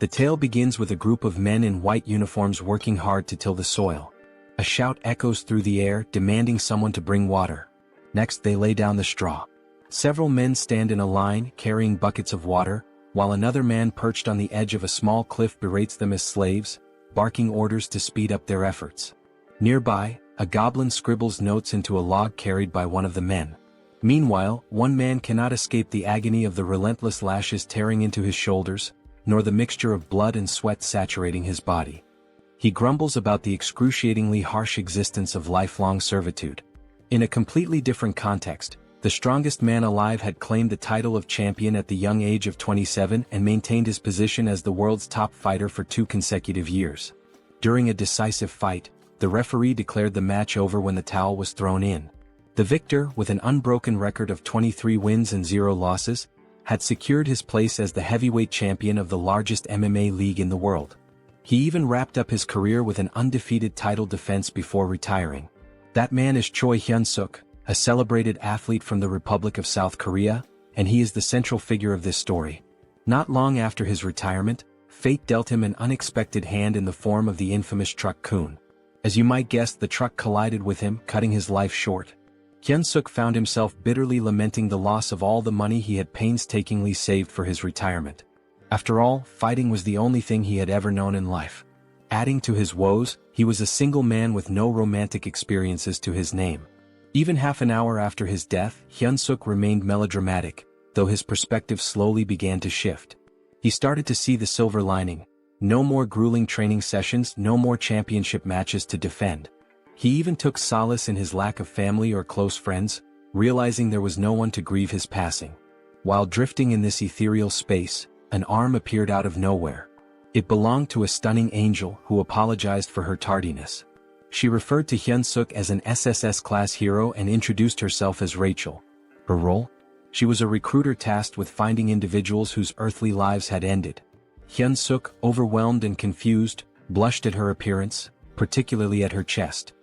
The tale begins with a group of men in white uniforms working hard to till the soil. A shout echoes through the air demanding someone to bring water. Next they lay down the straw. Several men stand in a line carrying buckets of water, while another man perched on the edge of a small cliff berates them as slaves, barking orders to speed up their efforts. Nearby, a goblin scribbles notes into a log carried by one of the men. Meanwhile, one man cannot escape the agony of the relentless lashes tearing into his shoulders, nor the mixture of blood and sweat saturating his body. He grumbles about the excruciatingly harsh existence of lifelong servitude. In a completely different context, the strongest man alive had claimed the title of champion at the young age of 27 and maintained his position as the world's top fighter for 2 consecutive years. During a decisive fight, the referee declared the match over when the towel was thrown in. The victor, with an unbroken record of 23 wins and 0 losses, had secured his place as the heavyweight champion of the largest MMA league in the world. He even wrapped up his career with an undefeated title defense before retiring. That man is Choi Hyunseok, a celebrated athlete from the Republic of South Korea, and he is the central figure of this story. Not long after his retirement, fate dealt him an unexpected hand in the form of the infamous truck Kun. As you might guess, the truck collided with him, cutting his life short. Hyunseok found himself bitterly lamenting the loss of all the money he had painstakingly saved for his retirement. After all, fighting was the only thing he had ever known in life. Adding to his woes, he was a single man with no romantic experiences to his name. Even half an hour after his death, Hyunseok remained melodramatic, though his perspective slowly began to shift. He started to see the silver lining. No more grueling training sessions, no more championship matches to defend. He even took solace in his lack of family or close friends, realizing there was no one to grieve his passing. While drifting in this ethereal space, an arm appeared out of nowhere. It belonged to a stunning angel who apologized for her tardiness. She referred to Hyunseok as an SSS-class hero and introduced herself as Rachel. Her role? She was a recruiter tasked with finding individuals whose earthly lives had ended. Hyunseok, overwhelmed and confused, blushed at her appearance, particularly at her chest.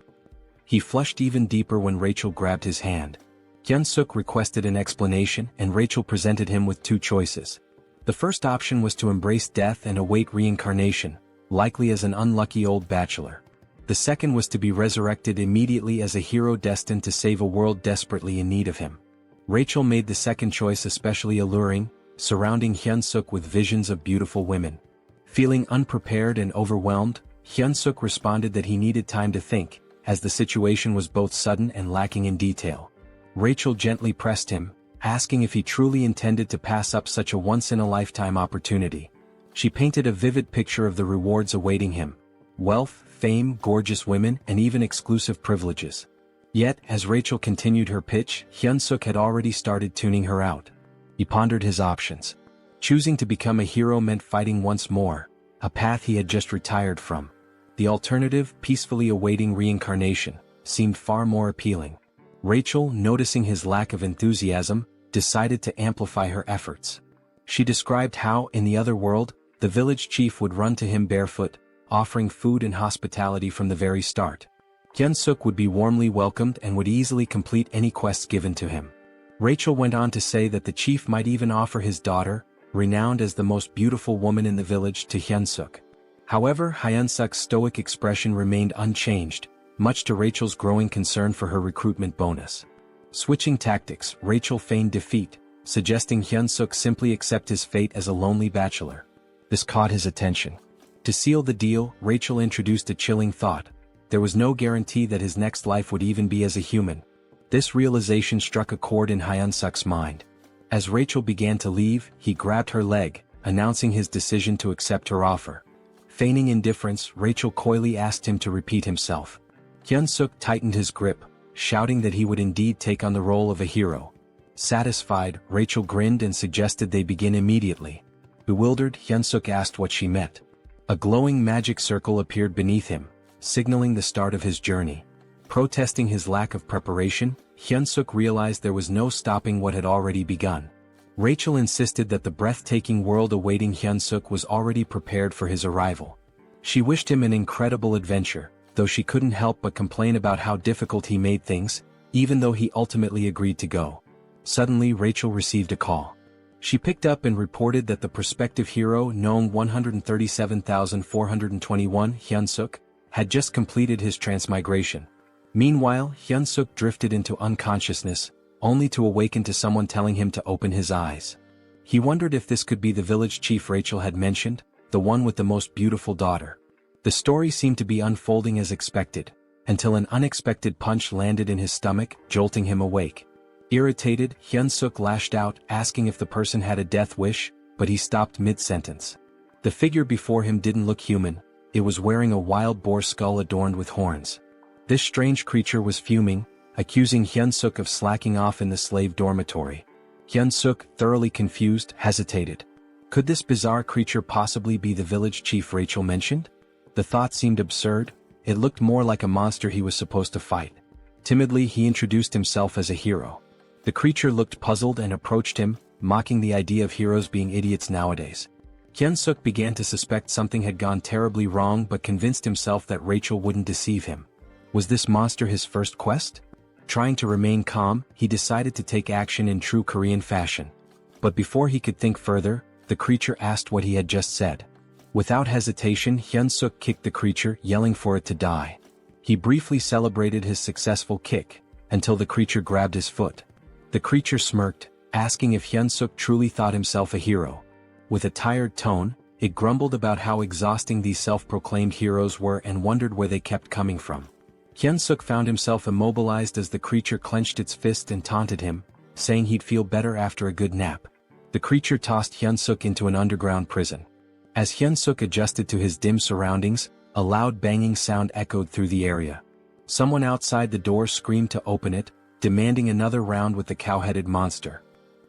He flushed even deeper when Rachel grabbed his hand. Hyunseok requested an explanation, and Rachel presented him with 2 choices. The first option was to embrace death and await reincarnation, likely as an unlucky old bachelor. The second was to be resurrected immediately as a hero destined to save a world desperately in need of him. Rachel made the second choice especially alluring, surrounding Hyunseok with visions of beautiful women. Feeling unprepared and overwhelmed, Hyunseok responded that he needed time to think, as the situation was both sudden and lacking in detail. Rachel gently pressed him, asking if he truly intended to pass up such a once-in-a-lifetime opportunity. She painted a vivid picture of the rewards awaiting him: wealth, fame, gorgeous women, and even exclusive privileges. Yet, as Rachel continued her pitch, Hyunseok had already started tuning her out. He pondered his options. Choosing to become a hero meant fighting once more, a path he had just retired from. The alternative, peacefully awaiting reincarnation, seemed far more appealing. Rachel, noticing his lack of enthusiasm, decided to amplify her efforts. She described how, in the other world, the village chief would run to him barefoot, offering food and hospitality from the very start. Hyunseok would be warmly welcomed and would easily complete any quests given to him. Rachel went on to say that the chief might even offer his daughter, renowned as the most beautiful woman in the village, to Hyunseok. However, Hyunseok's stoic expression remained unchanged, much to Rachel's growing concern for her recruitment bonus. Switching tactics, Rachel feigned defeat, suggesting Hyunseok simply accept his fate as a lonely bachelor. This caught his attention. To seal the deal, Rachel introduced a chilling thought: there was no guarantee that his next life would even be as a human. This realization struck a chord in Hyunseok's mind. As Rachel began to leave, he grabbed her leg, announcing his decision to accept her offer. Feigning indifference, Rachel coyly asked him to repeat himself. Hyunseok tightened his grip, shouting that he would indeed take on the role of a hero. Satisfied, Rachel grinned and suggested they begin immediately. Bewildered, Hyunseok asked what she meant. A glowing magic circle appeared beneath him, signaling the start of his journey. Protesting his lack of preparation, Hyunseok realized there was no stopping what had already begun. Rachel insisted that the breathtaking world awaiting Hyunseok was already prepared for his arrival. She wished him an incredible adventure, though she couldn't help but complain about how difficult he made things, even though he ultimately agreed to go. Suddenly Rachel received a call. She picked up and reported that the prospective hero, Noam 137,421 Hyunseok, had just completed his transmigration. Meanwhile, Hyunseok drifted into unconsciousness, only to awaken to someone telling him to open his eyes. He wondered if this could be the village chief Rachel had mentioned, the one with the most beautiful daughter. The story seemed to be unfolding as expected, until an unexpected punch landed in his stomach, jolting him awake. Irritated, Hyunseok lashed out, asking if the person had a death wish, but he stopped mid-sentence. The figure before him didn't look human, it was wearing a wild boar skull adorned with horns. This strange creature was fuming, accusing Hyunseok of slacking off in the slave dormitory. Hyunseok, thoroughly confused, hesitated. Could this bizarre creature possibly be the village chief Rachel mentioned? The thought seemed absurd, it looked more like a monster he was supposed to fight. Timidly he introduced himself as a hero. The creature looked puzzled and approached him, mocking the idea of heroes being idiots nowadays. Hyunseok began to suspect something had gone terribly wrong but convinced himself that Rachel wouldn't deceive him. Was this monster his first quest? Trying to remain calm, he decided to take action in true Korean fashion. But before he could think further, the creature asked what he had just said. Without hesitation, Hyunseok kicked the creature, yelling for it to die. He briefly celebrated his successful kick, until the creature grabbed his foot. The creature smirked, asking if Hyunseok truly thought himself a hero. With a tired tone, it grumbled about how exhausting these self-proclaimed heroes were and wondered where they kept coming from. Hyunseok found himself immobilized as the creature clenched its fist and taunted him, saying he'd feel better after a good nap. The creature tossed Hyunseok into an underground prison. As Hyunseok adjusted to his dim surroundings, a loud banging sound echoed through the area. Someone outside the door screamed to open it, demanding another round with the cow-headed monster.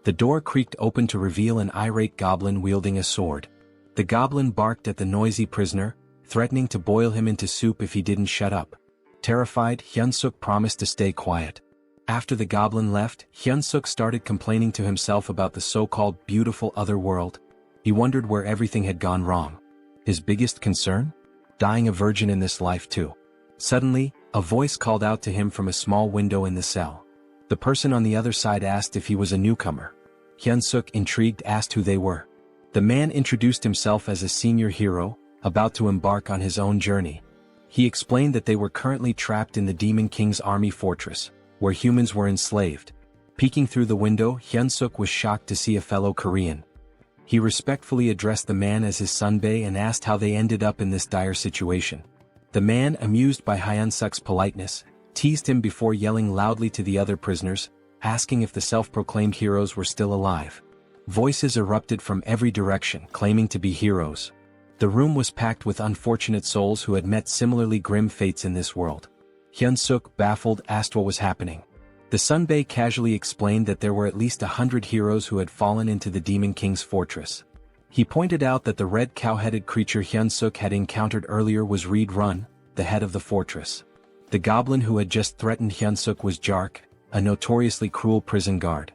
The door creaked open to reveal an irate goblin wielding a sword. The goblin barked at the noisy prisoner, threatening to boil him into soup if he didn't shut up. Terrified, Hyunseok promised to stay quiet. After the goblin left, Hyunseok started complaining to himself about the so-called beautiful other world. He wondered where everything had gone wrong. His biggest concern? Dying a virgin in this life too. Suddenly, a voice called out to him from a small window in the cell. The person on the other side asked if he was a newcomer. Hyunseok, intrigued, asked who they were. The man introduced himself as a senior hero, about to embark on his own journey. He explained that they were currently trapped in the Demon King's army fortress, where humans were enslaved. Peeking through the window, Hyunseok was shocked to see a fellow Korean. He respectfully addressed the man as his sunbae and asked how they ended up in this dire situation. The man, amused by Hyunseok's politeness, teased him before yelling loudly to the other prisoners, asking if the self-proclaimed heroes were still alive. Voices erupted from every direction, claiming to be heroes. The room was packed with unfortunate souls who had met similarly grim fates in this world. Hyunseok, baffled, asked what was happening. The sunbae casually explained that there were at least 100 heroes who had fallen into the Demon King's fortress. He pointed out that the red cow-headed creature Hyunseok had encountered earlier was Reed Run, the head of the fortress. The goblin who had just threatened Hyunseok was Jark, a notoriously cruel prison guard.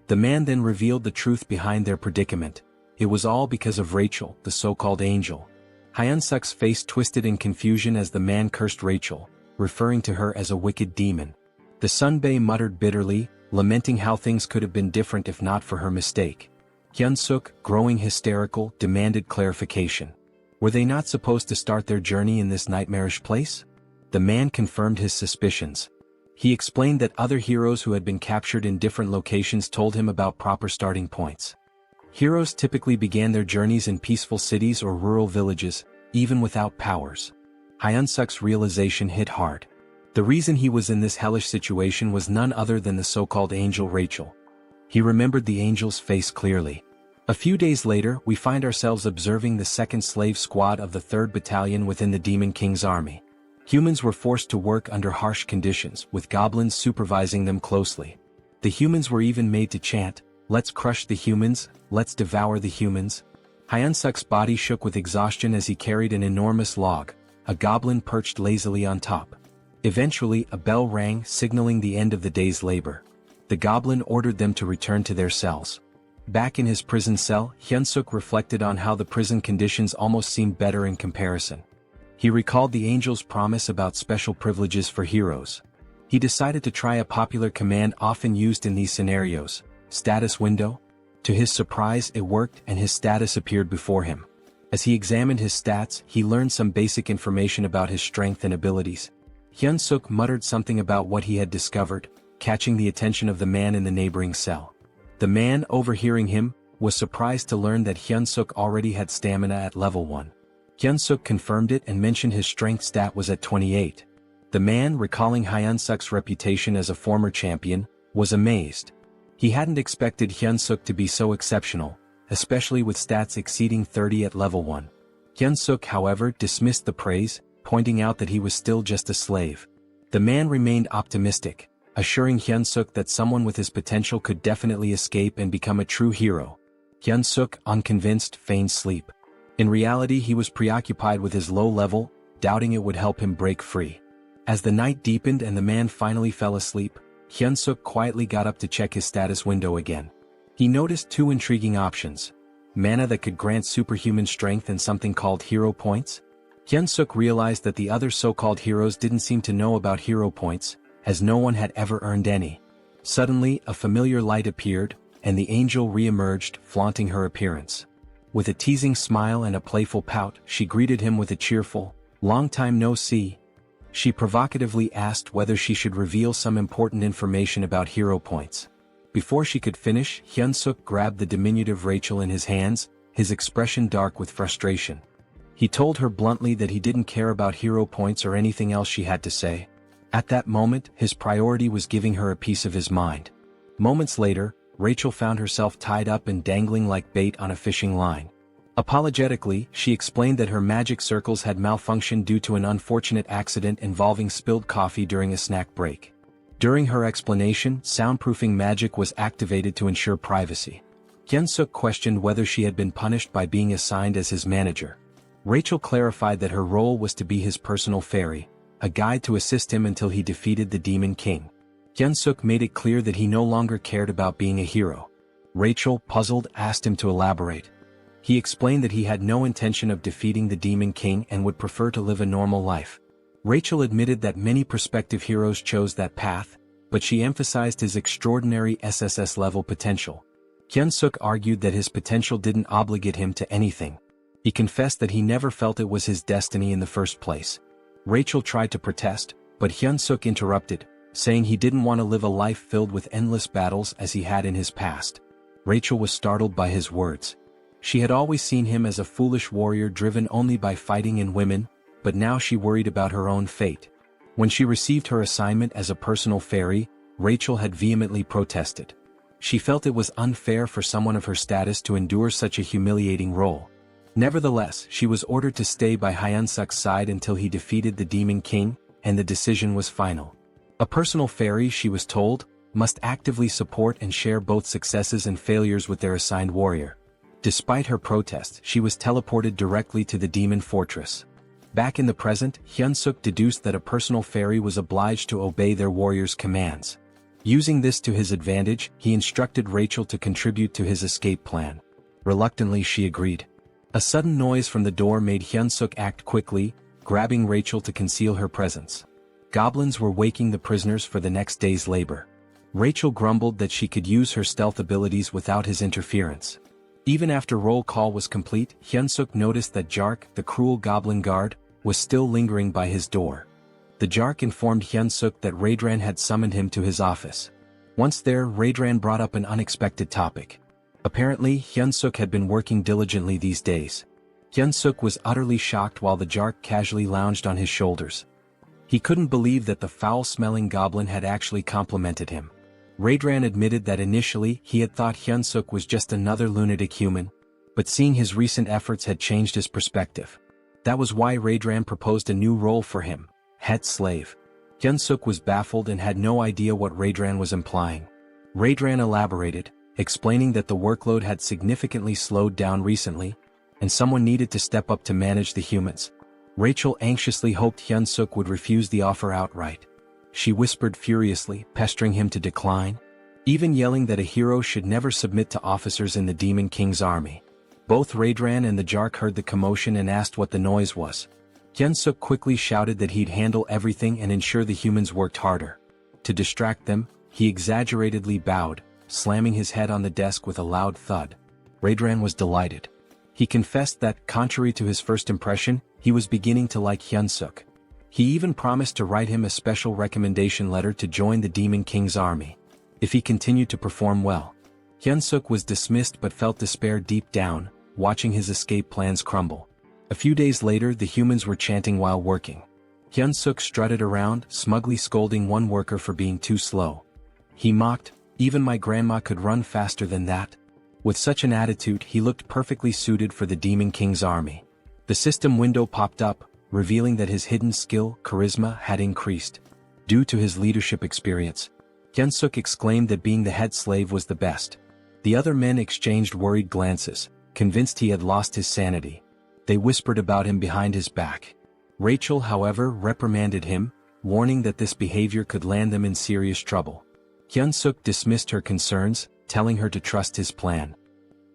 The man then revealed the truth behind their predicament. It was all because of Rachel, the so-called angel. Hyunseok's face twisted in confusion as the man cursed Rachel, referring to her as a wicked demon. The sunbae muttered bitterly, lamenting how things could have been different if not for her mistake. Hyunseok, growing hysterical, demanded clarification. Were they not supposed to start their journey in this nightmarish place? The man confirmed his suspicions. He explained that other heroes who had been captured in different locations told him about proper starting points. Heroes typically began their journeys in peaceful cities or rural villages, even without powers. Hyunseok's realization hit hard. The reason he was in this hellish situation was none other than the so-called angel Rachel. He remembered the angel's face clearly. A few days later, we find ourselves observing the 2nd Slave Squad of the 3rd Battalion within the Demon King's army. Humans were forced to work under harsh conditions, with goblins supervising them closely. The humans were even made to chant, "Let's crush the humans, let's devour the humans." Hyunseok's body shook with exhaustion as he carried an enormous log, a goblin perched lazily on top. Eventually, a bell rang, signaling the end of the day's labor. The goblin ordered them to return to their cells. Back in his prison cell, Hyunseok reflected on how the prison conditions almost seemed better in comparison. He recalled the angel's promise about special privileges for heroes. He decided to try a popular command often used in these scenarios: status window. To his surprise, it worked and his status appeared before him. As he examined his stats, he learned some basic information about his strength and abilities. Hyunseok muttered something about what he had discovered, catching the attention of the man in the neighboring cell. The man, overhearing him, was surprised to learn that Hyunseok already had stamina at level 1. Hyunseok confirmed it and mentioned his strength stat was at 28. The man, recalling Hyunseok's reputation as a former champion, was amazed. He hadn't expected Hyunseok to be so exceptional, especially with stats exceeding 30 at level 1. Hyunseok, however, dismissed the praise, pointing out that he was still just a slave. The man remained optimistic, assuring Hyunseok that someone with his potential could definitely escape and become a true hero. Hyunseok, unconvinced, feigned sleep. In reality, he was preoccupied with his low level, doubting it would help him break free. As the night deepened and the man finally fell asleep, Hyunseok quietly got up to check his status window again. He noticed 2 intriguing options: mana that could grant superhuman strength and something called hero points. Hyunseok realized that the other so-called heroes didn't seem to know about hero points, as no one had ever earned any. Suddenly, a familiar light appeared, and the angel re-emerged, flaunting her appearance. With a teasing smile and a playful pout, she greeted him with a cheerful, "Long time no see." She provocatively asked whether she should reveal some important information about hero points. Before she could finish, Hyunseok grabbed the diminutive Rachel in his hands, his expression dark with frustration. He told her bluntly that he didn't care about hero points or anything else she had to say. At that moment, his priority was giving her a piece of his mind. Moments later, Rachel found herself tied up and dangling like bait on a fishing line. Apologetically, she explained that her magic circles had malfunctioned due to an unfortunate accident involving spilled coffee during a snack break. During her explanation, soundproofing magic was activated to ensure privacy. Hyunseok questioned whether she had been punished by being assigned as his manager. Rachel clarified that her role was to be his personal fairy, a guide to assist him until he defeated the Demon King. Hyunseok made it clear that he no longer cared about being a hero. Rachel, puzzled, asked him to elaborate. He explained that he had no intention of defeating the Demon King and would prefer to live a normal life. Rachel admitted that many prospective heroes chose that path, but she emphasized his extraordinary SSS-level potential. Hyunseok argued that his potential didn't obligate him to anything. He confessed that he never felt it was his destiny in the first place. Rachel tried to protest, but Hyunseok interrupted, saying he didn't want to live a life filled with endless battles as he had in his past. Rachel was startled by his words. She had always seen him as a foolish warrior driven only by fighting in women, but now she worried about her own fate. When she received her assignment as a personal fairy, Rachel had vehemently protested. She felt it was unfair for someone of her status to endure such a humiliating role. Nevertheless, she was ordered to stay by Hyunseok's side until he defeated the Demon King, and the decision was final. A personal fairy, she was told, must actively support and share both successes and failures with their assigned warrior. Despite her protest, she was teleported directly to the Demon Fortress. Back in the present, Hyunseok deduced that a personal fairy was obliged to obey their warrior's commands. Using this to his advantage, he instructed Rachel to contribute to his escape plan. Reluctantly, she agreed. A sudden noise from the door made Hyunseok act quickly, grabbing Rachel to conceal her presence. Goblins were waking the prisoners for the next day's labor. Rachel grumbled that she could use her stealth abilities without his interference. Even after roll call was complete, Hyunseok noticed that Jark, the cruel goblin guard, was still lingering by his door. The Jark informed Hyunseok that Raedran had summoned him to his office. Once there, Raedran brought up an unexpected topic. Apparently, Hyunseok had been working diligently these days. Hyunseok was utterly shocked while the Jark casually lounged on his shoulders. He couldn't believe that the foul-smelling goblin had actually complimented him. Raedran admitted that initially he had thought Hyunseok was just another lunatic human, but seeing his recent efforts had changed his perspective. That was why Raedran proposed a new role for him, head slave. Hyunseok was baffled and had no idea what Raedran was implying. Raedran elaborated, explaining that the workload had significantly slowed down recently, and someone needed to step up to manage the humans. Rachel anxiously hoped Hyunseok would refuse the offer outright. She whispered furiously, pestering him to decline, even yelling that a hero should never submit to officers in the Demon King's army. Both Raedran and the Jark heard the commotion and asked what the noise was. Hyunseok quickly shouted that he'd handle everything and ensure the humans worked harder. To distract them, he exaggeratedly bowed, slamming his head on the desk with a loud thud. Raedran was delighted. He confessed that, contrary to his first impression, he was beginning to like Hyunseok. He even promised to write him a special recommendation letter to join the Demon King's army, if he continued to perform well. Hyunseok was dismissed but felt despair deep down, watching his escape plans crumble. A few days later, the humans were chanting while working. Hyunseok strutted around, smugly scolding one worker for being too slow. He mocked, "Even my grandma could run faster than that." With such an attitude, he looked perfectly suited for the Demon King's army. The system window popped up, revealing that his hidden skill, charisma, had increased. Due to his leadership experience, Hyunseok exclaimed that being the head slave was the best. The other men exchanged worried glances, convinced he had lost his sanity. They whispered about him behind his back. Rachel, however, reprimanded him, warning that this behavior could land them in serious trouble. Hyunseok dismissed her concerns, telling her to trust his plan.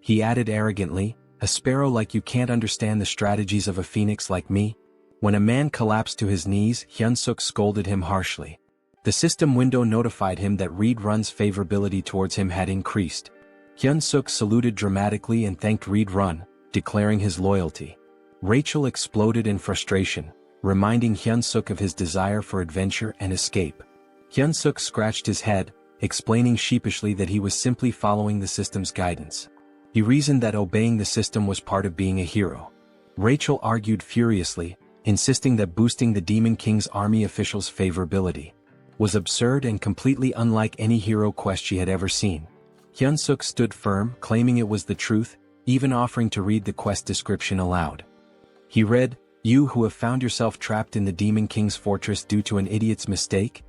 He added arrogantly, "A sparrow like you can't understand the strategies of a phoenix like me?" When a man collapsed to his knees, Hyunseok scolded him harshly. The system window notified him that Reed-Run's favorability towards him had increased. Hyunseok saluted dramatically and thanked Reed-Run, declaring his loyalty. Rachel exploded in frustration, reminding Hyunseok of his desire for adventure and escape. Hyunseok scratched his head, explaining sheepishly that he was simply following the system's guidance. He reasoned that obeying the system was part of being a hero. Rachel argued furiously, insisting that boosting the Demon King's army officials' favorability was absurd and completely unlike any hero quest she had ever seen. Hyunseok stood firm, claiming it was the truth, even offering to read the quest description aloud. He read, "You who have found yourself trapped in the Demon King's fortress due to an idiot's mistake?"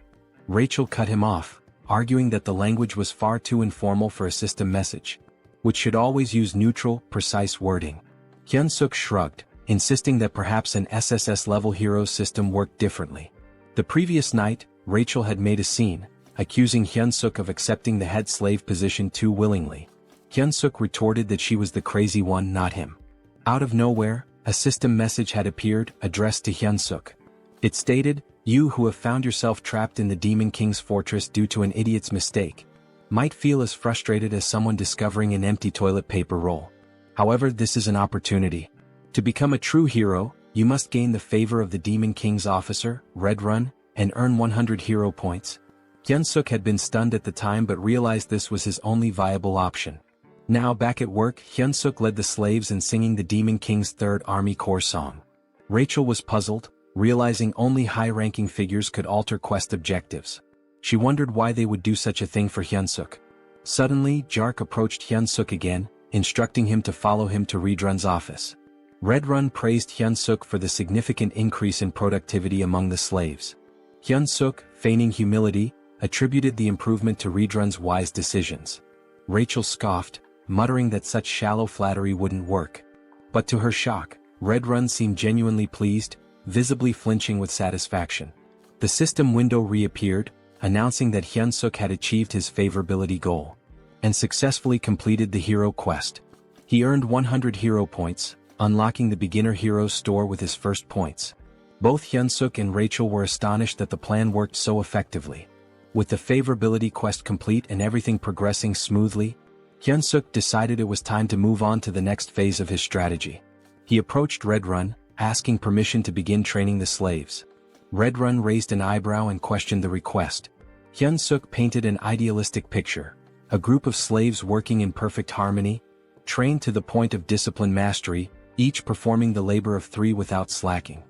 Rachel cut him off, arguing that the language was far too informal for a system message, which should always use neutral, precise wording. Hyunseok shrugged, insisting that perhaps an SSS-level hero system worked differently. The previous night, Rachel had made a scene, accusing Hyunseok of accepting the head slave position too willingly. Hyunseok retorted that she was the crazy one, not him. Out of nowhere, a system message had appeared, addressed to Hyunseok. It stated, "You who have found yourself trapped in the Demon King's fortress due to an idiot's mistake might feel as frustrated as someone discovering an empty toilet paper roll. However, this is an opportunity. To become a true hero, you must gain the favor of the Demon King's officer, Reed-Run, and earn 100 hero points." Hyunseok had been stunned at the time but realized this was his only viable option. Now back at work, Hyunseok led the slaves in singing the Demon King's Third Army Corps song. Rachel was puzzled, realizing only high-ranking figures could alter quest objectives. She wondered why they would do such a thing for Hyunseok. Suddenly, Jark approached Hyunseok again, instructing him to follow him to Reed-Run's office. Reed-Run praised Hyunseok for the significant increase in productivity among the slaves. Hyunseok, feigning humility, attributed the improvement to Reed-Run's wise decisions. Rachel scoffed, muttering that such shallow flattery wouldn't work. But to her shock, Reed-Run seemed genuinely pleased, visibly flinching with satisfaction. The system window reappeared, announcing that Hyunseok had achieved his favorability goal and successfully completed the hero quest. He earned 100 hero points, unlocking the beginner heroes store with his first points. Both Hyunseok and Rachel were astonished that the plan worked so effectively. With the favorability quest complete and everything progressing smoothly, Hyunseok decided it was time to move on to the next phase of his strategy. He approached Reed-Run, asking permission to begin training the slaves. Reed-Run raised an eyebrow and questioned the request. Hyunseok painted an idealistic picture, a group of slaves working in perfect harmony, trained to the point of discipline mastery, each performing the labor of three without slacking.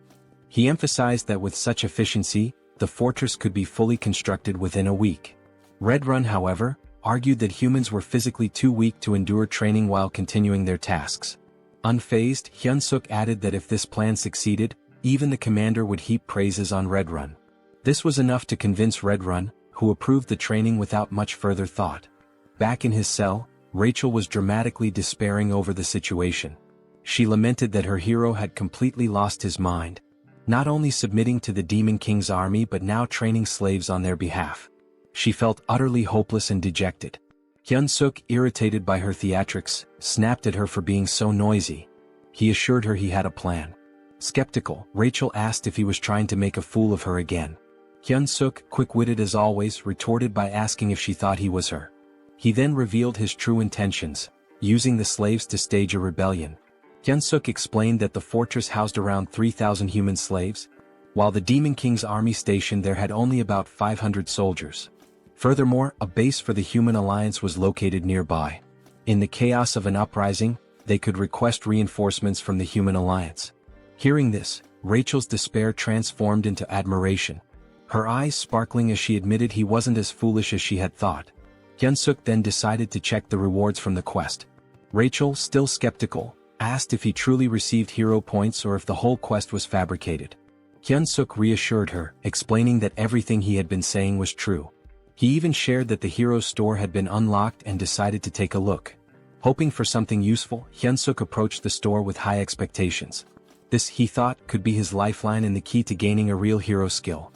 He emphasized that with such efficiency, the fortress could be fully constructed within a week. Reed-Run, however, argued that humans were physically too weak to endure training while continuing their tasks. Unfazed, Hyunseok added that if this plan succeeded, even the commander would heap praises on Reed-Run. This was enough to convince Reed-Run, who approved the training without much further thought. Back in his cell, Rachel was dramatically despairing over the situation. She lamented that her hero had completely lost his mind, not only submitting to the Demon King's army but now training slaves on their behalf. She felt utterly hopeless and dejected. Hyunseok, irritated by her theatrics, snapped at her for being so noisy. He assured her he had a plan. Skeptical, Rachel asked if he was trying to make a fool of her again. Hyunseok, quick-witted as always, retorted by asking if she thought he was her He then revealed his true intentions, using the slaves to stage a rebellion. Hyunseok explained that the fortress housed around 3,000 human slaves, while the Demon King's army station there had only about 500 soldiers. Furthermore, a base for the Human Alliance was located nearby. In the chaos of an uprising, they could request reinforcements from the Human Alliance. Hearing this, Rachel's despair transformed into admiration, her eyes sparkling as she admitted he wasn't as foolish as she had thought. Hyunseok then decided to check the rewards from the quest. Rachel, still skeptical, asked if he truly received hero points or if the whole quest was fabricated. Hyunseok reassured her, explaining that everything he had been saying was true. He even shared that the hero's store had been unlocked and decided to take a look. Hoping for something useful, Hyunseok approached the store with high expectations. This, he thought, could be his lifeline and the key to gaining a real hero skill.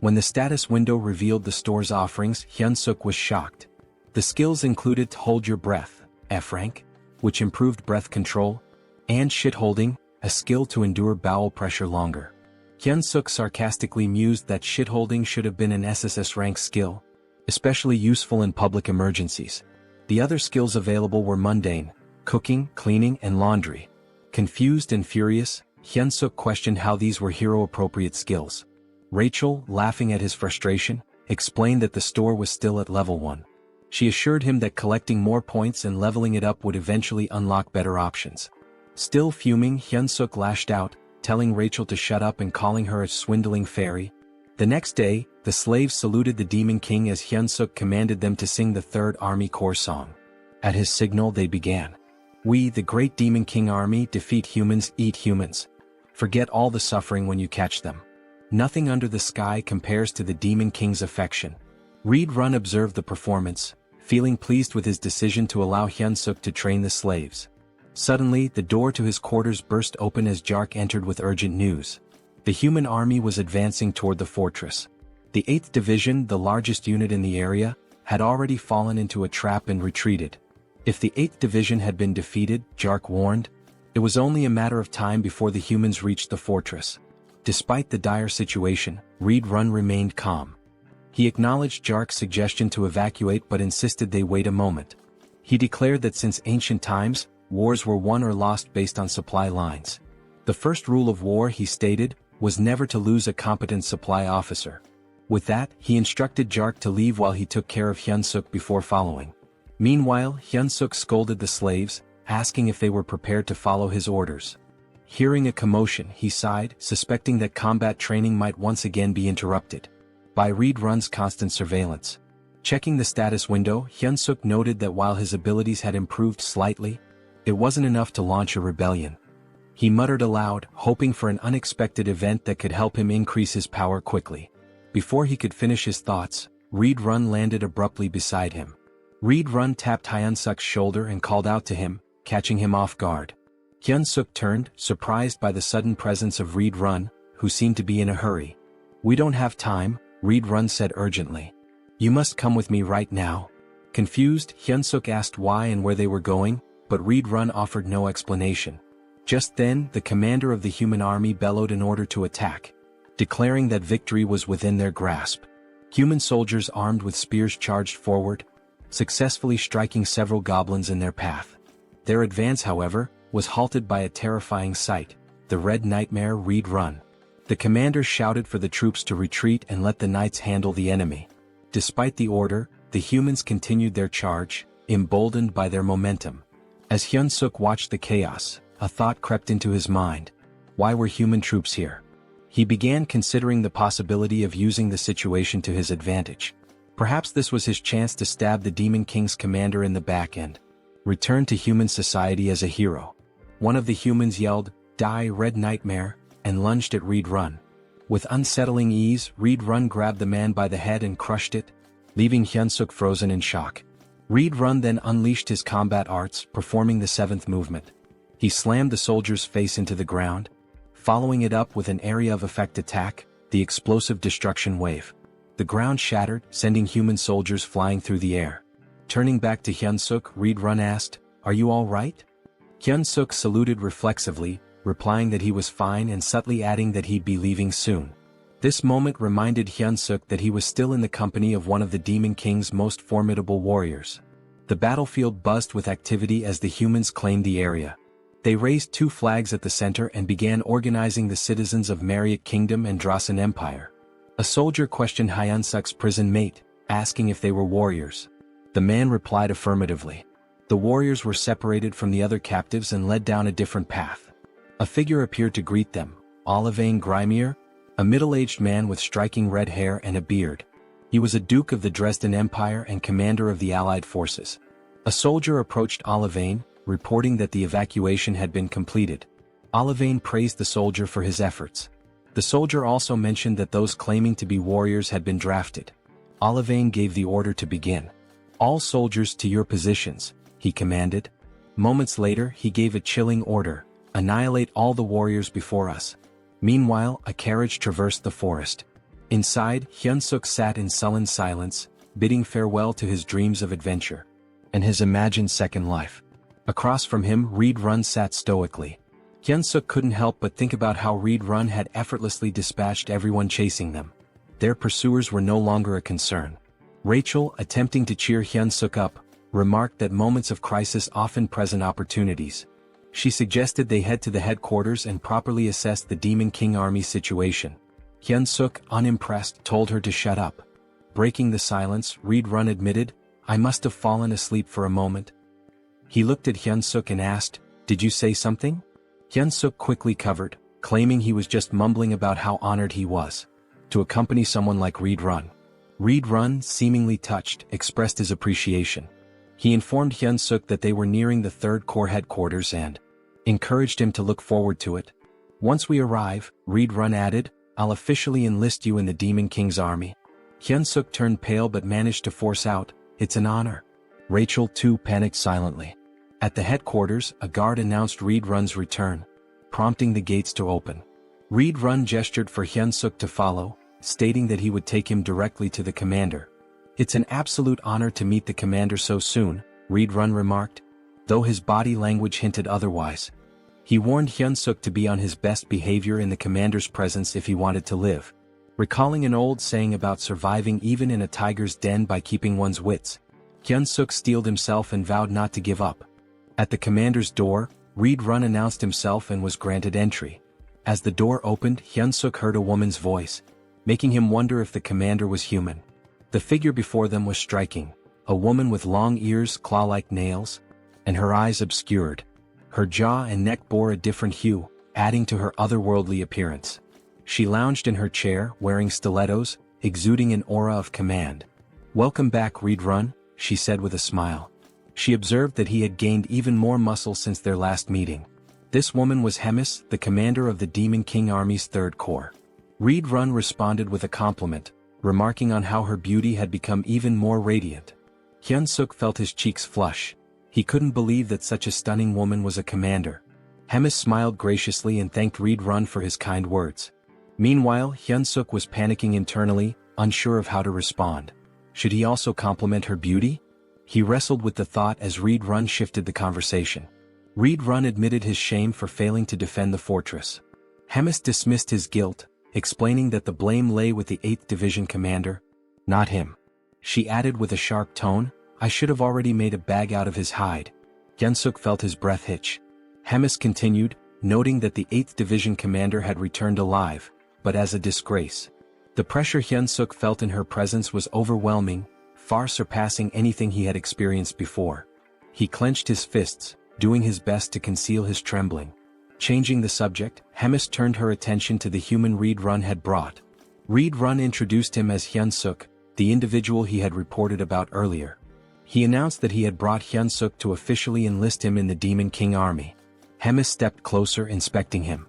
When the status window revealed the store's offerings, Hyunseok was shocked. The skills included Hold Your Breath, F rank, which improved breath control, and Shit-Holding, a skill to endure bowel pressure longer. Hyunseok sarcastically mused that shit-holding should have been an SSS rank skill, especially useful in public emergencies. The other skills available were mundane, cooking, cleaning, and laundry. Confused and furious, Hyunseok questioned how these were hero-appropriate skills. Rachel, laughing at his frustration, explained that the store was still at level 1. She assured him that collecting more points and leveling it up would eventually unlock better options. Still fuming, Hyunseok lashed out, telling Rachel to shut up and calling her a swindling fairy. The next day, the slaves saluted the Demon King as Hyunseok commanded them to sing the Third Army Corps song. At his signal they began. We, the great Demon King army, defeat humans, eat humans. Forget all the suffering when you catch them. Nothing under the sky compares to the Demon King's affection. Reed Run observed the performance, feeling pleased with his decision to allow Hyunseok to train the slaves. Suddenly, the door to his quarters burst open as Jark entered with urgent news. The human army was advancing toward the fortress. The 8th Division, the largest unit in the area, had already fallen into a trap and retreated. If the 8th Division had been defeated, Jark warned, it was only a matter of time before the humans reached the fortress. Despite the dire situation, Reed Run remained calm. He acknowledged Jark's suggestion to evacuate but insisted they wait a moment. He declared that since ancient times, wars were won or lost based on supply lines. The first rule of war, he stated, was never to lose a competent supply officer. With that, he instructed Jark to leave while he took care of Hyunseok before following. Meanwhile, Hyunseok scolded the slaves, asking if they were prepared to follow his orders. Hearing a commotion, he sighed, suspecting that combat training might once again be interrupted by Reed Run's constant surveillance. Checking the status window, Hyunseok noted that while his abilities had improved slightly, it wasn't enough to launch a rebellion. He muttered aloud, hoping for an unexpected event that could help him increase his power quickly. Before he could finish his thoughts, Reed Run landed abruptly beside him. Reed Run tapped Hyunseok's shoulder and called out to him, catching him off guard. Hyunseok turned, surprised by the sudden presence of Reed Run, who seemed to be in a hurry. We don't have time, Reed Run said urgently. You must come with me right now. Confused, Hyunseok asked why and where they were going, but Reed Run offered no explanation. Just then, the commander of the human army bellowed an order to attack, declaring that victory was within their grasp. Human soldiers armed with spears charged forward, successfully striking several goblins in their path. Their advance, however, was halted by a terrifying sight, the Red Nightmare Reed Run. The commander shouted for the troops to retreat and let the knights handle the enemy. Despite the order, the humans continued their charge, emboldened by their momentum. As Hyunseok watched the chaos, a thought crept into his mind. Why were human troops here? He began considering the possibility of using the situation to his advantage. Perhaps this was his chance to stab the Demon King's commander in the back end. Return to human society as a hero. One of the humans yelled, "Die, Red Nightmare," and lunged at Reed Run. With unsettling ease, Reed Run grabbed the man by the head and crushed it, leaving Hyunseok frozen in shock. Reed Run then unleashed his combat arts, performing the 7th movement. He slammed the soldier's face into the ground, following it up with an area of effect attack, the explosive destruction wave. The ground shattered, sending human soldiers flying through the air. Turning back to Hyunseok, Reed Run asked, "Are you all right?" Hyunseok saluted reflexively, replying that he was fine and subtly adding that he'd be leaving soon. This moment reminded Hyunseok that he was still in the company of one of the Demon King's most formidable warriors. The battlefield buzzed with activity as the humans claimed the area. They raised 2 flags at the center and began organizing the citizens of Mariot Kingdom and Drasan Empire. A soldier questioned Hyunseok's prison mate, asking if they were warriors. The man replied affirmatively. The warriors were separated from the other captives and led down a different path. A figure appeared to greet them, Olivane Grimier, a middle-aged man with striking red hair and a beard. He was a duke of the Dresden Empire and commander of the Allied forces. A soldier approached Olivane, reporting that the evacuation had been completed. Olivane praised the soldier for his efforts. The soldier also mentioned that those claiming to be warriors had been drafted. Olivane gave the order to begin. "All soldiers to your positions," he commanded. Moments later he gave a chilling order, "Annihilate all the warriors before us." Meanwhile, a carriage traversed the forest. Inside, Hyunseok sat in sullen silence, bidding farewell to his dreams of adventure and his imagined second life. Across from him, Reed Run sat stoically. Hyunseok couldn't help but think about how Reed Run had effortlessly dispatched everyone chasing them. Their pursuers were no longer a concern. Rachel, attempting to cheer Hyunseok up, remarked that moments of crisis often present opportunities. She suggested they head to the headquarters and properly assess the Demon King army situation. Hyunseok, unimpressed, told her to shut up. Breaking the silence, Reed Run admitted, "I must have fallen asleep for a moment." He looked at Hyunseok and asked, "Did you say something?" Hyunseok quickly covered, claiming he was just mumbling about how honored he was to accompany someone like Reed Run. Reed Run, seemingly touched, expressed his appreciation. He informed Hyunseok that they were nearing the 3rd Corps headquarters and encouraged him to look forward to it. "Once we arrive," Reed Run added, "I'll officially enlist you in the Demon King's army." Hyunseok turned pale but managed to force out, "It's an honor." Rachel too panicked silently. At the headquarters, a guard announced Reed Run's return, prompting the gates to open. Reed Run gestured for Hyunseok to follow, stating that he would take him directly to the commander. "It's an absolute honor to meet the commander so soon," Reed Run remarked, though his body language hinted otherwise. He warned Hyunseok to be on his best behavior in the commander's presence if he wanted to live. Recalling an old saying about surviving even in a tiger's den by keeping one's wits, Hyunseok steeled himself and vowed not to give up. At the commander's door, Reed Run announced himself and was granted entry. As the door opened, Hyunseok heard a woman's voice, making him wonder if the commander was human. The figure before them was striking, a woman with long ears, claw-like nails, and her eyes obscured. Her jaw and neck bore a different hue, adding to her otherworldly appearance. She lounged in her chair, wearing stilettos, exuding an aura of command. "Welcome back, Reed Run," she said with a smile. She observed that he had gained even more muscle since their last meeting. This woman was Hemis, the commander of the Demon King Army's 3rd Corps. Reed Run responded with a compliment, remarking on how her beauty had become even more radiant. Hyunseok felt his cheeks flush. He couldn't believe that such a stunning woman was a commander. Hemis smiled graciously and thanked Reed Run for his kind words. Meanwhile, Hyunseok was panicking internally, unsure of how to respond. Should he also compliment her beauty? He wrestled with the thought as Reed Run shifted the conversation. Reed Run admitted his shame for failing to defend the fortress. Hemis dismissed his guilt, explaining that the blame lay with the 8th Division commander, not him. She added with a sharp tone, "I should have already made a bag out of his hide." Hyunseok felt his breath hitch. Hemis continued, noting that the 8th Division commander had returned alive, but as a disgrace. The pressure Hyunseok felt in her presence was overwhelming, far surpassing anything he had experienced before. He clenched his fists, doing his best to conceal his trembling. Changing the subject, Hemis turned her attention to the human Reed Run had brought. Reed Run introduced him as Hyunseok, the individual he had reported about earlier. He announced that he had brought Hyunseok to officially enlist him in the Demon King army. Hemis stepped closer, inspecting him.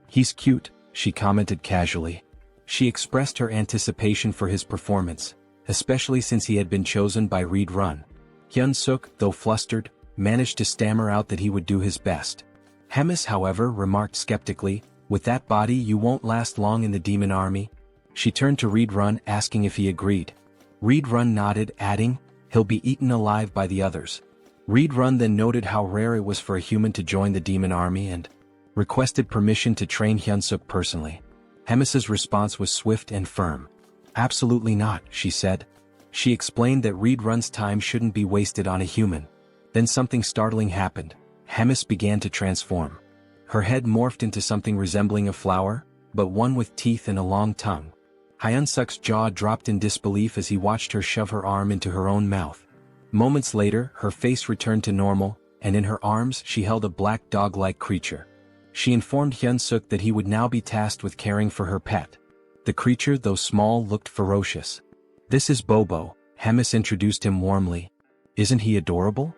"He's cute," she commented casually. She expressed her anticipation for his performance, especially since he had been chosen by Reed Run. Hyunseok, though flustered, managed to stammer out that he would do his best. Hemis, however, remarked skeptically, "With that body you won't last long in the demon army." She turned to Reed Run, asking if he agreed. Reed Run nodded, adding, "He'll be eaten alive by the others." Reed Run then noted how rare it was for a human to join the demon army and requested permission to train Hyunseok personally. Hemis's response was swift and firm. "Absolutely not," she said. She explained that Reed Run's time shouldn't be wasted on a human. Then something startling happened. Hemis began to transform. Her head morphed into something resembling a flower, but one with teeth and a long tongue. Hyunseok's jaw dropped in disbelief as he watched her shove her arm into her own mouth. Moments later, her face returned to normal, and in her arms she held a black dog-like creature. She informed Hyunseok that he would now be tasked with caring for her pet. The creature, though small, looked ferocious. "This is Bobo," Hemis introduced him warmly. "Isn't he adorable?"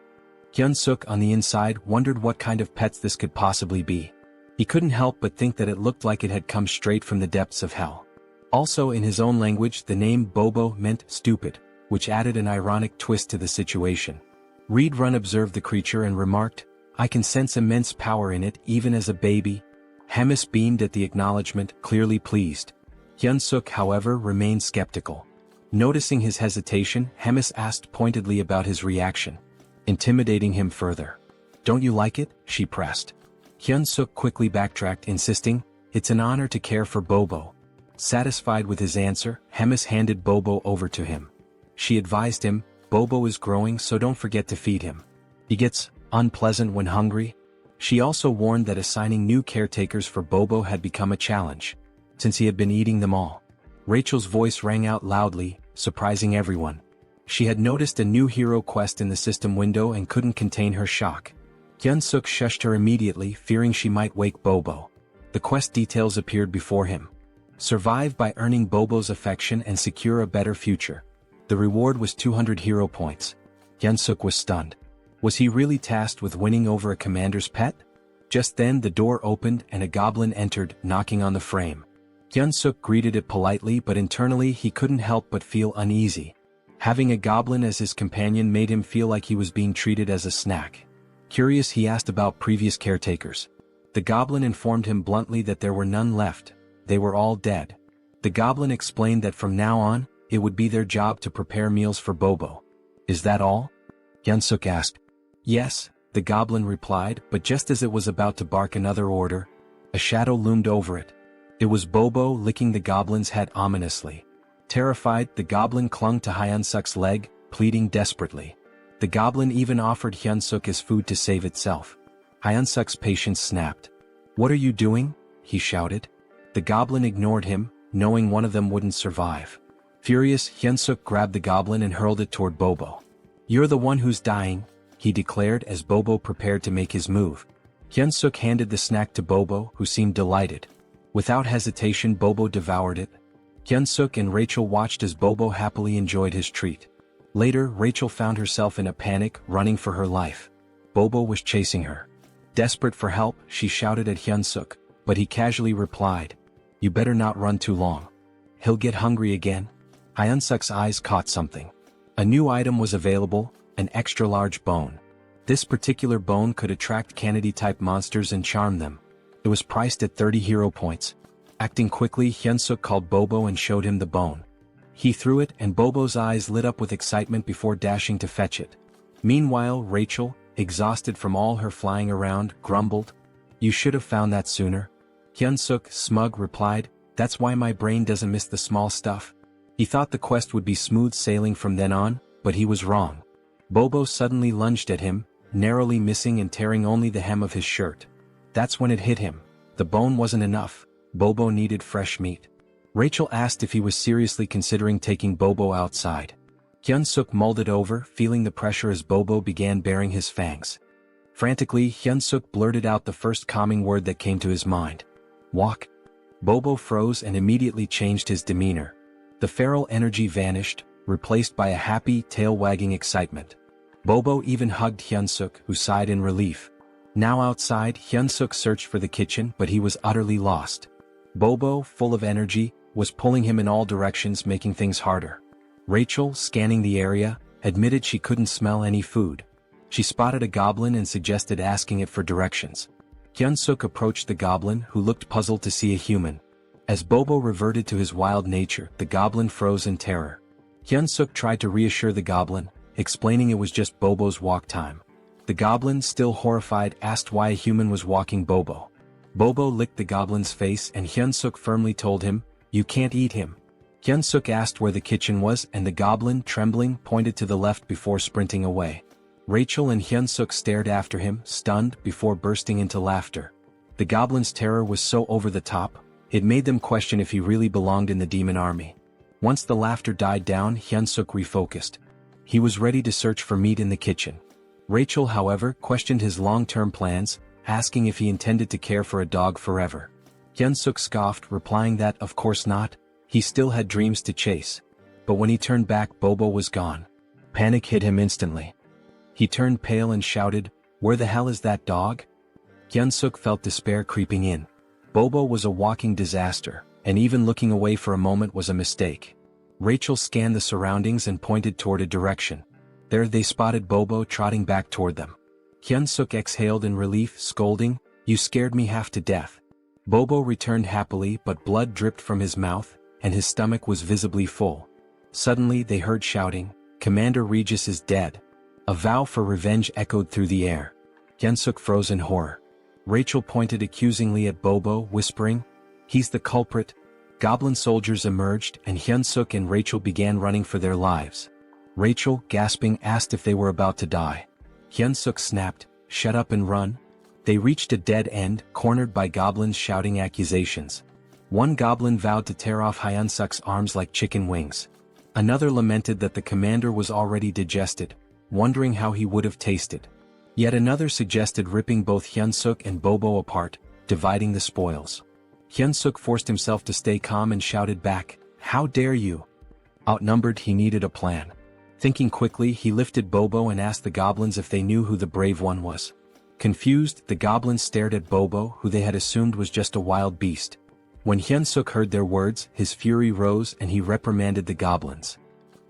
Hyunseok on the inside wondered what kind of pets this could possibly be. He couldn't help but think that it looked like it had come straight from the depths of hell. Also in his own language the name Bobo meant stupid, which added an ironic twist to the situation. Reed Run observed the creature and remarked, "I can sense immense power in it even as a baby." Hemis beamed at the acknowledgement, clearly pleased. Hyunseok, however, remained skeptical. Noticing his hesitation, Hemis asked pointedly about his reaction, intimidating him further. "Don't you like it?" she pressed. Hyunseok quickly backtracked, insisting, "It's an honor to care for Bobo." Satisfied with his answer, Hemis handed Bobo over to him. She advised him, "Bobo is growing, so don't forget to feed him. He gets unpleasant when hungry." She also warned that assigning new caretakers for Bobo had become a challenge, since he had been eating them all. Rachel's voice rang out loudly, surprising everyone. She had noticed a new hero quest in the system window and couldn't contain her shock. Hyunseok shushed her immediately, fearing she might wake Bobo. The quest details appeared before him. Survive by earning Bobo's affection and secure a better future. The reward was 200 hero points. Hyunseok was stunned. Was he really tasked with winning over a commander's pet? Just then the door opened and a goblin entered, knocking on the frame. Hyunseok greeted it politely, but internally he couldn't help but feel uneasy. Having a goblin as his companion made him feel like he was being treated as a snack. Curious, he asked about previous caretakers. The goblin informed him bluntly that there were none left. They were all dead. The goblin explained that from now on, it would be their job to prepare meals for Bobo. "Is that all?" Hyunseok asked. "Yes," the goblin replied, but just as it was about to bark another order, a shadow loomed over it. It was Bobo, licking the goblin's head ominously. Terrified, the goblin clung to Hyunseok's leg, pleading desperately. The goblin even offered Hyunseok his food to save itself. Hyunseok's patience snapped. "What are you doing?" he shouted. The goblin ignored him, knowing one of them wouldn't survive. Furious, Hyunseok grabbed the goblin and hurled it toward Bobo. "You're the one who's dying," he declared as Bobo prepared to make his move. Hyunseok handed the snack to Bobo, who seemed delighted. Without hesitation, Bobo devoured it. Hyunseok and Rachel watched as Bobo happily enjoyed his treat. Later, Rachel found herself in a panic, running for her life. Bobo was chasing her. Desperate for help, she shouted at Hyunseok, but he casually replied, "You better not run too long. He'll get hungry again." Hyunseok's eyes caught something. A new item was available, an extra-large bone. This particular bone could attract Kennedy-type monsters and charm them. It was priced at 30 hero points. Acting quickly, Hyunseok called Bobo and showed him the bone. He threw it and Bobo's eyes lit up with excitement before dashing to fetch it. Meanwhile, Rachel, exhausted from all her flying around, grumbled, "You should have found that sooner." Hyunseok, smug, replied, "That's why my brain doesn't miss the small stuff." He thought the quest would be smooth sailing from then on, but he was wrong. Bobo suddenly lunged at him, narrowly missing and tearing only the hem of his shirt. That's when it hit him. The bone wasn't enough. Bobo needed fresh meat. Rachel asked if he was seriously considering taking Bobo outside. Hyunseok mulled it over, feeling the pressure as Bobo began baring his fangs. Frantically, Hyunseok blurted out the first calming word that came to his mind. "Walk." Bobo froze and immediately changed his demeanor. The feral energy vanished, replaced by a happy, tail-wagging excitement. Bobo even hugged Hyunseok, who sighed in relief. Now outside, Hyunseok searched for the kitchen, but he was utterly lost. Bobo, full of energy, was pulling him in all directions, making things harder. Rachel, scanning the area, admitted she couldn't smell any food. She spotted a goblin and suggested asking it for directions. Hyunseok approached the goblin, who looked puzzled to see a human. As Bobo reverted to his wild nature, the goblin froze in terror. Hyunseok tried to reassure the goblin, explaining it was just Bobo's walk time. The goblin, still horrified, asked why a human was walking Bobo. Bobo licked the goblin's face and Hyunseok firmly told him, "You can't eat him." Hyunseok asked where the kitchen was and the goblin, trembling, pointed to the left before sprinting away. Rachel and Hyunseok stared after him, stunned, before bursting into laughter. The goblin's terror was so over the top, it made them question if he really belonged in the demon army. Once the laughter died down, Hyunseok refocused. He was ready to search for meat in the kitchen. Rachel, however, questioned his long-term plans, asking if he intended to care for a dog forever. Hyunseok scoffed, replying that, of course not, he still had dreams to chase. But when he turned back, Bobo was gone. Panic hit him instantly. He turned pale and shouted, "Where the hell is that dog?" Hyunseok felt despair creeping in. Bobo was a walking disaster, and even looking away for a moment was a mistake. Rachel scanned the surroundings and pointed toward a direction. There they spotted Bobo trotting back toward them. Hyunseok exhaled in relief, scolding, "You scared me half to death." Bobo returned happily, but blood dripped from his mouth, and his stomach was visibly full. Suddenly they heard shouting, "Commander Regis is dead." A vow for revenge echoed through the air. Hyunseok froze in horror. Rachel pointed accusingly at Bobo, whispering, "He's the culprit." Goblin soldiers emerged, and Hyunseok and Rachel began running for their lives. Rachel, gasping, asked if they were about to die. Hyunseok snapped, "Shut up and run." They reached a dead end, cornered by goblins shouting accusations. One goblin vowed to tear off Hyunseok's arms like chicken wings. Another lamented that the commander was already digested, wondering how he would have tasted. Yet another suggested ripping both Hyunseok and Bobo apart, dividing the spoils. Hyunseok forced himself to stay calm and shouted back, "How dare you?" Outnumbered, he needed a plan. Thinking quickly, he lifted Bobo and asked the goblins if they knew who the brave one was. Confused, the goblins stared at Bobo, who they had assumed was just a wild beast. When Hyunseok heard their words, his fury rose and he reprimanded the goblins.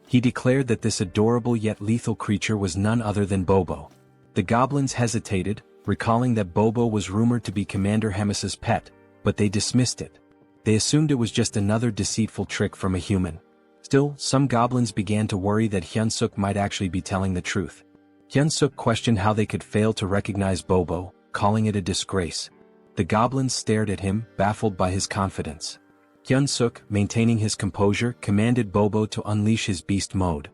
He declared that this adorable yet lethal creature was none other than Bobo. The goblins hesitated, recalling that Bobo was rumored to be Commander Hemis's pet, but they dismissed it. They assumed it was just another deceitful trick from a human. Still, some goblins began to worry that Hyunseok might actually be telling the truth. Hyunseok questioned how they could fail to recognize Bobo, calling it a disgrace. The goblins stared at him, baffled by his confidence. Hyunseok, maintaining his composure, commanded Bobo to unleash his beast mode.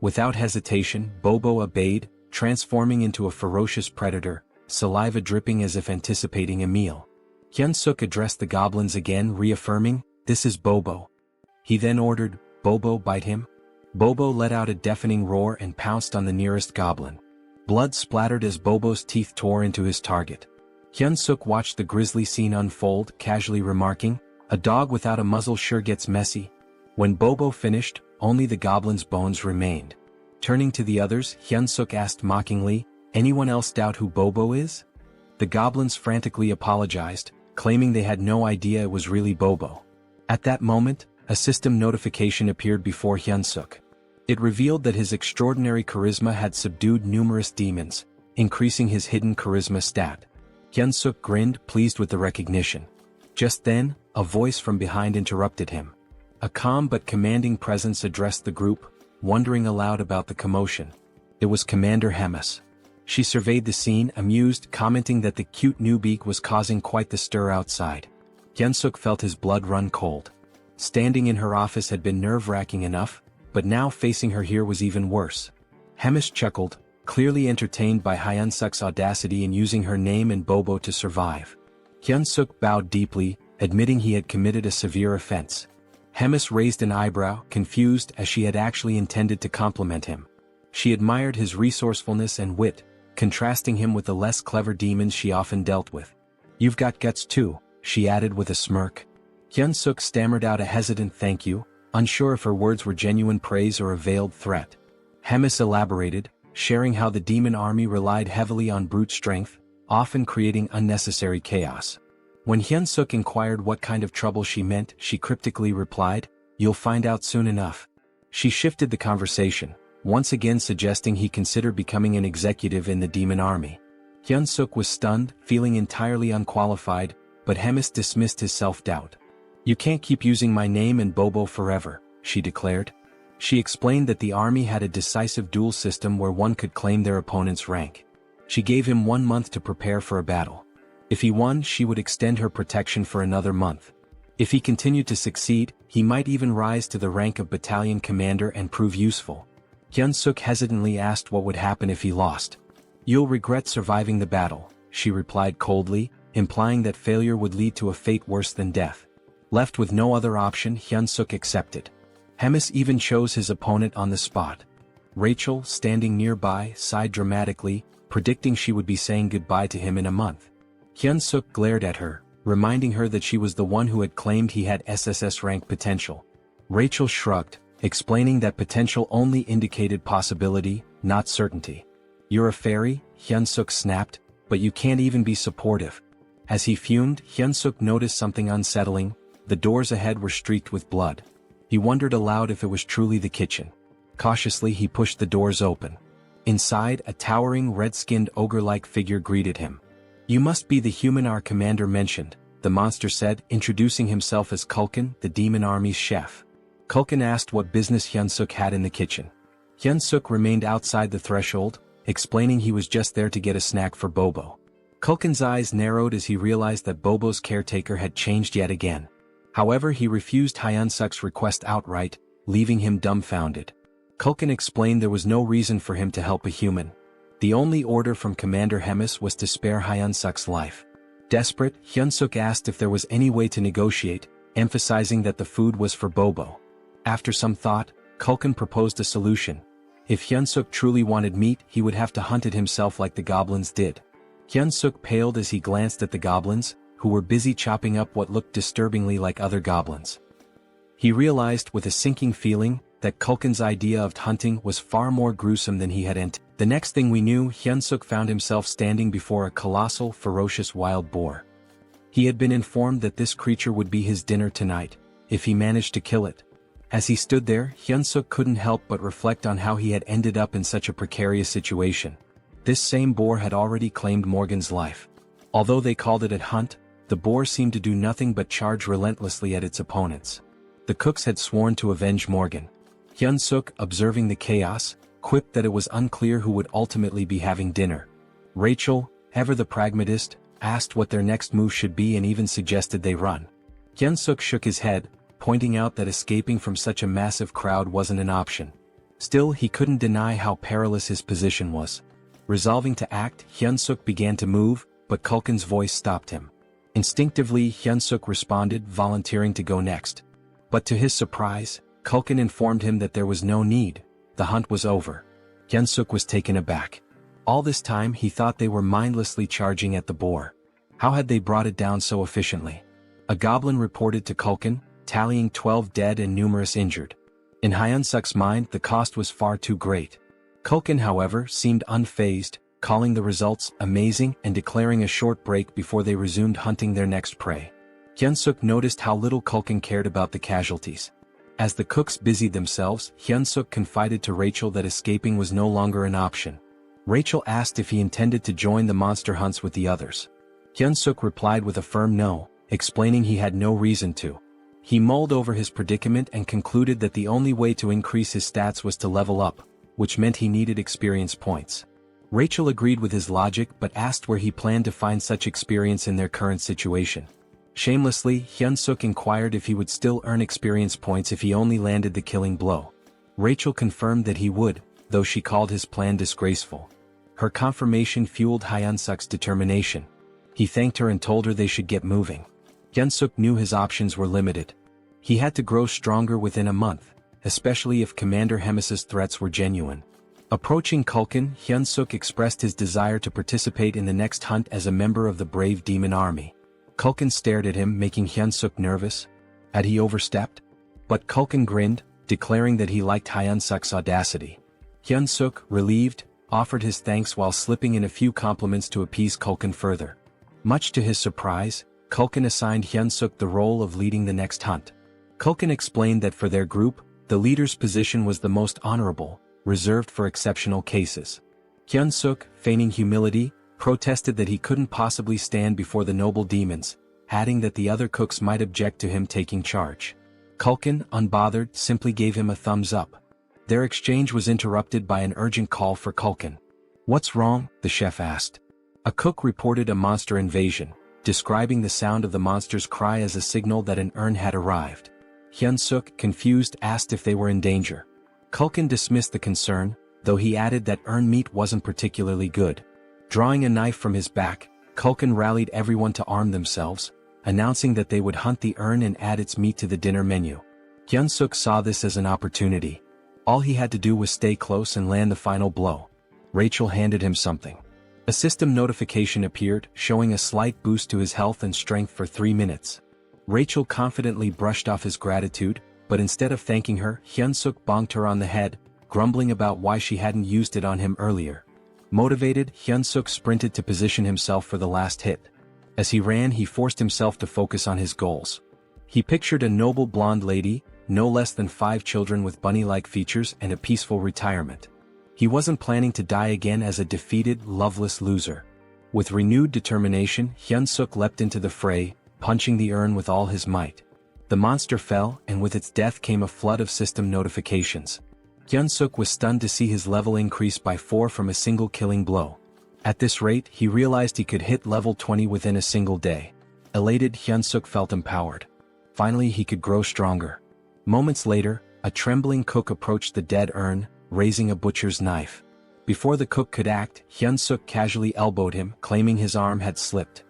Without hesitation, Bobo obeyed, transforming into a ferocious predator, saliva dripping as if anticipating a meal. Hyunseok addressed the goblins again, reaffirming, "This is Bobo." He then ordered, "Bobo, bite him." Bobo let out a deafening roar and pounced on the nearest goblin. Blood splattered as Bobo's teeth tore into his target. Hyunseok watched the grisly scene unfold, casually remarking, "A dog without a muzzle sure gets messy." When Bobo finished, only the goblin's bones remained. Turning to the others, Hyunseok asked mockingly, "Anyone else doubt who Bobo is?" The goblins frantically apologized, claiming they had no idea it was really Bobo. At that moment, a system notification appeared before Hyunseok. It revealed that his extraordinary charisma had subdued numerous demons, increasing his hidden charisma stat. Hyunseok grinned, pleased with the recognition. Just then, a voice from behind interrupted him. A calm but commanding presence addressed the group, wondering aloud about the commotion. It was Commander Hemis. She surveyed the scene, amused, commenting that the cute newbie was causing quite the stir outside. Hyunseok felt his blood run cold. Standing in her office had been nerve-wracking enough, but now facing her here was even worse. Hemis chuckled, clearly entertained by Hyunseok's audacity in using her name and Bobo to survive. Hyunseok bowed deeply, admitting he had committed a severe offense. Hemis raised an eyebrow, confused, as she had actually intended to compliment him. She admired his resourcefulness and wit, contrasting him with the less clever demons she often dealt with. "You've got guts too," she added with a smirk. Hyunseok stammered out a hesitant thank you, unsure if her words were genuine praise or a veiled threat. Hemis elaborated, sharing how the demon army relied heavily on brute strength, often creating unnecessary chaos. When Hyunseok inquired what kind of trouble she meant, she cryptically replied, "You'll find out soon enough." She shifted the conversation, once again suggesting he consider becoming an executive in the demon army. Hyunseok was stunned, feeling entirely unqualified, but Hemis dismissed his self-doubt. "You can't keep using my name and Bobo forever," she declared. She explained that the army had a decisive duel system where one could claim their opponent's rank. She gave him 1 month to prepare for a battle. If he won, she would extend her protection for another month. If he continued to succeed, he might even rise to the rank of battalion commander and prove useful. Hyunseok hesitantly asked what would happen if he lost. "You'll regret surviving the battle," she replied coldly, implying that failure would lead to a fate worse than death. Left with no other option, Hyunseok accepted. Hemis even chose his opponent on the spot. Rachel, standing nearby, sighed dramatically, predicting she would be saying goodbye to him in a month. Hyunseok glared at her, reminding her that she was the one who had claimed he had SSS rank potential. Rachel shrugged, explaining that potential only indicated possibility, not certainty. "You're a fairy," Hyunseok snapped, "but you can't even be supportive." As he fumed, Hyunseok noticed something unsettling. The doors ahead were streaked with blood. He wondered aloud if it was truly the kitchen. Cautiously he pushed the doors open. Inside, a towering red-skinned ogre-like figure greeted him. "You must be the human our commander mentioned," the monster said, introducing himself as Kulkin, the demon army's chef. Kulkin asked what business Hyunseok had in the kitchen. Hyunseok remained outside the threshold, explaining he was just there to get a snack for Bobo. Kulkin's eyes narrowed as he realized that Bobo's caretaker had changed yet again. However, he refused Hyunseok's request outright, leaving him dumbfounded. Kulkin explained there was no reason for him to help a human. The only order from Commander Hemis was to spare Hyunseok's life. Desperate, Hyunseok asked if there was any way to negotiate, emphasizing that the food was for Bobo. After some thought, Kulkin proposed a solution. If Hyunseok truly wanted meat, he would have to hunt it himself like the goblins did. Hyunseok paled as he glanced at the goblins, who were busy chopping up what looked disturbingly like other goblins. He realized with a sinking feeling that Kulkin's idea of hunting was far more gruesome than he had anticipated. The next thing we knew, Hyunseok found himself standing before a colossal, ferocious wild boar. He had been informed that this creature would be his dinner tonight, if he managed to kill it. As he stood there, Hyunseok couldn't help but reflect on how he had ended up in such a precarious situation. This same boar had already claimed Morgan's life. Although they called it a hunt, the boar seemed to do nothing but charge relentlessly at its opponents. The cooks had sworn to avenge Morgan. Hyunseok, observing the chaos, quipped that it was unclear who would ultimately be having dinner. Rachel, ever the pragmatist, asked what their next move should be and even suggested they run. Hyunseok shook his head, pointing out that escaping from such a massive crowd wasn't an option. Still, he couldn't deny how perilous his position was. Resolving to act, Hyunseok began to move, but Kulkin's voice stopped him. Instinctively, Hyunseok responded, volunteering to go next. But to his surprise, Kulkin informed him that there was no need. The hunt was over. Hyunseok was taken aback. All this time he thought they were mindlessly charging at the boar. How had they brought it down so efficiently? A goblin reported to Kulkin, tallying 12 dead and numerous injured. In Hyunseok's mind, the cost was far too great. Kulkin, however, seemed unfazed, calling the results amazing and declaring a short break before they resumed hunting their next prey. Hyunseok noticed how little Kulkin cared about the casualties. As the cooks busied themselves, Hyunseok confided to Rachel that escaping was no longer an option. Rachel asked if he intended to join the monster hunts with the others. Hyunseok replied with a firm no, explaining he had no reason to. He mulled over his predicament and concluded that the only way to increase his stats was to level up, which meant he needed experience points. Rachel agreed with his logic but asked where he planned to find such experience in their current situation. Shamelessly, Hyunseok inquired if he would still earn experience points if he only landed the killing blow. Rachel confirmed that he would, though she called his plan disgraceful. Her confirmation fueled Hyunseok's determination. He thanked her and told her they should get moving. Hyunseok knew his options were limited. He had to grow stronger within a month, especially if Commander Hemis's threats were genuine. Approaching Kulkin, Hyunseok expressed his desire to participate in the next hunt as a member of the brave demon army. Kulkin stared at him, making Hyunseok nervous. Had he overstepped? But Kulkin grinned, declaring that he liked Hyunseok's audacity. Hyunseok, relieved, offered his thanks while slipping in a few compliments to appease Kulkin further. Much to his surprise, Kulkin assigned Hyunseok the role of leading the next hunt. Kulkin explained that for their group, the leader's position was the most honorable, reserved for exceptional cases. Hyunseok, feigning humility, protested that he couldn't possibly stand before the noble demons, adding that the other cooks might object to him taking charge. Kulkin, unbothered, simply gave him a thumbs up. Their exchange was interrupted by an urgent call for Kulkin. "What's wrong?" the chef asked. A cook reported a monster invasion, describing the sound of the monster's cry as a signal that an urn had arrived. Hyunseok, confused, asked if they were in danger. Culkin dismissed the concern, though he added that urn meat wasn't particularly good. Drawing a knife from his back, Culkin rallied everyone to arm themselves, announcing that they would hunt the urn and add its meat to the dinner menu. Hyunseok saw this as an opportunity. All he had to do was stay close and land the final blow. Rachel handed him something. A system notification appeared, showing a slight boost to his health and strength for 3 minutes. Rachel confidently brushed off his gratitude, but instead of thanking her, Hyunseok bonked her on the head, grumbling about why she hadn't used it on him earlier. Motivated, Hyunseok sprinted to position himself for the last hit. As he ran, he forced himself to focus on his goals. He pictured a noble blonde lady, no less than 5 children with bunny-like features and a peaceful retirement. He wasn't planning to die again as a defeated, loveless loser. With renewed determination, Hyunseok leapt into the fray, punching the urn with all his might. The monster fell, and with its death came a flood of system notifications. Hyunseok was stunned to see his level increase by 4 from a single killing blow. At this rate, he realized he could hit level 20 within a single day. Elated, Hyunseok felt empowered. Finally, he could grow stronger. Moments later, a trembling cook approached the dead urn, raising a butcher's knife. Before the cook could act, Hyunseok casually elbowed him, claiming his arm had slipped.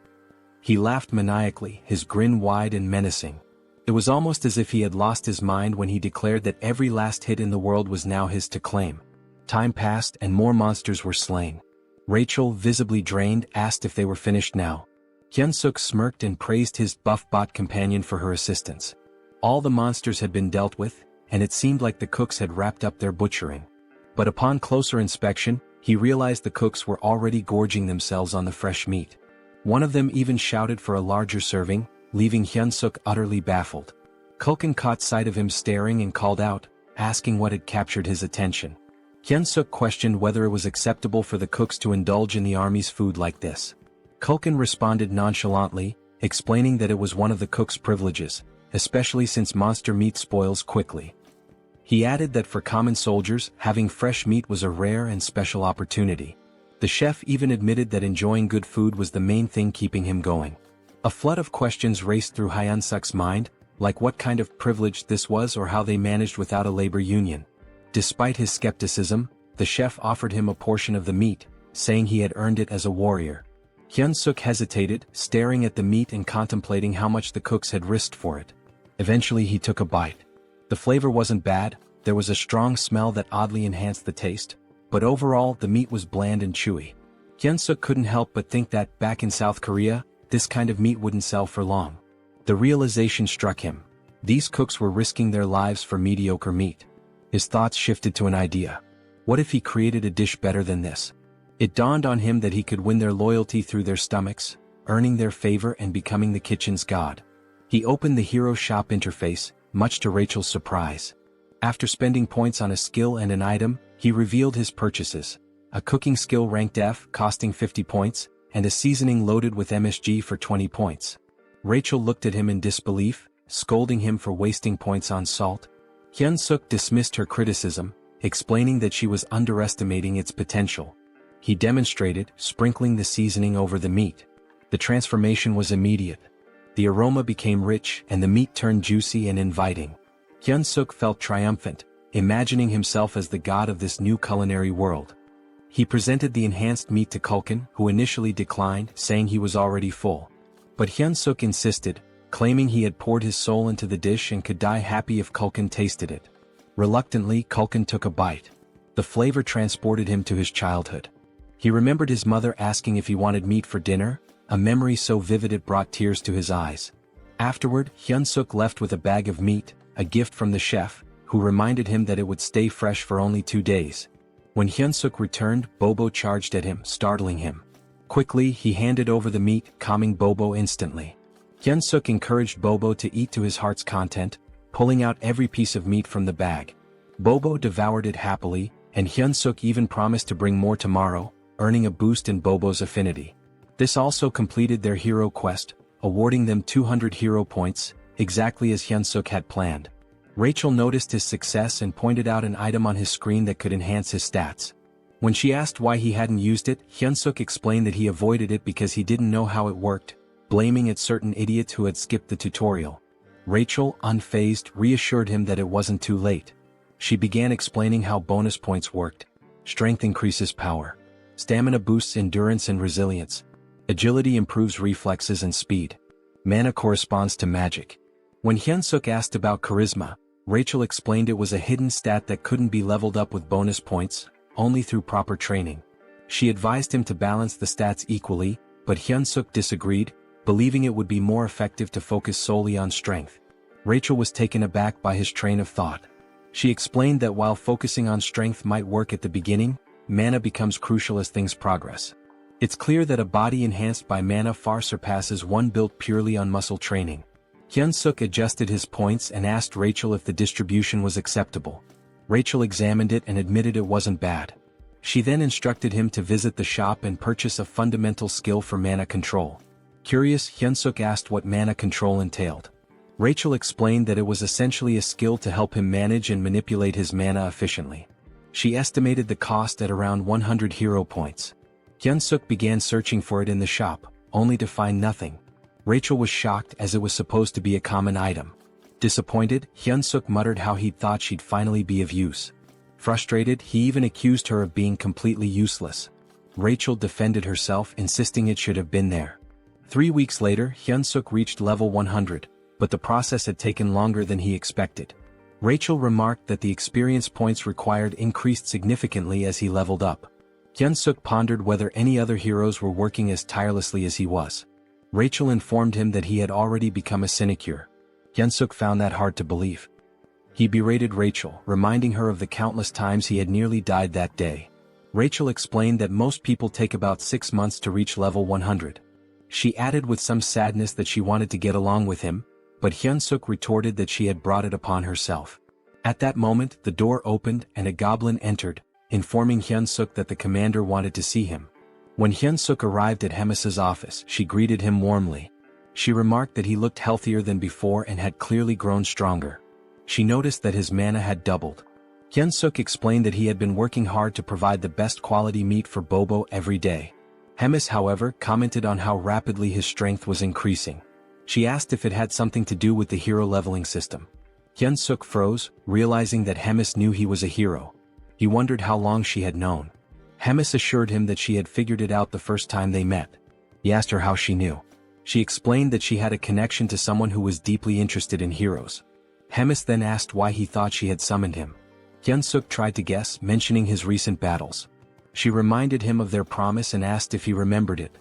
He laughed maniacally, his grin wide and menacing. It was almost as if he had lost his mind when he declared that every last hit in the world was now his to claim. Time passed and more monsters were slain. Rachel, visibly drained, asked if they were finished now. Hyunseok smirked and praised his buff-bot companion for her assistance. All the monsters had been dealt with, and it seemed like the cooks had wrapped up their butchering. But upon closer inspection, he realized the cooks were already gorging themselves on the fresh meat. One of them even shouted for a larger serving, leaving Hyunseok utterly baffled. Culkin caught sight of him staring and called out, asking what had captured his attention. Hyunseok questioned whether it was acceptable for the cooks to indulge in the army's food like this. Culkin responded nonchalantly, explaining that it was one of the cook's privileges, especially since monster meat spoils quickly. He added that for common soldiers, having fresh meat was a rare and special opportunity. The chef even admitted that enjoying good food was the main thing keeping him going. A flood of questions raced through Hyunseok's mind, like what kind of privilege this was or how they managed without a labor union. Despite his skepticism, the chef offered him a portion of the meat, saying he had earned it as a warrior. Hyunseok hesitated, staring at the meat and contemplating how much the cooks had risked for it. Eventually he took a bite. The flavor wasn't bad, there was a strong smell that oddly enhanced the taste, but overall the meat was bland and chewy. Hyunseok couldn't help but think that, back in South Korea, this kind of meat wouldn't sell for long. The realization struck him. These cooks were risking their lives for mediocre meat. His thoughts shifted to an idea. What if he created a dish better than this? It dawned on him that he could win their loyalty through their stomachs, earning their favor and becoming the kitchen's god. He opened the Hero Shop interface, much to Rachel's surprise. After spending points on a skill and an item, he revealed his purchases. A cooking skill ranked F, costing 50 points, and a seasoning loaded with MSG for 20 points. Rachel looked at him in disbelief, scolding him for wasting points on salt. Hyunseok dismissed her criticism, explaining that she was underestimating its potential. He demonstrated, sprinkling the seasoning over the meat. The transformation was immediate. The aroma became rich and the meat turned juicy and inviting. Hyunseok felt triumphant, imagining himself as the god of this new culinary world. He presented the enhanced meat to Culkin, who initially declined, saying he was already full. But Hyunseok insisted, claiming he had poured his soul into the dish and could die happy if Culkin tasted it. Reluctantly, Culkin took a bite. The flavor transported him to his childhood. He remembered his mother asking if he wanted meat for dinner, a memory so vivid it brought tears to his eyes. Afterward, Hyunseok left with a bag of meat, a gift from the chef, who reminded him that it would stay fresh for only 2 days. When Hyunseok returned, Bobo charged at him, startling him. Quickly, he handed over the meat, calming Bobo instantly. Hyunseok encouraged Bobo to eat to his heart's content, pulling out every piece of meat from the bag. Bobo devoured it happily, and Hyunseok even promised to bring more tomorrow, earning a boost in Bobo's affinity. This also completed their hero quest, awarding them 200 hero points, exactly as Hyunseok had planned. Rachel noticed his success and pointed out an item on his screen that could enhance his stats. When she asked why he hadn't used it, Hyunseok explained that he avoided it because he didn't know how it worked, blaming at certain idiots who had skipped the tutorial. Rachel, unfazed, reassured him that it wasn't too late. She began explaining how bonus points worked. Strength increases power. Stamina boosts endurance and resilience. Agility improves reflexes and speed. Mana corresponds to magic. When Hyunseok asked about charisma, Rachel explained it was a hidden stat that couldn't be leveled up with bonus points, only through proper training. She advised him to balance the stats equally, but Hyunseok disagreed, believing it would be more effective to focus solely on strength. Rachel was taken aback by his train of thought. She explained that while focusing on strength might work at the beginning, mana becomes crucial as things progress. It's clear that a body enhanced by mana far surpasses one built purely on muscle training. Hyunseok adjusted his points and asked Rachel if the distribution was acceptable. Rachel examined it and admitted it wasn't bad. She then instructed him to visit the shop and purchase a fundamental skill for mana control. Curious, Hyunseok asked what mana control entailed. Rachel explained that it was essentially a skill to help him manage and manipulate his mana efficiently. She estimated the cost at around 100 hero points. Hyunseok began searching for it in the shop, only to find nothing. Rachel was shocked as it was supposed to be a common item. Disappointed, Hyunseok muttered how he'd thought she'd finally be of use. Frustrated, he even accused her of being completely useless. Rachel defended herself, insisting it should have been there. 3 weeks later, Hyunseok reached level 100, but the process had taken longer than he expected. Rachel remarked that the experience points required increased significantly as he leveled up. Hyunseok pondered whether any other heroes were working as tirelessly as he was. Rachel informed him that he had already become a sinecure. Hyunseok found that hard to believe. He berated Rachel, reminding her of the countless times he had nearly died that day. Rachel explained that most people take about 6 months to reach level 100. She added with some sadness that she wanted to get along with him, but Hyunseok retorted that she had brought it upon herself. At that moment, the door opened and a goblin entered, informing Hyunseok that the commander wanted to see him. When Hyunseok arrived at Hemis's office, she greeted him warmly. She remarked that he looked healthier than before and had clearly grown stronger. She noticed that his mana had doubled. Hyunseok explained that he had been working hard to provide the best quality meat for Bobo every day. Hemis, however, commented on how rapidly his strength was increasing. She asked if it had something to do with the hero leveling system. Hyunseok froze, realizing that Hemis knew he was a hero. He wondered how long she had known. Hemis assured him that she had figured it out the first time they met. He asked her how she knew. She explained that she had a connection to someone who was deeply interested in heroes. Hemis then asked why he thought she had summoned him. Hyunseok tried to guess, mentioning his recent battles. She reminded him of their promise and asked if he remembered it.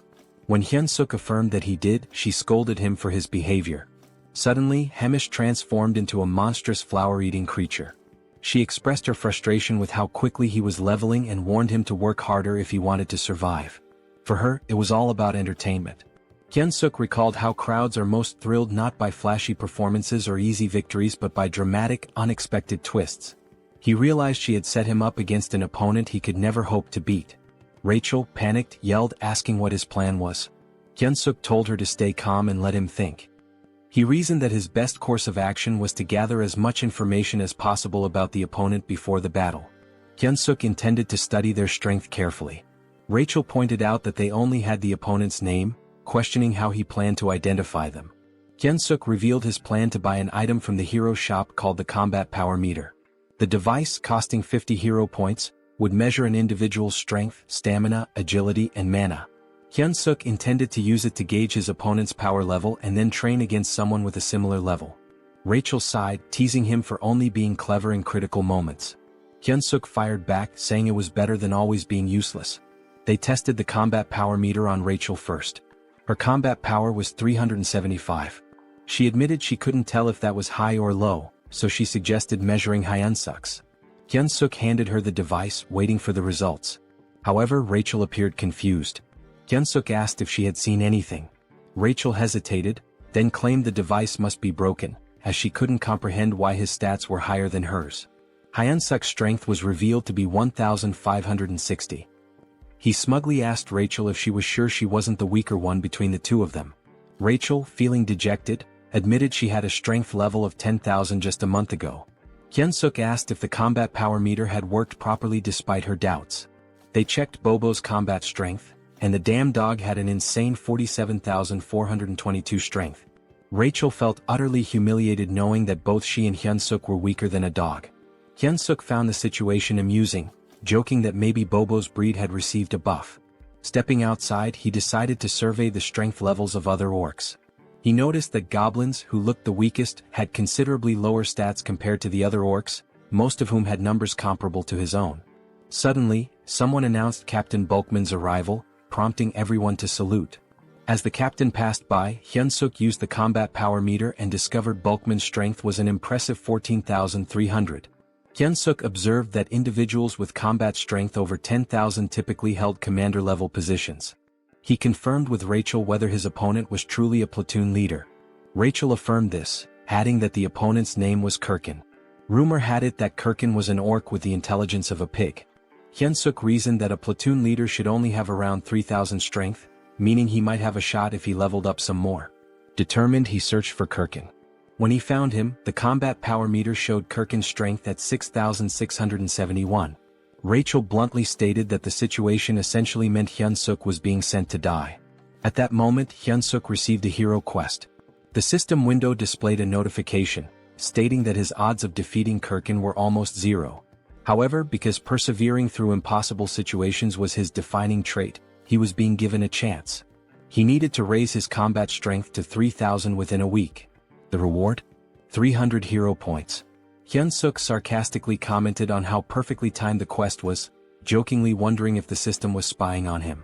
When Hyunseok affirmed that he did, she scolded him for his behavior. Suddenly, Hemis transformed into a monstrous flower-eating creature. She expressed her frustration with how quickly he was leveling and warned him to work harder if he wanted to survive. For her, it was all about entertainment. Hyunseok recalled how crowds are most thrilled not by flashy performances or easy victories but by dramatic, unexpected twists. He realized she had set him up against an opponent he could never hope to beat. Rachel, panicked, yelled, asking what his plan was. Hyunseok told her to stay calm and let him think. He reasoned that his best course of action was to gather as much information as possible about the opponent before the battle. Hyunseok intended to study their strength carefully. Rachel pointed out that they only had the opponent's name, questioning how he planned to identify them. Hyunseok revealed his plan to buy an item from the hero shop called the Combat Power Meter. The device, costing 50 hero points, would measure an individual's strength, stamina, agility, and mana. Hyunseok intended to use it to gauge his opponent's power level and then train against someone with a similar level. Rachel sighed, teasing him for only being clever in critical moments. Hyunseok fired back, saying it was better than always being useless. They tested the combat power meter on Rachel first. Her combat power was 375. She admitted she couldn't tell if that was high or low, so she suggested measuring Hyunseok's. Hyunseok handed her the device, waiting for the results. However, Rachel appeared confused. Hyunseok asked if she had seen anything. Rachel hesitated, then claimed the device must be broken, as she couldn't comprehend why his stats were higher than hers. Hyunseok's strength was revealed to be 1,560. He smugly asked Rachel if she was sure she wasn't the weaker one between the two of them. Rachel, feeling dejected, admitted she had a strength level of 10,000 just a month ago. Hyunseok asked if the combat power meter had worked properly despite her doubts. They checked Bobo's combat strength, and the damn dog had an insane 47,422 strength. Rachel felt utterly humiliated knowing that both she and Hyunseok were weaker than a dog. Hyunseok found the situation amusing, joking that maybe Bobo's breed had received a buff. Stepping outside, he decided to survey the strength levels of other orcs. He noticed that goblins, who looked the weakest, had considerably lower stats compared to the other orcs, most of whom had numbers comparable to his own. Suddenly, someone announced Captain Bulkman's arrival, prompting everyone to salute. As the captain passed by, Hyunseok used the combat power meter and discovered Bulkman's strength was an impressive 14,300. Hyunseok observed that individuals with combat strength over 10,000 typically held commander-level positions. He confirmed with Rachel whether his opponent was truly a platoon leader. Rachel affirmed this, adding that the opponent's name was Kirkin. Rumor had it that Kirkin was an orc with the intelligence of a pig. Hyunseok reasoned that a platoon leader should only have around 3,000 strength, meaning he might have a shot if he leveled up some more. Determined, he searched for Kirkin. When he found him, the combat power meter showed Kirkin's strength at 6,671. Rachel bluntly stated that the situation essentially meant Hyunseok was being sent to die. At that moment, Hyunseok received a hero quest. The system window displayed a notification, stating that his odds of defeating Kirkin were almost zero. However, because persevering through impossible situations was his defining trait, he was being given a chance. He needed to raise his combat strength to 3,000 within a week. The reward? 300 hero points. Hyunseok sarcastically commented on how perfectly timed the quest was, jokingly wondering if the system was spying on him.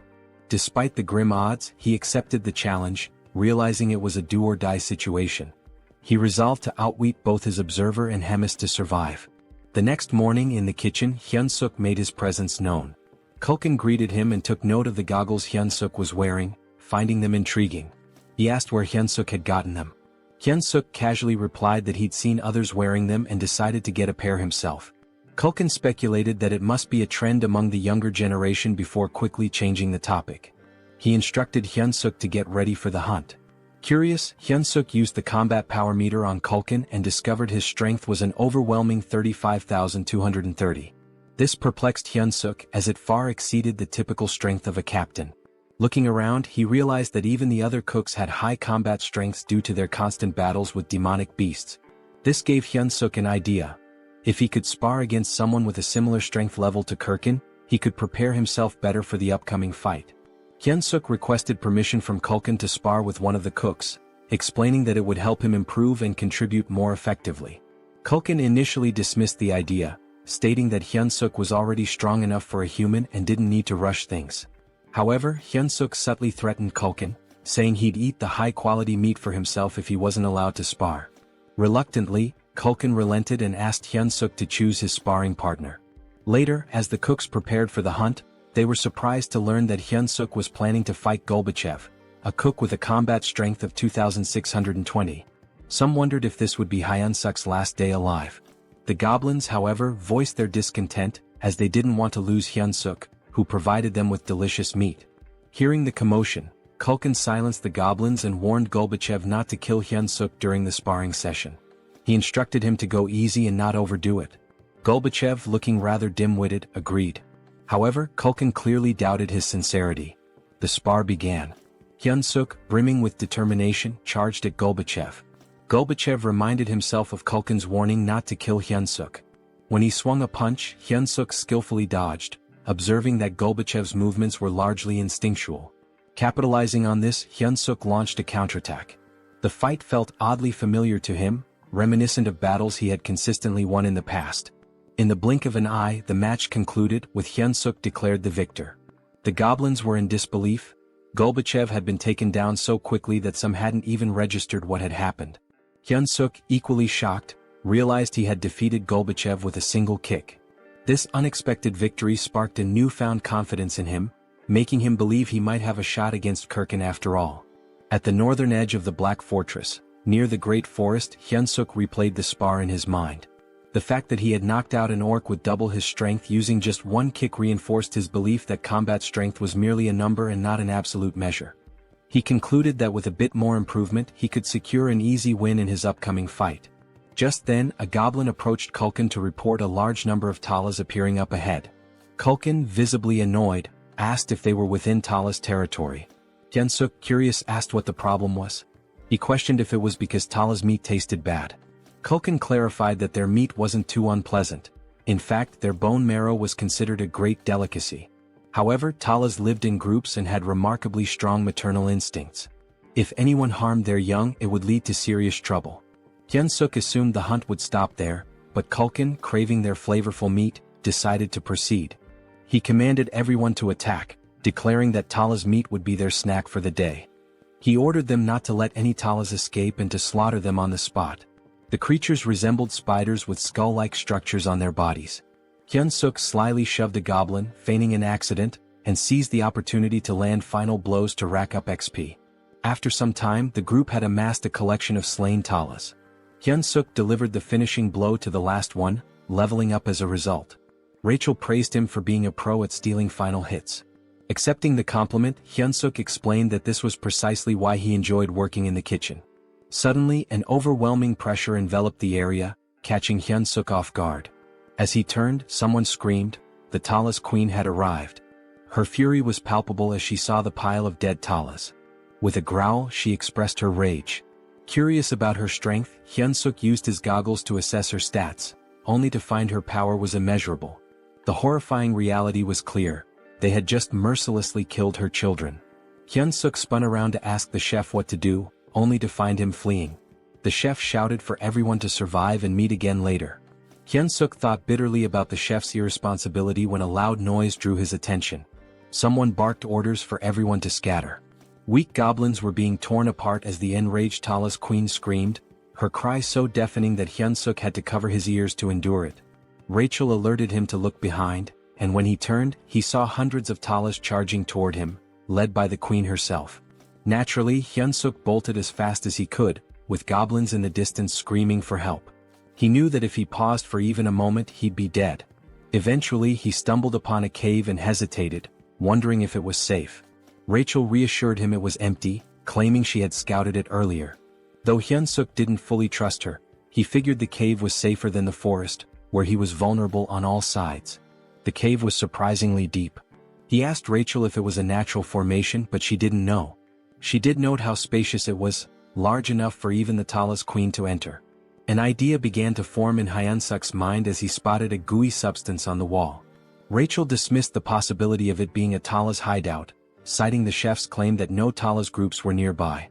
Despite the grim odds, he accepted the challenge, realizing it was a do-or-die situation. He resolved to outwit both his observer and Hemis to survive. The next morning in the kitchen, Hyunseok made his presence known. Kulkin greeted him and took note of the goggles Hyunseok was wearing, finding them intriguing. He asked where Hyunseok had gotten them. Hyunseok casually replied that he'd seen others wearing them and decided to get a pair himself. Kulkin speculated that it must be a trend among the younger generation before quickly changing the topic. He instructed Hyunseok to get ready for the hunt. Curious, Hyunseok used the combat power meter on Kulkin and discovered his strength was an overwhelming 35,230. This perplexed Hyunseok as it far exceeded the typical strength of a captain. Looking around, he realized that even the other cooks had high combat strengths due to their constant battles with demonic beasts. This gave Hyunseok an idea. If he could spar against someone with a similar strength level to Kirkin, he could prepare himself better for the upcoming fight. Hyunseok requested permission from Kulkin to spar with one of the cooks, explaining that it would help him improve and contribute more effectively. Kulkin initially dismissed the idea, stating that Hyunseok was already strong enough for a human and didn't need to rush things. However, Hyunseok subtly threatened Kulkin, saying he'd eat the high-quality meat for himself if he wasn't allowed to spar. Reluctantly, Kulkin relented and asked Hyunseok to choose his sparring partner. Later, as the cooks prepared for the hunt, they were surprised to learn that Hyunseok was planning to fight Golbachev, a cook with a combat strength of 2,620. Some wondered if this would be Hyunseok's last day alive. The goblins, however, voiced their discontent, as they didn't want to lose Hyunseok, who provided them with delicious meat. Hearing the commotion, Kulkin silenced the goblins and warned Golbachev not to kill Hyunseok during the sparring session. He instructed him to go easy and not overdo it. Golbachev, looking rather dim-witted, agreed. However, Kulkin clearly doubted his sincerity. The spar began. Hyunseok, brimming with determination, charged at Golbachev. Golbachev reminded himself of Kulkin's warning not to kill Hyunseok. When he swung a punch, Hyunseok skillfully dodged, observing that Golbachev's movements were largely instinctual. Capitalizing on this, Hyunseok launched a counterattack. The fight felt oddly familiar to him, reminiscent of battles he had consistently won in the past. In the blink of an eye, the match concluded, with Hyunseok declared the victor. The goblins were in disbelief. Golbachev had been taken down so quickly that some hadn't even registered what had happened. Hyunseok, equally shocked, realized he had defeated Golbachev with a single kick. This unexpected victory sparked a newfound confidence in him, making him believe he might have a shot against Kirkin after all. At the northern edge of the Black Fortress, near the Great Forest, Hyunseok replayed the spar in his mind. The fact that he had knocked out an orc with double his strength using just one kick reinforced his belief that combat strength was merely a number and not an absolute measure. He concluded that with a bit more improvement he could secure an easy win in his upcoming fight. Just then, a goblin approached Kulkin to report a large number of Talas appearing up ahead. Kulkin, visibly annoyed, asked if they were within Tala's territory. Hyunseok, curious, asked what the problem was. He questioned if it was because Tala's meat tasted bad. Culkin clarified that their meat wasn't too unpleasant. In fact, their bone marrow was considered a great delicacy. However, Talas lived in groups and had remarkably strong maternal instincts. If anyone harmed their young, it would lead to serious trouble. Hyunseok assumed the hunt would stop there, but Culkin, craving their flavorful meat, decided to proceed. He commanded everyone to attack, declaring that Tala's meat would be their snack for the day. He ordered them not to let any Talas escape and to slaughter them on the spot. The creatures resembled spiders with skull-like structures on their bodies. Hyunseok slyly shoved a goblin, feigning an accident, and seized the opportunity to land final blows to rack up XP. After some time, the group had amassed a collection of slain Talas. Hyunseok delivered the finishing blow to the last one, leveling up as a result. Rachel praised him for being a pro at stealing final hits. Accepting the compliment, Hyunseok explained that this was precisely why he enjoyed working in the kitchen. Suddenly, an overwhelming pressure enveloped the area, catching Hyunseok off guard. As he turned, someone screamed. The Talas queen had arrived. Her fury was palpable as she saw the pile of dead Talas. With a growl, she expressed her rage. Curious about her strength, Hyunseok used his goggles to assess her stats, only to find her power was immeasurable. The horrifying reality was clear. They had just mercilessly killed her children. Hyunseok spun around to ask the chef what to do, only to find him fleeing. The chef shouted for everyone to survive and meet again later. Hyunseok thought bitterly about the chef's irresponsibility when a loud noise drew his attention. Someone barked orders for everyone to scatter. Weak goblins were being torn apart as the enraged Talas queen screamed, her cry so deafening that Hyunseok had to cover his ears to endure it. Rachel alerted him to look behind, and when he turned, he saw hundreds of Talas charging toward him, led by the queen herself. Naturally, Hyunseok bolted as fast as he could, with goblins in the distance screaming for help. He knew that if he paused for even a moment he'd be dead. Eventually he stumbled upon a cave and hesitated, wondering if it was safe. Rachel reassured him it was empty, claiming she had scouted it earlier. Though Hyunseok didn't fully trust her, he figured the cave was safer than the forest, where he was vulnerable on all sides. The cave was surprisingly deep. He asked Rachel if it was a natural formation, but she didn't know. She did note how spacious it was, large enough for even the Talas queen to enter. An idea began to form in Hyunseok's mind as he spotted a gooey substance on the wall. Rachel dismissed the possibility of it being a Talas hideout, citing the chef's claim that no Talas groups were nearby.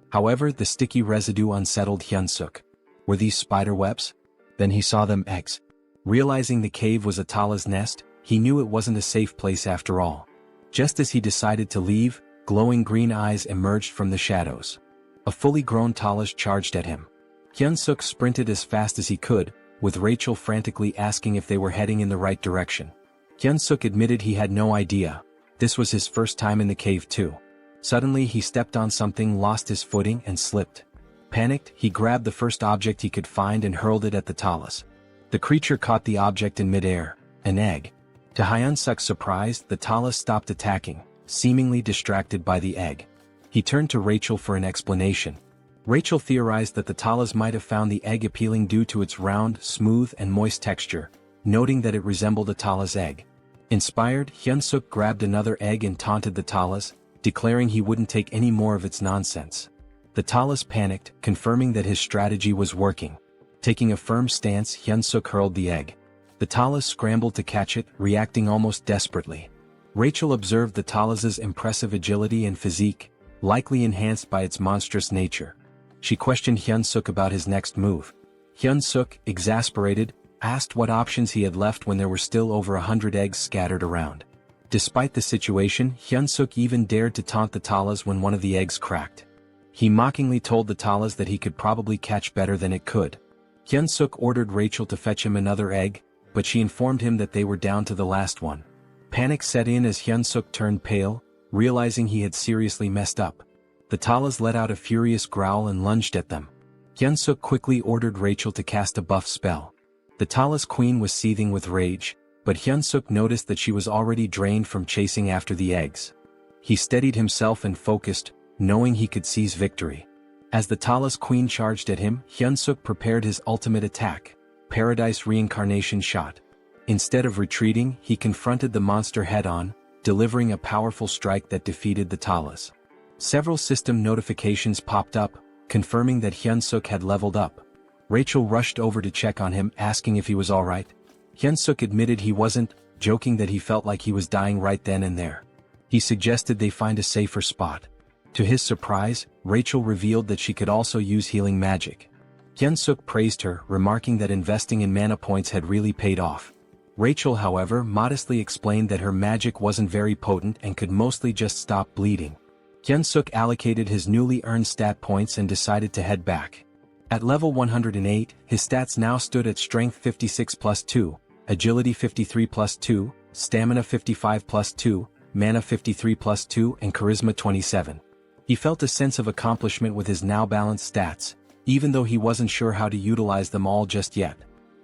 However, the sticky residue unsettled Hyunseok. Were these spider webs? Then he saw them eggs. Realizing the cave was a Talas nest, he knew it wasn't a safe place after all. Just as he decided to leave, glowing green eyes emerged from the shadows. A fully grown Talas charged at him. Hyunseok sprinted as fast as he could, with Rachel frantically asking if they were heading in the right direction. Hyunseok admitted he had no idea. This was his first time in the cave too. Suddenly he stepped on something, lost his footing and slipped. Panicked, he grabbed the first object he could find and hurled it at the Talas. The creature caught the object in midair, an egg. To Hyunseok's surprise, the Talas stopped attacking, seemingly distracted by the egg. He turned to Rachel for an explanation. Rachel theorized that the Talas might have found the egg appealing due to its round, smooth and moist texture, noting that it resembled a Talas egg. Inspired, Hyunseok grabbed another egg and taunted the Talas, declaring he wouldn't take any more of its nonsense. The Talas panicked, confirming that his strategy was working. Taking a firm stance, Hyunseok hurled the egg. The Talas scrambled to catch it, reacting almost desperately. Rachel observed the Talas's impressive agility and physique, likely enhanced by its monstrous nature. She questioned Hyunseok about his next move. Hyunseok, exasperated, asked what options he had left when there were still over 100 eggs scattered around. Despite the situation, Hyunseok even dared to taunt the Talas when one of the eggs cracked. He mockingly told the Talas that he could probably catch better than it could. Hyunseok ordered Rachel to fetch him another egg, but she informed him that they were down to the last one. Panic set in as Hyunseok turned pale, realizing he had seriously messed up. The Talas let out a furious growl and lunged at them. Hyunseok quickly ordered Rachel to cast a buff spell. The Talas queen was seething with rage, but Hyunseok noticed that she was already drained from chasing after the eggs. He steadied himself and focused, knowing he could seize victory. As the Talas queen charged at him, Hyunseok prepared his ultimate attack, Paradise Reincarnation shot. Instead of retreating, he confronted the monster head-on, delivering a powerful strike that defeated the Talas. Several system notifications popped up, confirming that Hyunseok had leveled up. Rachel rushed over to check on him, asking if he was alright. Hyunseok admitted he wasn't, joking that he felt like he was dying right then and there. He suggested they find a safer spot. To his surprise, Rachel revealed that she could also use healing magic. Hyunseok praised her, remarking that investing in mana points had really paid off. Rachel, however, modestly explained that her magic wasn't very potent and could mostly just stop bleeding. Hyunseok allocated his newly earned stat points and decided to head back. At level 108, his stats now stood at Strength 56 plus 2, Agility 53 plus 2, Stamina 55 plus 2, Mana 53 plus 2 and Charisma 27. He felt a sense of accomplishment with his now balanced stats, even though he wasn't sure how to utilize them all just yet.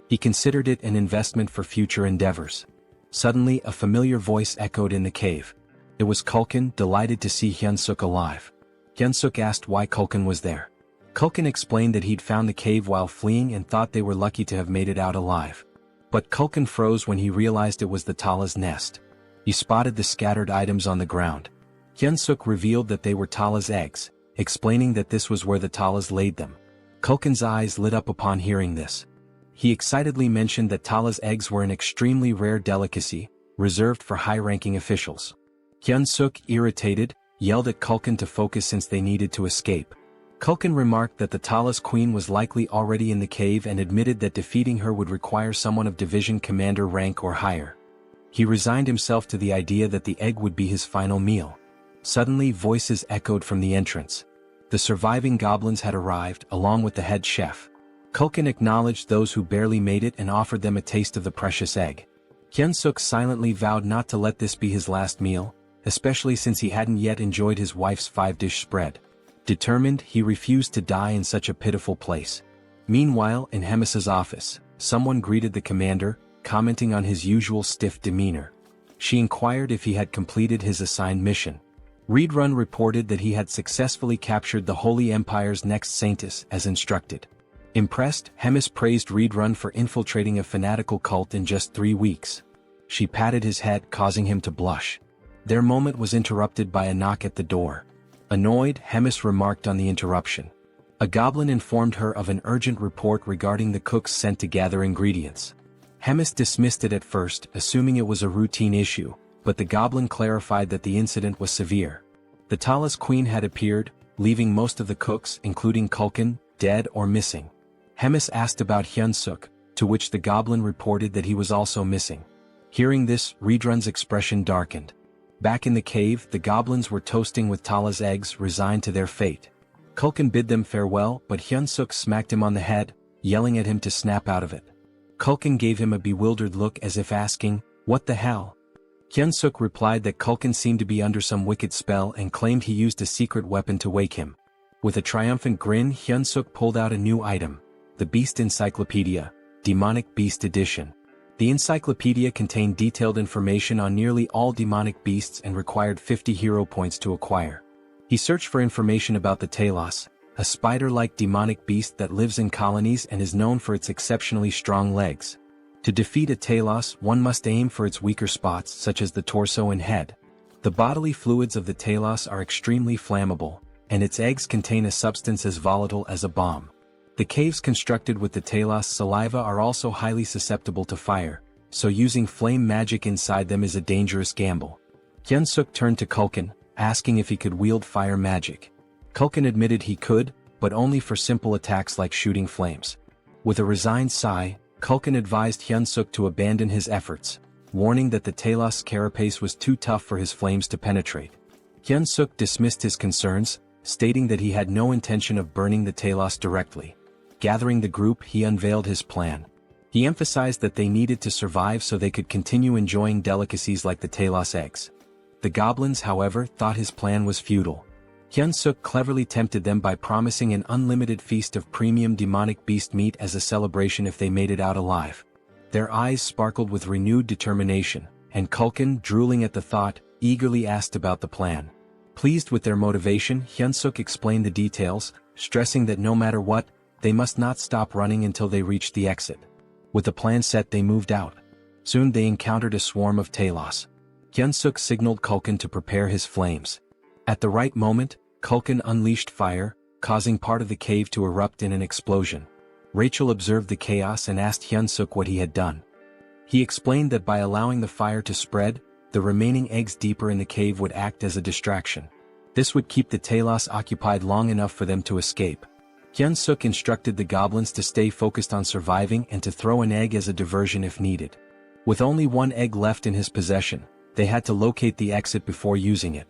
He considered it an investment for future endeavors. Suddenly a familiar voice echoed in the cave. It was Kulkin, delighted to see Hyunseok alive. Hyunseok asked why Kulkin was there. Kulkin explained that he'd found the cave while fleeing and thought they were lucky to have made it out alive. But Kulkin froze when he realized it was the Tala's nest. He spotted the scattered items on the ground. Hyunseok revealed that they were Tala's eggs, explaining that this was where the Talas laid them. Kulkin's eyes lit up upon hearing this. He excitedly mentioned that Tala's eggs were an extremely rare delicacy, reserved for high-ranking officials. Hyunseok, irritated, yelled at Kulkin to focus since they needed to escape. Kulkin remarked that the Tala's queen was likely already in the cave and admitted that defeating her would require someone of division commander rank or higher. He resigned himself to the idea that the egg would be his final meal. Suddenly voices echoed from the entrance. The surviving goblins had arrived, along with the head chef. Kulkin acknowledged those who barely made it and offered them a taste of the precious egg. Hyunseok silently vowed not to let this be his last meal, especially since he hadn't yet enjoyed his wife's 5-dish spread. Determined, he refused to die in such a pitiful place. Meanwhile, in Hemis's office, someone greeted the commander, commenting on his usual stiff demeanor. She inquired if he had completed his assigned mission. Readrun reported that he had successfully captured the Holy Empire's next saintess as instructed. Impressed, Hemis praised Readrun for infiltrating a fanatical cult in just 3 weeks. She patted his head, causing him to blush. Their moment was interrupted by a knock at the door. Annoyed, Hemis remarked on the interruption. A goblin informed her of an urgent report regarding the cooks sent to gather ingredients. Hemis dismissed it at first, assuming it was a routine issue, but the goblin clarified that the incident was severe. The Tala's queen had appeared, leaving most of the cooks, including Kulkin, dead or missing. Hemis asked about Hyunseok, to which the goblin reported that he was also missing. Hearing this, Readrun's expression darkened. Back in the cave, the goblins were toasting with Tala's eggs, resigned to their fate. Kulkin bid them farewell, but Hyunseok smacked him on the head, yelling at him to snap out of it. Kulkin gave him a bewildered look as if asking, "What the hell?" Hyunseok replied that Kulkin seemed to be under some wicked spell and claimed he used a secret weapon to wake him. With a triumphant grin, Hyunseok pulled out a new item, the Beast Encyclopedia, Demonic Beast Edition. The encyclopedia contained detailed information on nearly all demonic beasts and required 50 hero points to acquire. He searched for information about the Talos, a spider-like demonic beast that lives in colonies and is known for its exceptionally strong legs. To defeat a Talos, one must aim for its weaker spots such as the torso and head. The bodily fluids of the Talos are extremely flammable, and its eggs contain a substance as volatile as a bomb. The caves constructed with the Talos saliva are also highly susceptible to fire, so using flame magic inside them is a dangerous gamble. Hyunseok turned to Kulkin, asking if he could wield fire magic. Kulkin admitted he could, but only for simple attacks like shooting flames. With a resigned sigh, Kulkin advised Hyunseok to abandon his efforts, warning that the Talos carapace was too tough for his flames to penetrate. Hyunseok dismissed his concerns, stating that he had no intention of burning the Talos directly. Gathering the group, he unveiled his plan. He emphasized that they needed to survive so they could continue enjoying delicacies like the Talos eggs. The goblins, however, thought his plan was futile. Hyunseok cleverly tempted them by promising an unlimited feast of premium demonic beast meat as a celebration if they made it out alive. Their eyes sparkled with renewed determination, and Kulkin, drooling at the thought, eagerly asked about the plan. Pleased with their motivation, Hyunseok explained the details, stressing that no matter what, they must not stop running until they reached the exit. With the plan set, they moved out. Soon they encountered a swarm of Talos. Hyunsuk signaled Culkin to prepare his flames. At the right moment, Culkin unleashed fire, causing part of the cave to erupt in an explosion. Rachel observed the chaos and asked Hyunsuk what he had done. He explained that by allowing the fire to spread, the remaining eggs deeper in the cave would act as a distraction. This would keep the Talos occupied long enough for them to escape. Hyunsuk instructed the goblins to stay focused on surviving and to throw an egg as a diversion if needed. With only one egg left in his possession, they had to locate the exit before using it.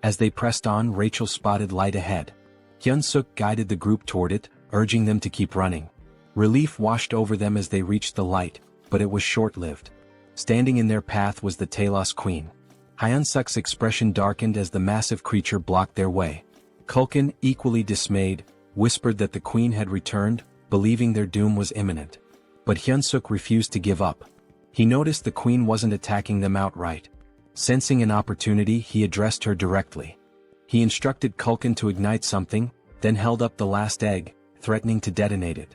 As they pressed on, Rachel spotted light ahead. Hyunsuk guided the group toward it, urging them to keep running. Relief washed over them as they reached the light, but it was short-lived. Standing in their path was the Talos Queen. Hyunsuk's expression darkened as the massive creature blocked their way. Culkin, equally dismayed, whispered that the Queen had returned, believing their doom was imminent. But Hyunsuk refused to give up. He noticed the Queen wasn't attacking them outright. Sensing an opportunity, he addressed her directly. He instructed Culkin to ignite something, then held up the last egg, threatening to detonate it.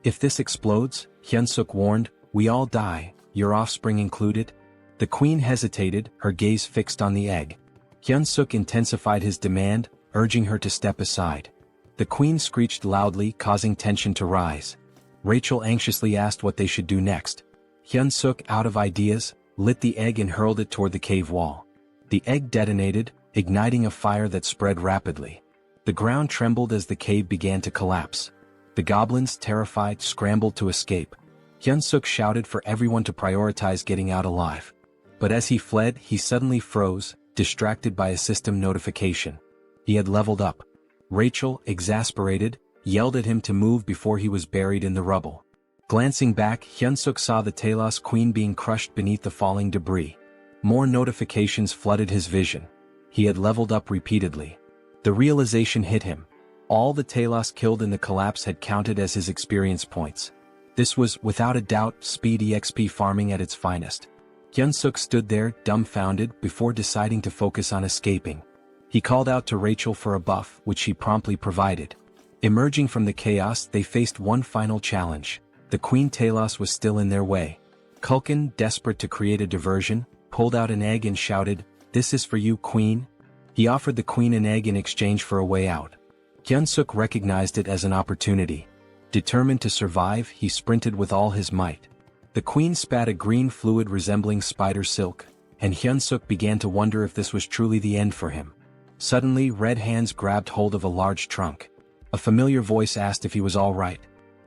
If this explodes, Hyunsuk warned, we all die, your offspring included. The Queen hesitated, her gaze fixed on the egg. Hyunsuk intensified his demand, urging her to step aside. The Queen screeched loudly, causing tension to rise. Rachel anxiously asked what they should do next. Hyunsuk, out of ideas, lit the egg and hurled it toward the cave wall. The egg detonated, igniting a fire that spread rapidly. The ground trembled as the cave began to collapse. The goblins, terrified, scrambled to escape. Hyunsuk shouted for everyone to prioritize getting out alive. But as he fled, he suddenly froze, distracted by a system notification. He had leveled up. Rachel, exasperated, yelled at him to move before he was buried in the rubble. Glancing back, Hyunsuk saw the Talos Queen being crushed beneath the falling debris. More notifications flooded his vision. He had leveled up repeatedly. The realization hit him. All the Talos killed in the collapse had counted as his experience points. This was, without a doubt, speed EXP farming at its finest. Hyunsuk stood there, dumbfounded, before deciding to focus on escaping. He called out to Rachel for a buff, which she promptly provided. Emerging from the chaos, they faced one final challenge. The Queen Talos was still in their way. Culkin, desperate to create a diversion, pulled out an egg and shouted, "This is for you, Queen." He offered the Queen an egg in exchange for a way out. Hyunsuk recognized it as an opportunity. Determined to survive, he sprinted with all his might. The Queen spat a green fluid resembling spider silk, and Hyunsuk began to wonder if this was truly the end for him. Suddenly, red hands grabbed hold of a large trunk. A familiar voice asked if he was all right.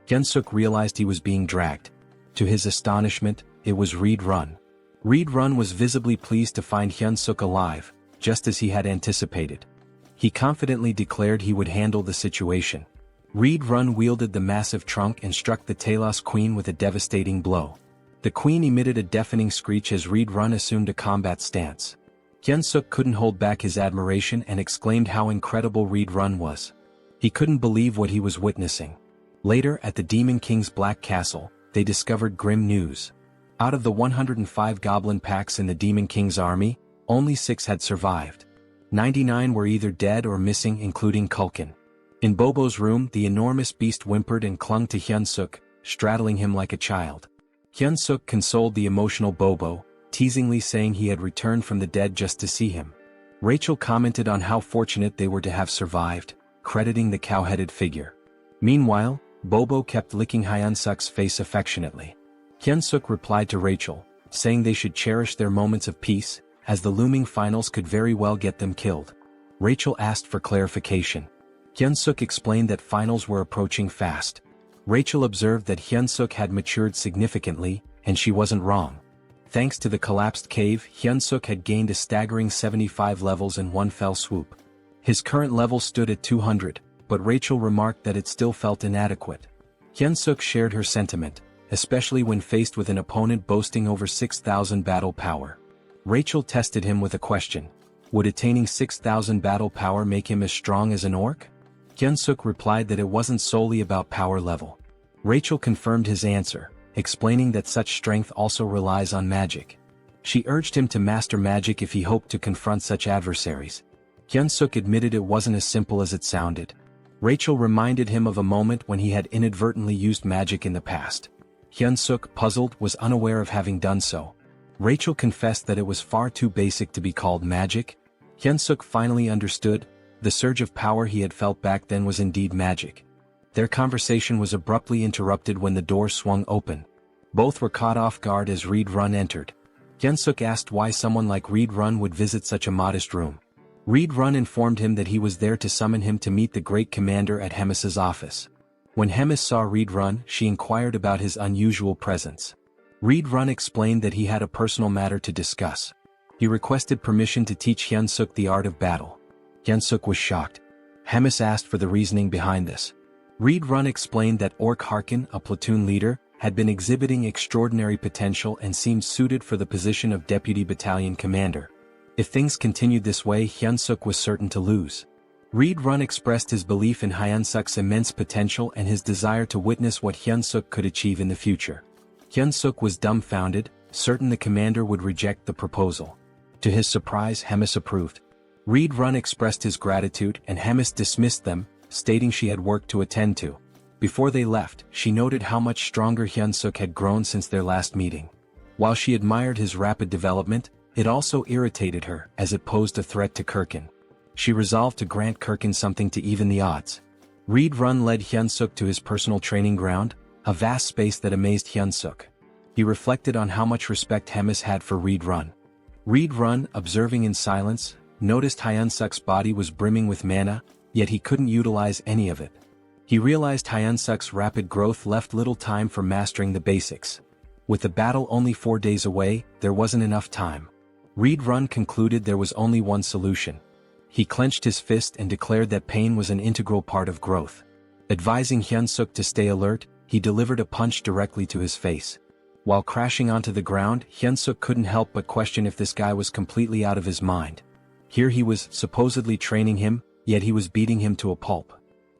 Hyunsuk realized he was being dragged. To his astonishment, it was Reed Run. Reed Run was visibly pleased to find Hyunsuk alive, just as he had anticipated. He confidently declared he would handle the situation. Reed Run wielded the massive trunk and struck the Talos Queen with a devastating blow. The Queen emitted a deafening screech as Reed Run assumed a combat stance. Hyunsuk couldn't hold back his admiration and exclaimed how incredible Reed Run was. He couldn't believe what he was witnessing. Later, at the Demon King's Black Castle, they discovered grim news. Out of the 105 goblin packs in the Demon King's army, only 6 had survived. 99 were either dead or missing, including Culkin. In Bobo's room, the enormous beast whimpered and clung to Hyunsuk, straddling him like a child. Hyunsuk consoled the emotional Bobo, teasingly saying he had returned from the dead just to see him. Rachel commented on how fortunate they were to have survived, crediting the cow-headed figure. Meanwhile, Bobo kept licking Hyunsuk's face affectionately. Hyunsuk replied to Rachel, saying they should cherish their moments of peace, as the looming finals could very well get them killed. Rachel asked for clarification. Hyunsuk explained that finals were approaching fast. Rachel observed that Hyunsuk had matured significantly, and she wasn't wrong. Thanks to the collapsed cave, Hyunsuk had gained a staggering 75 levels in one fell swoop. His current level stood at 200, but Rachel remarked that it still felt inadequate. Hyunsuk shared her sentiment, especially when faced with an opponent boasting over 6,000 battle power. Rachel tested him with a question. Would attaining 6,000 battle power make him as strong as an orc? Hyunsuk replied that it wasn't solely about power level. Rachel confirmed his answer, explaining that such strength also relies on magic. She urged him to master magic if he hoped to confront such adversaries. Hyunsuk admitted it wasn't as simple as it sounded. Rachel reminded him of a moment when he had inadvertently used magic in the past. Hyunsuk, puzzled, was unaware of having done so. Rachel confessed that it was far too basic to be called magic. Hyunseok finally understood. The surge of power he had felt back then was indeed magic. Their conversation was abruptly interrupted when the door swung open. Both were caught off guard as Reed Run entered. Hyunseok asked why someone like Reed Run would visit such a modest room. Reed Run informed him that he was there to summon him to meet the great commander at Hemis's office. When Hemis saw Reed Run, she inquired about his unusual presence. Reed Run explained that he had a personal matter to discuss. He requested permission to teach Hyunseok the art of battle. Hyunseok was shocked. Hemis asked for the reasoning behind this. Reed Run explained that Ork Harkin, a platoon leader, had been exhibiting extraordinary potential and seemed suited for the position of deputy battalion commander. If things continued this way, Hyunseok was certain to lose. Reed Run expressed his belief in Hyunseok's immense potential and his desire to witness what Hyunseok could achieve in the future. Hyunseok was dumbfounded, certain the commander would reject the proposal. To his surprise, Hemis approved. Reed Run expressed his gratitude and Hemis dismissed them, stating she had work to attend to. Before they left, she noted how much stronger Hyunseok had grown since their last meeting. While she admired his rapid development, it also irritated her as it posed a threat to Kirkin. She resolved to grant Kirkin something to even the odds. Reed Run led Hyunseok to his personal training ground, a vast space that amazed Hyunseok. He reflected on how much respect Hemis had for Reed Run. Reed Run, observing in silence, noticed Hyunseok's body was brimming with mana, yet he couldn't utilize any of it. He realized Hyunseok's rapid growth left little time for mastering the basics. With the battle only 4 days away, there wasn't enough time. Reed Run concluded there was only one solution. He clenched his fist and declared that pain was an integral part of growth. Advising Hyunseok to stay alert, he delivered a punch directly to his face. While crashing onto the ground, Hyunseok couldn't help but question if this guy was completely out of his mind. Here he was supposedly training him, yet he was beating him to a pulp.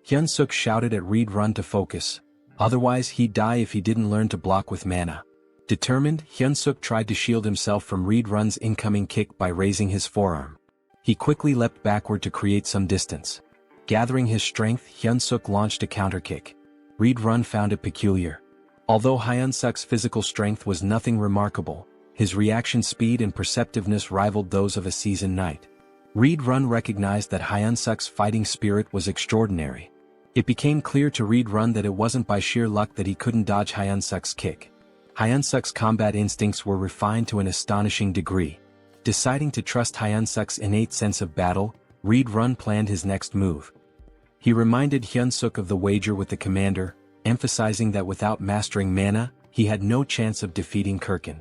Hyunseok shouted at Reed Run to focus. Otherwise he'd die if he didn't learn to block with mana. Determined, Hyunseok tried to shield himself from Reed Run's incoming kick by raising his forearm. He quickly leapt backward to create some distance. Gathering his strength, Hyunseok launched a counterkick. Reed Run found it peculiar. Although Hyunseok's physical strength was nothing remarkable, his reaction speed and perceptiveness rivaled those of a seasoned knight. Reed Run recognized that Hyunseok's fighting spirit was extraordinary. It became clear to Reed Run that it wasn't by sheer luck that he couldn't dodge Hyunseok's kick. Hyunseok's combat instincts were refined to an astonishing degree. Deciding to trust Hyunseok's innate sense of battle, Reed Run planned his next move. He reminded Hyunseok of the wager with the commander, emphasizing that without mastering mana, he had no chance of defeating Kirkin.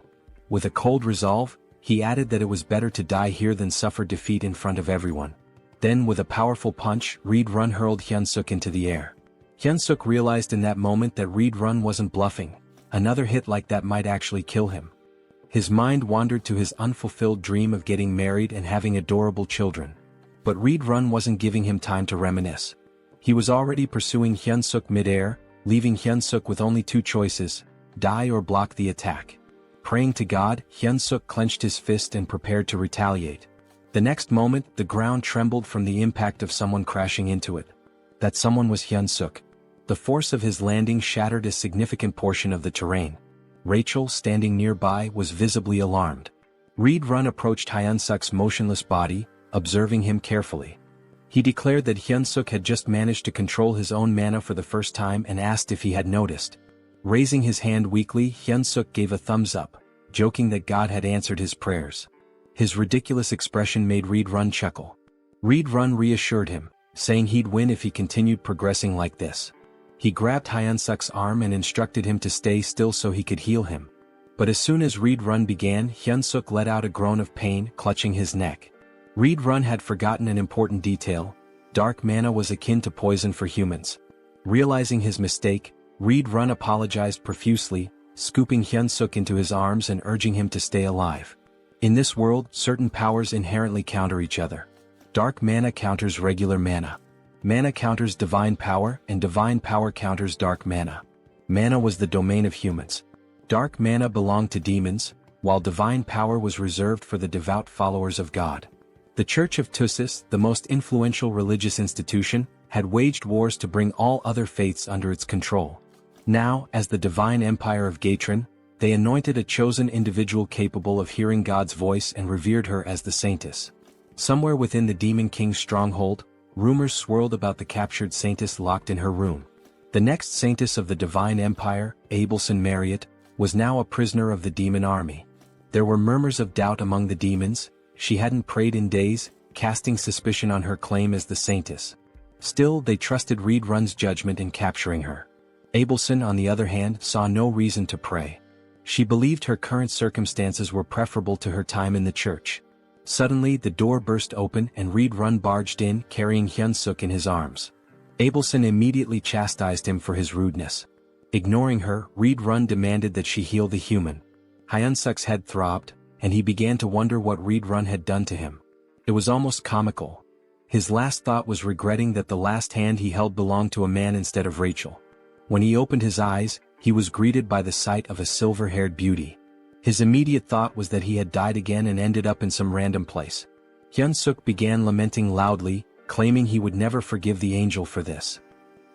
With a cold resolve, he added that it was better to die here than suffer defeat in front of everyone. Then with a powerful punch, Reed Run hurled Hyunseok into the air. Hyunseok realized in that moment that Reed Run wasn't bluffing. Another hit like that might actually kill him. His mind wandered to his unfulfilled dream of getting married and having adorable children. But Reed Run wasn't giving him time to reminisce. He was already pursuing Hyunseok mid-air, leaving Hyunseok with only two choices: die or block the attack. Praying to God, Hyunseok clenched his fist and prepared to retaliate. The next moment, the ground trembled from the impact of someone crashing into it. That someone was Hyunseok. The force of his landing shattered a significant portion of the terrain. Rachel, standing nearby, was visibly alarmed. Reed Run approached Hyunseok's motionless body, observing him carefully. He declared that Hyunseok had just managed to control his own mana for the first time and asked if he had noticed. Raising his hand weakly, Hyunseok gave a thumbs up, joking that God had answered his prayers. His ridiculous expression made Reed Run chuckle. Reed Run reassured him, saying he'd win if he continued progressing like this. He grabbed Hyunseok's arm and instructed him to stay still so he could heal him. But as soon as Reed Run began, Hyunseok let out a groan of pain, clutching his neck. Reed Run had forgotten an important detail. Dark mana was akin to poison for humans. Realizing his mistake, Reed Run apologized profusely, scooping Hyunseok into his arms and urging him to stay alive. In this world, certain powers inherently counter each other. Dark mana counters regular mana. Mana counters divine power, and divine power counters dark mana. Mana was the domain of humans. Dark mana belonged to demons, while divine power was reserved for the devout followers of God. The Church of Tussis, the most influential religious institution, had waged wars to bring all other faiths under its control. Now, as the divine empire of Gatron, They anointed a chosen individual capable of hearing God's voice and revered her as the saintess. Somewhere within the Demon King's stronghold, rumors swirled about the captured saintess locked in her room. The next saintess of the Divine Empire, Abelson Marriott, was now a prisoner of the demon army. There were murmurs of doubt among the demons. She hadn't prayed in days, casting suspicion on her claim as the saintess. Still, they trusted Reed Run's judgment in capturing her. Abelson, on the other hand, saw no reason to pray. She believed her current circumstances were preferable to her time in the church. Suddenly, the door burst open and Reed Run barged in, carrying Hyunseok in his arms. Abelson immediately chastised him for his rudeness. Ignoring her, Reed Run demanded that she heal the human. Hyunseok's head throbbed, and he began to wonder what Reed Run had done to him. It was almost comical. His last thought was regretting that the last hand he held belonged to a man instead of Rachel. When he opened his eyes, he was greeted by the sight of a silver-haired beauty. His immediate thought was that he had died again and ended up in some random place. Hyunseok began lamenting loudly, claiming he would never forgive the angel for this.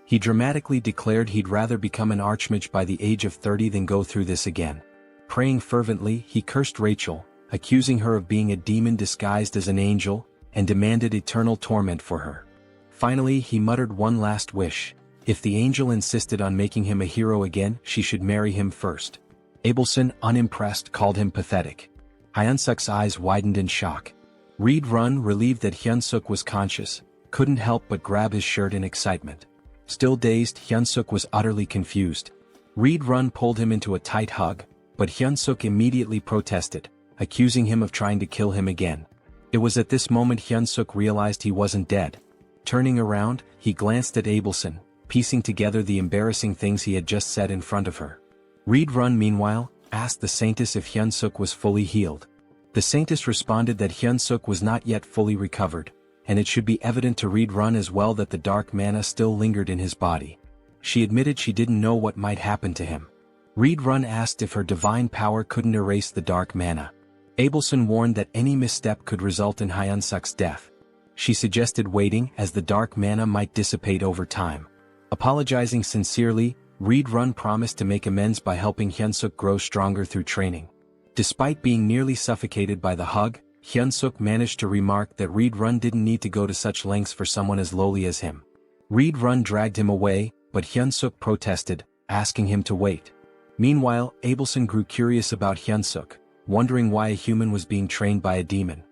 He dramatically declared he'd rather become an archmage by the age of 30 than go through this again. Praying fervently, he cursed Rachel, accusing her of being a demon disguised as an angel, and demanded eternal torment for her. Finally, he muttered one last wish. If the angel insisted on making him a hero again, she should marry him first. Abelson, unimpressed, called him pathetic. Hyunseok's eyes widened in shock. Reed Run, relieved that Hyunseok was conscious, couldn't help but grab his shirt in excitement. Still dazed, Hyunseok was utterly confused. Reed Run pulled him into a tight hug, but Hyunseok immediately protested, accusing him of trying to kill him again. It was at this moment Hyunseok realized he wasn't dead. Turning around, he glanced at Abelson, piecing together the embarrassing things he had just said in front of her. Reed Run, meanwhile, asked the saintess if Hyunseok was fully healed. The saintess responded that Hyunseok was not yet fully recovered, and it should be evident to Reed Run as well that the dark mana still lingered in his body. She admitted she didn't know what might happen to him. Reed Run asked if her divine power couldn't erase the dark mana. Abelson warned that any misstep could result in Hyunseok's death. She suggested waiting, as the dark mana might dissipate over time. Apologizing sincerely, Reed Run promised to make amends by helping Hyunseok grow stronger through training. Despite being nearly suffocated by the hug, Hyunseok managed to remark that Reed Run didn't need to go to such lengths for someone as lowly as him. Reed Run dragged him away, but Hyunseok protested, asking him to wait. Meanwhile, Abelson grew curious about Hyunseok, wondering why a human was being trained by a demon.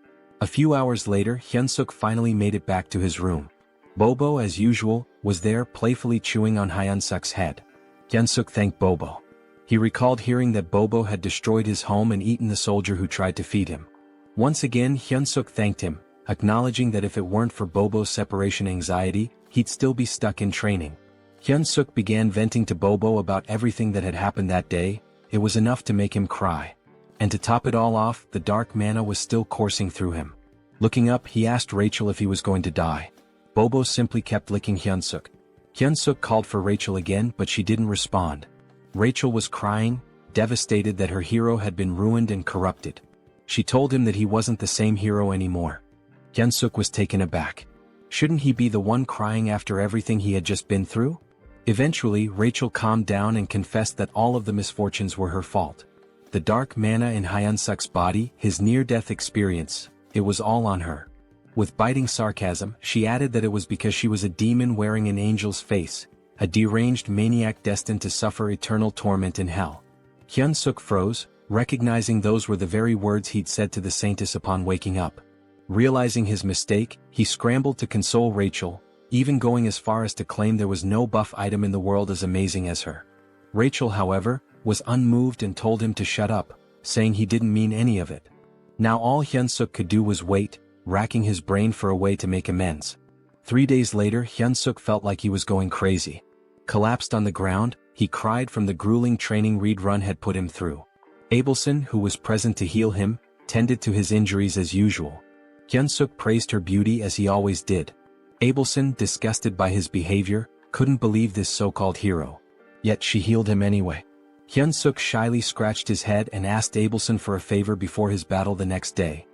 A few hours later, Hyunseok finally made it back to his room. Bobo, as usual, was there playfully chewing on Hyunseok's head. Hyunseok thanked Bobo. He recalled hearing that Bobo had destroyed his home and eaten the soldier who tried to feed him. Once again, Hyunseok thanked him, acknowledging that if it weren't for Bobo's separation anxiety, he'd still be stuck in training. Hyunseok began venting to Bobo about everything that had happened that day. It was enough to make him cry. And to top it all off, the dark mana was still coursing through him. Looking up, he asked Rachel if he was going to die. Bobo simply kept licking Hyunseok. Hyunseok called for Rachel again, but she didn't respond. Rachel was crying, devastated that her hero had been ruined and corrupted. She told him that he wasn't the same hero anymore. Hyunseok was taken aback. Shouldn't he be the one crying after everything he had just been through? Eventually, Rachel calmed down and confessed that all of the misfortunes were her fault. The dark mana in Hyunseok's body, his near-death experience, it was all on her. With biting sarcasm, she added that it was because she was a demon wearing an angel's face, a deranged maniac destined to suffer eternal torment in hell. Hyunseok froze, recognizing those were the very words he'd said to the saintess upon waking up. Realizing his mistake, he scrambled to console Rachel, even going as far as to claim there was no buff item in the world as amazing as her. Rachel, however, was unmoved and told him to shut up, saying he didn't mean any of it. Now all Hyunseok could do was wait, racking his brain for a way to make amends. 3 days later, Hyunseok felt like he was going crazy. Collapsed on the ground, he cried from the grueling training Reed Run had put him through. Abelson, who was present to heal him, tended to his injuries as usual. Hyunseok praised her beauty as he always did. Abelson, disgusted by his behavior, couldn't believe this so-called hero. Yet she healed him anyway. Hyunseok shyly scratched his head and asked Abelson for a favor before his battle the next day.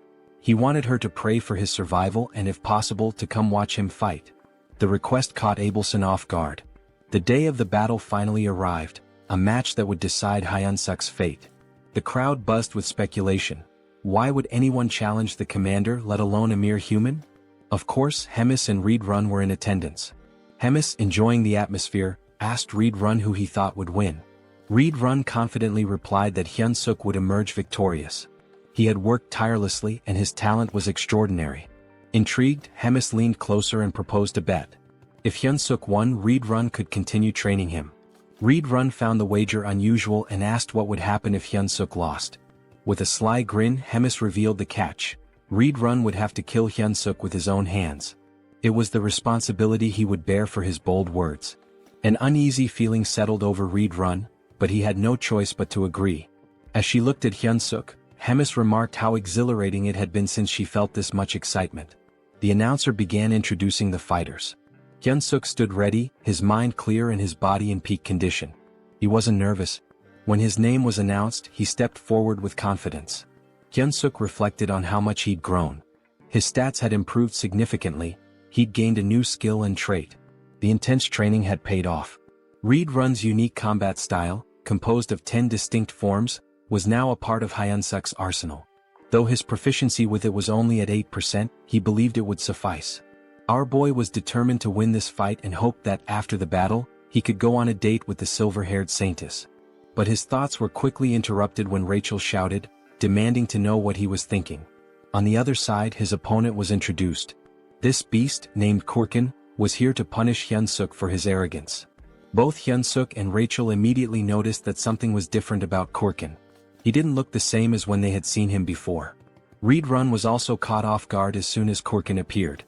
He wanted her to pray for his survival and if possible to come watch him fight. The request caught Abelson off guard. The day of the battle finally arrived. a match that would decide Hyunseok's fate. The crowd buzzed with speculation. Why would anyone challenge the commander, let alone a mere human? Of course, Hemis and Reed Run were in attendance. Hemis, enjoying the atmosphere, asked Reed Run who he thought would win. Reed Run confidently replied that Hyunseok would emerge victorious. He had worked tirelessly and his talent was extraordinary. Intrigued, Hemis leaned closer and proposed a bet. If Hyunseok won, Reed Run could continue training him. Reed Run found the wager unusual and asked what would happen if Hyunseok lost. With a sly grin, Hemis revealed the catch. Reed Run would have to kill Hyunseok with his own hands. It was the responsibility he would bear for his bold words. An uneasy feeling settled over Reed Run, but he had no choice but to agree. As she looked at Hyunseok, Hemis remarked how exhilarating it had been since she felt this much excitement. The announcer began introducing the fighters. Hyunseok stood ready, his mind clear and his body in peak condition. He wasn't nervous. When his name was announced, he stepped forward with confidence. Hyunseok reflected on how much he'd grown. His stats had improved significantly, he'd gained a new skill and trait. The intense training had paid off. Reed Run's unique combat style, composed of 10 distinct forms, was now a part of Hyunseok's arsenal. Though his proficiency with it was only at 8%, he believed it would suffice. Our boy was determined to win this fight and hoped that, after the battle, he could go on a date with the silver-haired saintess. But his thoughts were quickly interrupted when Rachel shouted, demanding to know what he was thinking. On the other side, his opponent was introduced. This beast, named Korkin, was here to punish Hyunseok for his arrogance. Both Hyunseok and Rachel immediately noticed that something was different about Korkin. He didn't look the same as when they had seen him before. Reed Run was also caught off guard as soon as Korkin appeared.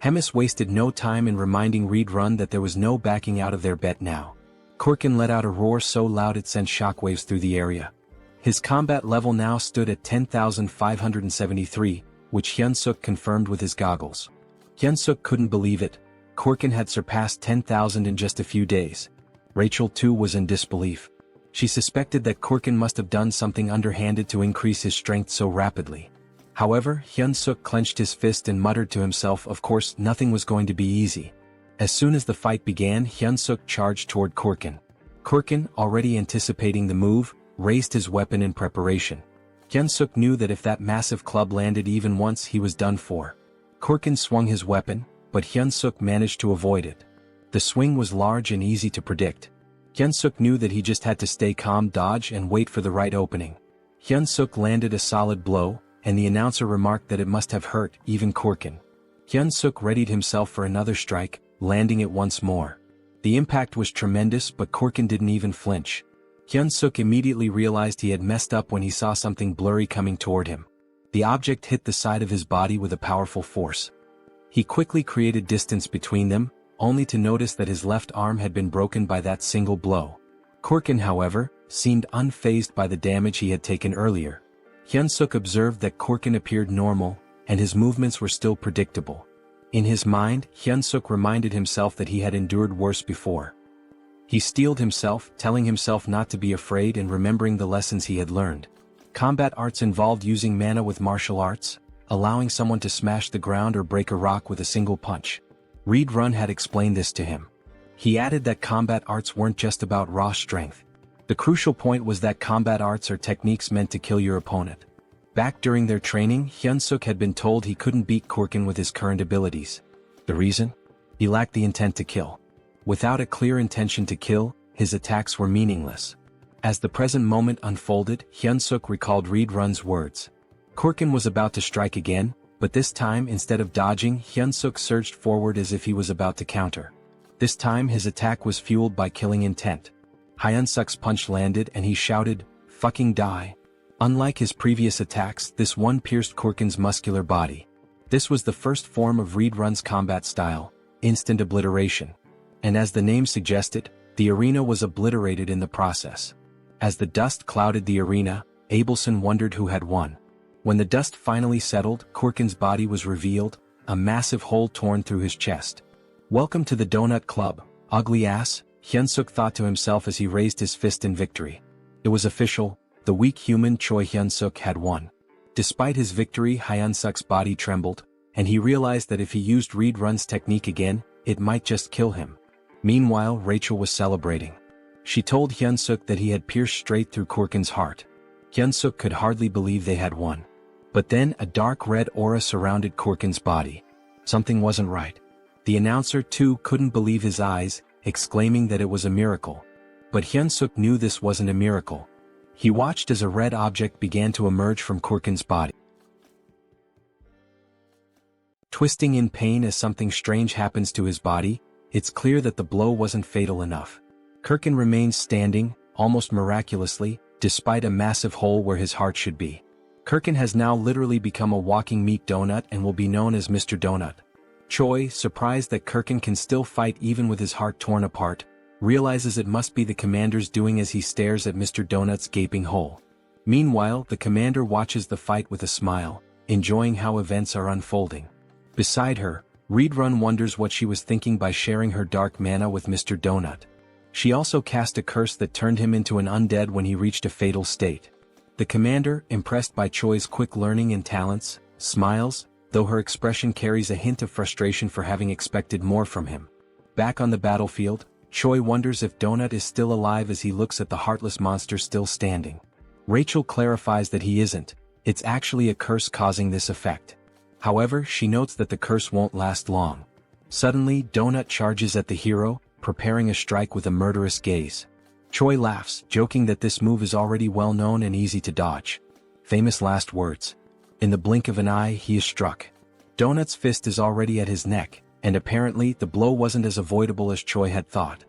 Hemis wasted no time in reminding Reed Run that there was no backing out of their bet now. Korkin let out a roar so loud it sent shockwaves through the area. His combat level now stood at 10,573, which Hyunseok confirmed with his goggles. Hyunseok couldn't believe it. Korkin had surpassed 10,000 in just a few days. Rachel too was in disbelief. She suspected that Korkin must have done something underhanded to increase his strength so rapidly. However, Hyunseok clenched his fist and muttered to himself, of course, nothing was going to be easy. As soon as the fight began, Hyunseok charged toward Korkin. Korkin, already anticipating the move, raised his weapon in preparation. Hyunseok knew that if that massive club landed even once, he was done for. Korkin swung his weapon, but Hyunseok managed to avoid it. The swing was large and easy to predict. Hyunseok knew that he just had to stay calm, dodge, and wait for the right opening. Hyunseok landed a solid blow, and the announcer remarked that it must have hurt even Korkin. Hyunseok readied himself for another strike, landing it once more. The impact was tremendous, but Korkin didn't even flinch. Hyunseok immediately realized he had messed up when he saw something blurry coming toward him. The object hit the side of his body with a powerful force. He quickly created distance between them, only to notice that his left arm had been broken by that single blow. Korkin, however, seemed unfazed by the damage he had taken earlier. Hyunseok observed that Korkin appeared normal, and his movements were still predictable. In his mind, Hyunseok reminded himself that he had endured worse before. He steeled himself, telling himself not to be afraid and remembering the lessons he had learned. Combat arts involved using mana with martial arts, allowing someone to smash the ground or break a rock with a single punch. Reed Run had explained this to him. He added that combat arts weren't just about raw strength. The crucial point was that combat arts are techniques meant to kill your opponent. Back during their training, Hyunseok had been told he couldn't beat Korkin with his current abilities. The reason? He lacked the intent to kill. Without a clear intention to kill, his attacks were meaningless. As the present moment unfolded, Hyunseok recalled Reed Run's words. Korkin was about to strike again, but this time, instead of dodging, Hyunseok surged forward as if he was about to counter. This time his attack was fueled by killing intent. Hyunseok's punch landed and he shouted, "Fucking die." Unlike his previous attacks, this one pierced Korkin's muscular body. This was the first form of Reed Run's combat style, instant obliteration. And as the name suggested, the arena was obliterated in the process. As the dust clouded the arena, Abelson wondered who had won. When the dust finally settled, Korkin's body was revealed, a massive hole torn through his chest. "Welcome to the Donut Club, ugly ass," Hyunseok thought to himself as he raised his fist in victory. It was official, the weak human Choi Hyunseok had won. Despite his victory, Hyunseok's body trembled, and he realized that if he used Reed Run's technique again, it might just kill him. Meanwhile, Rachel was celebrating. She told Hyunseok that he had pierced straight through Kurkin's heart. Hyunseok could hardly believe they had won. But then a dark red aura surrounded Kurkin's body. Something wasn't right. The announcer too couldn't believe his eyes, exclaiming that it was a miracle. But Hyunseok knew this wasn't a miracle. He watched as a red object began to emerge from Kurkin's body. Twisting in pain as something strange happens to his body, it's clear that the blow wasn't fatal enough. Kurkin remains standing, almost miraculously, despite a massive hole where his heart should be. Kurkin has now literally become a walking meat donut and will be known as Mr. Donut. Choi, surprised that Kurkin can still fight even with his heart torn apart, realizes it must be the commander's doing as he stares at Mr. Donut's gaping hole. Meanwhile, the commander watches the fight with a smile, enjoying how events are unfolding. Beside her, Reedrun wonders what she was thinking by sharing her dark mana with Mr. Donut. She also cast a curse that turned him into an undead when he reached a fatal state. The commander, impressed by Choi's quick learning and talents, smiles, though her expression carries a hint of frustration for having expected more from him. Back on the battlefield, Choi wonders if Donut is still alive as he looks at the heartless monster still standing. Rachel clarifies that he isn't, it's actually a curse causing this effect. However, she notes that the curse won't last long. Suddenly, Donut charges at the hero, preparing a strike with a murderous gaze. Choi laughs, joking that this move is already well known and easy to dodge. Famous last words. In the blink of an eye, he is struck. Donut's fist is already at his neck, and apparently the blow wasn't as avoidable as Choi had thought.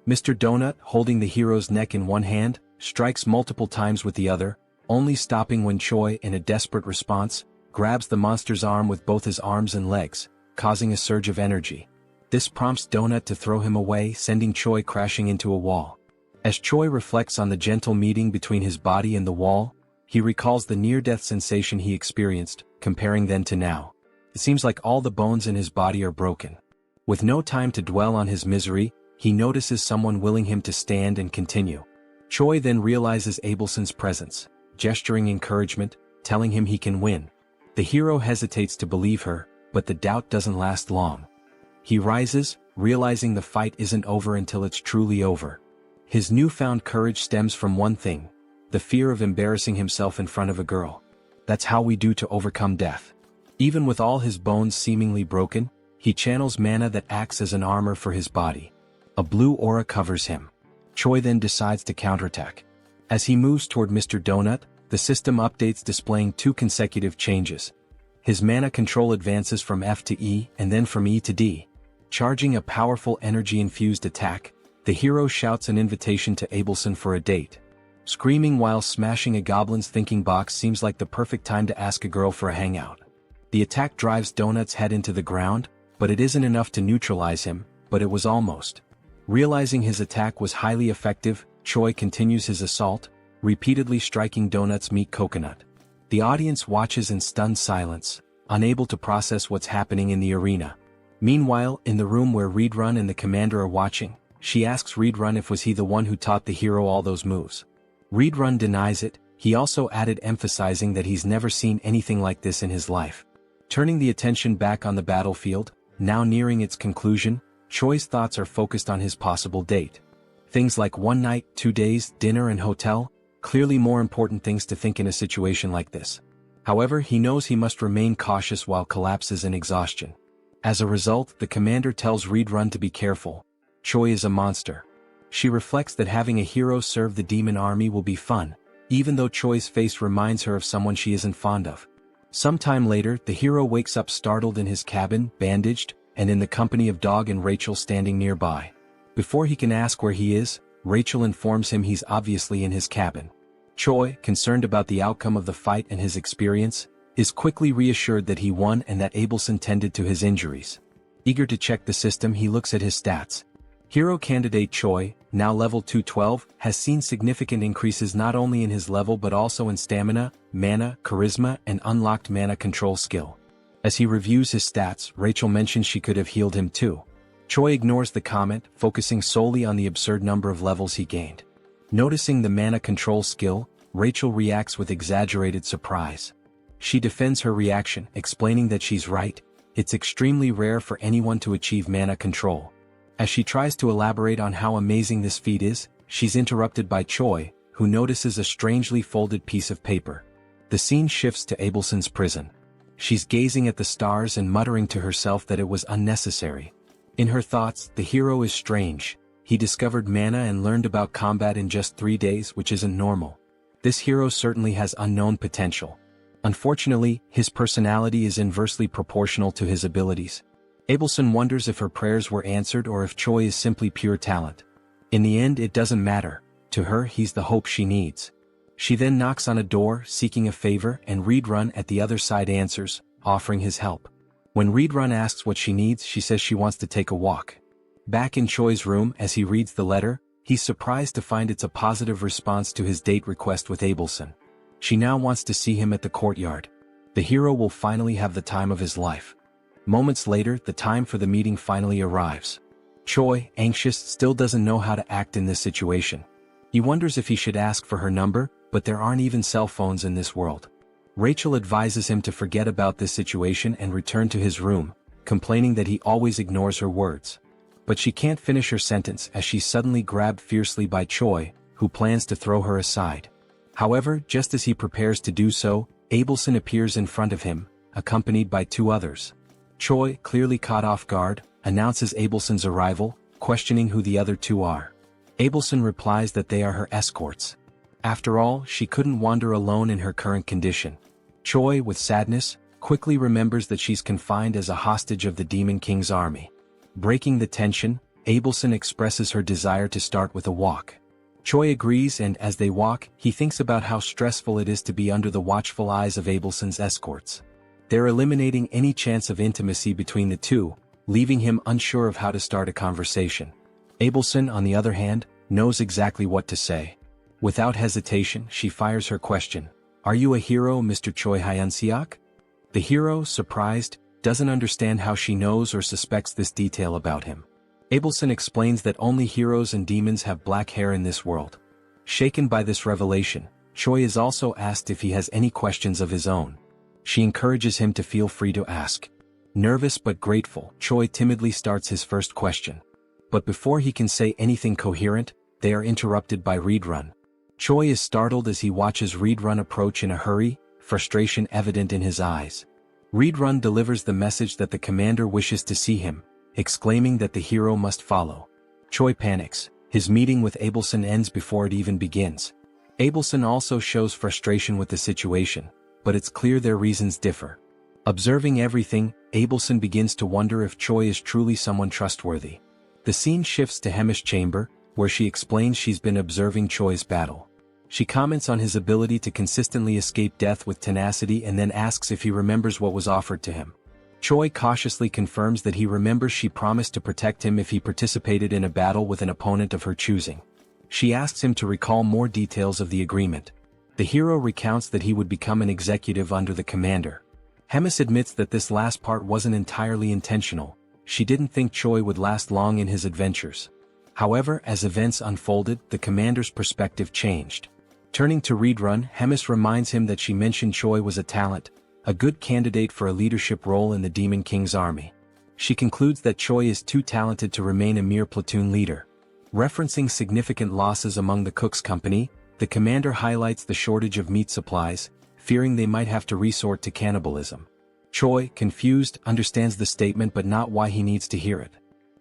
Mr. Donut, holding the hero's neck in one hand, strikes multiple times with the other, only stopping when Choi, in a desperate response, grabs the monster's arm with both his arms and legs, causing a surge of energy. This prompts Donut to throw him away, sending Choi crashing into a wall. As Choi reflects on the gentle meeting between his body and the wall, he recalls the near-death sensation he experienced, comparing then to now. It seems like all the bones in his body are broken. With no time to dwell on his misery, he notices someone willing him to stand and continue. Choi then realizes Abelson's presence, gesturing encouragement, telling him he can win. The hero hesitates to believe her, but the doubt doesn't last long. He rises, realizing the fight isn't over until it's truly over. His newfound courage stems from one thing: the fear of embarrassing himself in front of a girl. That's how we do to overcome death. Even with all his bones seemingly broken, he channels mana that acts as an armor for his body. A blue aura covers him. Choi then decides to counterattack. As he moves toward Mr. Donut, the system updates displaying 2 consecutive changes. His mana control advances from F to E and then from E to D. Charging a powerful energy-infused attack, the hero shouts an invitation to Abelson for a date. Screaming while smashing a goblin's thinking box seems like the perfect time to ask a girl for a hangout. The attack drives Donut's head into the ground, but it isn't enough to neutralize him, but it was almost. Realizing his attack was highly effective, Choi continues his assault, repeatedly striking Donut's meat coconut. The audience watches in stunned silence, unable to process what's happening in the arena. Meanwhile, in the room where Reedrun and the commander are watching, she asks Reedrun if was he the one who taught the hero all those moves. Reedrun denies it. He also added, emphasizing that he's never seen anything like this in his life. Turning the attention back on the battlefield, now nearing its conclusion, Choi's thoughts are focused on his possible date. Things like 1 night, 2 days, dinner and hotel, clearly more important things to think in a situation like this. However, he knows he must remain cautious while collapses in exhaustion. As a result, the commander tells Reedrun to be careful. Choi is a monster. She reflects that having a hero serve the demon army will be fun, even though Choi's face reminds her of someone she isn't fond of. Sometime later, the hero wakes up startled in his cabin, bandaged, and in the company of Dog and Rachel standing nearby. Before he can ask where he is, Rachel informs him he's obviously in his cabin. Choi, concerned about the outcome of the fight and his experience, is quickly reassured that he won and that Abelson tended to his injuries. Eager to check the system, he looks at his stats. Hero candidate Choi, now level 212, has seen significant increases not only in his level but also in stamina, mana, charisma, and unlocked mana control skill. As he reviews his stats, Rachel mentions she could have healed him too. Choi ignores the comment, focusing solely on the absurd number of levels he gained. Noticing the mana control skill, Rachel reacts with exaggerated surprise. She defends her reaction, explaining that she's right, it's extremely rare for anyone to achieve mana control. As she tries to elaborate on how amazing this feat is, she's interrupted by Choi, who notices a strangely folded piece of paper. The scene shifts to Abelson's prison. She's gazing at the stars and muttering to herself that it was unnecessary. In her thoughts, the hero is strange. He discovered mana and learned about combat in just 3 days, which isn't normal. This hero certainly has unknown potential. Unfortunately, his personality is inversely proportional to his abilities. Abelson wonders if her prayers were answered or if Choi is simply pure talent. In the end, it doesn't matter. To her, he's the hope she needs. She then knocks on a door, seeking a favor, and Reedrun at the other side answers, offering his help. When Reedrun asks what she needs, she says she wants to take a walk. Back in Choi's room, as he reads the letter, he's surprised to find it's a positive response to his date request with Abelson. She now wants to see him at the courtyard. The hero will finally have the time of his life. Moments later, the time for the meeting finally arrives. Choi, anxious, still doesn't know how to act in this situation. He wonders if he should ask for her number, but there aren't even cell phones in this world. Rachel advises him to forget about this situation and return to his room, complaining that he always ignores her words. But she can't finish her sentence as she's suddenly grabbed fiercely by Choi, who plans to throw her aside. However, just as he prepares to do so, Abelson appears in front of him, accompanied by 2 others. Choi, clearly caught off guard, announces Abelson's arrival, questioning who the other 2 are. Abelson replies that they are her escorts. After all, she couldn't wander alone in her current condition. Choi, with sadness, quickly remembers that she's confined as a hostage of the Demon King's army. Breaking the tension, Abelson expresses her desire to start with a walk. Choi agrees, and as they walk, he thinks about how stressful it is to be under the watchful eyes of Abelson's escorts. They're eliminating any chance of intimacy between the 2, leaving him unsure of how to start a conversation. Abelson, on the other hand, knows exactly what to say. Without hesitation, she fires her question. "Are you a hero, Mr. Choi Hyunseok?" The hero, surprised, doesn't understand how she knows or suspects this detail about him. Abelson explains that only heroes and demons have black hair in this world. Shaken by this revelation, Choi is also asked if he has any questions of his own. She encourages him to feel free to ask. Nervous but grateful, Choi timidly starts his first question. But before he can say anything coherent, they are interrupted by Reedrun. Choi is startled as he watches Reedrun approach in a hurry, frustration evident in his eyes. Reedrun delivers the message that the commander wishes to see him, exclaiming that the hero must follow. Choi panics. His meeting with Abelson ends before it even begins. Abelson also shows frustration with the situation, but it's clear their reasons differ. Observing everything, Abelson begins to wonder if Choi is truly someone trustworthy. The scene shifts to Hemi's chamber, where she explains she's been observing Choi's battle. She comments on his ability to consistently escape death with tenacity and then asks if he remembers what was offered to him. Choi cautiously confirms that he remembers she promised to protect him if he participated in a battle with an opponent of her choosing. She asks him to recall more details of the agreement. The hero recounts that he would become an executive under the commander. Hemis admits that this last part wasn't entirely intentional. She didn't think Choi would last long in his adventures. However, as events unfolded, the commander's perspective changed. Turning to Reedrun, Hemis reminds him that she mentioned Choi was a talent, a good candidate for a leadership role in the Demon King's army. She concludes that Choi is too talented to remain a mere platoon leader. Referencing significant losses among the Cook's company, the commander highlights the shortage of meat supplies, fearing they might have to resort to cannibalism. Choi, confused, understands the statement but not why he needs to hear it.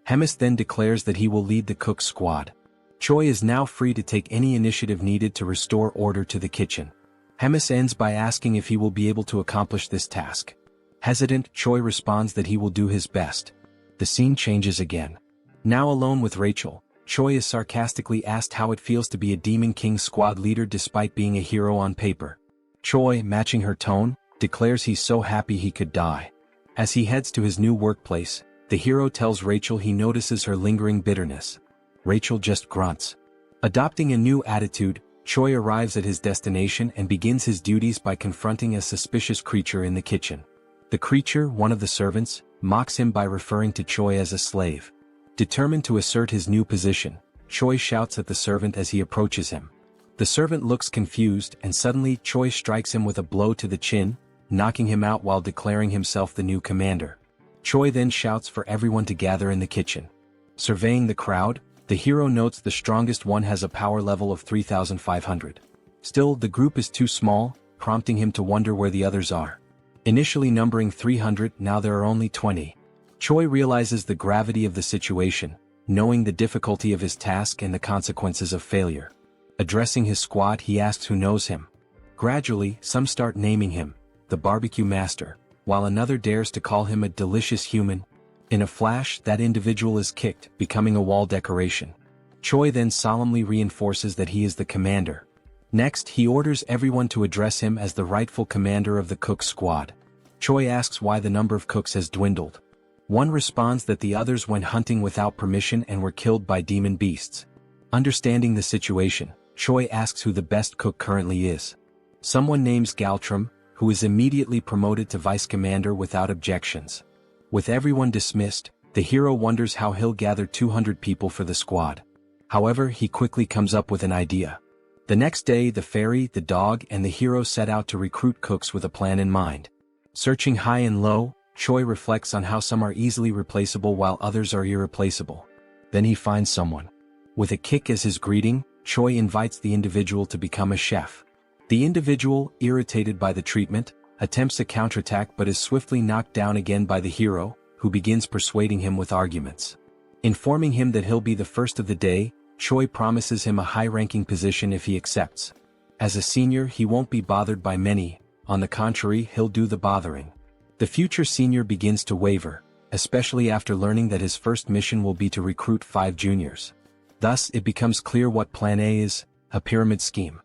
Hemis then declares that he will lead the Cook's squad. Choi is now free to take any initiative needed to restore order to the kitchen. Hemis ends by asking if he will be able to accomplish this task. Hesitant, Choi responds that he will do his best. The scene changes again. Now alone with Rachel, Choi is sarcastically asked how it feels to be a Demon King squad leader despite being a hero on paper. Choi, matching her tone, declares he's so happy he could die. As he heads to his new workplace, the hero tells Rachel he notices her lingering bitterness. Rachel just grunts. Adopting a new attitude, Choi arrives at his destination and begins his duties by confronting a suspicious creature in the kitchen. The creature, one of the servants, mocks him by referring to Choi as a slave. Determined to assert his new position, Choi shouts at the servant as he approaches him. The servant looks confused and suddenly Choi strikes him with a blow to the chin, knocking him out while declaring himself the new commander. Choi then shouts for everyone to gather in the kitchen. Surveying the crowd, The hero notes the strongest one has a power level of 3,500. Still, the group is too small, prompting him to wonder where the others are. Initially numbering 300, now there are only 20. Choi realizes the gravity of the situation, knowing the difficulty of his task and the consequences of failure. Addressing his squad, he asks who knows him. Gradually, some start naming him, the barbecue master, while another dares to call him a delicious human. In a flash, that individual is kicked, becoming a wall decoration. Choi then solemnly reinforces that he is the commander. Next, he orders everyone to address him as the rightful commander of the cook squad. Choi asks why the number of cooks has dwindled. One responds that the others went hunting without permission and were killed by demon beasts. Understanding the situation, Choi asks who the best cook currently is. Someone names Galtram, who is immediately promoted to vice commander without objections. With everyone dismissed, the hero wonders how he'll gather 200 people for the squad. However, he quickly comes up with an idea. The next day, the fairy, the dog, and the hero set out to recruit cooks with a plan in mind. Searching high and low, Choi reflects on how some are easily replaceable while others are irreplaceable. Then he finds someone. With a kick as his greeting, Choi invites the individual to become a chef. The individual, irritated by the treatment, attempts a counterattack but is swiftly knocked down again by the hero, who begins persuading him with arguments. Informing him that he'll be the first of the day, Choi promises him a high-ranking position if he accepts. As a senior, he won't be bothered by many, on the contrary, he'll do the bothering. The future senior begins to waver, especially after learning that his first mission will be to recruit 5 juniors. Thus, it becomes clear what Plan A is, a pyramid scheme.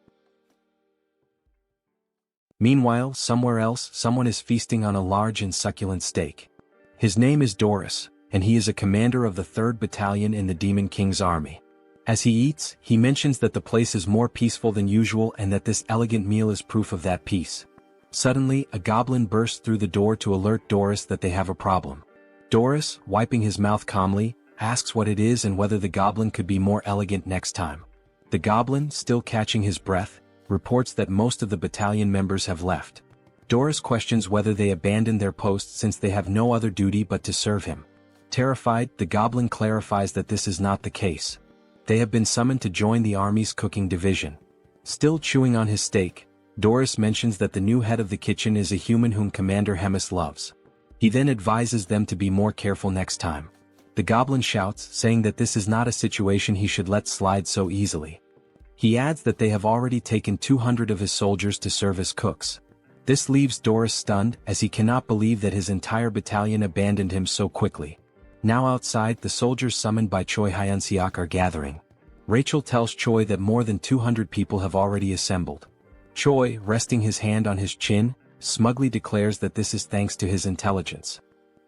Meanwhile, somewhere else, someone is feasting on a large and succulent steak. His name is Doris, and he is a commander of the 3rd Battalion in the Demon King's army. As he eats, he mentions that the place is more peaceful than usual and that this elegant meal is proof of that peace. Suddenly, a goblin bursts through the door to alert Doris that they have a problem. Doris, wiping his mouth calmly, asks what it is and whether the goblin could be more elegant next time. The goblin, still catching his breath, reports that most of the battalion members have left. Doris questions whether they abandoned their posts since they have no other duty but to serve him. Terrified, the goblin clarifies that this is not the case. They have been summoned to join the army's cooking division. Still chewing on his steak, Doris mentions that the new head of the kitchen is a human whom Commander Hemis loves. He then advises them to be more careful next time. The goblin shouts, saying that this is not a situation he should let slide so easily. He adds that they have already taken 200 of his soldiers to serve as cooks. This leaves Doris stunned, as he cannot believe that his entire battalion abandoned him so quickly. Now outside, the soldiers summoned by Choi Hyunseok are gathering. Rachel tells Choi that more than 200 people have already assembled. Choi, resting his hand on his chin, smugly declares that this is thanks to his intelligence.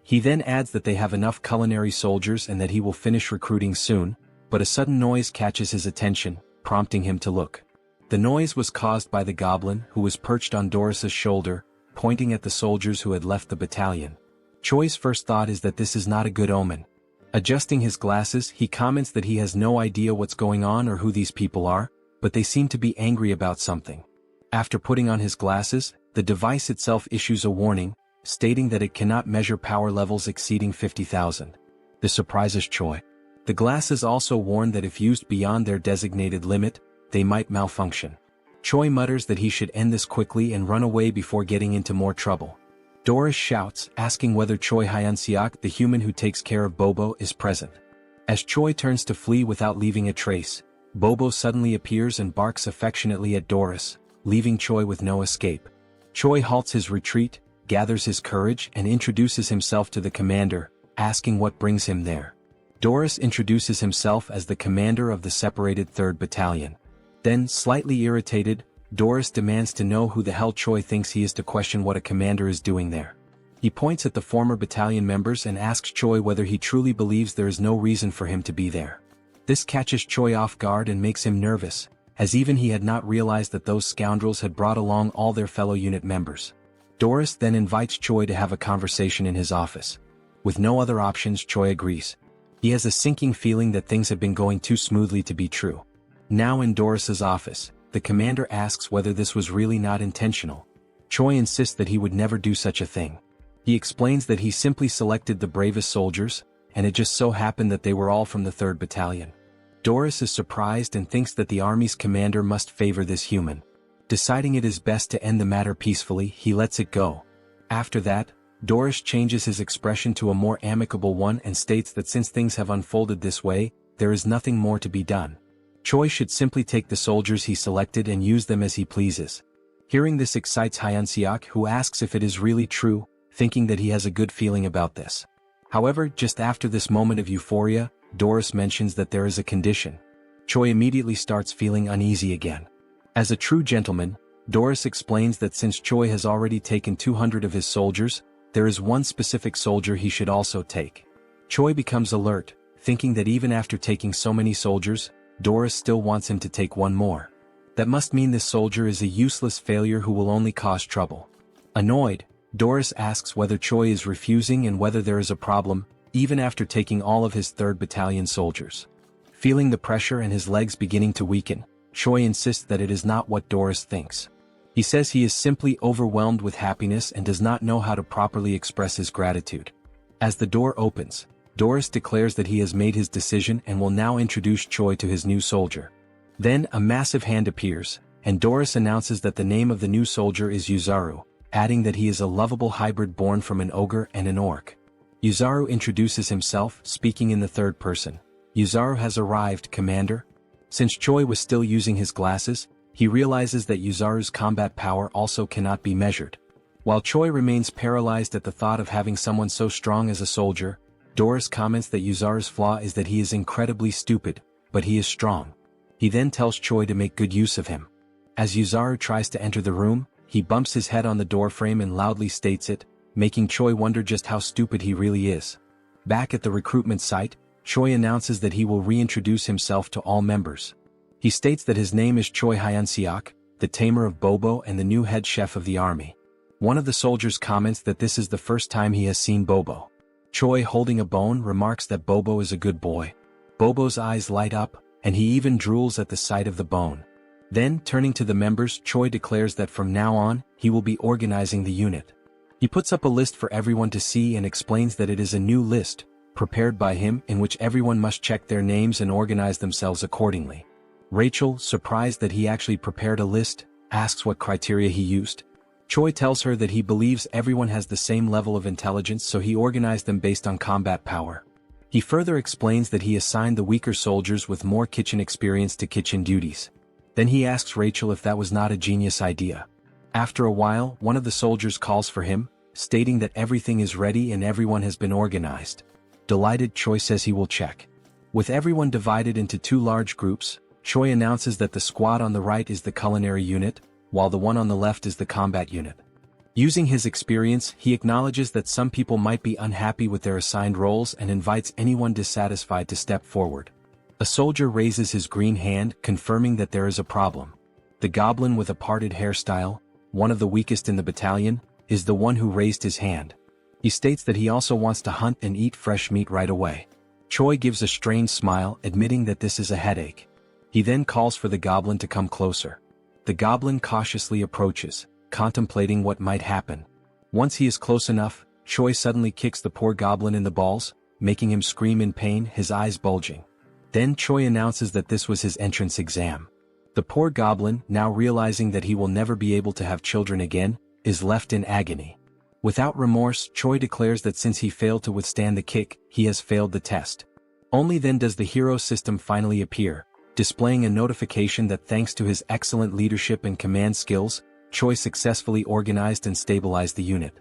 He then adds that they have enough culinary soldiers and that he will finish recruiting soon, but a sudden noise catches his attention, prompting him to look. The noise was caused by the goblin, who was perched on Doris's shoulder, pointing at the soldiers who had left the battalion. Choi's first thought is that this is not a good omen. Adjusting his glasses, he comments that he has no idea what's going on or who these people are, but they seem to be angry about something. After putting on his glasses, the device itself issues a warning, stating that it cannot measure power levels exceeding 50,000. This surprises Choi. The glasses also warn that if used beyond their designated limit, they might malfunction. Choi mutters that he should end this quickly and run away before getting into more trouble. Doris shouts, asking whether Choi Hyunseok, the human who takes care of Bobo, is present. As Choi turns to flee without leaving a trace, Bobo suddenly appears and barks affectionately at Doris, leaving Choi with no escape. Choi halts his retreat, gathers his courage and introduces himself to the commander, asking what brings him there. Doris introduces himself as the commander of the separated 3rd Battalion. Then, slightly irritated, Doris demands to know who the hell Choi thinks he is to question what a commander is doing there. He points at the former battalion members and asks Choi whether he truly believes there is no reason for him to be there. This catches Choi off guard and makes him nervous, as even he had not realized that those scoundrels had brought along all their fellow unit members. Doris then invites Choi to have a conversation in his office. With no other options, Choi agrees. He has a sinking feeling that things have been going too smoothly to be true. Now in Doris's office, the commander asks whether this was really not intentional. Choi insists that he would never do such a thing. He explains that he simply selected the bravest soldiers, and it just so happened that they were all from the 3rd Battalion. Doris is surprised and thinks that the army's commander must favor this human. Deciding it is best to end the matter peacefully, he lets it go. After that, Doris changes his expression to a more amicable one and states that since things have unfolded this way, there is nothing more to be done. Choi should simply take the soldiers he selected and use them as he pleases. Hearing this excites Hyunseok, who asks if it is really true, thinking that he has a good feeling about this. However, just after this moment of euphoria, Doris mentions that there is a condition. Choi immediately starts feeling uneasy again. As a true gentleman, Doris explains that since Choi has already taken 200 of his soldiers, there is one specific soldier he should also take. Choi becomes alert, thinking that even after taking so many soldiers, Doris still wants him to take one more. That must mean this soldier is a useless failure who will only cause trouble. Annoyed, Doris asks whether Choi is refusing and whether there is a problem, even after taking all of his 3rd Battalion soldiers. Feeling the pressure and his legs beginning to weaken, Choi insists that it is not what Doris thinks. He says he is simply overwhelmed with happiness and does not know how to properly express his gratitude. As the door opens, Doris declares that he has made his decision and will now introduce Choi to his new soldier. Then a massive hand appears, and Doris announces that the name of the new soldier is Yuzaru, adding that he is a lovable hybrid born from an ogre and an orc. Yuzaru introduces himself, speaking in the 3rd person. Yuzaru has arrived, Commander. Since Choi was still using his glasses, he realizes that Yuzaru's combat power also cannot be measured. While Choi remains paralyzed at the thought of having someone so strong as a soldier, Doris comments that Yuzaru's flaw is that he is incredibly stupid, but he is strong. He then tells Choi to make good use of him. As Yuzaru tries to enter the room, he bumps his head on the doorframe and loudly states it, making Choi wonder just how stupid he really is. Back at the recruitment site, Choi announces that he will reintroduce himself to all members. He states that his name is Choi Hyunseok, the tamer of Bobo and the new head chef of the army. One of the soldiers comments that this is the first time he has seen Bobo. Choi, holding a bone, remarks that Bobo is a good boy. Bobo's eyes light up, and he even drools at the sight of the bone. Then, turning to the members, Choi declares that from now on, he will be organizing the unit. He puts up a list for everyone to see and explains that it is a new list, prepared by him, in which everyone must check their names and organize themselves accordingly. Rachel, surprised that he actually prepared a list, asks what criteria he used. Choi tells her that he believes everyone has the same level of intelligence, so he organized them based on combat power. He further explains that he assigned the weaker soldiers with more kitchen experience to kitchen duties. Then he asks Rachel if that was not a genius idea. After a while, one of the soldiers calls for him, stating that everything is ready and everyone has been organized. Delighted, Choi says he will check. With everyone divided into 2 large groups, Choi announces that the squad on the right is the culinary unit, while the one on the left is the combat unit. Using his experience, he acknowledges that some people might be unhappy with their assigned roles and invites anyone dissatisfied to step forward. A soldier raises his green hand, confirming that there is a problem. The goblin with a parted hairstyle, one of the weakest in the battalion, is the one who raised his hand. He states that he also wants to hunt and eat fresh meat right away. Choi gives a strained smile, admitting that this is a headache. He then calls for the goblin to come closer. The goblin cautiously approaches, contemplating what might happen. Once he is close enough, Choi suddenly kicks the poor goblin in the balls, making him scream in pain, his eyes bulging. Then Choi announces that this was his entrance exam. The poor goblin, now realizing that he will never be able to have children again, is left in agony. Without remorse, Choi declares that since he failed to withstand the kick, he has failed the test. Only then does the hero system finally appear, displaying a notification that thanks to his excellent leadership and command skills, Choi successfully organized and stabilized the unit.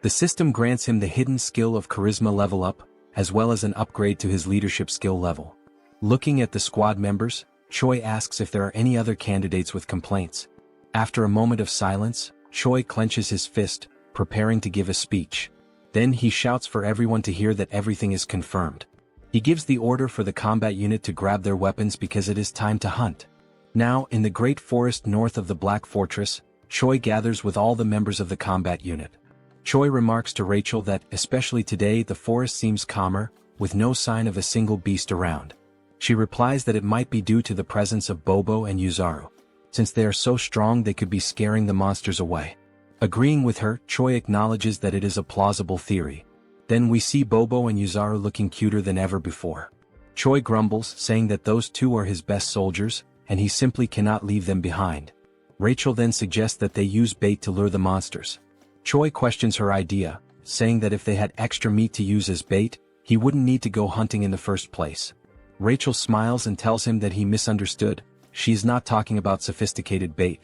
The system grants him the hidden skill of charisma level up, as well as an upgrade to his leadership skill level. Looking at the squad members, Choi asks if there are any other candidates with complaints. After a moment of silence, Choi clenches his fist, preparing to give a speech. Then he shouts for everyone to hear that everything is confirmed. He gives the order for the combat unit to grab their weapons because it is time to hunt. Now, in the great forest north of the Black Fortress, Choi gathers with all the members of the combat unit. Choi remarks to Rachel that, especially today, the forest seems calmer, with no sign of a single beast around. She replies that it might be due to the presence of Bobo and Yuzaru. Since they are so strong, they could be scaring the monsters away. Agreeing with her, Choi acknowledges that it is a plausible theory. Then we see Bobo and Yuzaru looking cuter than ever before. Choi grumbles, saying that those two are his best soldiers, and he simply cannot leave them behind. Rachel then suggests that they use bait to lure the monsters. Choi questions her idea, saying that if they had extra meat to use as bait, he wouldn't need to go hunting in the first place. Rachel smiles and tells him that he misunderstood. She is not talking about sophisticated bait.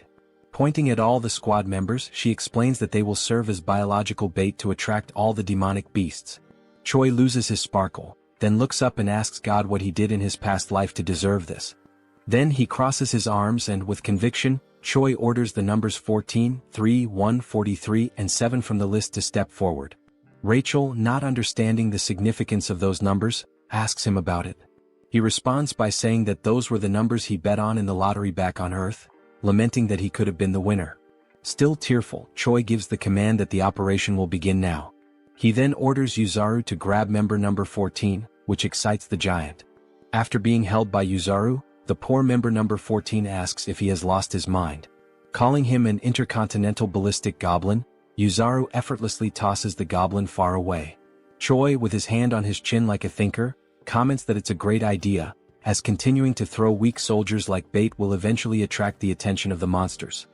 Pointing at all the squad members, she explains that they will serve as biological bait to attract all the demonic beasts. Choi loses his sparkle, then looks up and asks God what he did in his past life to deserve this. Then he crosses his arms and, with conviction, Choi orders the numbers 14, 3, 1, 43, and 7 from the list to step forward. Rachel, not understanding the significance of those numbers, asks him about it. He responds by saying that those were the numbers he bet on in the lottery back on Earth, lamenting that he could have been the winner. Still tearful, Choi gives the command that the operation will begin now. He then orders Yuzaru to grab member number 14, which excites the giant. After being held by Yuzaru, the poor member number 14 asks if he has lost his mind. Calling him an intercontinental ballistic goblin, Yuzaru effortlessly tosses the goblin far away. Choi, with his hand on his chin like a thinker, comments that it's a great idea, as continuing to throw weak soldiers like bait will eventually attract the attention of the monsters.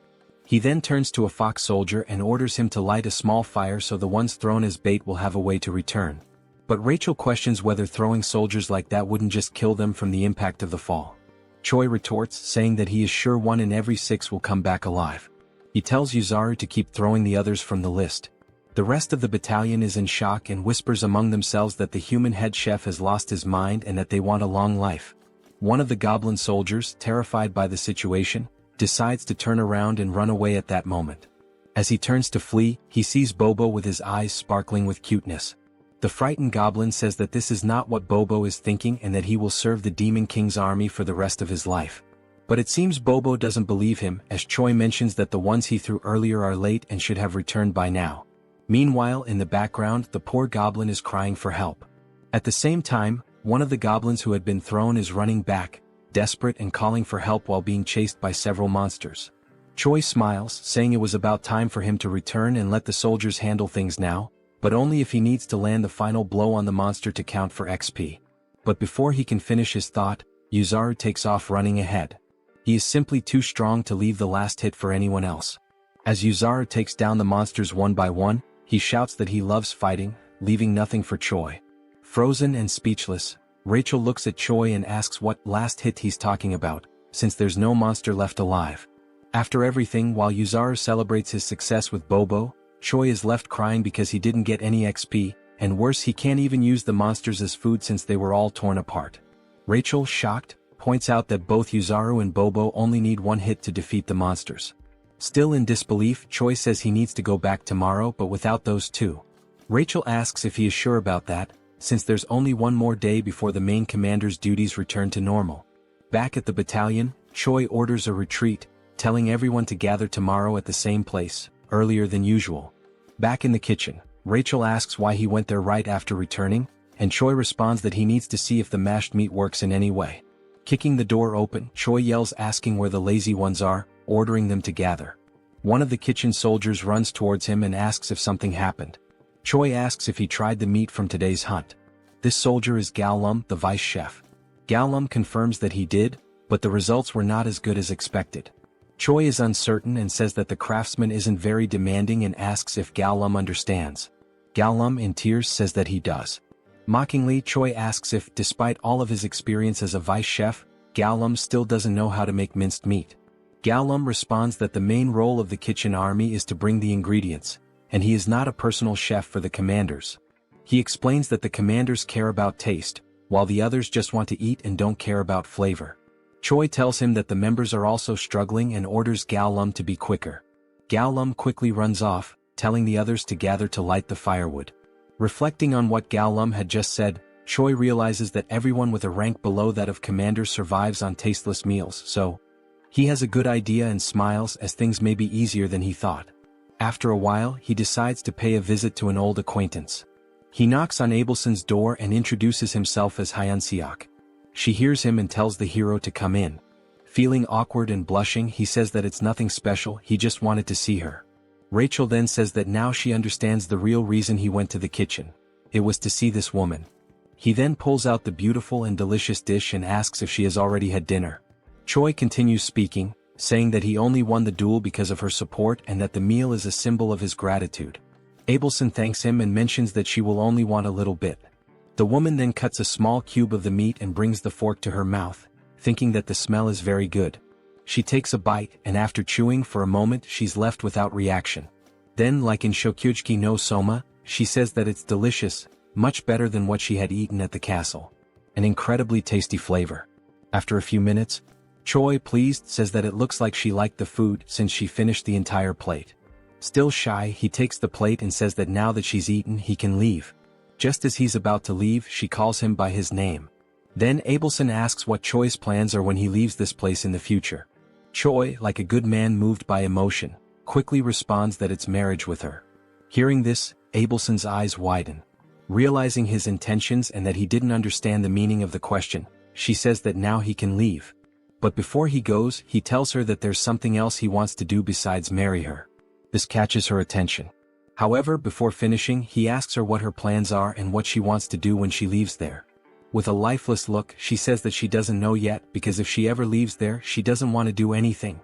He then turns to a fox soldier and orders him to light a small fire so the ones thrown as bait will have a way to return. But Rachel questions whether throwing soldiers like that wouldn't just kill them from the impact of the fall. Choi retorts, saying that he is sure 1 in every 6 will come back alive. He tells Yuzaru to keep throwing the others from the list. The rest of the battalion is in shock and whispers among themselves that the human head chef has lost his mind and that they want a long life. One of the goblin soldiers, terrified by the situation, decides to turn around and run away at that moment. As he turns to flee, he sees Bobo with his eyes sparkling with cuteness. The frightened goblin says that this is not what Bobo is thinking and that he will serve the Demon King's army for the rest of his life. But it seems Bobo doesn't believe him, as Choi mentions that the ones he threw earlier are late and should have returned by now. Meanwhile, in the background, the poor goblin is crying for help. At the same time, one of the goblins who had been thrown is running back, desperate and calling for help while being chased by several monsters. Choi smiles, saying it was about time for him to return and let the soldiers handle things now, but only if he needs to land the final blow on the monster to count for XP. But before he can finish his thought, Yuzaru takes off running ahead. He is simply too strong to leave the last hit for anyone else. As Yuzaru takes down the monsters one by one, he shouts that he loves fighting, leaving nothing for Choi. Frozen and speechless, Rachel looks at Choi and asks what last hit he's talking about, since there's no monster left alive. After everything, while Yuzaru celebrates his success with Bobo, Choi is left crying because he didn't get any XP, and worse, he can't even use the monsters as food since they were all torn apart. Rachel, shocked, points out that both Yuzaru and Bobo only need 1 hit to defeat the monsters. Still in disbelief, Choi says he needs to go back tomorrow but without those two. Rachel asks if he is sure about that, since there's only 1 more day before the main commander's duties return to normal. Back at the battalion, Choi orders a retreat, telling everyone to gather tomorrow at the same place, earlier than usual. Back in the kitchen, Rachel asks why he went there right after returning, and Choi responds that he needs to see if the mashed meat works in any way. Kicking the door open, Choi yells asking where the lazy ones are, ordering them to gather. One of the kitchen soldiers runs towards him and asks if something happened. Choi asks if he tried the meat from today's hunt. This soldier is Galum, the vice chef. Galum confirms that he did, but the results were not as good as expected. Choi is uncertain and says that the craftsman isn't very demanding and asks if Galum understands. Galum, in tears, says that he does. Mockingly, Choi asks if, despite all of his experience as a vice chef, Galum still doesn't know how to make minced meat. Galum responds that the main role of the kitchen army is to bring the ingredients, and he is not a personal chef for the commanders. He explains that the commanders care about taste, while the others just want to eat and don't care about flavor. Choi tells him that the members are also struggling and orders Galum to be quicker. Galum quickly runs off, telling the others to gather to light the firewood. Reflecting on what Galum had just said, Choi realizes that everyone with a rank below that of commander survives on tasteless meals, so he has a good idea and smiles as things may be easier than he thought. After a while, he decides to pay a visit to an old acquaintance. He knocks on Abelson's door and introduces himself as Hyunseok. She hears him and tells the hero to come in. Feeling awkward and blushing, he says that it's nothing special, he just wanted to see her. Rachel then says that now she understands the real reason he went to the kitchen. It was to see this woman. He then pulls out the beautiful and delicious dish and asks if she has already had dinner. Choi continues speaking, saying that he only won the duel because of her support and that the meal is a symbol of his gratitude. Abelson thanks him and mentions that she will only want a little bit. The woman then cuts a small cube of the meat and brings the fork to her mouth, thinking that the smell is very good. She takes a bite and after chewing for a moment she's left without reaction. Then, like in Shokyuji no Soma, she says that it's delicious, much better than what she had eaten at the castle. An incredibly tasty flavor. After a few minutes, Choi, pleased, says that it looks like she liked the food since she finished the entire plate. Still shy, he takes the plate and says that now that she's eaten he can leave. Just as he's about to leave, she calls him by his name. Then Abelson asks what Choi's plans are when he leaves this place in the future. Choi, like a good man moved by emotion, quickly responds that it's marriage with her. Hearing this, Abelson's eyes widen. Realizing his intentions and that he didn't understand the meaning of the question, she says that now he can leave. But before he goes, he tells her that there's something else he wants to do besides marry her. This catches her attention. However, before finishing, he asks her what her plans are and what she wants to do when she leaves there. With a lifeless look, she says that she doesn't know yet because if she ever leaves there, she doesn't want to do anything.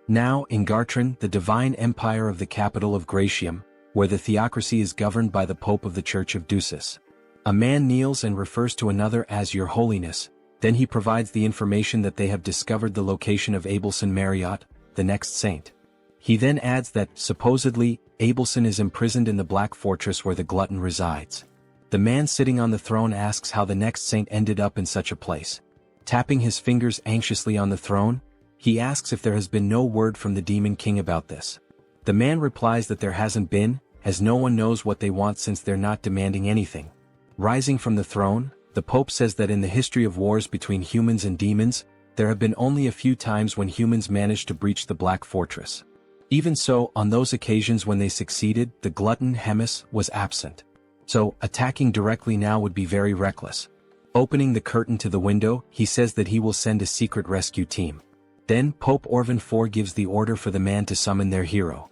Now, in Gartran, the divine empire of the capital of Gratium, where the theocracy is governed by the Pope of the Church of Ducis. A man kneels and refers to another as Your Holiness, then he provides the information that they have discovered the location of Abelson Marriott, the next saint. He then adds that, supposedly, Abelson is imprisoned in the Black Fortress where the glutton resides. The man sitting on the throne asks how the next saint ended up in such a place. Tapping his fingers anxiously on the throne, he asks if there has been no word from the Demon King about this. The man replies that there hasn't been, as no one knows what they want since they're not demanding anything. Rising from the throne, the Pope says that in the history of wars between humans and demons, there have been only a few times when humans managed to breach the Black Fortress. Even so, on those occasions when they succeeded, the glutton Hemis was absent. So, attacking directly now would be very reckless. Opening the curtain to the window, he says that he will send a secret rescue team. Then, Pope Orvan IV gives the order for the man to summon their hero.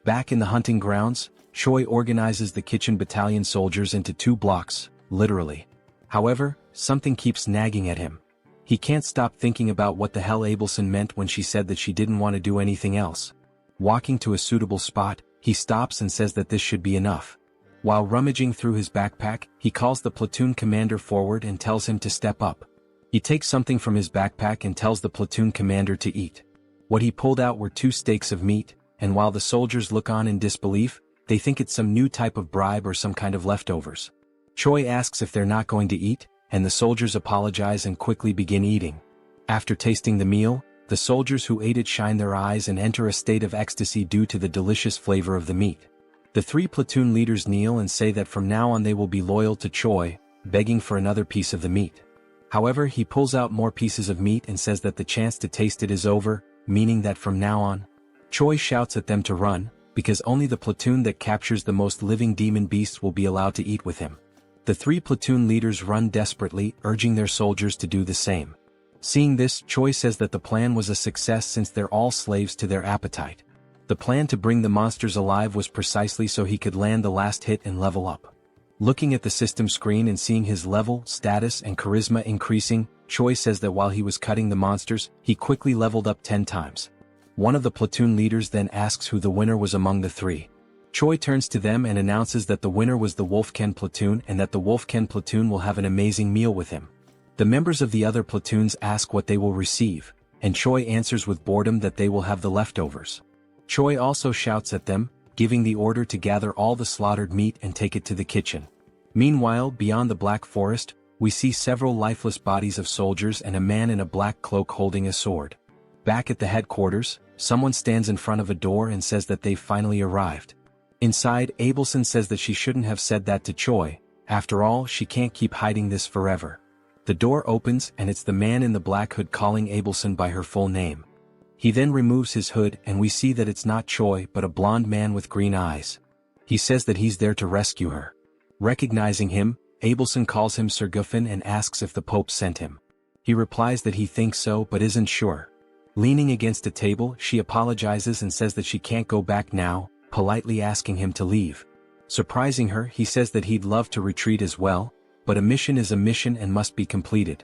Back in the hunting grounds, Choi organizes the kitchen battalion soldiers into 2 blocks, literally. However, something keeps nagging at him. He can't stop thinking about what the hell Abelson meant when she said that she didn't want to do anything else. Walking to a suitable spot, he stops and says that this should be enough. While rummaging through his backpack, he calls the platoon commander forward and tells him to step up. He takes something from his backpack and tells the platoon commander to eat. What he pulled out were 2 steaks of meat, and while the soldiers look on in disbelief, they think it's some new type of bribe or some kind of leftovers. Choi asks if they're not going to eat, and the soldiers apologize and quickly begin eating. After tasting the meal, the soldiers who ate it shine their eyes and enter a state of ecstasy due to the delicious flavor of the meat. The 3 platoon leaders kneel and say that from now on they will be loyal to Choi, begging for another piece of the meat. However, he pulls out more pieces of meat and says that the chance to taste it is over, meaning that from now on, Choi shouts at them to run, because only the platoon that captures the most living demon beasts will be allowed to eat with him. The 3 platoon leaders run desperately, urging their soldiers to do the same. Seeing this, Choi says that the plan was a success since they're all slaves to their appetite. The plan to bring the monsters alive was precisely so he could land the last hit and level up. Looking at the system screen and seeing his level, status and charisma increasing, Choi says that while he was cutting the monsters, he quickly leveled up 10 times. One of the platoon leaders then asks who the winner was among the 3. Choi turns to them and announces that the winner was the Wolfken platoon and that the Wolfken platoon will have an amazing meal with him. The members of the other platoons ask what they will receive, and Choi answers with boredom that they will have the leftovers. Choi also shouts at them, giving the order to gather all the slaughtered meat and take it to the kitchen. Meanwhile, beyond the Black Forest, we see several lifeless bodies of soldiers and a man in a black cloak holding a sword. Back at the headquarters, someone stands in front of a door and says that they've finally arrived. Inside, Abelson says that she shouldn't have said that to Choi. After all, she can't keep hiding this forever. The door opens and it's the man in the black hood calling Abelson by her full name. He then removes his hood and we see that it's not Choi but a blonde man with green eyes. He says that he's there to rescue her. Recognizing him, Abelson calls him Sir Guffin and asks if the Pope sent him. He replies that he thinks so but isn't sure. Leaning against a table, she apologizes and says that she can't go back now, politely asking him to leave. Surprising her, he says that he'd love to retreat as well, but a mission is a mission and must be completed.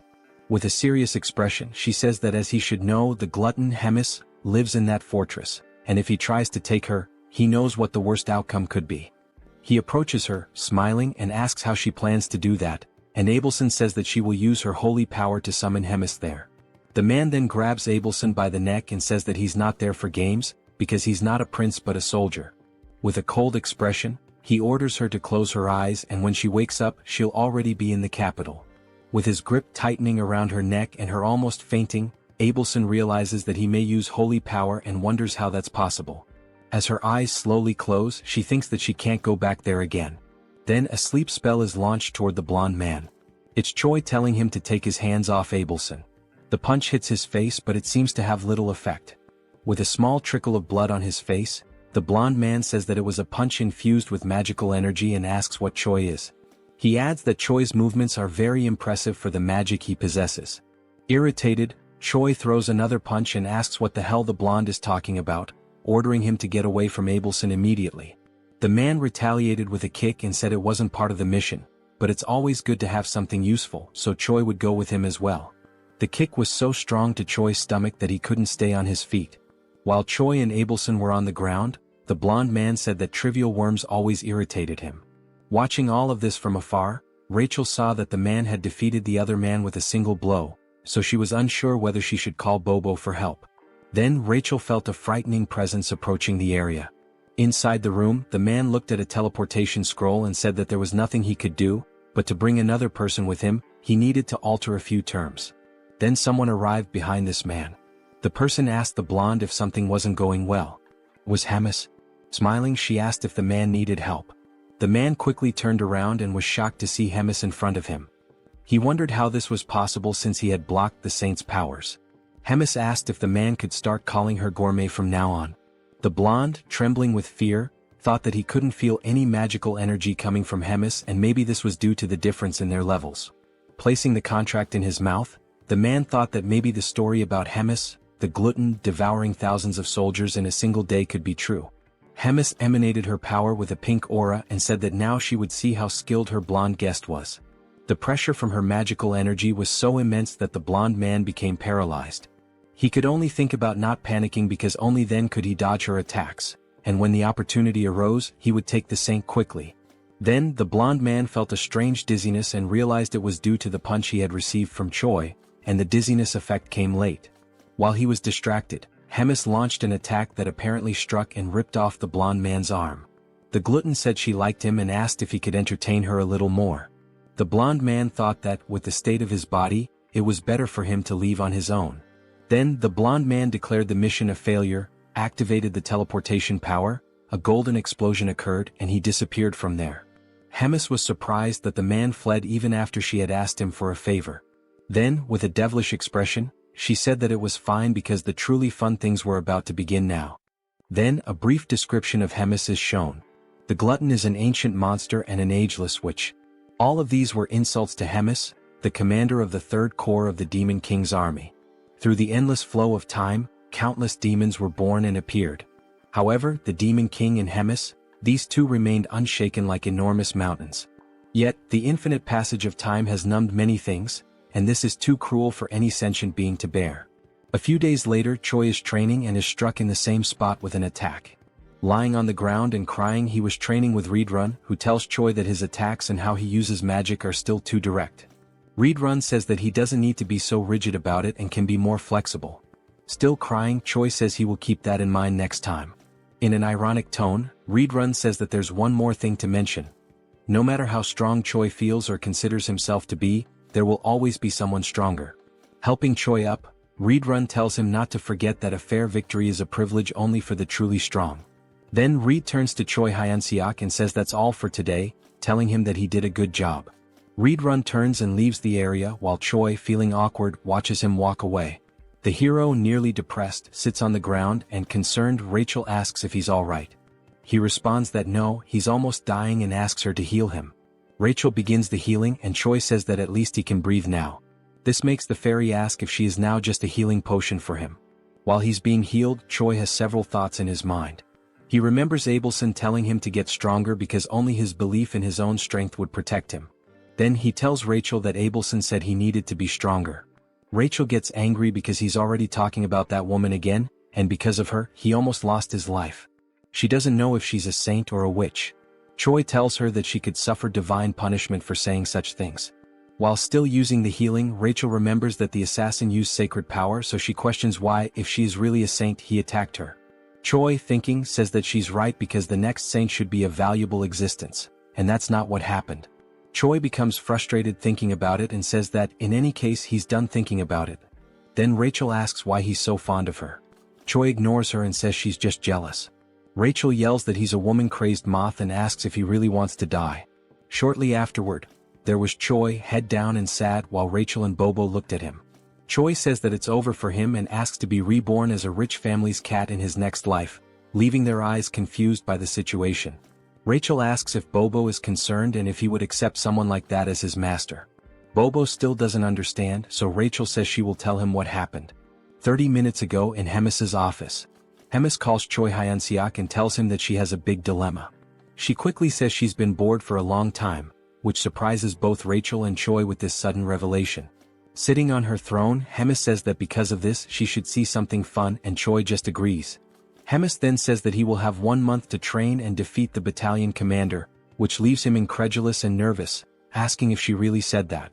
With a serious expression, she says that as he should know, the glutton Hemis lives in that fortress, and if he tries to take her, he knows what the worst outcome could be. He approaches her, smiling, and asks how she plans to do that, and Abelson says that she will use her holy power to summon Hemis there. The man then grabs Abelson by the neck and says that he's not there for games, because he's not a prince but a soldier. With a cold expression, he orders her to close her eyes, and when she wakes up, she'll already be in the capital. With his grip tightening around her neck and her almost fainting, Abelson realizes that he may use holy power and wonders how that's possible. As her eyes slowly close, she thinks that she can't go back there again. Then a sleep spell is launched toward the blonde man. It's Choi telling him to take his hands off Abelson. The punch hits his face, but it seems to have little effect. With a small trickle of blood on his face, the blonde man says that it was a punch infused with magical energy and asks what Choi is. He adds that Choi's movements are very impressive for the magic he possesses. Irritated, Choi throws another punch and asks what the hell the blonde is talking about, ordering him to get away from Abelson immediately. The man retaliated with a kick and said it wasn't part of the mission, but it's always good to have something useful, so Choi would go with him as well. The kick was so strong to Choi's stomach that he couldn't stay on his feet. While Choi and Abelson were on the ground, the blonde man said that trivial worms always irritated him. Watching all of this from afar, Rachel saw that the man had defeated the other man with a single blow, so she was unsure whether she should call Bobo for help. Then Rachel felt a frightening presence approaching the area. Inside the room, the man looked at a teleportation scroll and said that there was nothing he could do, but to bring another person with him, he needed to alter a few terms. Then someone arrived behind this man. The person asked the blonde if something wasn't going well. Was Hemis? Smiling, she asked if the man needed help. The man quickly turned around and was shocked to see Hemis in front of him. He wondered how this was possible since he had blocked the saint's powers. Hemis asked if the man could start calling her gourmet from now on. The blonde, trembling with fear, thought that he couldn't feel any magical energy coming from Hemis, and maybe this was due to the difference in their levels. Placing the contract in his mouth, the man thought that maybe the story about Hemis, the glutton devouring thousands of soldiers in a single day, could be true. Hemis emanated her power with a pink aura and said that now she would see how skilled her blonde guest was. The pressure from her magical energy was so immense that the blonde man became paralyzed. He could only think about not panicking because only then could he dodge her attacks, and when the opportunity arose, he would take the saint quickly. Then the blonde man felt a strange dizziness and realized it was due to the punch he had received from Choi, and the dizziness effect came late. While he was distracted, Hemis launched an attack that apparently struck and ripped off the blonde man's arm. The glutton said she liked him and asked if he could entertain her a little more. The blonde man thought that, with the state of his body, it was better for him to leave on his own. Then the blonde man declared the mission a failure, activated the teleportation power, a golden explosion occurred, and he disappeared from there. Hemis was surprised that the man fled even after she had asked him for a favor. Then, with a devilish expression, she said that it was fine because the truly fun things were about to begin now. Then a brief description of Hemis is shown. The glutton is an ancient monster and an ageless witch. All of these were insults to Hemis, the commander of the Third Corps of the Demon King's army. Through the endless flow of time, countless demons were born and appeared. However, the Demon King and Hemis, these two remained unshaken like enormous mountains. Yet, the infinite passage of time has numbed many things, and this is too cruel for any sentient being to bear. A few days later, Choi is training and is struck in the same spot with an attack. Lying on the ground and crying, he was training with Readrun, who tells Choi that his attacks and how he uses magic are still too direct. Readrun says that he doesn't need to be so rigid about it and can be more flexible. Still crying, Choi says he will keep that in mind next time. In an ironic tone, Readrun says that there's one more thing to mention. No matter how strong Choi feels or considers himself to be, there will always be someone stronger. Helping Choi up, Readrun tells him not to forget that a fair victory is a privilege only for the truly strong. Then Reed turns to Choi Hyunseok and says that's all for today, telling him that he did a good job. Readrun turns and leaves the area while Choi, feeling awkward, watches him walk away. The hero, nearly depressed, sits on the ground and concerned Rachel asks if he's alright. He responds that no, he's almost dying and asks her to heal him. Rachel begins the healing and Choi says that at least he can breathe now. This makes the fairy ask if she is now just a healing potion for him. While he's being healed, Choi has several thoughts in his mind. He remembers Abelson telling him to get stronger because only his belief in his own strength would protect him. Then he tells Rachel that Abelson said he needed to be stronger. Rachel gets angry because he's already talking about that woman again, and because of her, he almost lost his life. She doesn't know if she's a saint or a witch. Choi tells her that she could suffer divine punishment for saying such things. While still using the healing, Rachel remembers that the assassin used sacred power, so she questions why, if she is really a saint, he attacked her. Choi, thinking, says that she's right because the next saint should be a valuable existence, and that's not what happened. Choi becomes frustrated thinking about it and says that, in any case, he's done thinking about it. Then Rachel asks why he's so fond of her. Choi ignores her and says she's just jealous. Rachel yells that he's a woman-crazed moth and asks if he really wants to die. Shortly afterward, there was Choi, head down and sad, while Rachel and Bobo looked at him. Choi says that it's over for him and asks to be reborn as a rich family's cat in his next life, leaving their eyes confused by the situation. Rachel asks if Bobo is concerned and if he would accept someone like that as his master. Bobo still doesn't understand, so Rachel says she will tell him what happened. 30 minutes ago in Hemis's office. Hemis calls Choi Hyunseok and tells him that she has a big dilemma. She quickly says she's been bored for a long time, which surprises both Rachel and Choi with this sudden revelation. Sitting on her throne, Hemis says that because of this she should see something fun, and Choi just agrees. Hemis then says that he will have 1 month to train and defeat the battalion commander, which leaves him incredulous and nervous, asking if she really said that.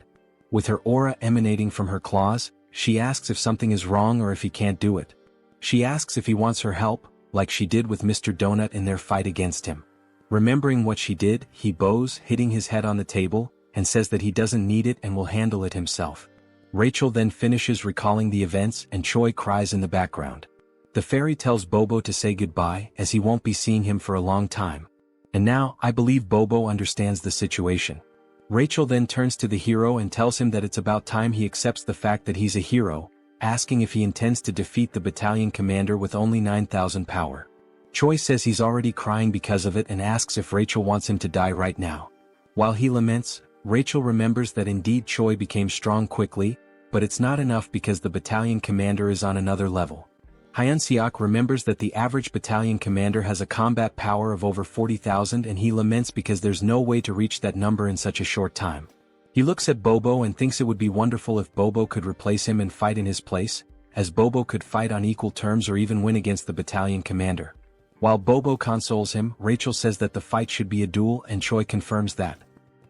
With her aura emanating from her claws, she asks if something is wrong or if he can't do it. She asks if he wants her help, like she did with Mr. Donut in their fight against him. Remembering what she did, he bows, hitting his head on the table, and says that he doesn't need it and will handle it himself. Rachel then finishes recalling the events and Choi cries in the background. The fairy tells Bobo to say goodbye as he won't be seeing him for a long time. And now, I believe Bobo understands the situation. Rachel then turns to the hero and tells him that it's about time he accepts the fact that he's a hero, asking if he intends to defeat the battalion commander with only 9,000 power. Choi says he's already crying because of it and asks if Rachel wants him to die right now. While he laments, Rachel remembers that indeed Choi became strong quickly, but it's not enough because the battalion commander is on another level. Hyunseok remembers that the average battalion commander has a combat power of over 40,000 and he laments because there's no way to reach that number in such a short time. He looks at Bobo and thinks it would be wonderful if Bobo could replace him and fight in his place, as Bobo could fight on equal terms or even win against the battalion commander. While Bobo consoles him, Rachel says that the fight should be a duel and Choi confirms that.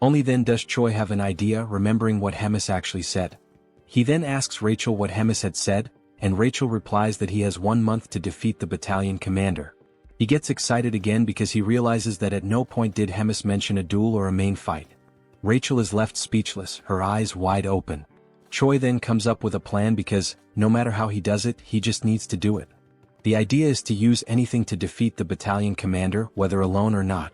Only then does Choi have an idea, remembering what Hemis actually said. He then asks Rachel what Hemis had said, and Rachel replies that he has 1 month to defeat the battalion commander. He gets excited again because he realizes that at no point did Hemis mention a duel or a main fight. Rachel is left speechless, her eyes wide open. Choi then comes up with a plan because, no matter how he does it, he just needs to do it. The idea is to use anything to defeat the battalion commander, whether alone or not.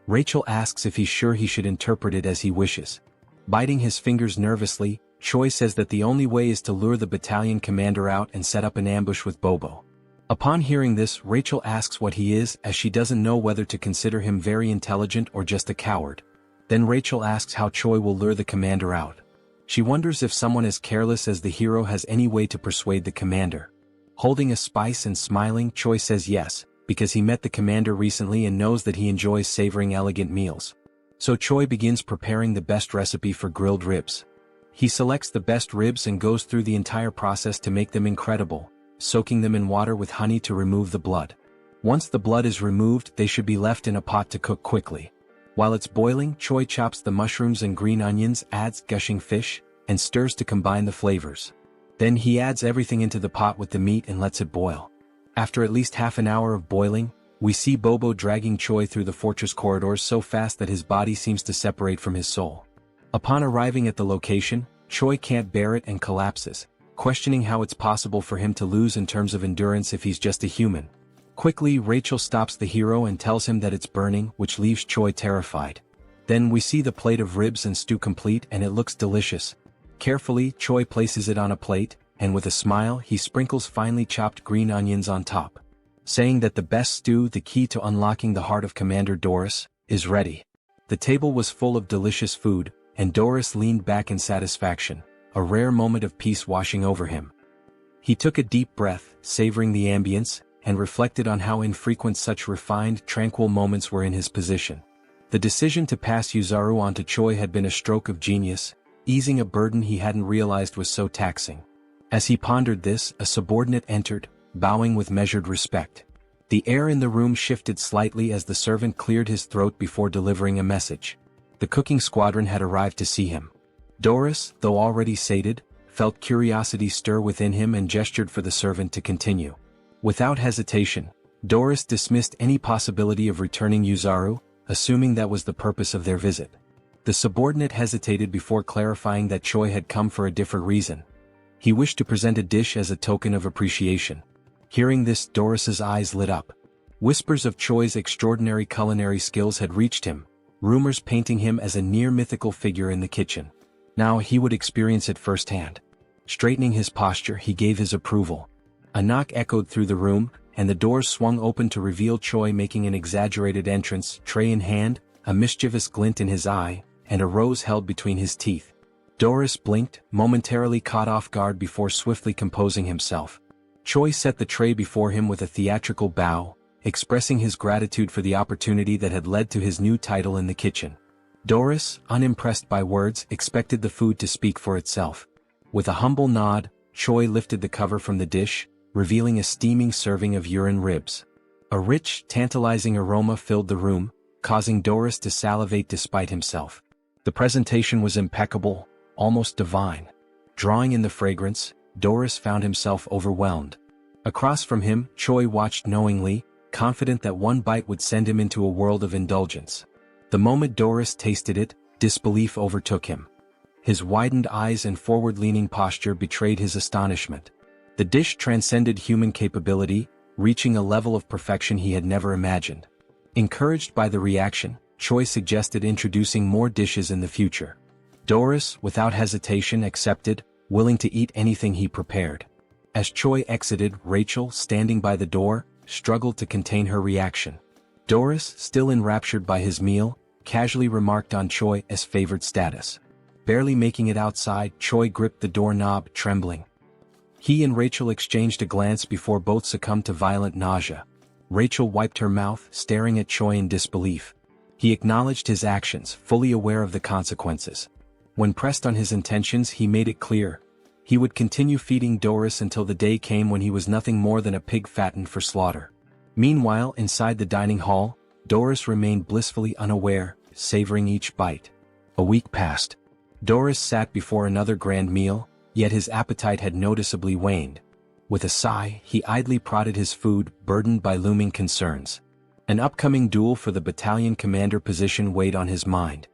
Rachel asks if he's sure he should interpret it as he wishes. Biting his fingers nervously, Choi says that the only way is to lure the battalion commander out and set up an ambush with Bobo. Upon hearing this, Rachel asks what he is, as she doesn't know whether to consider him very intelligent or just a coward. Then Rachel asks how Choi will lure the commander out. She wonders if someone as careless as the hero has any way to persuade the commander. Holding a spice and smiling, Choi says yes, because he met the commander recently and knows that he enjoys savoring elegant meals. So Choi begins preparing the best recipe for grilled ribs. He selects the best ribs and goes through the entire process to make them incredible, soaking them in water with honey to remove the blood. Once the blood is removed, they should be left in a pot to cook quickly. While it's boiling, Choi chops the mushrooms and green onions, adds gushing fish, and stirs to combine the flavors. Then he adds everything into the pot with the meat and lets it boil. After at least half an hour of boiling, we see Bobo dragging Choi through the fortress corridors so fast that his body seems to separate from his soul. Upon arriving at the location, Choi can't bear it and collapses, questioning how it's possible for him to lose in terms of endurance if he's just a human. Quickly, Rachel stops the hero and tells him that it's burning, which leaves Choi terrified. Then we see the plate of ribs and stew complete and it looks delicious. Carefully, Choi places it on a plate, and with a smile he sprinkles finely chopped green onions on top, saying that the best stew, the key to unlocking the heart of Commander Doris, is ready. The table was full of delicious food, and Doris leaned back in satisfaction, a rare moment of peace washing over him. He took a deep breath, savoring the ambience, and reflected on how infrequent such refined, tranquil moments were in his position. The decision to pass Yuzaru on to Choi had been a stroke of genius, easing a burden he hadn't realized was so taxing. As he pondered this, a subordinate entered, bowing with measured respect. The air in the room shifted slightly as the servant cleared his throat before delivering a message. The cooking squadron had arrived to see him. Doris, though already sated, felt curiosity stir within him and gestured for the servant to continue. Without hesitation, Doris dismissed any possibility of returning Yuzaru, assuming that was the purpose of their visit. The subordinate hesitated before clarifying that Choi had come for a different reason. He wished to present a dish as a token of appreciation. Hearing this, Doris's eyes lit up. Whispers of Choi's extraordinary culinary skills had reached him, rumors painting him as a near-mythical figure in the kitchen. Now he would experience it firsthand. Straightening his posture, he gave his approval. A knock echoed through the room, and the doors swung open to reveal Choi making an exaggerated entrance, tray in hand, a mischievous glint in his eye, and a rose held between his teeth. Doris blinked, momentarily caught off guard before swiftly composing himself. Choi set the tray before him with a theatrical bow, expressing his gratitude for the opportunity that had led to his new title in the kitchen. Doris, unimpressed by words, expected the food to speak for itself. With a humble nod, Choi lifted the cover from the dish, revealing a steaming serving of urine ribs. A rich, tantalizing aroma filled the room, causing Doris to salivate despite himself. The presentation was impeccable, almost divine. Drawing in the fragrance, Doris found himself overwhelmed. Across from him, Choi watched knowingly, confident that one bite would send him into a world of indulgence. The moment Doris tasted it, disbelief overtook him. His widened eyes and forward-leaning posture betrayed his astonishment. The dish transcended human capability, reaching a level of perfection he had never imagined. Encouraged by the reaction, Choi suggested introducing more dishes in the future. Doris, without hesitation, accepted, willing to eat anything he prepared. As Choi exited, Rachel, standing by the door, struggled to contain her reaction. Doris, still enraptured by his meal, casually remarked on Choi's favored status. Barely making it outside, Choi gripped the doorknob, trembling. He and Rachel exchanged a glance before both succumbed to violent nausea. Rachel wiped her mouth, staring at Choi in disbelief. He acknowledged his actions, fully aware of the consequences. When pressed on his intentions, he made it clear. He would continue feeding Doris until the day came when he was nothing more than a pig fattened for slaughter. Meanwhile, inside the dining hall, Doris remained blissfully unaware, savoring each bite. A week passed. Doris sat before another grand meal, yet his appetite had noticeably waned. With a sigh, he idly prodded his food, burdened by looming concerns. An upcoming duel for the battalion commander position weighed on his mind.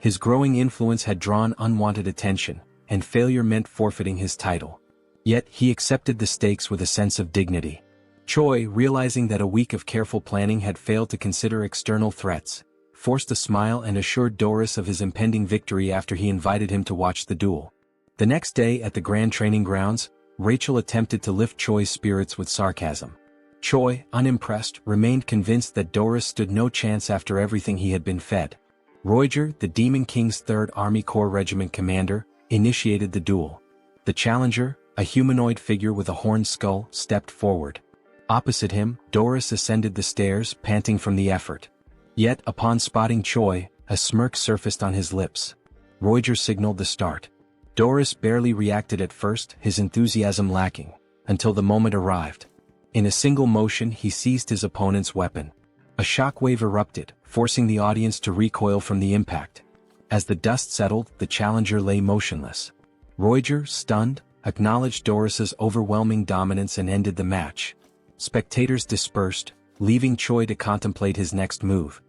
His growing influence had drawn unwanted attention, and failure meant forfeiting his title. Yet he accepted the stakes with a sense of dignity. Choi, realizing that a week of careful planning had failed to consider external threats, forced a smile and assured Doris of his impending victory after he invited him to watch the duel. The next day at the Grand Training Grounds, Rachel attempted to lift Choi's spirits with sarcasm. Choi, unimpressed, remained convinced that Doris stood no chance after everything he had been fed. Roiger, the Demon King's 3rd Army Corps Regiment commander, initiated the duel. The challenger, a humanoid figure with a horned skull, stepped forward. Opposite him, Doris ascended the stairs, panting from the effort. Yet, upon spotting Choi, a smirk surfaced on his lips. Roiger signaled the start. Doris barely reacted at first, his enthusiasm lacking, until the moment arrived. In a single motion, he seized his opponent's weapon. A shockwave erupted, forcing the audience to recoil from the impact. As the dust settled, the challenger lay motionless. Roiger, stunned, acknowledged Doris's overwhelming dominance and ended the match. Spectators dispersed, leaving Choi to contemplate his next move.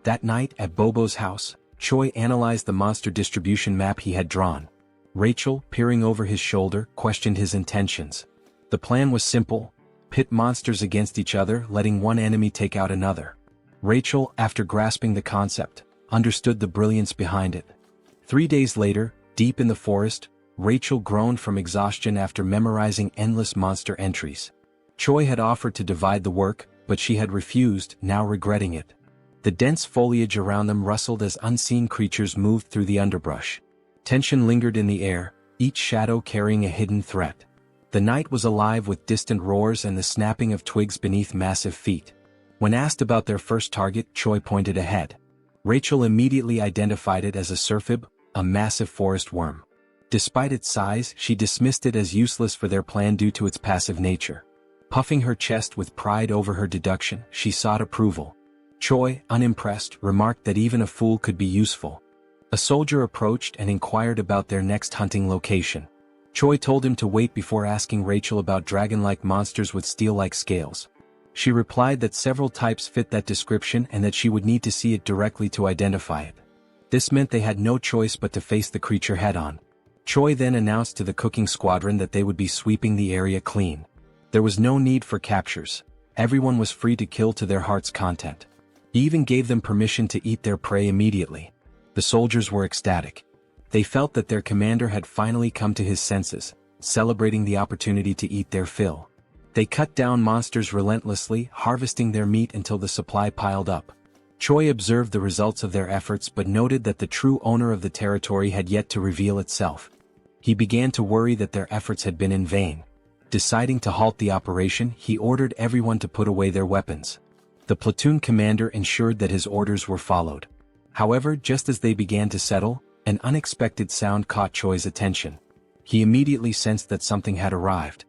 That night, at Bobo's house, Choi analyzed the monster distribution map he had drawn. Rachel, peering over his shoulder, questioned his intentions. The plan was simple: pit monsters against each other, letting one enemy take out another. Rachel, after grasping the concept, understood the brilliance behind it. 3 days later, deep in the forest, Rachel groaned from exhaustion after memorizing endless monster entries. Choi had offered to divide the work, but she had refused, now regretting it. The dense foliage around them rustled as unseen creatures moved through the underbrush. Tension lingered in the air, each shadow carrying a hidden threat. The night was alive with distant roars and the snapping of twigs beneath massive feet. When asked about their first target, Choi pointed ahead. Rachel immediately identified it as a surfib, a massive forest worm. Despite its size, she dismissed it as useless for their plan due to its passive nature. Puffing her chest with pride over her deduction, she sought approval. Choi, unimpressed, remarked that even a fool could be useful. A soldier approached and inquired about their next hunting location. Choi told him to wait before asking Rachel about dragon-like monsters with steel-like scales. She replied that several types fit that description and that she would need to see it directly to identify it. This meant they had no choice but to face the creature head-on. Choi then announced to the cooking squadron that they would be sweeping the area clean. There was no need for captures. Everyone was free to kill to their heart's content. He even gave them permission to eat their prey immediately. The soldiers were ecstatic. They felt that their commander had finally come to his senses, celebrating the opportunity to eat their fill. They cut down monsters relentlessly, harvesting their meat until the supply piled up. Choi observed the results of their efforts but noted that the true owner of the territory had yet to reveal itself. He began to worry that their efforts had been in vain. Deciding to halt the operation, he ordered everyone to put away their weapons. The platoon commander ensured that his orders were followed. However, just as they began to settle, an unexpected sound caught Choi's attention. He immediately sensed that something had arrived.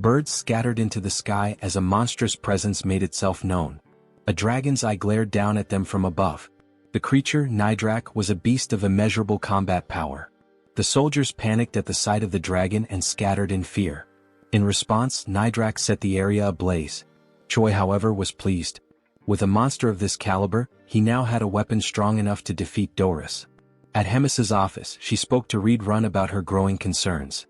Birds scattered into the sky as a monstrous presence made itself known. A dragon's eye glared down at them from above. The creature, Nidrak, was a beast of immeasurable combat power. The soldiers panicked at the sight of the dragon and scattered in fear. In response, Nidrak set the area ablaze. Choi, however, was pleased. With a monster of this caliber, he now had a weapon strong enough to defeat Doris. At Hemis's office, she spoke to Reed Run about her growing concerns.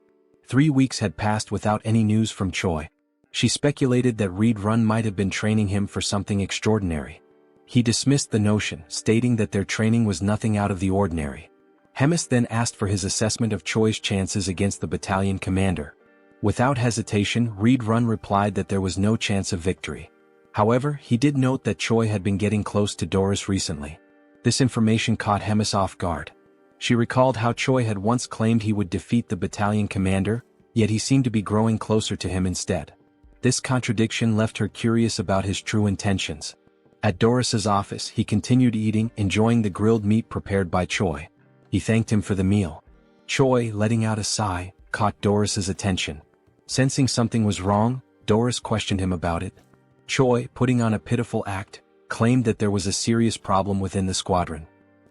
3 weeks had passed without any news from Choi. She speculated that Reed Run might have been training him for something extraordinary. He dismissed the notion, stating that their training was nothing out of the ordinary. Hemis then asked for his assessment of Choi's chances against the battalion commander. Without hesitation, Reed Run replied that there was no chance of victory. However, he did note that Choi had been getting close to Doris recently. This information caught Hemis off guard. She recalled how Choi had once claimed he would defeat the battalion commander, yet he seemed to be growing closer to him instead. This contradiction left her curious about his true intentions. At Doris's office, he continued eating, enjoying the grilled meat prepared by Choi. He thanked him for the meal. Choi, letting out a sigh, caught Doris's attention. Sensing something was wrong, Doris questioned him about it. Choi, putting on a pitiful act, claimed that there was a serious problem within the squadron.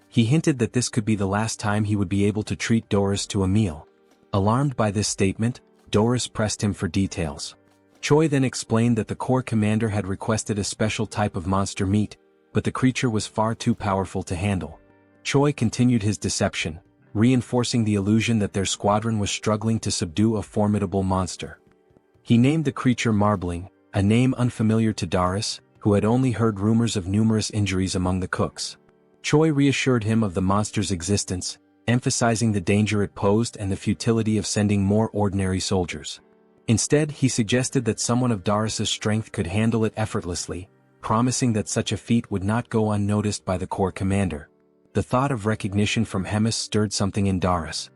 He hinted that this could be the last time he would be able to treat Doris to a meal. Alarmed by this statement, Doris pressed him for details. Choi then explained that the corps commander had requested a special type of monster meat, but the creature was far too powerful to handle. Choi continued his deception, reinforcing the illusion that their squadron was struggling to subdue a formidable monster. He named the creature Marbling, a name unfamiliar to Doris, who had only heard rumors of numerous injuries among the cooks. Choi reassured him of the monster's existence, emphasizing the danger it posed and the futility of sending more ordinary soldiers. Instead, he suggested that someone of Doris's strength could handle it effortlessly, promising that such a feat would not go unnoticed by the corps commander. The thought of recognition from Hemis stirred something in Doris.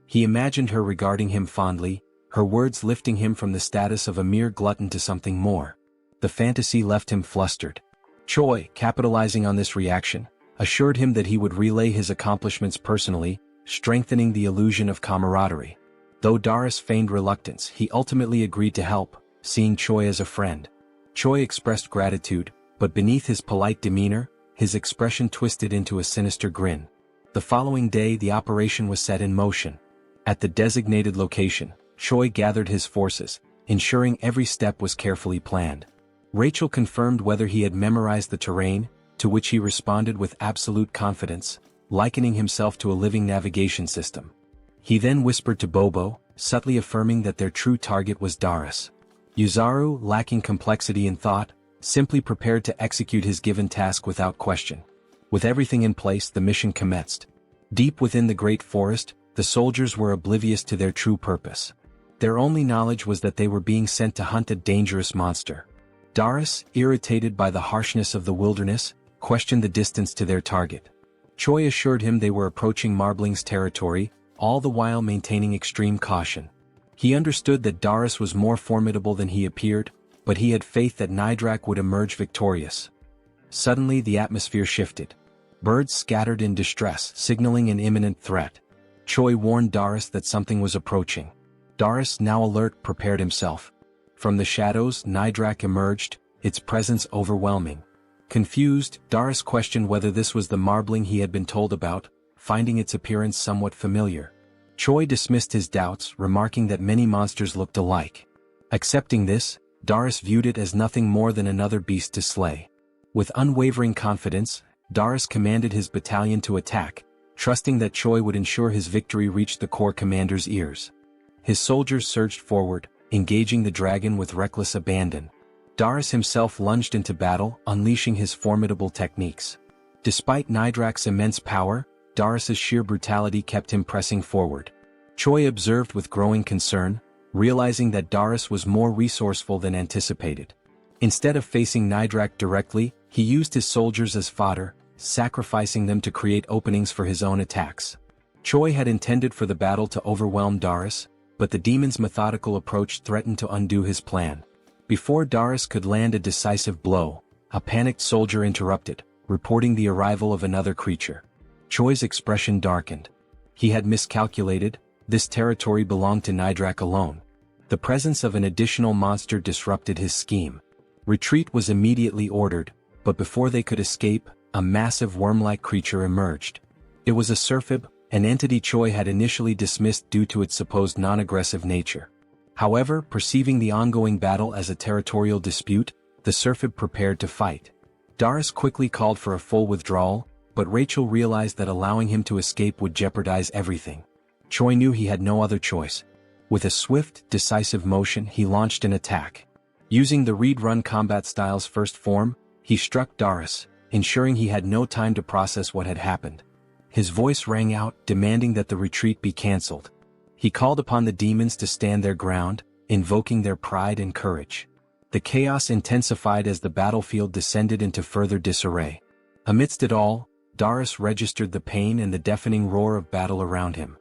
He imagined her regarding him fondly, her words lifting him from the status of a mere glutton to something more. The fantasy left him flustered. Choi, capitalizing on this reaction, assured him that he would relay his accomplishments personally, strengthening the illusion of camaraderie. Though Doris feigned reluctance, he ultimately agreed to help, seeing Choi as a friend. Choi expressed gratitude, but beneath his polite demeanor, his expression twisted into a sinister grin. The following day, the operation was set in motion. At the designated location, Choi gathered his forces, ensuring every step was carefully planned. Rachel confirmed whether he had memorized the terrain, to which he responded with absolute confidence, likening himself to a living navigation system. He then whispered to Bobo, subtly affirming that their true target was Doris. Yuzaru, lacking complexity in thought, simply prepared to execute his given task without question. With everything in place, the mission commenced. Deep within the great forest, the soldiers were oblivious to their true purpose. Their only knowledge was that they were being sent to hunt a dangerous monster. Doris, irritated by the harshness of the wilderness, questioned the distance to their target. Choi assured him they were approaching Marbling's territory, all the while maintaining extreme caution. He understood that Doris was more formidable than he appeared, but he had faith that Nidrak would emerge victorious. Suddenly the atmosphere shifted. Birds scattered in distress, signaling an imminent threat. Choi warned Darius that something was approaching. Darius, now alert, prepared himself. From the shadows, Nidrak emerged, its presence overwhelming. Confused, Darius questioned whether this was the marbling he had been told about, finding its appearance somewhat familiar. Choi dismissed his doubts, remarking that many monsters looked alike. Accepting this, Darius viewed it as nothing more than another beast to slay. With unwavering confidence, Darius commanded his battalion to attack, trusting that Choi would ensure his victory reached the corps commander's ears. His soldiers surged forward, engaging the dragon with reckless abandon. Darius himself lunged into battle, unleashing his formidable techniques. Despite Nidrak's immense power, Darius's sheer brutality kept him pressing forward. Choi observed with growing concern, realizing that Darius was more resourceful than anticipated. Instead of facing Nidrak directly, he used his soldiers as fodder, sacrificing them to create openings for his own attacks. Choi had intended for the battle to overwhelm Darius, but the demon's methodical approach threatened to undo his plan. Before Darius could land a decisive blow, a panicked soldier interrupted, reporting the arrival of another creature. Choi's expression darkened. He had miscalculated, this territory belonged to Nidrak alone. The presence of an additional monster disrupted his scheme. Retreat was immediately ordered, but before they could escape, a massive worm-like creature emerged. It was a Surfib, an entity Choi had initially dismissed due to its supposed non-aggressive nature. However, perceiving the ongoing battle as a territorial dispute, the Surfib prepared to fight. Darius quickly called for a full withdrawal, but Rachel realized that allowing him to escape would jeopardize everything. Choi knew he had no other choice. With a swift, decisive motion, he launched an attack. Using the read-run combat style's first form, he struck Darius, ensuring he had no time to process what had happened. His voice rang out, demanding that the retreat be cancelled. He called upon the demons to stand their ground, invoking their pride and courage. The chaos intensified as the battlefield descended into further disarray. Amidst it all, Darius registered the pain and the deafening roar of battle around him.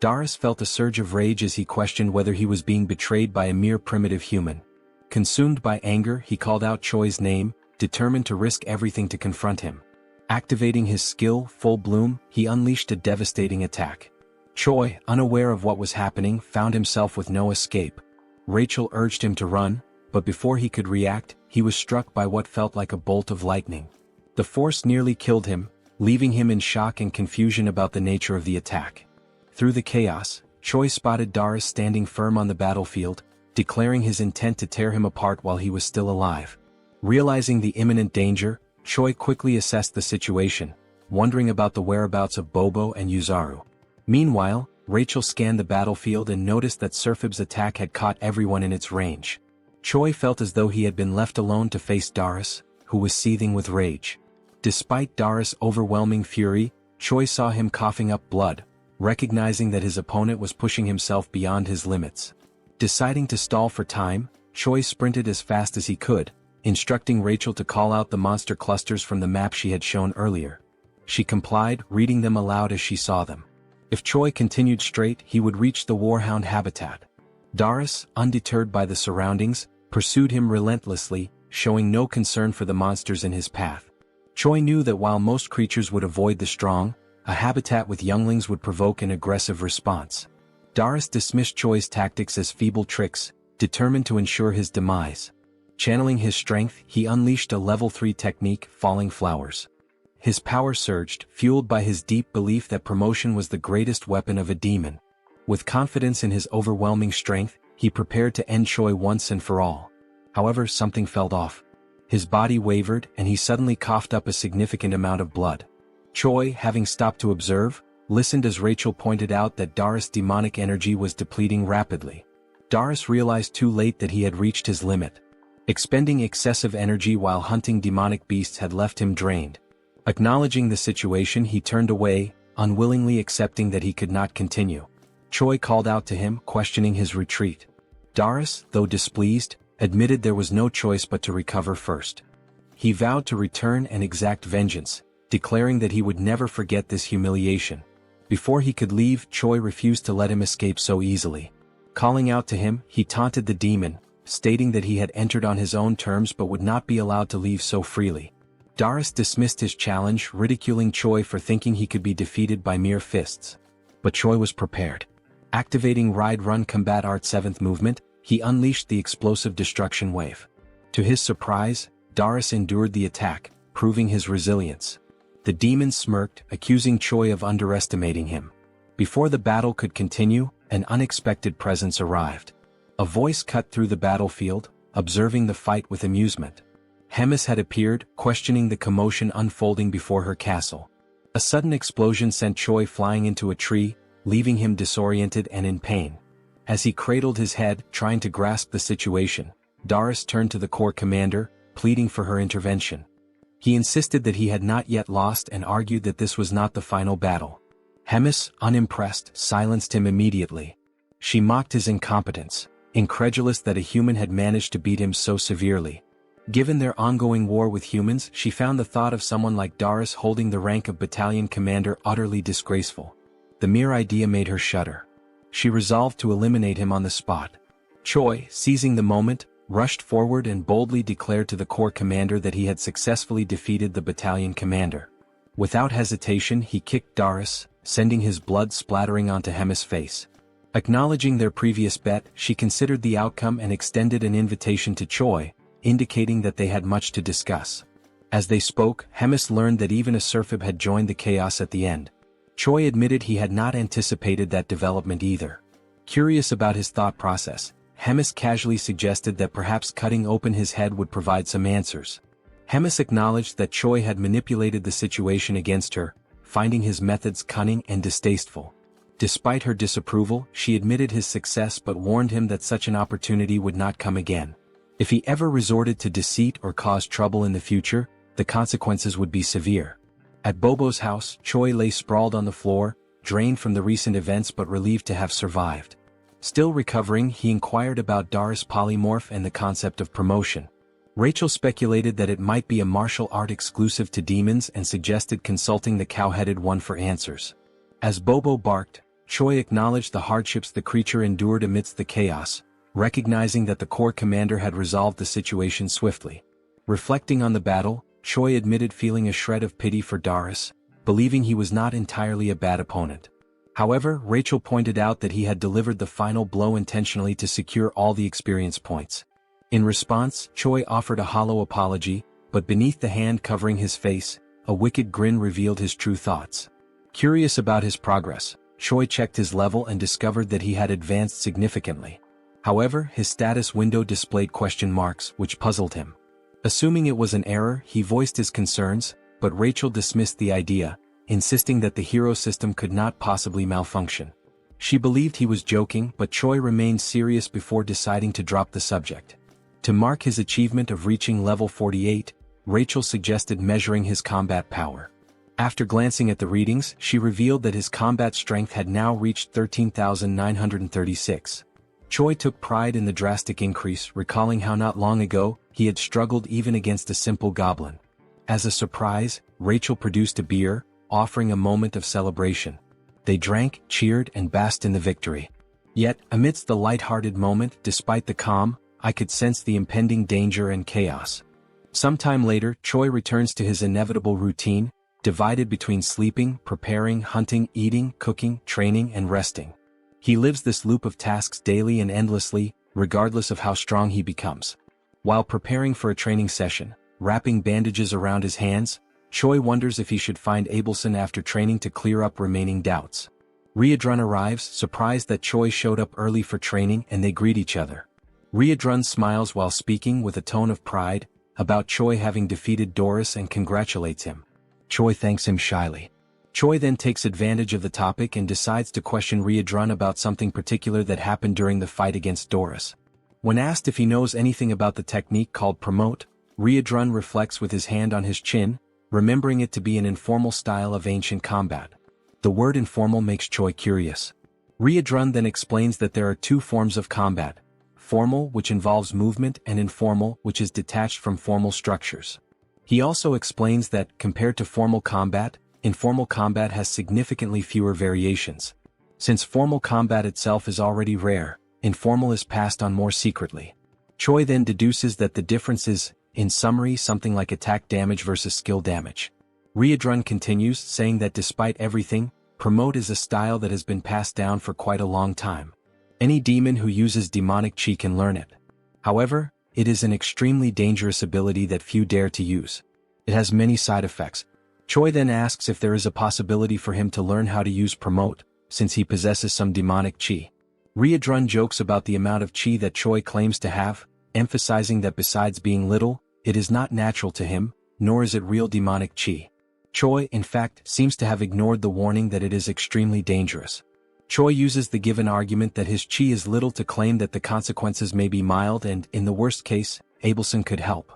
Darius felt a surge of rage as he questioned whether he was being betrayed by a mere primitive human. Consumed by anger, he called out Choi's name, determined to risk everything to confront him. Activating his skill, Full Bloom, he unleashed a devastating attack. Choi, unaware of what was happening, found himself with no escape. Rachel urged him to run, but before he could react, he was struck by what felt like a bolt of lightning. The force nearly killed him, leaving him in shock and confusion about the nature of the attack. Through the chaos, Choi spotted Darius standing firm on the battlefield, declaring his intent to tear him apart while he was still alive. Realizing the imminent danger, Choi quickly assessed the situation, wondering about the whereabouts of Bobo and Yuzaru. Meanwhile, Rachel scanned the battlefield and noticed that Surfib's attack had caught everyone in its range. Choi felt as though he had been left alone to face Darius, who was seething with rage. Despite Darius' overwhelming fury, Choi saw him coughing up blood, recognizing that his opponent was pushing himself beyond his limits. Deciding to stall for time, Choi sprinted as fast as he could, instructing Rachel to call out the monster clusters from the map she had shown earlier. She complied, reading them aloud as she saw them. If Choi continued straight, he would reach the Warhound habitat. Darius, undeterred by the surroundings, pursued him relentlessly, showing no concern for the monsters in his path. Choi knew that while most creatures would avoid the strong, a habitat with younglings would provoke an aggressive response. Darius dismissed Choi's tactics as feeble tricks, determined to ensure his demise. Channeling his strength, he unleashed a level 3 technique, Falling Flowers. His power surged, fueled by his deep belief that promotion was the greatest weapon of a demon. With confidence in his overwhelming strength, he prepared to end Choi once and for all. However, something felt off. His body wavered, and he suddenly coughed up a significant amount of blood. Choi, having stopped to observe, listened as Rachel pointed out that Darius' demonic energy was depleting rapidly. Darius realized too late that he had reached his limit. Expending excessive energy while hunting demonic beasts had left him drained. Acknowledging the situation, he turned away, unwillingly accepting that he could not continue. Choi called out to him, questioning his retreat. Darius, though displeased, admitted there was no choice but to recover first. He vowed to return and exact vengeance, declaring that he would never forget this humiliation. Before he could leave, Choi refused to let him escape so easily. Calling out to him, he taunted the demon, stating that he had entered on his own terms but would not be allowed to leave so freely. Doris dismissed his challenge, ridiculing Choi for thinking he could be defeated by mere fists. But Choi was prepared. Activating Ride Run Combat Art 7th movement, he unleashed the explosive destruction wave. To his surprise, Doris endured the attack, proving his resilience. The demon smirked, accusing Choi of underestimating him. Before the battle could continue, an unexpected presence arrived. A voice cut through the battlefield, observing the fight with amusement. Hemis had appeared, questioning the commotion unfolding before her castle. A sudden explosion sent Choi flying into a tree, leaving him disoriented and in pain. As he cradled his head, trying to grasp the situation, Doris turned to the Corps commander, pleading for her intervention. He insisted that he had not yet lost and argued that this was not the final battle. Hemis, unimpressed, silenced him immediately. She mocked his incompetence, incredulous that a human had managed to beat him so severely. Given their ongoing war with humans, she found the thought of someone like Doris holding the rank of battalion commander utterly disgraceful. The mere idea made her shudder. She resolved to eliminate him on the spot. Choi, seizing the moment, rushed forward and boldly declared to the Corps commander that he had successfully defeated the battalion commander. Without hesitation, he kicked Doris, sending his blood splattering onto Hemis' face. Acknowledging their previous bet, she considered the outcome and extended an invitation to Choi, indicating that they had much to discuss. As they spoke, Hemis learned that even a Serphib had joined the chaos at the end. Choi admitted he had not anticipated that development either. Curious about his thought process, Hemis casually suggested that perhaps cutting open his head would provide some answers. Hemis acknowledged that Choi had manipulated the situation against her, finding his methods cunning and distasteful. Despite her disapproval, she admitted his success but warned him that such an opportunity would not come again. If he ever resorted to deceit or caused trouble in the future, the consequences would be severe. At Bobo's house, Choi lay sprawled on the floor, drained from the recent events but relieved to have survived. Still recovering, he inquired about Doris' polymorph and the concept of promotion. Rachel speculated that it might be a martial art exclusive to demons and suggested consulting the cow-headed one for answers. As Bobo barked, Choi acknowledged the hardships the creature endured amidst the chaos, recognizing that the Corps commander had resolved the situation swiftly. Reflecting on the battle, Choi admitted feeling a shred of pity for Doris, believing he was not entirely a bad opponent. However, Rachel pointed out that he had delivered the final blow intentionally to secure all the experience points. In response, Choi offered a hollow apology, but beneath the hand covering his face, a wicked grin revealed his true thoughts. Curious about his progress, Choi checked his level and discovered that he had advanced significantly. However, his status window displayed question marks, which puzzled him. Assuming it was an error, he voiced his concerns, but Rachel dismissed the idea, insisting that the hero system could not possibly malfunction. She believed he was joking, but Choi remained serious before deciding to drop the subject. To mark his achievement of reaching level 48, Rachel suggested measuring his combat power. After glancing at the readings, she revealed that his combat strength had now reached 13,936. Choi took pride in the drastic increase, recalling how not long ago, he had struggled even against a simple goblin. As a surprise, Rachel produced a beer, offering a moment of celebration. They drank, cheered, and basked in the victory. Yet, amidst the light-hearted moment, despite the calm, I could sense the impending danger and chaos. Sometime later, Choi returns to his inevitable routine, divided between sleeping, preparing, hunting, eating, cooking, training, and resting. He lives this loop of tasks daily and endlessly, regardless of how strong he becomes. While preparing for a training session, wrapping bandages around his hands, Choi wonders if he should find Abelson after training to clear up remaining doubts. Riadrun arrives, surprised that Choi showed up early for training, and they greet each other. Riadrun smiles while speaking with a tone of pride about Choi having defeated Doris and congratulates him. Choi thanks him shyly. Choi then takes advantage of the topic and decides to question Riadrun about something particular that happened during the fight against Doris. When asked if he knows anything about the technique called promote, Riadrun reflects with his hand on his chin, remembering it to be an informal style of ancient combat. The word informal makes Choi curious. Riadrun then explains that there are two forms of combat: formal, which involves movement, and informal, which is detached from formal structures. He also explains that, compared to formal combat, informal combat has significantly fewer variations. Since formal combat itself is already rare, informal is passed on more secretly. Choi then deduces that the difference is in summary something like attack damage versus skill damage. Riadrun continues, saying that despite everything, promote is a style that has been passed down for quite a long time. Any demon who uses demonic chi can learn it. However, it is an extremely dangerous ability that few dare to use. It has many side effects. Choi then asks if there is a possibility for him to learn how to use promote, since he possesses some demonic chi. Riadrun jokes about the amount of chi that Choi claims to have, emphasizing that besides being little, it is not natural to him, nor is it real demonic chi. Choi, in fact, seems to have ignored the warning that it is extremely dangerous. Choi uses the given argument that his chi is little to claim that the consequences may be mild and, in the worst case, Abelson could help.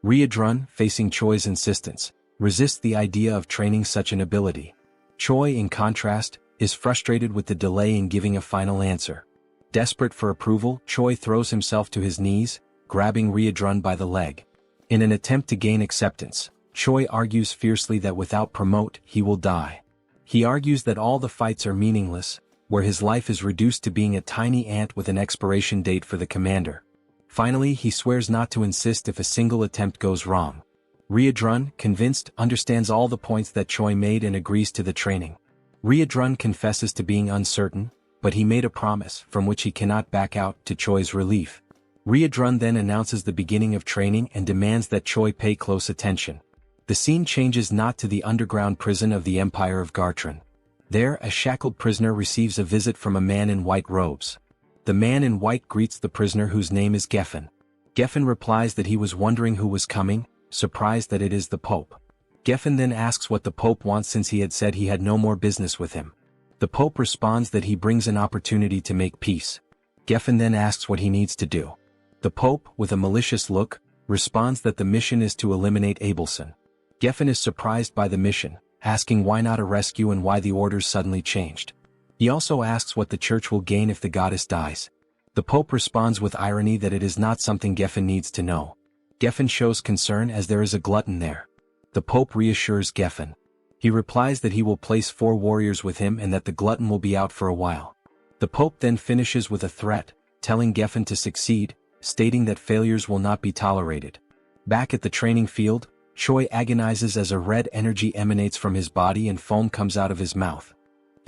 Riadrun, facing Choi's insistence, resists the idea of training such an ability. Choi, in contrast, is frustrated with the delay in giving a final answer. Desperate for approval, Choi throws himself to his knees, grabbing Riadrun by the leg. In an attempt to gain acceptance, Choi argues fiercely that without promote, he will die. He argues that all the fights are meaningless, where his life is reduced to being a tiny ant with an expiration date for the commander. Finally, he swears not to insist if a single attempt goes wrong. Riadrun, convinced, understands all the points that Choi made and agrees to the training. Riadrun confesses to being uncertain, but he made a promise, from which he cannot back out, to Choi's relief. Riadrun then announces the beginning of training and demands that Choi pay close attention. The scene changes not to the underground prison of the Empire of Gartran. There, a shackled prisoner receives a visit from a man in white robes. The man in white greets the prisoner, whose name is Geffen. Geffen replies that he was wondering who was coming, surprised that it is the Pope. Geffen then asks what the Pope wants, since he had said he had no more business with him. The Pope responds that he brings an opportunity to make peace. Geffen then asks what he needs to do. The Pope, with a malicious look, responds that the mission is to eliminate Abelson. Geffen is surprised by the mission, asking why not a rescue and why the orders suddenly changed. He also asks what the church will gain if the goddess dies. The Pope responds with irony that it is not something Geffen needs to know. Geffen shows concern as there is a glutton there. The Pope reassures Geffen. He replies that he will place 4 warriors with him and that the glutton will be out for a while. The Pope then finishes with a threat, telling Geffen to succeed, stating that failures will not be tolerated. Back at the training field, Choi agonizes as a red energy emanates from his body and foam comes out of his mouth.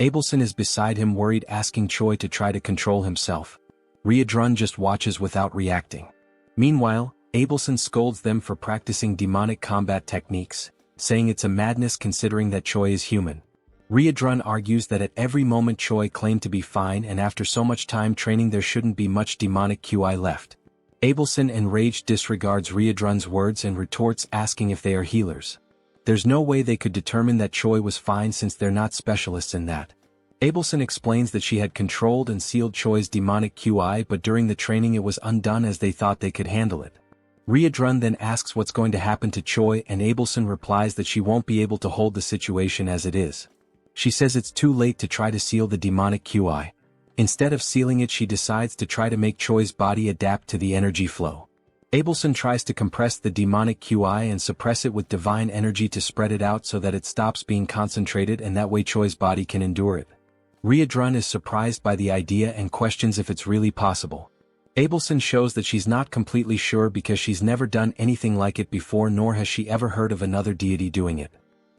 Abelson is beside him, worried, asking Choi to try to control himself. Riadrun just watches without reacting. Meanwhile, Abelson scolds them for practicing demonic combat techniques, saying it's a madness considering that Choi is human. Riadrun argues that at every moment Choi claimed to be fine, and after so much time training there shouldn't be much demonic QI left. Abelson, enraged, disregards Riadrun's words and retorts, asking if they are healers. There's no way they could determine that Choi was fine since they're not specialists in that. Abelson explains that she had controlled and sealed Choi's demonic QI, but during the training it was undone as they thought they could handle it. Riadrun then asks what's going to happen to Choi, and Abelson replies that she won't be able to hold the situation as it is. She says it's too late to try to seal the demonic QI. Instead of sealing it, she decides to try to make Choi's body adapt to the energy flow. Abelson tries to compress the demonic QI and suppress it with divine energy to spread it out so that it stops being concentrated, and that way Choi's body can endure it. Riadrun is surprised by the idea and questions if it's really possible. Abelson shows that she's not completely sure because she's never done anything like it before, nor has she ever heard of another deity doing it.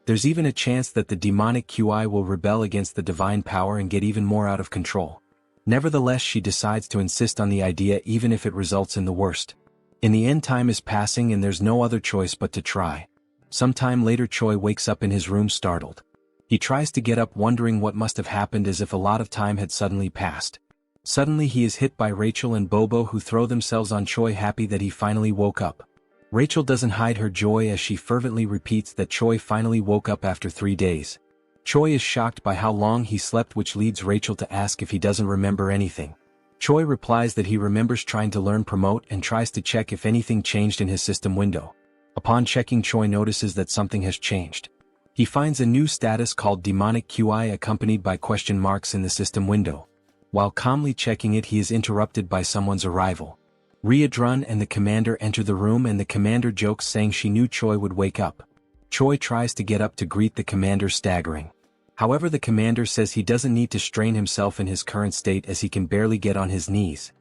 There's even a chance that the demonic QI will rebel against the divine power and get even more out of control. Nevertheless, she decides to insist on the idea even if it results in the worst. In the end, time is passing and there's no other choice but to try. Sometime later, Choi wakes up in his room startled. He tries to get up, wondering what must have happened, as if a lot of time had suddenly passed. Suddenly he is hit by Rachel and Bobo, who throw themselves on Choi, happy that he finally woke up. Rachel doesn't hide her joy as she fervently repeats that Choi finally woke up after 3 days. Choi is shocked by how long he slept, which leads Rachel to ask if he doesn't remember anything. Choi replies that he remembers trying to learn promote and tries to check if anything changed in his system window. Upon checking, Choi notices that something has changed. He finds a new status called demonic QI accompanied by question marks in the system window. While calmly checking it, he is interrupted by someone's arrival. Riadrun and the commander enter the room, and the commander jokes, saying she knew Choi would wake up. Choi tries to get up to greet the commander, staggering. However, the commander says he doesn't need to strain himself in his current state as he can barely get on his knees.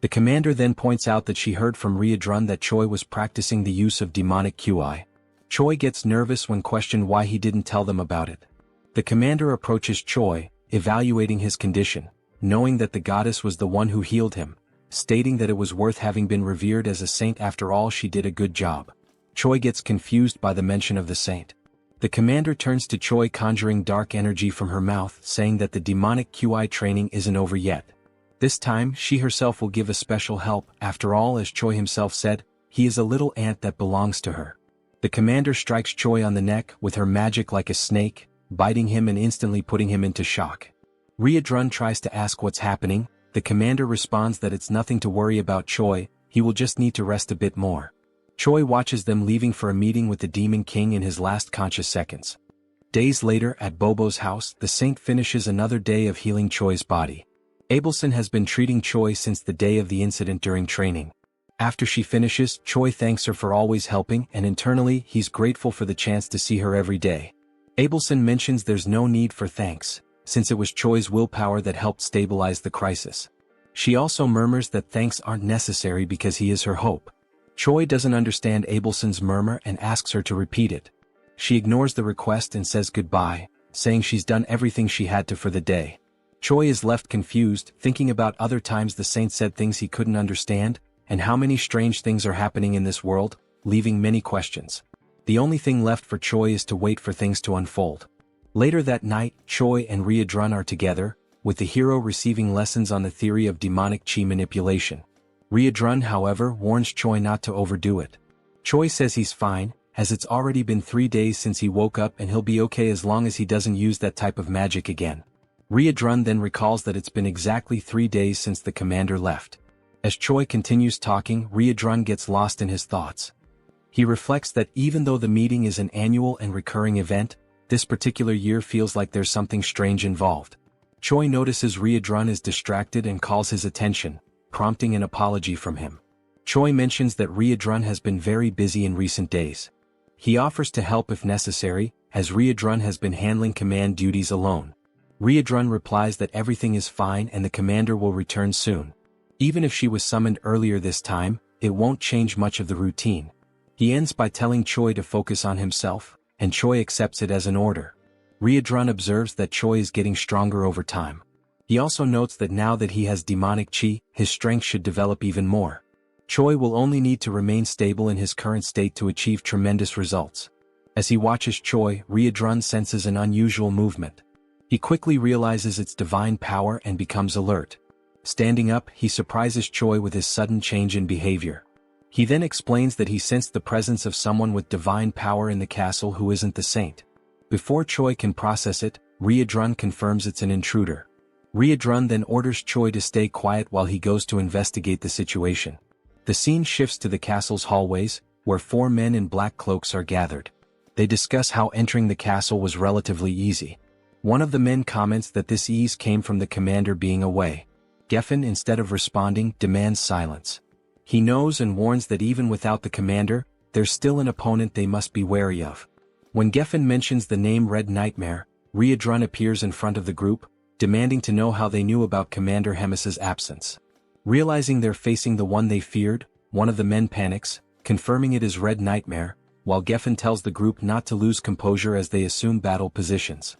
The commander then points out that she heard from Riadrun that Choi was practicing the use of demonic QI. Choi gets nervous when questioned why he didn't tell them about it. The commander approaches Choi, evaluating his condition, knowing that the goddess was the one who healed him, stating that it was worth having been revered as a saint. After all, she did a good job. Choi gets confused by the mention of the saint. The commander turns to Choi, conjuring dark energy from her mouth, saying that the demonic QI training isn't over yet. This time, she herself will give a special help. After all, as Choi himself said, he is a little ant that belongs to her. The commander strikes Choi on the neck with her magic like a snake, biting him and instantly putting him into shock. Riadrun tries to ask what's happening. The commander responds that it's nothing to worry about Choi, he will just need to rest a bit more. Choi watches them leaving for a meeting with the Demon King in his last conscious seconds. Days later, at Bobo's house, the saint finishes another day of healing Choi's body. Abelson has been treating Choi since the day of the incident during training. After she finishes, Choi thanks her for always helping, and internally, he's grateful for the chance to see her every day. Abelson mentions there's no need for thanks, since it was Choi's willpower that helped stabilize the crisis. She also murmurs that thanks aren't necessary because he is her hope. Choi doesn't understand Abelson's murmur and asks her to repeat it. She ignores the request and says goodbye, saying she's done everything she had to for the day. Choi is left confused, thinking about other times the saint said things he couldn't understand, and how many strange things are happening in this world, leaving many questions. The only thing left for Choi is to wait for things to unfold. Later that night, Choi and Riadrun are together, with the hero receiving lessons on the theory of demonic chi manipulation. Riadrun, however, warns Choi not to overdo it. Choi says he's fine, as it's already been 3 days since he woke up and he'll be okay as long as he doesn't use that type of magic again. Riadrun then recalls that it's been exactly 3 days since the commander left. As Choi continues talking, Riadrun gets lost in his thoughts. He reflects that even though the meeting is an annual and recurring event, this particular year feels like there's something strange involved. Choi notices Riadrun is distracted and calls his attention, prompting an apology from him. Choi mentions that Riadrun has been very busy in recent days. He offers to help if necessary, as Riadrun has been handling command duties alone. Riadrun replies that everything is fine and the commander will return soon. Even if she was summoned earlier this time, it won't change much of the routine. He ends by telling Choi to focus on himself, and Choi accepts it as an order. Riadrun observes that Choi is getting stronger over time. He also notes that now that he has demonic chi, his strength should develop even more. Choi will only need to remain stable in his current state to achieve tremendous results. As he watches Choi, Riadrun senses an unusual movement. He quickly realizes its divine power and becomes alert. Standing up, he surprises Choi with his sudden change in behavior. He then explains that he sensed the presence of someone with divine power in the castle who isn't the saint. Before Choi can process it, Riadrun confirms it's an intruder. Riadrun then orders Choi to stay quiet while he goes to investigate the situation. The scene shifts to the castle's hallways, where 4 men in black cloaks are gathered. They discuss how entering the castle was relatively easy. One of the men comments that this ease came from the commander being away. Geffen, instead of responding, demands silence. He knows and warns that even without the commander, there's still an opponent they must be wary of. When Geffen mentions the name Red Nightmare, Riadrun appears in front of the group, demanding to know how they knew about Commander Hemis's absence. Realizing they're facing the one they feared, one of the men panics, confirming it is Red Nightmare, while Geffen tells the group not to lose composure as they assume battle positions.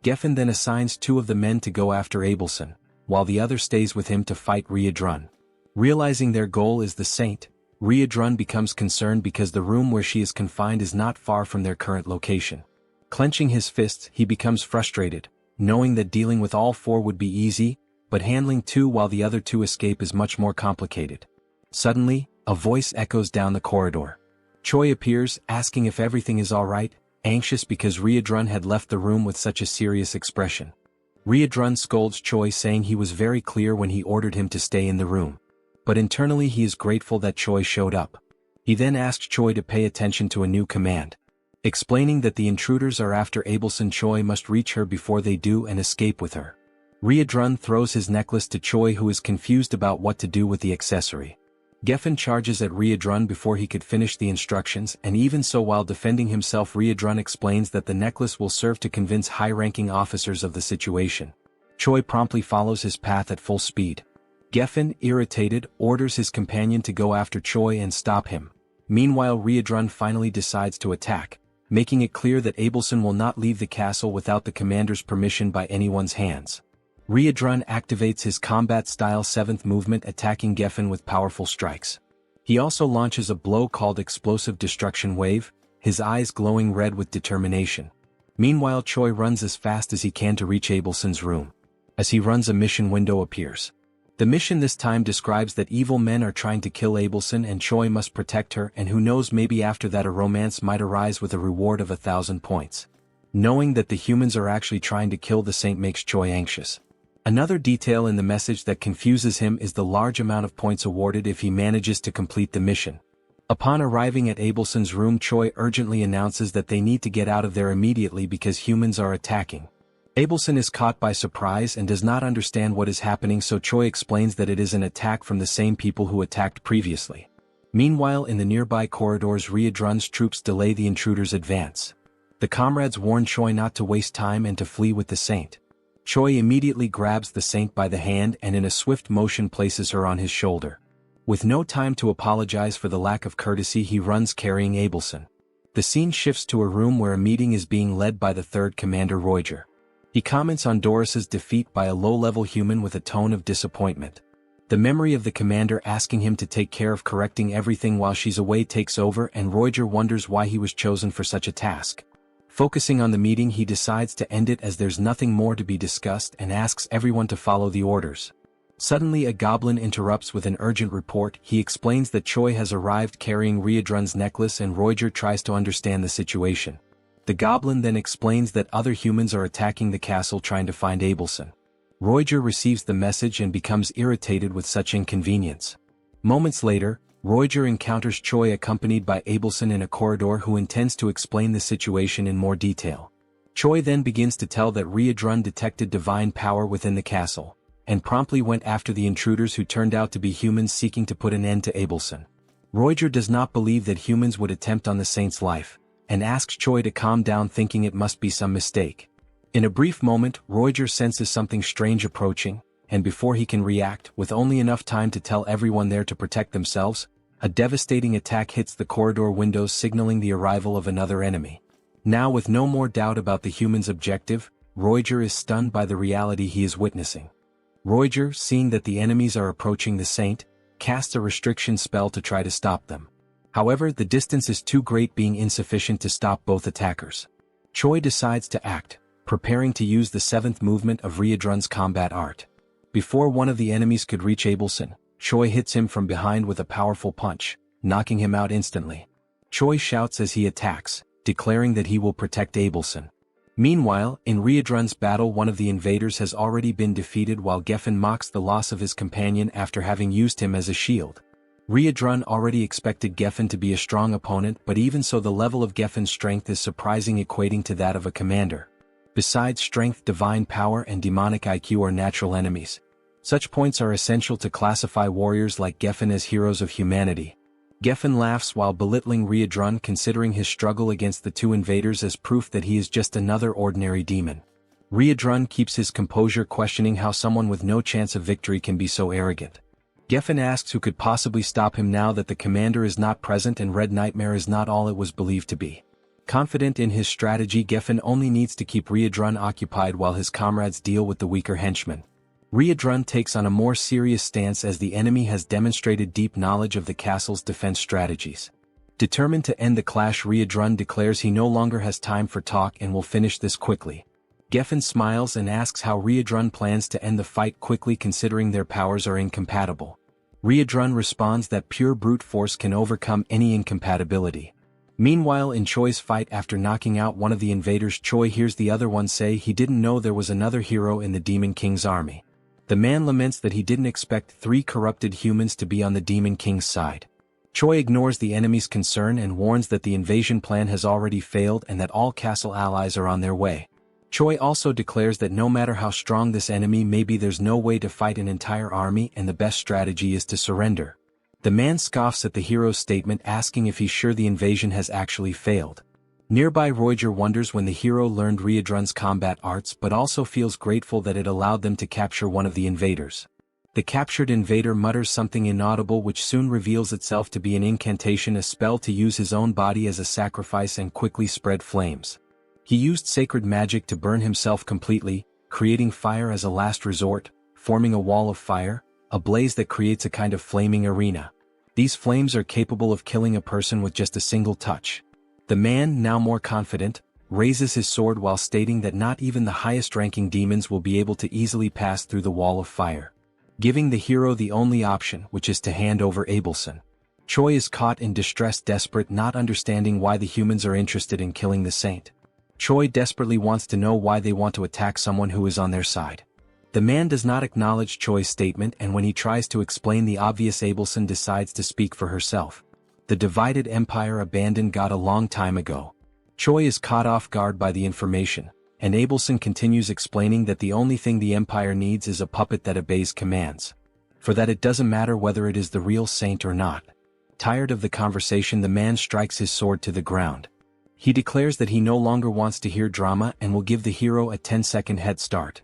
Geffen then assigns 2 of the men to go after Abelson, while the other stays with him to fight Riadrun. Realizing their goal is the saint, Riadrun becomes concerned because the room where she is confined is not far from their current location. Clenching his fists, he becomes frustrated, knowing that dealing with all 4 would be easy, but handling 2 while the other 2 escape is much more complicated. Suddenly, a voice echoes down the corridor. Choi appears, asking if everything is alright, anxious because Riadrun had left the room with such a serious expression. Riadrun scolds Choi, saying he was very clear when he ordered him to stay in the room. But internally he is grateful that Choi showed up. He then asks Choi to pay attention to a new command. Explaining that the intruders are after Abelson, Choi must reach her before they do and escape with her. Riadrun throws his necklace to Choi, who is confused about what to do with the accessory. Geffen charges at Riadrun before he could finish the instructions, and even so, while defending himself, Riadrun explains that the necklace will serve to convince high-ranking officers of the situation. Choi promptly follows his path at full speed. Geffen, irritated, orders his companion to go after Choi and stop him. Meanwhile, Riedrun finally decides to attack, making it clear that Abelson will not leave the castle without the commander's permission by anyone's hands. Riedrun activates his combat-style 7th movement, attacking Geffen with powerful strikes. He also launches a blow called Explosive Destruction Wave, his eyes glowing red with determination. Meanwhile, Choi runs as fast as he can to reach Abelson's room. As he runs, a mission window appears. The mission this time describes that evil men are trying to kill Abelson and Choi must protect her, and who knows, maybe after that a romance might arise with a reward of 1,000 points. Knowing that the humans are actually trying to kill the saint makes Choi anxious. Another detail in the message that confuses him is the large amount of points awarded if he manages to complete the mission. Upon arriving at Abelson's room, Choi urgently announces that they need to get out of there immediately because humans are attacking. Abelson is caught by surprise and does not understand what is happening, so Choi explains that it is an attack from the same people who attacked previously. Meanwhile, in the nearby corridors, Riedrun's troops delay the intruders' advance. The comrades warn Choi not to waste time and to flee with the saint. Choi immediately grabs the saint by the hand and in a swift motion places her on his shoulder. With no time to apologize for the lack of courtesy, he runs carrying Abelson. The scene shifts to a room where a meeting is being led by the 3rd Commander Roiger. He comments on Doris's defeat by a low-level human with a tone of disappointment. The memory of the commander asking him to take care of correcting everything while she's away takes over, and Roiger wonders why he was chosen for such a task. Focusing on the meeting, he decides to end it as there's nothing more to be discussed and asks everyone to follow the orders. Suddenly, a goblin interrupts with an urgent report. He explains that Choi has arrived carrying Riedrun's necklace, and Roiger tries to understand the situation. The goblin then explains that other humans are attacking the castle trying to find Abelson. Roiger receives the message and becomes irritated with such inconvenience. Moments later, Roiger encounters Choi accompanied by Abelson in a corridor, who intends to explain the situation in more detail. Choi then begins to tell that Riedrun detected divine power within the castle, and promptly went after the intruders who turned out to be humans seeking to put an end to Abelson. Roiger does not believe that humans would attempt on the saint's life, and asks Choi to calm down, thinking it must be some mistake. In a brief moment, Roiger senses something strange approaching, and before he can react, with only enough time to tell everyone there to protect themselves, a devastating attack hits the corridor windows, signaling the arrival of another enemy. Now, with no more doubt about the human's objective, Roiger is stunned by the reality he is witnessing. Roiger, seeing that the enemies are approaching the saint, casts a restriction spell to try to stop them. However, the distance is too great, being insufficient to stop both attackers. Choi decides to act, preparing to use the 7th movement of Riedrun's combat art. Before one of the enemies could reach Abelson, Choi hits him from behind with a powerful punch, knocking him out instantly. Choi shouts as he attacks, declaring that he will protect Abelson. Meanwhile, in Riedrun's battle, one of the invaders has already been defeated, while Geffen mocks the loss of his companion after having used him as a shield. Riedrun already expected Geffen to be a strong opponent, but even so, the level of Geffen's strength is surprising, equating to that of a commander. Besides strength, divine power and demonic IQ are natural enemies. Such points are essential to classify warriors like Geffen as heroes of humanity. Geffen laughs while belittling Riedrun, considering his struggle against the 2 invaders as proof that he is just another ordinary demon. Riedrun keeps his composure, questioning how someone with no chance of victory can be so arrogant. Geffen asks who could possibly stop him now that the commander is not present and Red Nightmare is not all it was believed to be. Confident in his strategy, Geffen only needs to keep Riedrun occupied while his comrades deal with the weaker henchmen. Riedrun takes on a more serious stance as the enemy has demonstrated deep knowledge of the castle's defense strategies. Determined to end the clash, Riedrun declares he no longer has time for talk and will finish this quickly. Geffen smiles and asks how Riedrun plans to end the fight quickly, considering their powers are incompatible. Riedrun responds that pure brute force can overcome any incompatibility. Meanwhile, in Choi's fight, after knocking out one of the invaders, Choi hears the other one say he didn't know there was another hero in the Demon King's army. The man laments that he didn't expect 3 corrupted humans to be on the Demon King's side. Choi ignores the enemy's concern and warns that the invasion plan has already failed and that all castle allies are on their way. Choi also declares that no matter how strong this enemy may be, there's no way to fight an entire army and the best strategy is to surrender. The man scoffs at the hero's statement, asking if he's sure the invasion has actually failed. Nearby, Roiger wonders when the hero learned Riedrun's combat arts, but also feels grateful that it allowed them to capture one of the invaders. The captured invader mutters something inaudible which soon reveals itself to be an incantation, a spell to use his own body as a sacrifice and quickly spread flames. He used sacred magic to burn himself completely, creating fire as a last resort, forming a wall of fire, a blaze that creates a kind of flaming arena. These flames are capable of killing a person with just a single touch. The man, now more confident, raises his sword while stating that not even the highest-ranking demons will be able to easily pass through the wall of fire, giving the hero the only option, which is to hand over Abelson. Choi is caught in distress, desperate, not understanding why the humans are interested in killing the saint. Choi desperately wants to know why they want to attack someone who is on their side. The man does not acknowledge Choi's statement, and when he tries to explain the obvious, Abelson decides to speak for herself. The divided empire abandoned God a long time ago. Choi is caught off guard by the information, and Abelson continues explaining that the only thing the empire needs is a puppet that obeys commands. For that it doesn't matter whether it is the real saint or not. Tired of the conversation, the man strikes his sword to the ground. He declares that he no longer wants to hear drama and will give the hero a 10-second head start.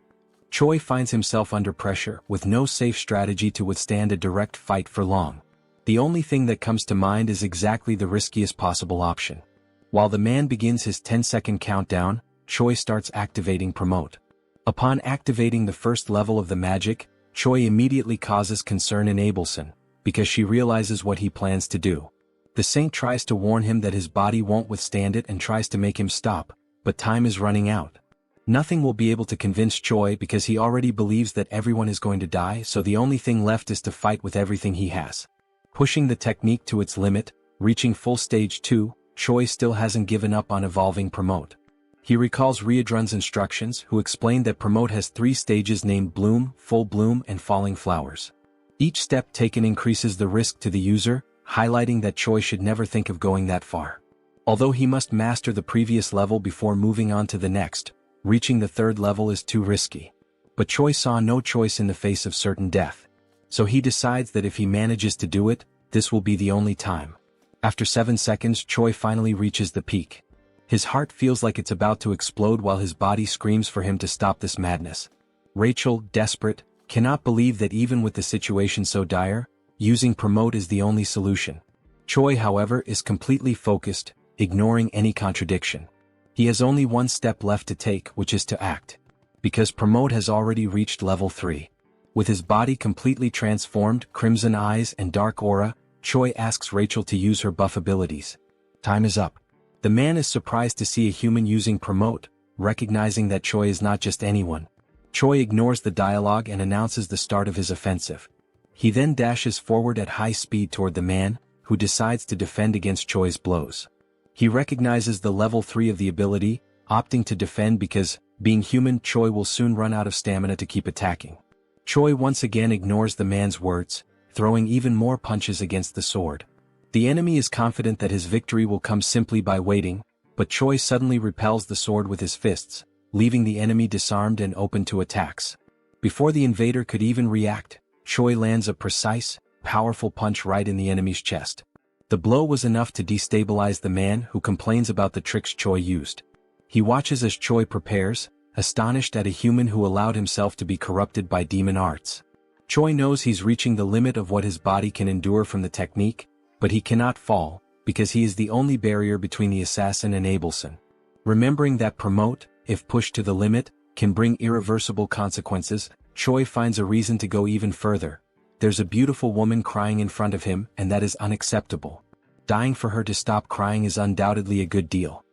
Choi finds himself under pressure, with no safe strategy to withstand a direct fight for long. The only thing that comes to mind is exactly the riskiest possible option. While the man begins his 10-second countdown, Choi starts activating Promote. Upon activating the first level of the magic, Choi immediately causes concern in Abelson, because she realizes what he plans to do. The saint tries to warn him that his body won't withstand it and tries to make him stop, but time is running out. Nothing will be able to convince Choi because he already believes that everyone is going to die, so the only thing left is to fight with everything he has. Pushing the technique to its limit, reaching full stage 2, Choi still hasn't given up on evolving Promote. He recalls Riedrun's instructions, who explained that Promote has 3 stages named Bloom, Full Bloom, and Falling Flowers. Each step taken increases the risk to the user, highlighting that Choi should never think of going that far. Although he must master the previous level before moving on to the next, reaching the 3rd level is too risky. But Choi saw no choice in the face of certain death. So he decides that if he manages to do it, this will be the only time. After 7 seconds, Choi finally reaches the peak. His heart feels like it's about to explode while his body screams for him to stop this madness. Rachel, desperate, cannot believe that even with the situation so dire, using Promote is the only solution. Choi, however, is completely focused, ignoring any contradiction. He has only one step left to take, which is to act. Because Promote has already reached level 3. With his body completely transformed, crimson eyes and dark aura, Choi asks Rachel to use her buff abilities. Time is up. The man is surprised to see a human using Promote, recognizing that Choi is not just anyone. Choi ignores the dialogue and announces the start of his offensive. He then dashes forward at high speed toward the man, who decides to defend against Choi's blows. He recognizes the level 3 of the ability, opting to defend because, being human, Choi will soon run out of stamina to keep attacking. Choi once again ignores the man's words, throwing even more punches against the sword. The enemy is confident that his victory will come simply by waiting, but Choi suddenly repels the sword with his fists, leaving the enemy disarmed and open to attacks. Before the invader could even react, Choi lands a precise, powerful punch right in the enemy's chest. The blow was enough to destabilize the man, who complains about the tricks Choi used. He watches as Choi prepares, astonished at a human who allowed himself to be corrupted by demon arts. Choi knows he's reaching the limit of what his body can endure from the technique, but he cannot fall, because he is the only barrier between the assassin and Abelson. Remembering that Promote, if pushed to the limit, can bring irreversible consequences, Choi finds a reason to go even further. There's a beautiful woman crying in front of him, and that is unacceptable. Dying for her to stop crying is undoubtedly a good deal.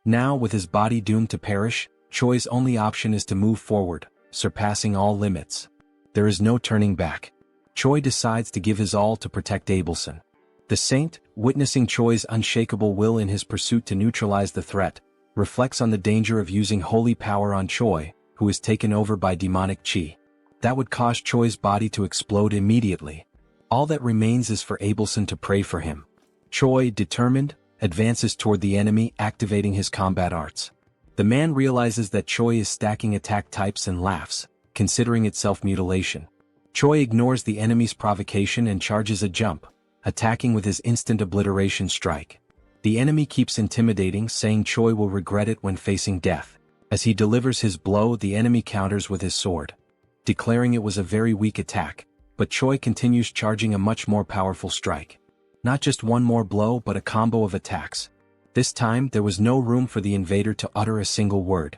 Now, with his body doomed to perish, Choi's only option is to move forward, surpassing all limits. There is no turning back. Choi decides to give his all to protect Abelson. The saint, witnessing Choi's unshakable will in his pursuit to neutralize the threat, reflects on the danger of using holy power on Choi, who is taken over by demonic chi. That would cause Choi's body to explode immediately. All that remains is for Abelson to pray for him. Choi, determined, advances toward the enemy, activating his combat arts. The man realizes that Choi is stacking attack types and laughs, considering it self-mutilation. Choi ignores the enemy's provocation and charges a jump, attacking with his instant obliteration strike. The enemy keeps intimidating, saying Choi will regret it when facing death. As he delivers his blow, the enemy counters with his sword, declaring it was a very weak attack, but Choi continues charging a much more powerful strike. Not just one more blow but a combo of attacks. This time there was no room for the invader to utter a single word.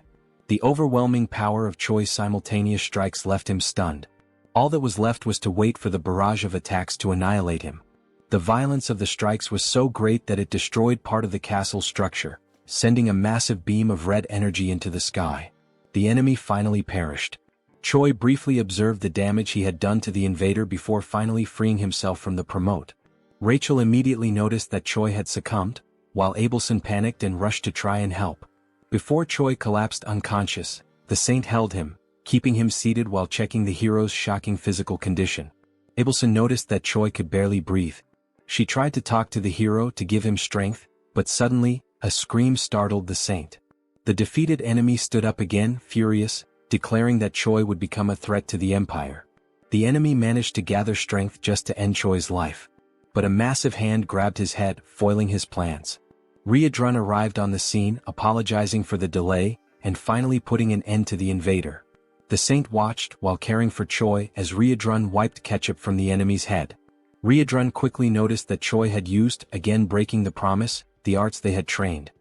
The overwhelming power of Choi's simultaneous strikes left him stunned. All that was left was to wait for the barrage of attacks to annihilate him. The violence of the strikes was so great that it destroyed part of the castle's structure, sending a massive beam of red energy into the sky. The enemy finally perished. Choi briefly observed the damage he had done to the invader before finally freeing himself from the promote. Rachel immediately noticed that Choi had succumbed, while Abelson panicked and rushed to try and help. Before Choi collapsed unconscious, the saint held him, keeping him seated while checking the hero's shocking physical condition. Abelson noticed that Choi could barely breathe. She tried to talk to the hero to give him strength, but suddenly, a scream startled the saint. The defeated enemy stood up again, furious, declaring that Choi would become a threat to the empire. The enemy managed to gather strength just to end Choi's life. But a massive hand grabbed his head, foiling his plans. Riadrun arrived on the scene, apologizing for the delay, and finally putting an end to the invader. The saint watched while caring for Choi as Riadrun wiped ketchup from the enemy's head. Riadrun quickly noticed that Choi had used, again breaking the promise, the arts they had trained.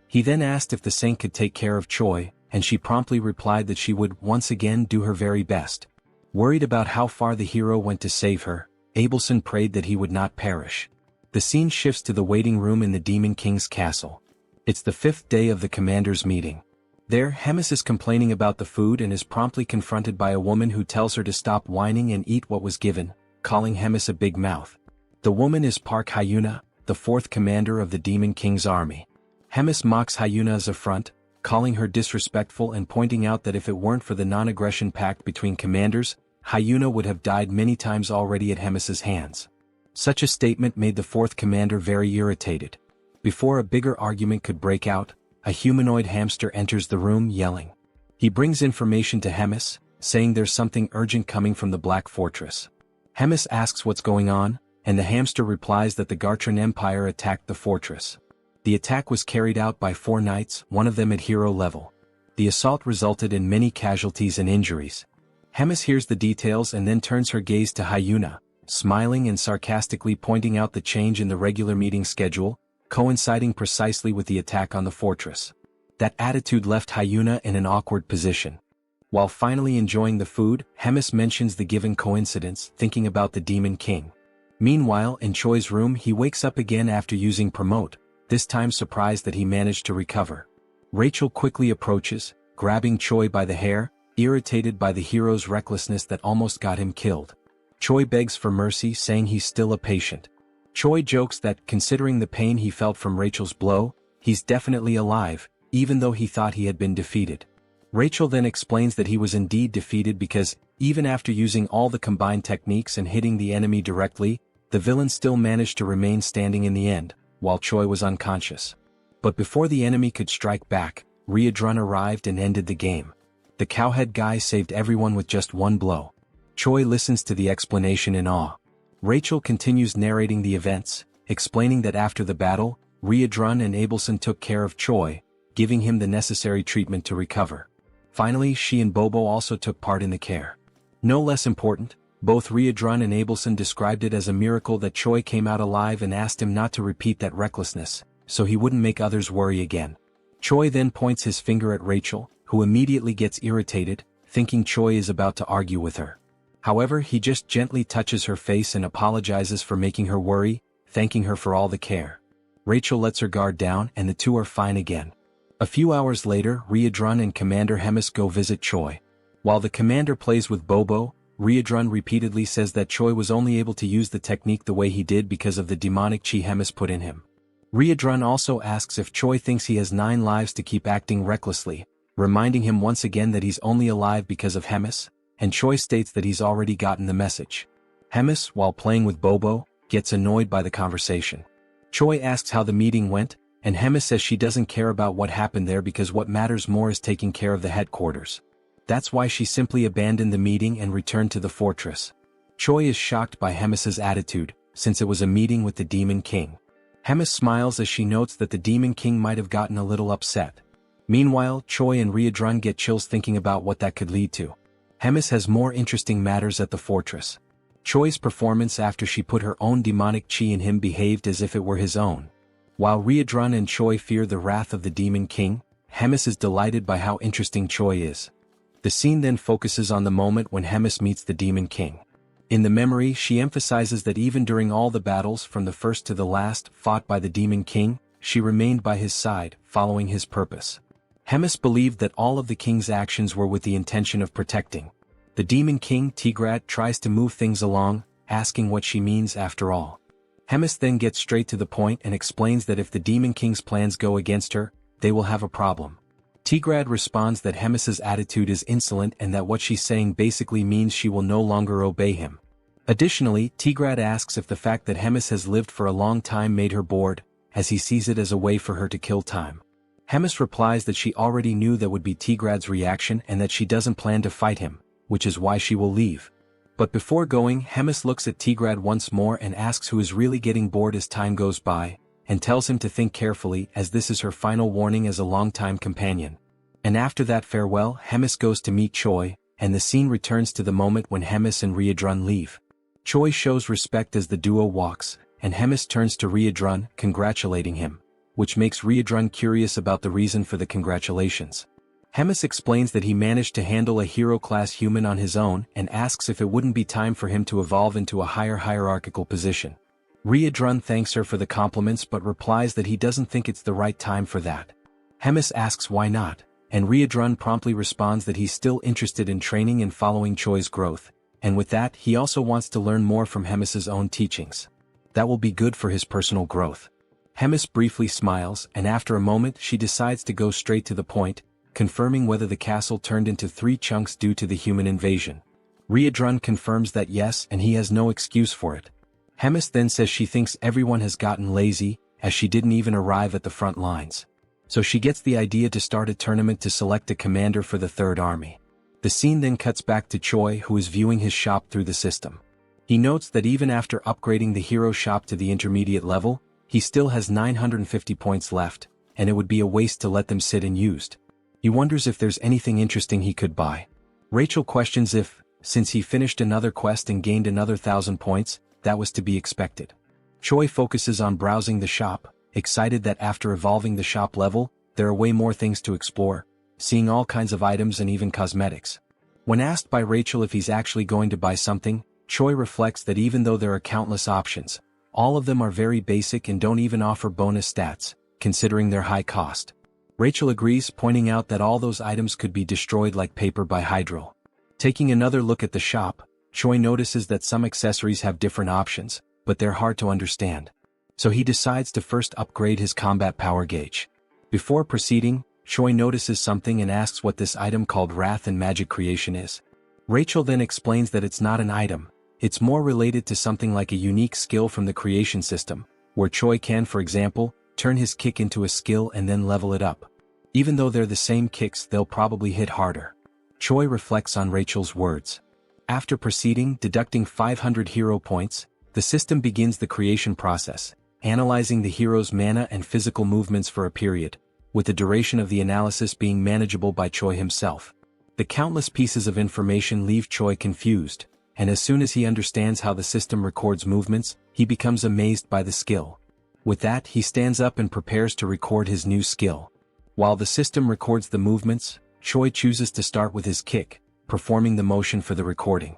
He then asked if the saint could take care of Choi, and she promptly replied that she would once again do her very best. Worried about how far the hero went to save her, Abelson prayed that he would not perish. The scene shifts to the waiting room in the Demon King's castle. It's the 5th day of the commander's meeting. There, Hemis is complaining about the food and is promptly confronted by a woman who tells her to stop whining and eat what was given, calling Hemis a big mouth. The woman is Park Hyuna, the 4th commander of the Demon King's army. Hemis mocks Hyuna's affront, calling her disrespectful and pointing out that if it weren't for the non-aggression pact between commanders, Hyuna would have died many times already at Hemis's hands. Such a statement made the 4th commander very irritated. Before a bigger argument could break out, a humanoid hamster enters the room yelling. He brings information to Hemis, saying there's something urgent coming from the Black Fortress. Hemis asks what's going on, and the hamster replies that the Gartran Empire attacked the fortress. The attack was carried out by 4 knights, one of them at hero level. The assault resulted in many casualties and injuries. Hemis hears the details and then turns her gaze to Hyuna, smiling and sarcastically pointing out the change in the regular meeting schedule, coinciding precisely with the attack on the fortress. That attitude left Hyuna in an awkward position. While finally enjoying the food, Hemis mentions the given coincidence, thinking about the Demon King. Meanwhile, in Choi's room he wakes up again after using promote, this time surprised that he managed to recover. Rachel quickly approaches, grabbing Choi by the hair, irritated by the hero's recklessness that almost got him killed. Choi begs for mercy, saying he's still a patient. Choi jokes that, considering the pain he felt from Rachel's blow, he's definitely alive, even though he thought he had been defeated. Rachel then explains that he was indeed defeated because, even after using all the combined techniques and hitting the enemy directly, the villain still managed to remain standing in the end, while Choi was unconscious. But before the enemy could strike back, Riadrun arrived and ended the game. The cowhead guy saved everyone with just one blow. Choi listens to the explanation in awe. Rachel continues narrating the events, explaining that after the battle, Riadrun and Abelson took care of Choi, giving him the necessary treatment to recover. Finally, she and Bobo also took part in the care. No less important, both Riadrun and Abelson described it as a miracle that Choi came out alive and asked him not to repeat that recklessness, so he wouldn't make others worry again. Choi then points his finger at Rachel, who immediately gets irritated, thinking Choi is about to argue with her. However, he just gently touches her face and apologizes for making her worry, thanking her for all the care. Rachel lets her guard down and the two are fine again. A few hours later, Riadrun and Commander Hemis go visit Choi. While the commander plays with Bobo, Riadrun repeatedly says that Choi was only able to use the technique the way he did because of the demonic chi Hemis put in him. Riadrun also asks if Choi thinks he has 9 lives to keep acting recklessly, reminding him once again that he's only alive because of Hemis, and Choi states that he's already gotten the message. Hemis, while playing with Bobo, gets annoyed by the conversation. Choi asks how the meeting went, and Hemis says she doesn't care about what happened there because what matters more is taking care of the headquarters. That's why she simply abandoned the meeting and returned to the fortress. Choi is shocked by Hemis's attitude, since it was a meeting with the Demon King. Hemis smiles as she notes that the Demon King might have gotten a little upset. Meanwhile, Choi and Riadrun get chills thinking about what that could lead to. Hemis has more interesting matters at the fortress. Choi's performance after she put her own demonic chi in him behaved as if it were his own. While Riedrun and Choi fear the wrath of the Demon King, Hemis is delighted by how interesting Choi is. The scene then focuses on the moment when Hemis meets the Demon King. In the memory, she emphasizes that even during all the battles from the first to the last fought by the Demon King, she remained by his side, following his purpose. Hemis believed that all of the king's actions were with the intention of protecting. The Demon King Tigrad tries to move things along, asking what she means after all. Hemis then gets straight to the point and explains that if the Demon King's plans go against her, they will have a problem. Tigrad responds that Hemis's attitude is insolent and that what she's saying basically means she will no longer obey him. Additionally, Tigrad asks if the fact that Hemis has lived for a long time made her bored, as he sees it as a way for her to kill time. Hemis replies that she already knew that would be Tigrad's reaction and that she doesn't plan to fight him, which is why she will leave. But before going, Hemis looks at Tigrad once more and asks who is really getting bored as time goes by, and tells him to think carefully as this is her final warning as a longtime companion. And after that farewell, Hemis goes to meet Choi, and the scene returns to the moment when Hemis and Riedrun leave. Choi shows respect as the duo walks, and Hemis turns to Riedrun, congratulating him, which makes Riedrun curious about the reason for the congratulations. Hemis explains that he managed to handle a hero-class human on his own and asks if it wouldn't be time for him to evolve into a higher hierarchical position. Riedrun thanks her for the compliments but replies that he doesn't think it's the right time for that. Hemis asks why not, and Riedrun promptly responds that he's still interested in training and following Choi's growth, and with that he also wants to learn more from Hemis's own teachings. That will be good for his personal growth. Hemis briefly smiles, and after a moment she decides to go straight to the point, confirming whether the castle turned into 3 chunks due to the human invasion. Riedrun confirms that yes, and he has no excuse for it. Hemis then says she thinks everyone has gotten lazy, as she didn't even arrive at the front lines. So she gets the idea to start a tournament to select a commander for the Third Army. The scene then cuts back to Choi, who is viewing his shop through the system. He notes that even after upgrading the hero shop to the intermediate level, he still has 950 points left, and it would be a waste to let them sit unused. He wonders if there's anything interesting he could buy. Rachel questions if, since he finished another quest and gained another 1,000 points, that was to be expected. Choi focuses on browsing the shop, excited that after evolving the shop level, there are way more things to explore, seeing all kinds of items and even cosmetics. When asked by Rachel if he's actually going to buy something, Choi reflects that even though there are countless options, all of them are very basic and don't even offer bonus stats, considering their high cost. Rachel agrees, pointing out that all those items could be destroyed like paper by Hydro. Taking another look at the shop, Choi notices that some accessories have different options, but they're hard to understand. So he decides to first upgrade his combat power gauge. Before proceeding, Choi notices something and asks what this item called Wrath and Magic Creation is. Rachel then explains that it's not an item, it's more related to something like a unique skill from the creation system, where Choi can, for example, turn his kick into a skill and then level it up. Even though they're the same kicks, they'll probably hit harder. Choi reflects on Rachel's words. After proceeding, deducting 500 hero points, the system begins the creation process, analyzing the hero's mana and physical movements for a period, with the duration of the analysis being manageable by Choi himself. The countless pieces of information leave Choi confused, and as soon as he understands how the system records movements, he becomes amazed by the skill. With that, he stands up and prepares to record his new skill. While the system records the movements, Choi chooses to start with his kick, performing the motion for the recording.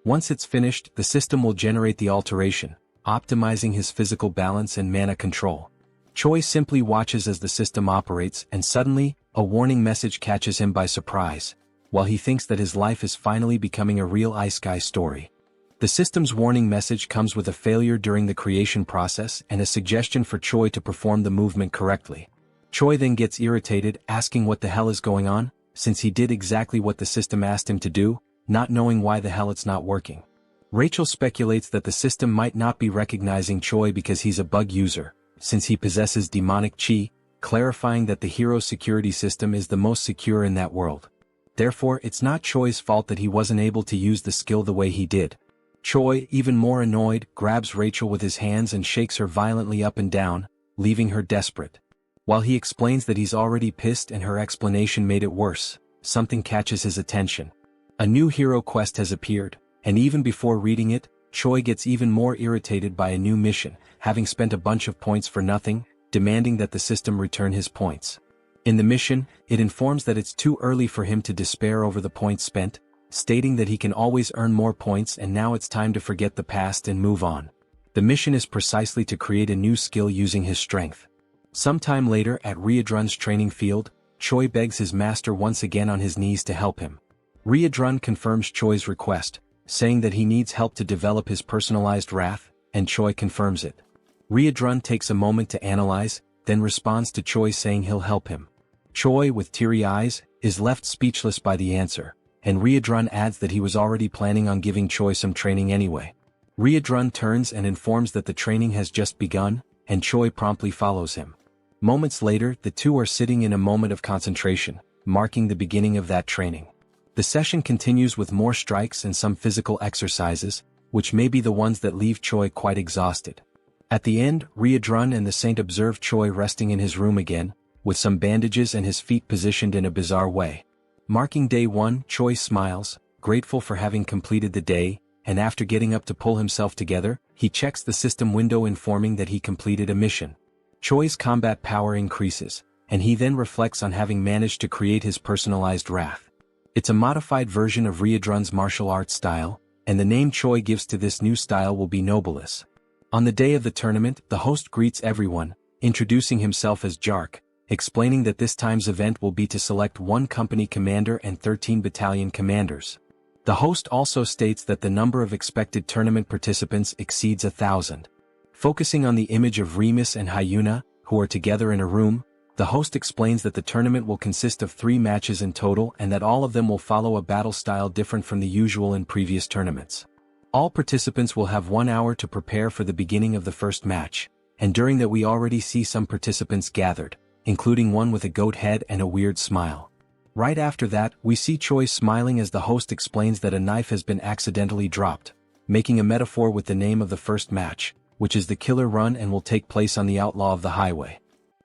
Once it's finished, the system will generate the alteration, optimizing his physical balance and mana control. Choi simply watches as the system operates, and suddenly, a warning message catches him by surprise, while he thinks that his life is finally becoming a real Isekai story. The system's warning message comes with a failure during the creation process and a suggestion for Choi to perform the movement correctly. Choi then gets irritated, asking what the hell is going on, since he did exactly what the system asked him to do, not knowing why the hell it's not working. Rachel speculates that the system might not be recognizing Choi because he's a bug user, since he possesses demonic chi, clarifying that the hero's security system is the most secure in that world. Therefore, it's not Choi's fault that he wasn't able to use the skill the way he did. Choi, even more annoyed, grabs Rachel with his hands and shakes her violently up and down, leaving her desperate. While he explains that he's already pissed and her explanation made it worse, something catches his attention. A new hero quest has appeared, and even before reading it, Choi gets even more irritated by a new mission, having spent a bunch of points for nothing, demanding that the system return his points. In the mission, it informs that it's too early for him to despair over the points spent, stating that he can always earn more points and now it's time to forget the past and move on. The mission is precisely to create a new skill using his strength. Sometime later at Riedrun's training field, Choi begs his master once again on his knees to help him. Riedrun confirms Choi's request, saying that he needs help to develop his personalized wrath, and Choi confirms it. Riedrun takes a moment to analyze, then responds to Choi saying he'll help him. Choi, with teary eyes, is left speechless by the answer, and Riedrun adds that he was already planning on giving Choi some training anyway. Riedrun turns and informs that the training has just begun, and Choi promptly follows him. Moments later, the two are sitting in a moment of concentration, marking the beginning of that training. The session continues with more strikes and some physical exercises, which may be the ones that leave Choi quite exhausted. At the end, Riedrun and the saint observe Choi resting in his room again, with some bandages and his feet positioned in a bizarre way. Marking day 1, Choi smiles, grateful for having completed the day, and after getting up to pull himself together, he checks the system window informing that he completed a mission. Choi's combat power increases, and he then reflects on having managed to create his personalized wrath. It's a modified version of Riedrun's martial arts style, and the name Choi gives to this new style will be Nobilis. On the day of the tournament, the host greets everyone, introducing himself as Jark, explaining that this time's event will be to select 1 company commander and 13 battalion commanders. The host also states that the number of expected tournament participants exceeds 1,000. Focusing on the image of Remus and Hyuna, who are together in a room, the host explains that the tournament will consist of 3 matches in total and that all of them will follow a battle style different from the usual in previous tournaments. All participants will have 1 hour to prepare for the beginning of the first match, and during that we already see some participants gathered, including one with a goat head and a weird smile. Right after that, we see Choi smiling as the host explains that a knife has been accidentally dropped, making a metaphor with the name of the first match, which is the Killer Run and will take place on the Outlaw of the Highway.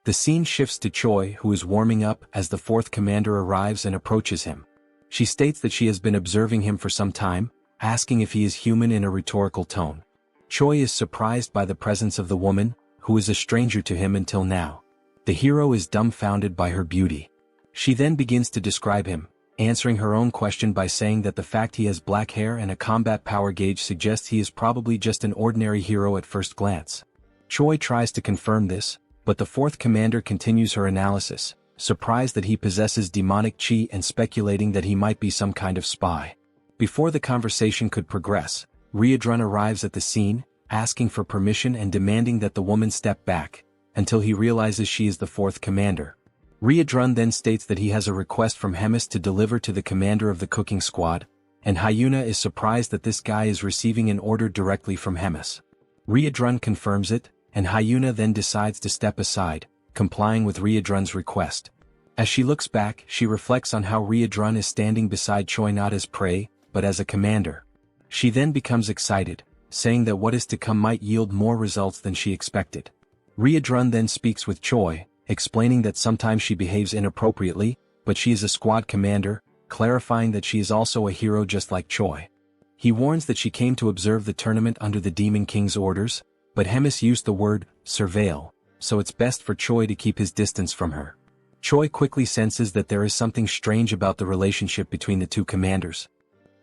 The scene shifts to Choi, who is warming up as the 4th commander arrives and approaches him. She states that she has been observing him for some time, asking if he is human in a rhetorical tone. Choi is surprised by the presence of the woman, who is a stranger to him until now. The hero is dumbfounded by her beauty. She then begins to describe him, answering her own question by saying that the fact he has black hair and a combat power gauge suggests he is probably just an ordinary hero at first glance. Choi tries to confirm this, but the 4th commander continues her analysis, surprised that he possesses demonic chi and speculating that he might be some kind of spy. Before the conversation could progress, Riedrun arrives at the scene, asking for permission and demanding that the woman step back, until he realizes she is the 4th commander. Riedrun then states that he has a request from Hemis to deliver to the commander of the cooking squad, and Hyuna is surprised that this guy is receiving an order directly from Hemis. Riedrun confirms it, and Hyuna then decides to step aside, complying with Riedrun's request. As she looks back, she reflects on how Riedrun is standing beside Choi not as prey, but as a commander. She then becomes excited, saying that what is to come might yield more results than she expected. Riedrun then speaks with Choi, explaining that sometimes she behaves inappropriately, but she is a squad commander, clarifying that she is also a hero just like Choi. He warns that she came to observe the tournament under the Demon King's orders, but Hemis used the word surveil, so it's best for Choi to keep his distance from her. Choi quickly senses that there is something strange about the relationship between the 2 commanders.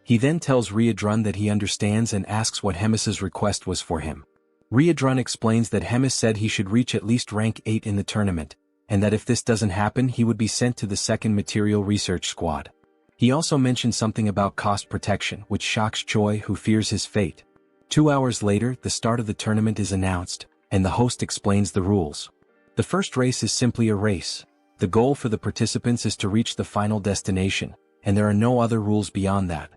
He then tells Riedrun that he understands and asks what Hemis's request was for him. Riedrun explains that Hemis said he should reach at least rank 8 in the tournament, and that if this doesn't happen he would be sent to the 2nd Material Research Squad. He also mentioned something about cost protection, which shocks Choi, who fears his fate. 2 hours later, the start of the tournament is announced, and the host explains the rules. The first race is simply a race. The goal for the participants is to reach the final destination, and there are no other rules beyond that.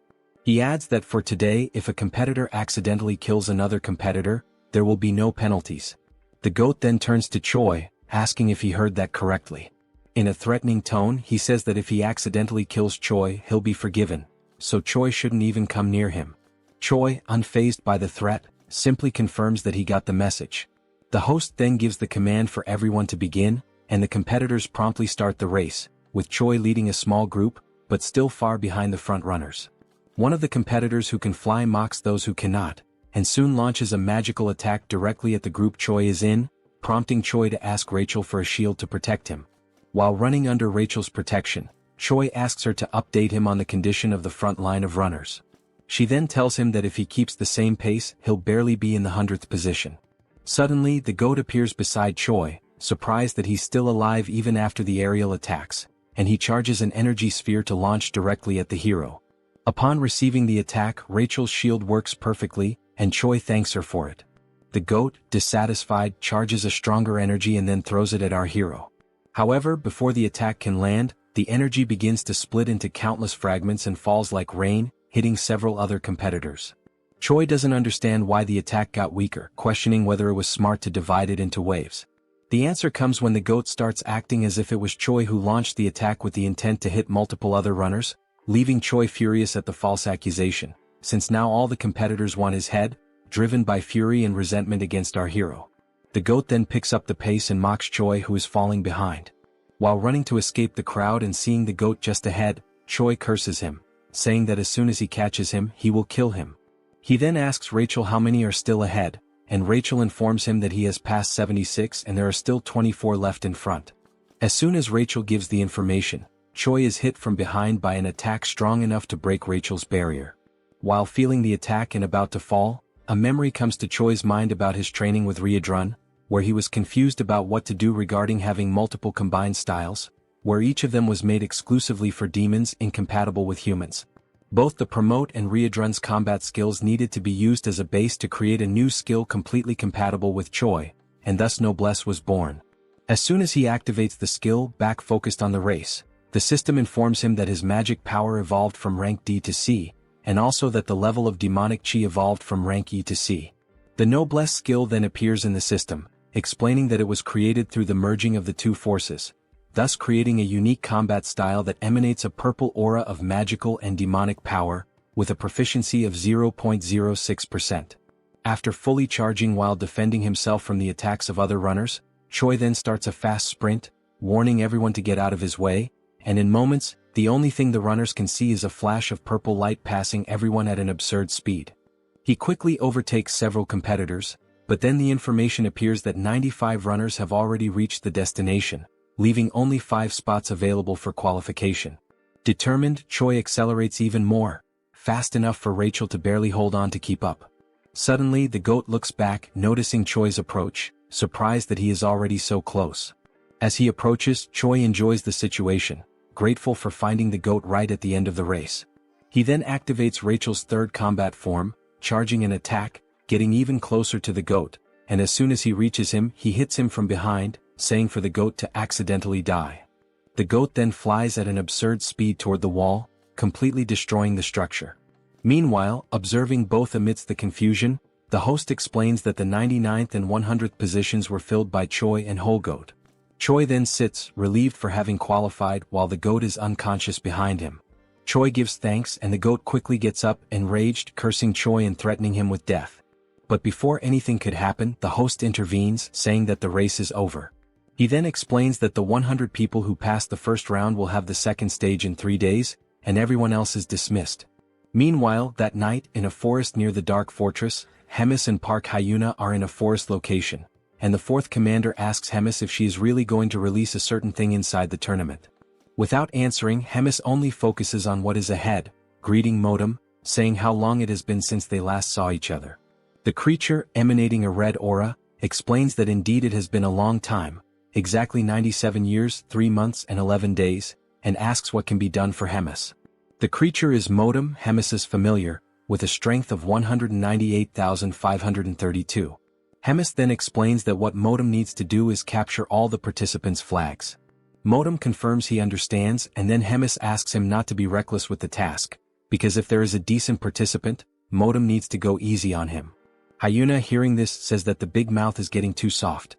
He adds that for today, if a competitor accidentally kills another competitor, there will be no penalties. The goat then turns to Choi, asking if he heard that correctly. In a threatening tone, he says that if he accidentally kills Choi, he'll be forgiven, so Choi shouldn't even come near him. Choi, unfazed by the threat, simply confirms that he got the message. The host then gives the command for everyone to begin, and the competitors promptly start the race, with Choi leading a small group, but still far behind the front runners. One of the competitors who can fly mocks those who cannot, and soon launches a magical attack directly at the group Choi is in, prompting Choi to ask Rachel for a shield to protect him. While running under Rachel's protection, Choi asks her to update him on the condition of the front line of runners. She then tells him that if he keeps the same pace, he'll barely be in the 100th position. Suddenly, the goat appears beside Choi, surprised that he's still alive even after the aerial attacks, and he charges an energy sphere to launch directly at the hero. Upon receiving the attack, Rachel's shield works perfectly, and Choi thanks her for it. The goat, dissatisfied, charges a stronger energy and then throws it at our hero. However, before the attack can land, the energy begins to split into countless fragments and falls like rain, hitting several other competitors. Choi doesn't understand why the attack got weaker, questioning whether it was smart to divide it into waves. The answer comes when the goat starts acting as if it was Choi who launched the attack with the intent to hit multiple other runners, leaving Choi furious at the false accusation, since now all the competitors want his head, driven by fury and resentment against our hero. The goat then picks up the pace and mocks Choi, who is falling behind. While running to escape the crowd and seeing the goat just ahead, Choi curses him, saying that as soon as he catches him, he will kill him. He then asks Rachel how many are still ahead, and Rachel informs him that he has passed 76 and there are still 24 left in front. As soon as Rachel gives the information, Choi is hit from behind by an attack strong enough to break Rachel's barrier. While feeling the attack and about to fall, a memory comes to Choi's mind about his training with Ryudrun, where he was confused about what to do regarding having multiple combined styles, where each of them was made exclusively for demons incompatible with humans. Both the Promote and Ryudrun's combat skills needed to be used as a base to create a new skill completely compatible with Choi, and thus Noblesse was born. As soon as he activates the skill back focused on the race, the system informs him that his magic power evolved from rank D to C, and also that the level of demonic chi evolved from rank E to C. The Noblesse skill then appears in the system, explaining that it was created through the merging of the two forces, thus creating a unique combat style that emanates a purple aura of magical and demonic power, with a proficiency of 0.06%. After fully charging while defending himself from the attacks of other runners, Choi then starts a fast sprint, warning everyone to get out of his way, and in moments, the only thing the runners can see is a flash of purple light passing everyone at an absurd speed. He quickly overtakes several competitors, but then the information appears that 95 runners have already reached the destination, leaving only 5 spots available for qualification. Determined, Choi accelerates even more, fast enough for Rachel to barely hold on to keep up. Suddenly, the goat looks back, noticing Choi's approach, surprised that he is already so close. As he approaches, Choi enjoys the situation, grateful for finding the goat right at the end of the race. He then activates Rachel's third combat form, charging an attack, getting even closer to the goat, and as soon as he reaches him, he hits him from behind, saying for the goat to accidentally die. The goat then flies at an absurd speed toward the wall, completely destroying the structure. Meanwhile, observing both amidst the confusion, the host explains that the 99th and 100th positions were filled by Choi and Whole Goat. Choi then sits, relieved for having qualified, while the goat is unconscious behind him. Choi gives thanks and the goat quickly gets up, enraged, cursing Choi and threatening him with death. But before anything could happen, the host intervenes, saying that the race is over. He then explains that the 100 people who passed the first round will have the second stage in 3 days, and everyone else is dismissed. Meanwhile, that night, in a forest near the Dark Fortress, Hemis and Park Hyuna are in a forest location, and the fourth commander asks Hemis if she is really going to release a certain thing inside the tournament. Without answering, Hemis only focuses on what is ahead, greeting Modem, saying how long it has been since they last saw each other. The creature, emanating a red aura, explains that indeed it has been a long time, exactly 97 years, 3 months and 11 days, and asks what can be done for Hemis. The creature is Modem, Hemis's familiar, with a strength of 198,532. Hemis then explains that what Modem needs to do is capture all the participants' flags. Modem confirms he understands, and then Hemis asks him not to be reckless with the task, because if there is a decent participant, Modem needs to go easy on him. Hyuna, hearing this, says that the big mouth is getting too soft.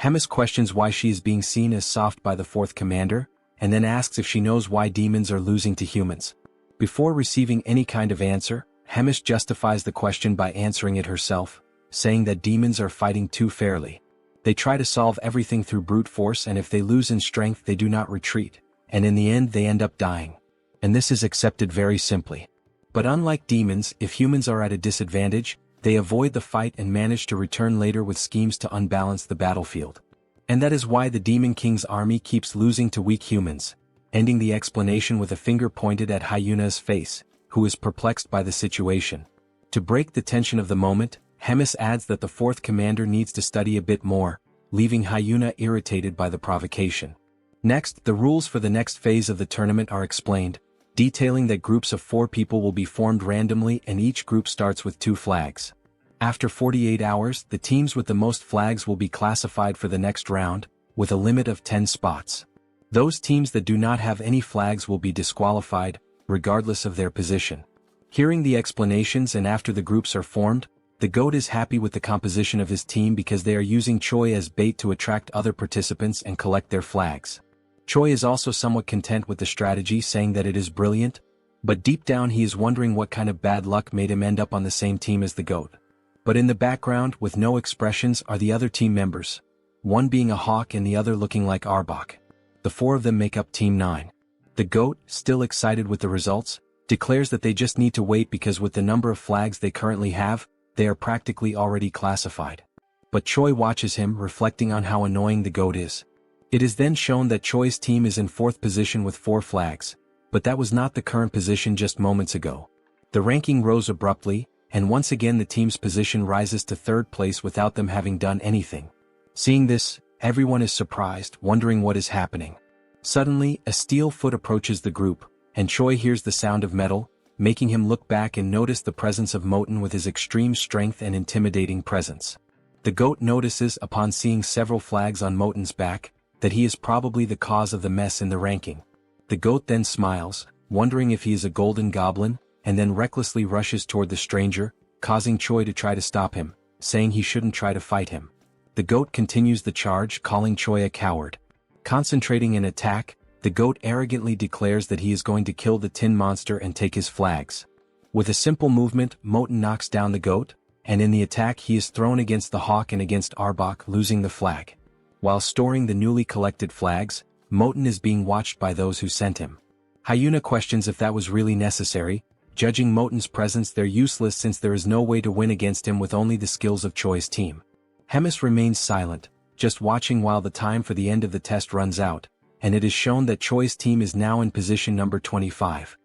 Hemis questions why she is being seen as soft by the fourth commander, and then asks if she knows why demons are losing to humans. Before receiving any kind of answer, Hemis justifies the question by answering it herself, saying that demons are fighting too fairly. They try to solve everything through brute force, and if they lose in strength they do not retreat, and in the end they end up dying. And this is accepted very simply. But unlike demons, if humans are at a disadvantage, They avoid the fight and manage to return later with schemes to unbalance the battlefield. And that is why the Demon King's army keeps losing to weak humans, ending the explanation with a finger pointed at Hyuna's face, who is perplexed by the situation. To break the tension of the moment, Hemis adds that the fourth commander needs to study a bit more, leaving Hyuna irritated by the provocation. Next, the rules for the next phase of the tournament are explained, detailing that groups of 4 people will be formed randomly and each group starts with 2 flags. After 48 hours, the teams with the most flags will be classified for the next round, with a limit of 10 spots. Those teams that do not have any flags will be disqualified, regardless of their position. Hearing the explanations and after the groups are formed, the GOAT is happy with the composition of his team because they are using Choi as bait to attract other participants and collect their flags. Choi is also somewhat content with the strategy, saying that it is brilliant, but deep down he is wondering what kind of bad luck made him end up on the same team as the GOAT. But in the background, with no expressions, are the other team members, one being a hawk and the other looking like Arbok. The 4 of them make up Team 9. The GOAT, still excited with the results, declares that they just need to wait because with the number of flags they currently have, they are practically already classified. But Choi watches him, reflecting on how annoying the GOAT is. It is then shown that Choi's team is in 4th position with 4 flags, but that was not the current position just moments ago. The ranking rose abruptly, and once again the team's position rises to 3rd place without them having done anything. Seeing this, everyone is surprised, wondering what is happening. Suddenly, a steel foot approaches the group, and Choi hears the sound of metal, making him look back and notice the presence of Moten with his extreme strength and intimidating presence. The GOAT notices upon seeing several flags on Moten's back, that he is probably the cause of the mess in the ranking. The GOAT then smiles, wondering if he is a golden goblin, and then recklessly rushes toward the stranger, causing Choi to try to stop him, saying he shouldn't try to fight him. The GOAT continues the charge, calling Choi a coward. Concentrating an attack, the GOAT arrogantly declares that he is going to kill the tin monster and take his flags. With a simple movement, Moten knocks down the GOAT, and in the attack he is thrown against the hawk and against Arbok, losing the flag. While storing the newly collected flags, Moten is being watched by those who sent him. Hyuna questions if that was really necessary. Judging Moten's presence, they're useless since there is no way to win against him with only the skills of Choi's team. Hemis remains silent, just watching while the time for the end of the test runs out, and it is shown that Choi's team is now in position number 25.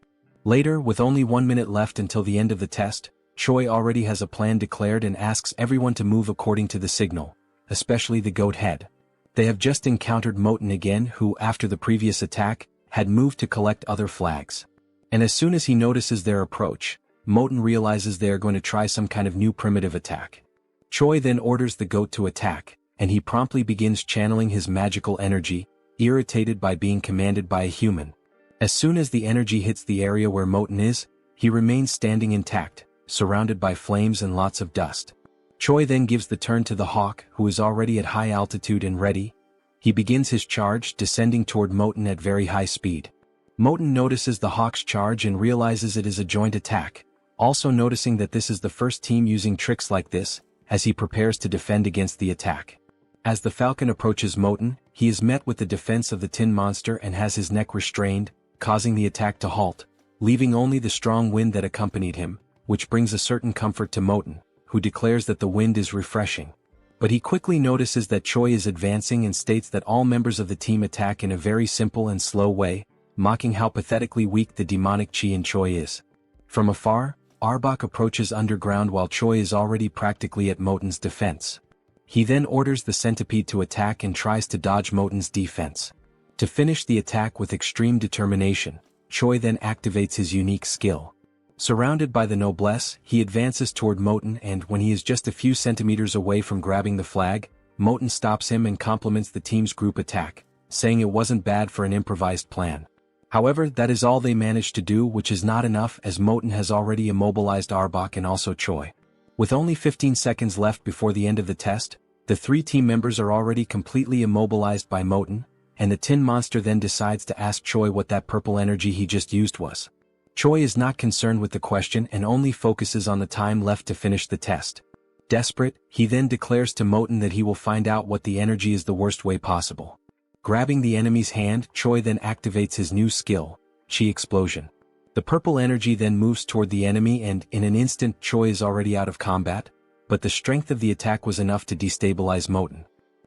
Later, with only 1 minute left until the end of the test, Choi already has a plan declared and asks everyone to move according to the signal, especially the GOAT head. They have just encountered Moten again, who, after the previous attack, had moved to collect other flags. And as soon as he notices their approach, Moten realizes they are going to try some kind of new primitive attack. Choi then orders the GOAT to attack, and he promptly begins channeling his magical energy, irritated by being commanded by a human. As soon as the energy hits the area where Moten is, he remains standing intact, surrounded by flames and lots of dust. Choi then gives the turn to the hawk, who is already at high altitude and ready. He begins his charge, descending toward Moten at very high speed. Moten notices the hawk's charge and realizes it is a joint attack, also noticing that this is the first team using tricks like this, as he prepares to defend against the attack. As the falcon approaches Moten, he is met with the defense of the tin monster and has his neck restrained, causing the attack to halt, leaving only the strong wind that accompanied him, which brings a certain comfort to Moten, who declares that the wind is refreshing. But he quickly notices that Choi is advancing and states that all members of the team attack in a very simple and slow way, mocking how pathetically weak the demonic chi in Choi is. From afar, Arbok approaches underground while Choi is already practically at Moten's defense. He then orders the centipede to attack and tries to dodge Moten's defense. To finish the attack with extreme determination, Choi then activates his unique skill. Surrounded by the noblesse, he advances toward Moten, and when he is just a few centimeters away from grabbing the flag, Moten stops him and compliments the team's group attack, saying it wasn't bad for an improvised plan. However, that is all they managed to do, which is not enough as Moten has already immobilized Arbok and also Choi. With only 15 seconds left before the end of the test, the 3 team members are already completely immobilized by Moten, and the tin monster then decides to ask Choi what that purple energy he just used was. Choi is not concerned with the question and only focuses on the time left to finish the test. Desperate, he then declares to Moten that he will find out what the energy is the worst way possible. Grabbing the enemy's hand, Choi then activates his new skill, Chi Explosion. The purple energy then moves toward the enemy and in an instant Choi is already out of combat, but the strength of the attack was enough to destabilize Moten.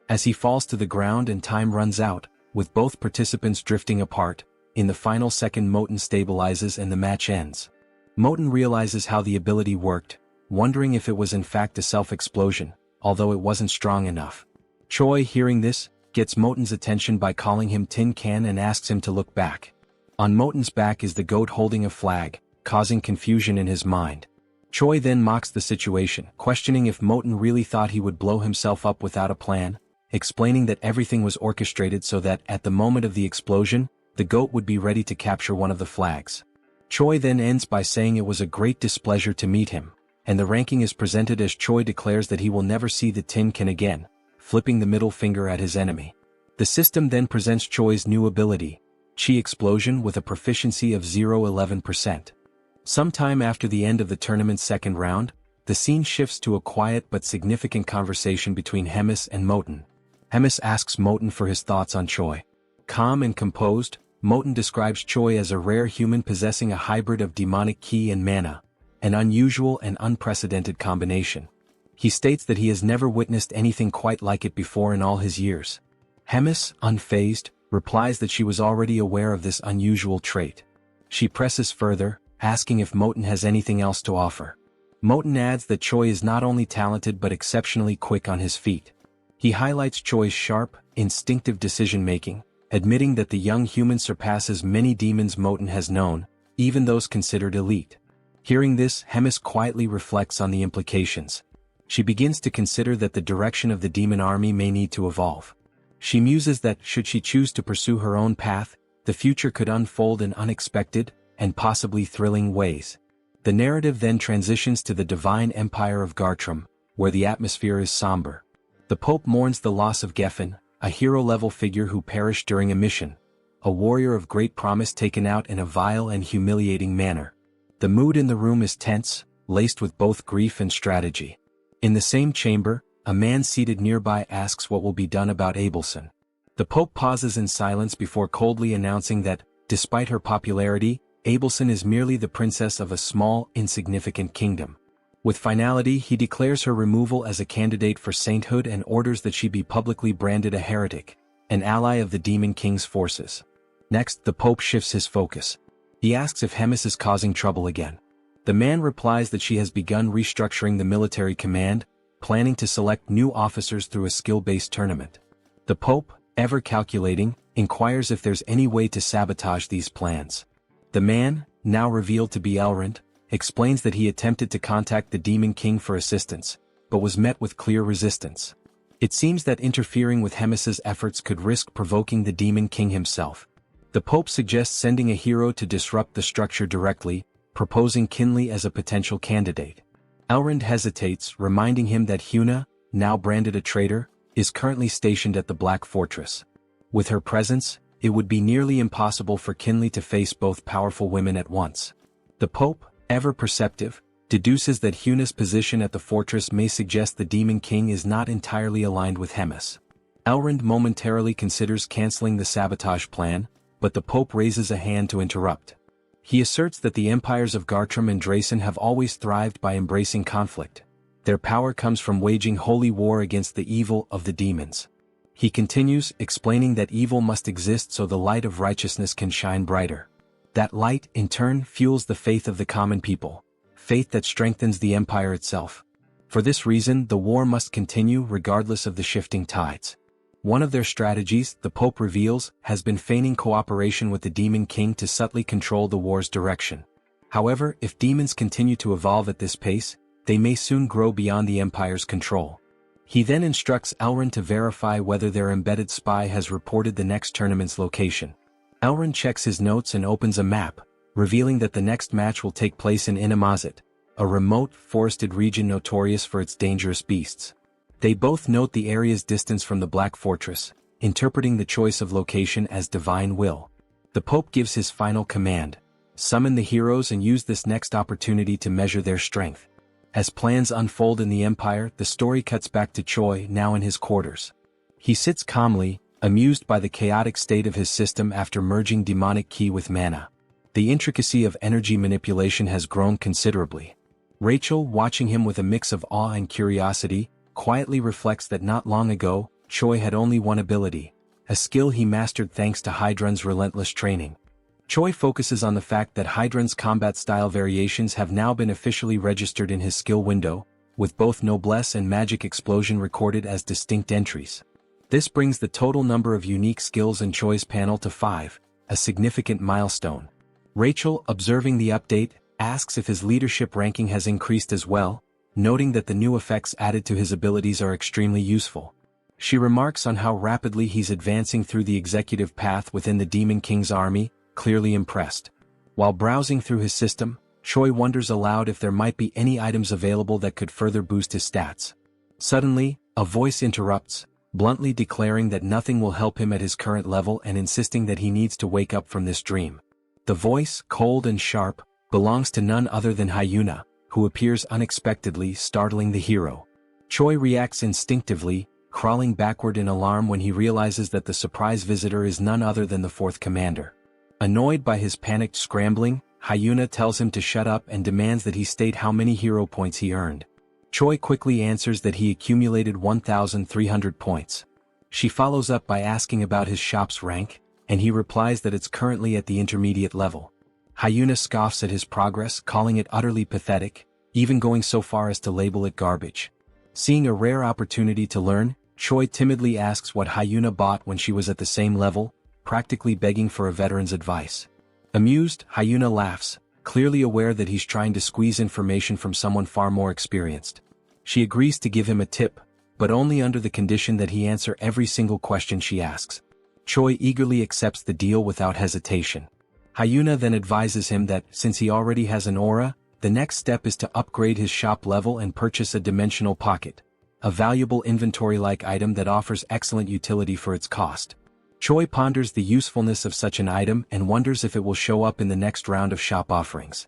As he falls to the ground and time runs out, with both participants drifting apart, in the final second Moten stabilizes and the match ends. Moten realizes how the ability worked, wondering if it was in fact a self-explosion, although it wasn't strong enough. Choi, hearing this, gets Moten's attention by calling him Tin Can and asks him to look back. On Moten's back is the goat holding a flag, causing confusion in his mind. Choi then mocks the situation, questioning if Moten really thought he would blow himself up without a plan, explaining that everything was orchestrated so that at the moment of the explosion, the goat would be ready to capture one of the flags. Choi then ends by saying it was a great displeasure to meet him, and the ranking is presented as Choi declares that he will never see the Tin Can again, flipping the middle finger at his enemy. The system then presents Choi's new ability, Chi Explosion, with a proficiency of 0.11%. Sometime after the end of the tournament's second round, the scene shifts to a quiet but significant conversation between Hemis and Moten. Hemis asks Moten for his thoughts on Choi. Calm and composed, Moten describes Choi as a rare human possessing a hybrid of demonic ki and mana, an unusual and unprecedented combination. He states that he has never witnessed anything quite like it before in all his years. Hemis, unfazed, replies that she was already aware of this unusual trait. She presses further, asking if Moten has anything else to offer. Moten adds that Choi is not only talented but exceptionally quick on his feet. He highlights Choi's sharp, instinctive decision-making, admitting that the young human surpasses many demons Moten has known, even those considered elite. Hearing this, Hemis quietly reflects on the implications. She begins to consider that the direction of the demon army may need to evolve. She muses that, should she choose to pursue her own path, the future could unfold in unexpected, and possibly thrilling ways. The narrative then transitions to the divine empire of Gartrum, where the atmosphere is somber. The Pope mourns the loss of Geffen, a hero-level figure who perished during a mission, a warrior of great promise taken out in a vile and humiliating manner. The mood in the room is tense, laced with both grief and strategy. In the same chamber, a man seated nearby asks what will be done about Abelson. The Pope pauses in silence before coldly announcing that, despite her popularity, Abelson is merely the princess of a small, insignificant kingdom. With finality, he declares her removal as a candidate for sainthood and orders that she be publicly branded a heretic, an ally of the Demon King's forces. Next, the Pope shifts his focus. He asks if Hemis is causing trouble again. The man replies that she has begun restructuring the military command, planning to select new officers through a skill-based tournament. The Pope, ever calculating, inquires if there's any way to sabotage these plans. The man, now revealed to be Elrond, explains that he attempted to contact the Demon King for assistance, but was met with clear resistance. It seems that interfering with Hemis's efforts could risk provoking the Demon King himself. The Pope suggests sending a hero to disrupt the structure directly, proposing Kinley as a potential candidate. Elrond hesitates, reminding him that Huna, now branded a traitor, is currently stationed at the Black Fortress. With her presence, it would be nearly impossible for Kinley to face both powerful women at once. The Pope, ever perceptive, deduces that Huna's position at the fortress may suggest the Demon King is not entirely aligned with Hemis. Elrond momentarily considers canceling the sabotage plan, but the Pope raises a hand to interrupt. He asserts that the empires of Gartrum and Drasen have always thrived by embracing conflict. Their power comes from waging holy war against the evil of the demons. He continues, explaining that evil must exist so the light of righteousness can shine brighter. That light, in turn, fuels the faith of the common people, faith that strengthens the empire itself. For this reason, the war must continue regardless of the shifting tides. One of their strategies, the Pope reveals, has been feigning cooperation with the Demon King to subtly control the war's direction. However, if demons continue to evolve at this pace, they may soon grow beyond the Empire's control. He then instructs Elrond to verify whether their embedded spy has reported the next tournament's location. Elrond checks his notes and opens a map, revealing that the next match will take place in Inamazet, a remote, forested region notorious for its dangerous beasts. They both note the area's distance from the Black Fortress, interpreting the choice of location as divine will. The Pope gives his final command: summon the heroes and use this next opportunity to measure their strength. As plans unfold in the Empire, the story cuts back to Choi, now in his quarters. He sits calmly, amused by the chaotic state of his system after merging demonic ki with mana. The intricacy of energy manipulation has grown considerably. Rachel, watching him with a mix of awe and curiosity, quietly reflects that not long ago, Choi had only one ability, a skill he mastered thanks to Hydrun's relentless training. Choi focuses on the fact that Hydrun's combat style variations have now been officially registered in his skill window, with both Noblesse and Magic Explosion recorded as distinct entries. This brings the total number of unique skills in Choi's panel to 5, a significant milestone. Rachel, observing the update, asks if his leadership ranking has increased as well, noting that the new effects added to his abilities are extremely useful. She remarks on how rapidly he's advancing through the executive path within the Demon King's army, clearly impressed. While browsing through his system, Choi wonders aloud if there might be any items available that could further boost his stats. Suddenly, a voice interrupts, bluntly declaring that nothing will help him at his current level and insisting that he needs to wake up from this dream. The voice, cold and sharp, belongs to none other than Hyuna, who appears unexpectedly, startling the hero. Choi reacts instinctively, crawling backward in alarm when he realizes that the surprise visitor is none other than the fourth commander. Annoyed by his panicked scrambling, Hyuna tells him to shut up and demands that he state how many hero points he earned. Choi quickly answers that he accumulated 1,300 points. She follows up by asking about his shop's rank, and he replies that it's currently at the intermediate level. Hyuna scoffs at his progress, calling it utterly pathetic, even going so far as to label it garbage. Seeing a rare opportunity to learn, Choi timidly asks what Hyuna bought when she was at the same level, practically begging for a veteran's advice. Amused, Hyuna laughs, clearly aware that he's trying to squeeze information from someone far more experienced. She agrees to give him a tip, but only under the condition that he answer every single question she asks. Choi eagerly accepts the deal without hesitation. Hyuna then advises him that, since he already has an aura, the next step is to upgrade his shop level and purchase a dimensional pocket, a valuable inventory-like item that offers excellent utility for its cost. Choi ponders the usefulness of such an item and wonders if it will show up in the next round of shop offerings.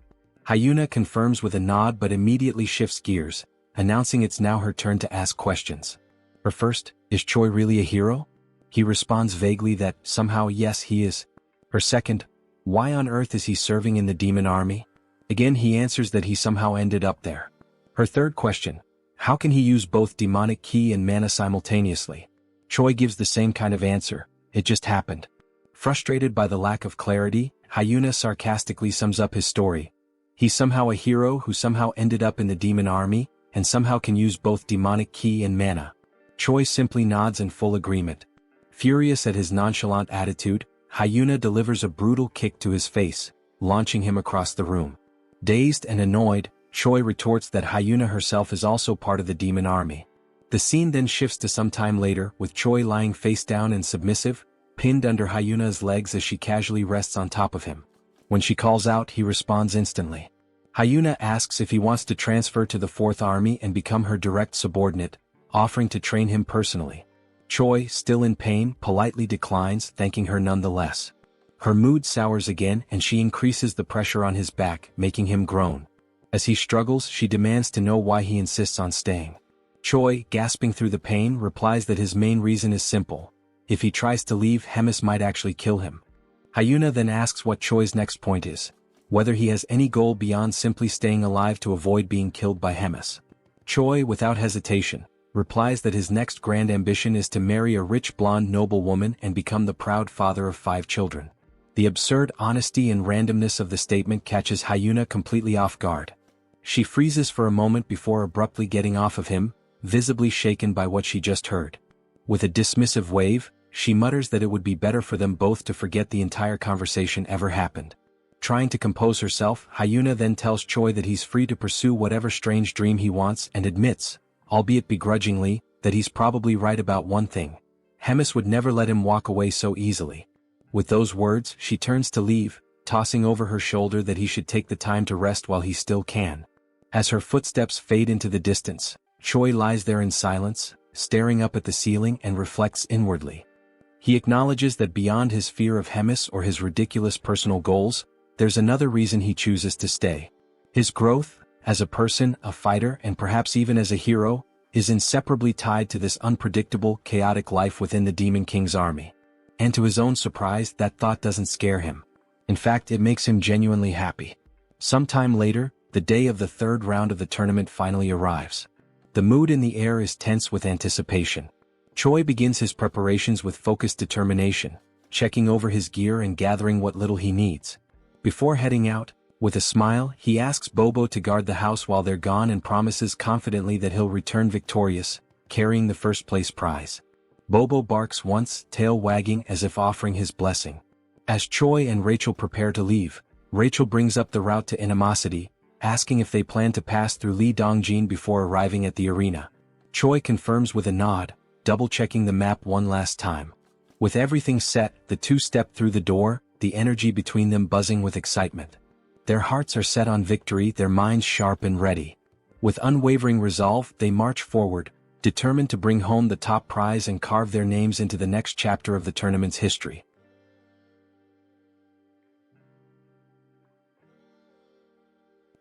Hyuna confirms with a nod but immediately shifts gears, announcing it's now her turn to ask questions. Her first, is Choi really a hero? He responds vaguely that, somehow yes he is. Her second, why on earth is he serving in the demon army? Again he answers that he somehow ended up there. Her third question, how can he use both demonic ki and mana simultaneously? Choi gives the same kind of answer, it just happened. Frustrated by the lack of clarity, Hyuna sarcastically sums up his story. He's somehow a hero who somehow ended up in the demon army, and somehow can use both demonic ki and mana. Choi simply nods in full agreement. Furious at his nonchalant attitude, Hyuna delivers a brutal kick to his face, launching him across the room. Dazed and annoyed, Choi retorts that Hyuna herself is also part of the demon army. The scene then shifts to some time later, with Choi lying face down and submissive, pinned under Hyuna's legs as she casually rests on top of him. When she calls out, he responds instantly. Hyuna asks if he wants to transfer to the Fourth Army and become her direct subordinate, offering to train him personally. Choi, still in pain, politely declines, thanking her nonetheless. Her mood sours again and she increases the pressure on his back, making him groan. As he struggles, she demands to know why he insists on staying. Choi, gasping through the pain, replies that his main reason is simple. If he tries to leave, Hemis might actually kill him. Hyuna then asks what Choi's next point is, whether he has any goal beyond simply staying alive to avoid being killed by Hemis. Choi, without hesitation, replies that his next grand ambition is to marry a rich blonde noblewoman and become the proud father of 5 children. The absurd honesty and randomness of the statement catches Hyuna completely off guard. She freezes for a moment before abruptly getting off of him, visibly shaken by what she just heard. With a dismissive wave, she mutters that it would be better for them both to forget the entire conversation ever happened. Trying to compose herself, Hyuna then tells Choi that he's free to pursue whatever strange dream he wants and admits, albeit begrudgingly, that he's probably right about one thing. Hemis would never let him walk away so easily. With those words, she turns to leave, tossing over her shoulder that he should take the time to rest while he still can. As her footsteps fade into the distance, Choi lies there in silence, staring up at the ceiling and reflects inwardly. He acknowledges that beyond his fear of Hemis or his ridiculous personal goals, there's another reason he chooses to stay. His growth, as a person, a fighter, and perhaps even as a hero, is inseparably tied to this unpredictable, chaotic life within the Demon King's army. And to his own surprise, that thought doesn't scare him. In fact, it makes him genuinely happy. Sometime later, the day of the third round of the tournament finally arrives. The mood in the air is tense with anticipation. Choi begins his preparations with focused determination, checking over his gear and gathering what little he needs. Before heading out, with a smile, he asks Bobo to guard the house while they're gone and promises confidently that he'll return victorious, carrying the first-place prize. Bobo barks once, tail wagging as if offering his blessing. As Choi and Rachel prepare to leave, Rachel brings up the route to Animosity, asking if they plan to pass through Lee Dongjin before arriving at the arena. Choi confirms with a nod, double-checking the map one last time. With everything set, the two step through the door, the energy between them buzzing with excitement. Their hearts are set on victory, their minds sharp and ready. With unwavering resolve, they march forward, determined to bring home the top prize and carve their names into the next chapter of the tournament's history.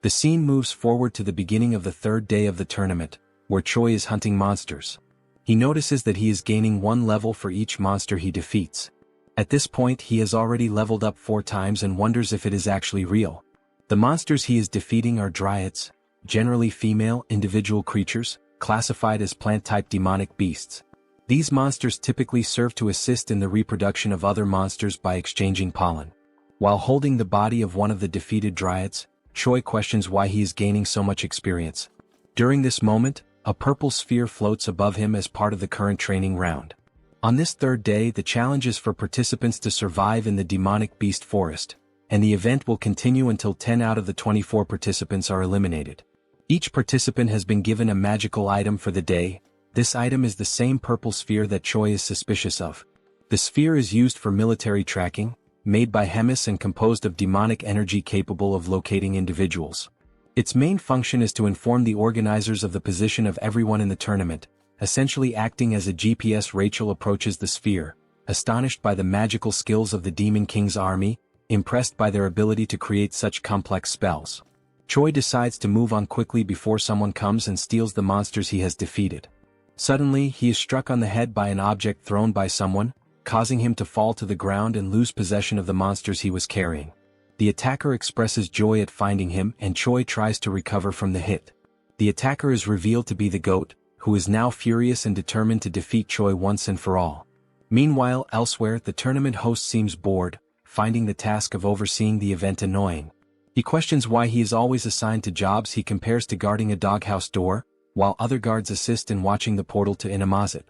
The scene moves forward to the beginning of the third day of the tournament, where Choi is hunting monsters. He notices that he is gaining 1 level for each monster he defeats. At this point he has already leveled up 4 times and wonders if it is actually real. The monsters he is defeating are dryads, generally female individual creatures, classified as plant-type demonic beasts. These monsters typically serve to assist in the reproduction of other monsters by exchanging pollen. While holding the body of one of the defeated dryads, Choi questions why he is gaining so much experience. During this moment, a purple sphere floats above him as part of the current training round. On this third day, the challenge is for participants to survive in the demonic beast forest, and the event will continue until 10 out of the 24 participants are eliminated. Each participant has been given a magical item for the day. This item is the same purple sphere that Choi is suspicious of. The sphere is used for military tracking, made by Hemis and composed of demonic energy capable of locating individuals. Its main function is to inform the organizers of the position of everyone in the tournament, essentially acting as a GPS. Rachel approaches the sphere, astonished by the magical skills of the Demon King's army, impressed by their ability to create such complex spells. Choi decides to move on quickly before someone comes and steals the monsters he has defeated. Suddenly, he is struck on the head by an object thrown by someone, causing him to fall to the ground and lose possession of the monsters he was carrying. The attacker expresses joy at finding him and Choi tries to recover from the hit. The attacker is revealed to be the goat, who is now furious and determined to defeat Choi once and for all. Meanwhile, elsewhere, the tournament host seems bored, finding the task of overseeing the event annoying. He questions why he is always assigned to jobs he compares to guarding a doghouse door, while other guards assist in watching the portal to Inamazet.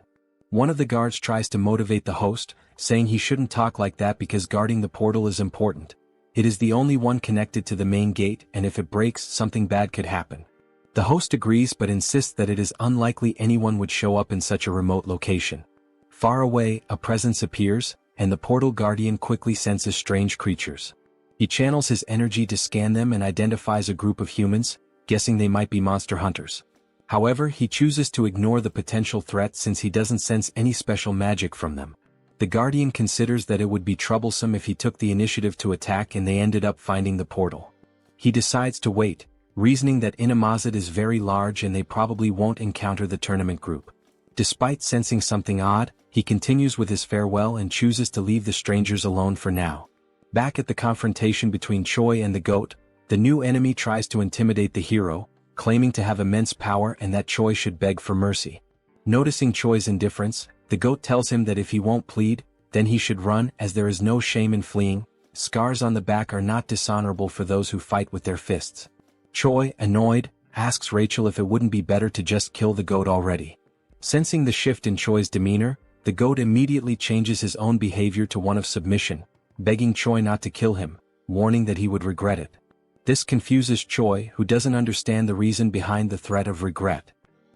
One of the guards tries to motivate the host, saying he shouldn't talk like that because guarding the portal is important. It is the only one connected to the main gate, and if it breaks, something bad could happen. The host agrees but insists that it is unlikely anyone would show up in such a remote location. Far away, a presence appears, and the portal guardian quickly senses strange creatures. He channels his energy to scan them and identifies a group of humans, guessing they might be monster hunters. However, he chooses to ignore the potential threat since he doesn't sense any special magic from them. The Guardian considers that it would be troublesome if he took the initiative to attack and they ended up finding the portal. He decides to wait, reasoning that Inamazet is very large and they probably won't encounter the tournament group. Despite sensing something odd, he continues with his farewell and chooses to leave the strangers alone for now. Back at the confrontation between Choi and the goat, the new enemy tries to intimidate the hero, claiming to have immense power and that Choi should beg for mercy. Noticing Choi's indifference, the goat tells him that if he won't plead, then he should run as there is no shame in fleeing. Scars on the back are not dishonorable for those who fight with their fists. Choi, annoyed, asks Rachel if it wouldn't be better to just kill the goat already. Sensing the shift in Choi's demeanor, the goat immediately changes his own behavior to one of submission, begging Choi not to kill him, warning that he would regret it. This confuses Choi, who doesn't understand the reason behind the threat of regret.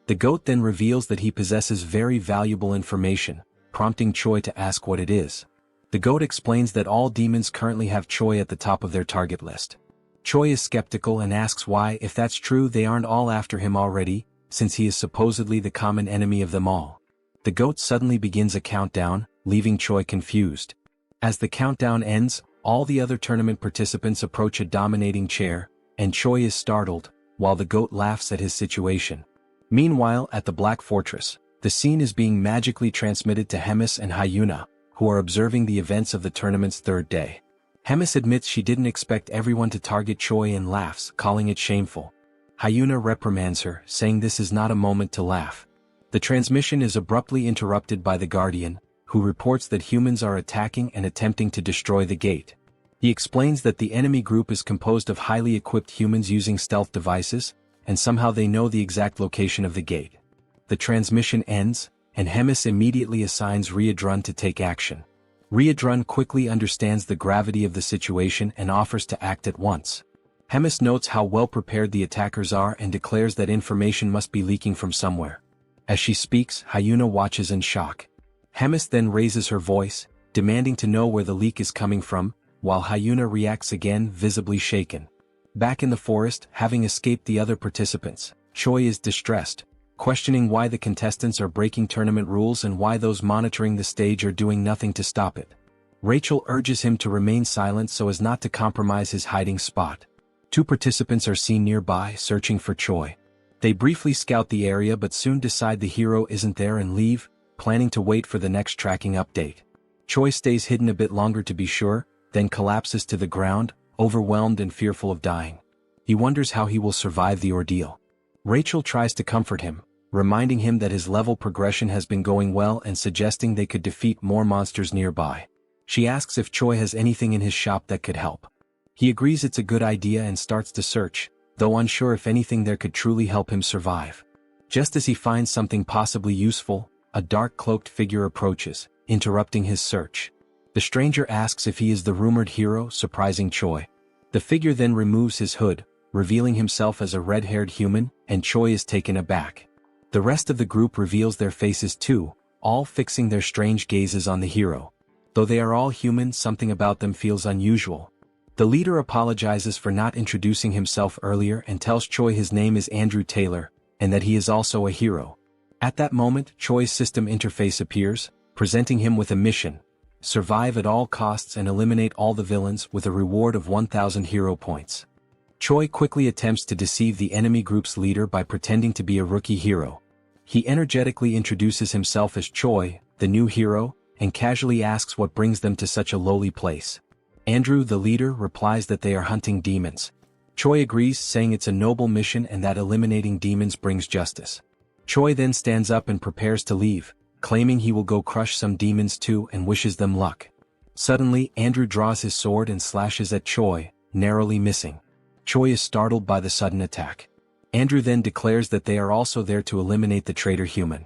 The goat then reveals that he possesses very valuable information, prompting Choi to ask what it is. The goat explains that all demons currently have Choi at the top of their target list. Choi is skeptical and asks why, if that's true, they aren't all after him already, since he is supposedly the common enemy of them all. The goat suddenly begins a countdown, leaving Choi confused. As the countdown ends, all the other tournament participants approach a dominating chair, and Choi is startled, while the goat laughs at his situation. Meanwhile, at the Black Fortress, the scene is being magically transmitted to Hemis and Hyuna, who are observing the events of the tournament's third day. Hemis admits she didn't expect everyone to target Choi and laughs, calling it shameful. Hyuna reprimands her, saying this is not a moment to laugh. The transmission is abruptly interrupted by the Guardian, who reports that humans are attacking and attempting to destroy the gate. He explains that the enemy group is composed of highly equipped humans using stealth devices, and somehow they know the exact location of the gate. The transmission ends, and Hemis immediately assigns Riadrun to take action. Riadrun quickly understands the gravity of the situation and offers to act at once. Hemis notes how well prepared the attackers are and declares that information must be leaking from somewhere. As she speaks, Hyuna watches in shock. Hemis then raises her voice, demanding to know where the leak is coming from, while Hyuna reacts again, visibly shaken. Back in the forest, having escaped the other participants, Choi is distressed, questioning why the contestants are breaking tournament rules and why those monitoring the stage are doing nothing to stop it. Rachel urges him to remain silent so as not to compromise his hiding spot. 2 participants are seen nearby, searching for Choi. They briefly scout the area but soon decide the hero isn't there and leave, planning to wait for the next tracking update. Choi stays hidden a bit longer to be sure, then collapses to the ground, overwhelmed and fearful of dying. He wonders how he will survive the ordeal. Rachel tries to comfort him, reminding him that his level progression has been going well and suggesting they could defeat more monsters nearby. She asks if Choi has anything in his shop that could help. He agrees it's a good idea and starts to search, though unsure if anything there could truly help him survive. Just as he finds something possibly useful, a dark cloaked figure approaches, interrupting his search. The stranger asks if he is the rumored hero, surprising Choi. The figure then removes his hood, revealing himself as a red-haired human, and Choi is taken aback. The rest of the group reveals their faces too, all fixing their strange gazes on the hero. Though they are all human, something about them feels unusual. The leader apologizes for not introducing himself earlier and tells Choi his name is Andrew Taylor, and that he is also a hero. At that moment, Choi's system interface appears, presenting him with a mission: survive at all costs and eliminate all the villains with a reward of 1,000 hero points. Choi quickly attempts to deceive the enemy group's leader by pretending to be a rookie hero. He energetically introduces himself as Choi, the new hero, and casually asks what brings them to such a lowly place. Andrew, the leader, replies that they are hunting demons. Choi agrees, saying it's a noble mission and that eliminating demons brings justice. Choi then stands up and prepares to leave, claiming he will go crush some demons too and wishes them luck. Suddenly, Andrew draws his sword and slashes at Choi, narrowly missing. Choi is startled by the sudden attack. Andrew then declares that they are also there to eliminate the traitor human.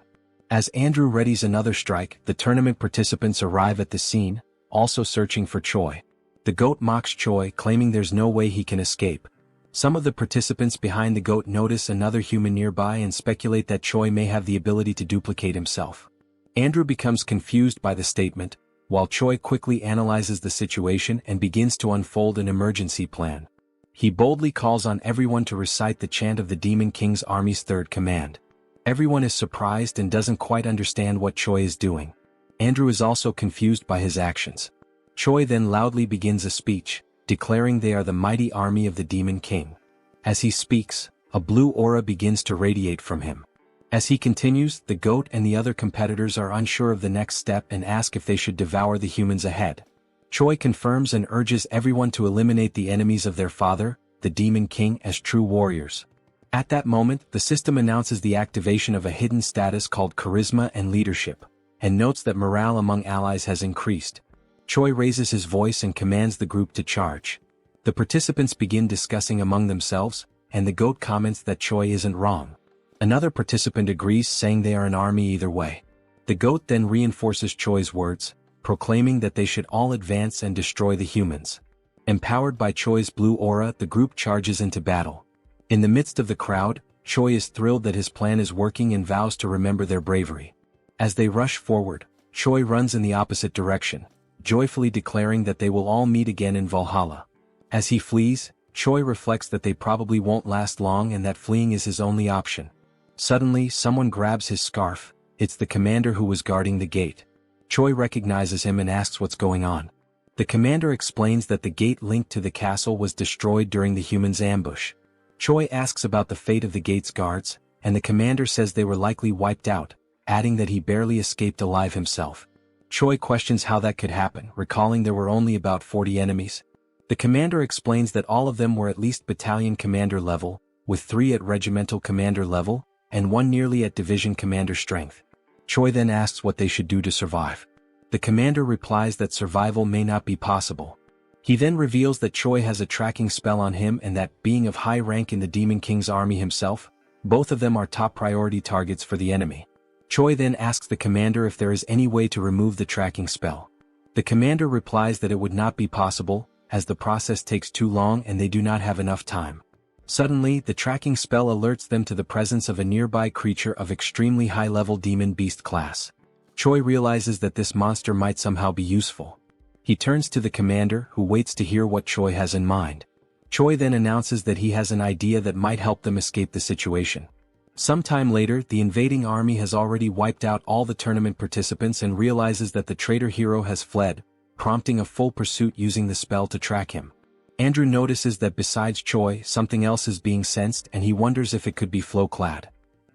As Andrew readies another strike, the tournament participants arrive at the scene, also searching for Choi. The goat mocks Choi, claiming there's no way he can escape. Some of the participants behind the goat notice another human nearby and speculate that Choi may have the ability to duplicate himself. Andrew becomes confused by the statement, while Choi quickly analyzes the situation and begins to unfold an emergency plan. He boldly calls on everyone to recite the chant of the Demon King's army's third command. Everyone is surprised and doesn't quite understand what Choi is doing. Andrew is also confused by his actions. Choi then loudly begins a speech, declaring they are the mighty army of the Demon King. As he speaks, a blue aura begins to radiate from him. As he continues, the goat and the other competitors are unsure of the next step and ask if they should devour the humans ahead. Choi confirms and urges everyone to eliminate the enemies of their father, the Demon King, as true warriors. At that moment, the system announces the activation of a hidden status called Charisma and Leadership, and notes that morale among allies has increased. Choi raises his voice and commands the group to charge. The participants begin discussing among themselves, and the goat comments that Choi isn't wrong. Another participant agrees, saying they are an army either way. The goat then reinforces Choi's words, proclaiming that they should all advance and destroy the humans. Empowered by Choi's blue aura, the group charges into battle. In the midst of the crowd, Choi is thrilled that his plan is working and vows to remember their bravery. As they rush forward, Choi runs in the opposite direction, joyfully declaring that they will all meet again in Valhalla. As he flees, Choi reflects that they probably won't last long and that fleeing is his only option. Suddenly, someone grabs his scarf. It's the commander who was guarding the gate. Choi recognizes him and asks what's going on. The commander explains that the gate linked to the castle was destroyed during the humans' ambush. Choi asks about the fate of the gate's guards, and the commander says they were likely wiped out, adding that he barely escaped alive himself. Choi questions how that could happen, recalling there were only about 40 enemies, The commander explains that all of them were at least battalion commander level, with 3 at regimental commander level, and 1 nearly at division commander strength. Choi then asks what they should do to survive. The commander replies that survival may not be possible. He then reveals that Choi has a tracking spell on him and that, being of high rank in the Demon King's army himself, both of them are top priority targets for the enemy. Choi then asks the commander if there is any way to remove the tracking spell. The commander replies that it would not be possible, as the process takes too long and they do not have enough time. Suddenly, the tracking spell alerts them to the presence of a nearby creature of extremely high-level demon beast class. Choi realizes that this monster might somehow be useful. He turns to the commander, who waits to hear what Choi has in mind. Choi then announces that he has an idea that might help them escape the situation. Sometime later, the invading army has already wiped out all the tournament participants and realizes that the traitor hero has fled, prompting a full pursuit using the spell to track him. Andrew notices that besides Choi, something else is being sensed and he wonders if it could be Flowclad.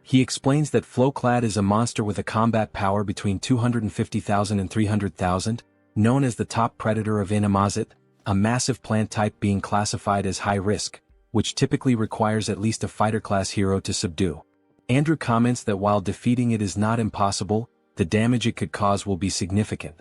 He explains that Flowclad is a monster with a combat power between 250,000 and 300,000, known as the top predator of Inamazet, a massive plant type being classified as high risk, which typically requires at least a fighter-class hero to subdue. Andrew comments that while defeating it is not impossible, the damage it could cause will be significant.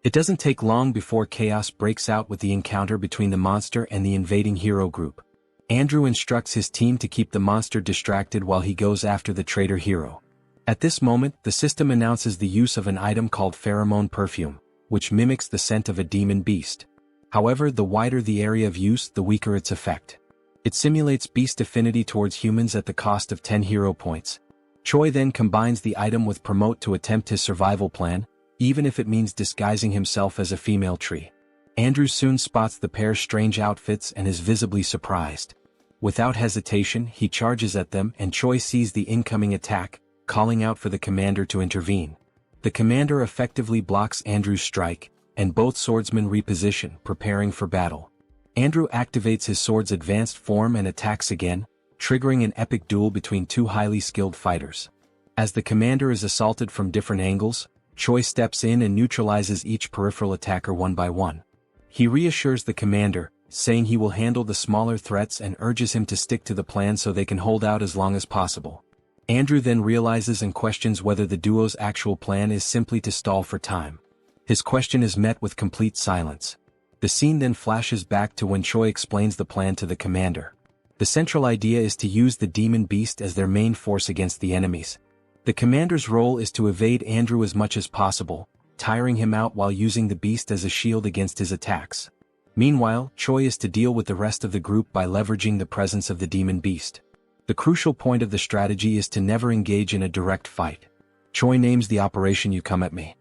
It doesn't take long before chaos breaks out with the encounter between the monster and the invading hero group. Andrew instructs his team to keep the monster distracted while he goes after the traitor hero. At this moment, the system announces the use of an item called pheromone perfume, which mimics the scent of a demon beast. However, the wider the area of use, the weaker its effect. It simulates beast affinity towards humans at the cost of 10 hero points. Choi then combines the item with Promote to attempt his survival plan, even if it means disguising himself as a female tree. Andrew soon spots the pair's strange outfits and is visibly surprised. Without hesitation, he charges at them and Choi sees the incoming attack, calling out for the commander to intervene. The commander effectively blocks Andrew's strike, and both swordsmen reposition, preparing for battle. Andrew activates his sword's advanced form and attacks again, triggering an epic duel between 2 highly skilled fighters. As the commander is assaulted from different angles, Choi steps in and neutralizes each peripheral attacker one by one. He reassures the commander, saying he will handle the smaller threats and urges him to stick to the plan so they can hold out as long as possible. Andrew then realizes and questions whether the duo's actual plan is simply to stall for time. His question is met with complete silence. The scene then flashes back to when Choi explains the plan to the commander. The central idea is to use the demon beast as their main force against the enemies. The commander's role is to evade Andrew as much as possible, tiring him out while using the beast as a shield against his attacks. Meanwhile, Choi is to deal with the rest of the group by leveraging the presence of the demon beast. The crucial point of the strategy is to never engage in a direct fight. Choi names the operation "You Come at Me."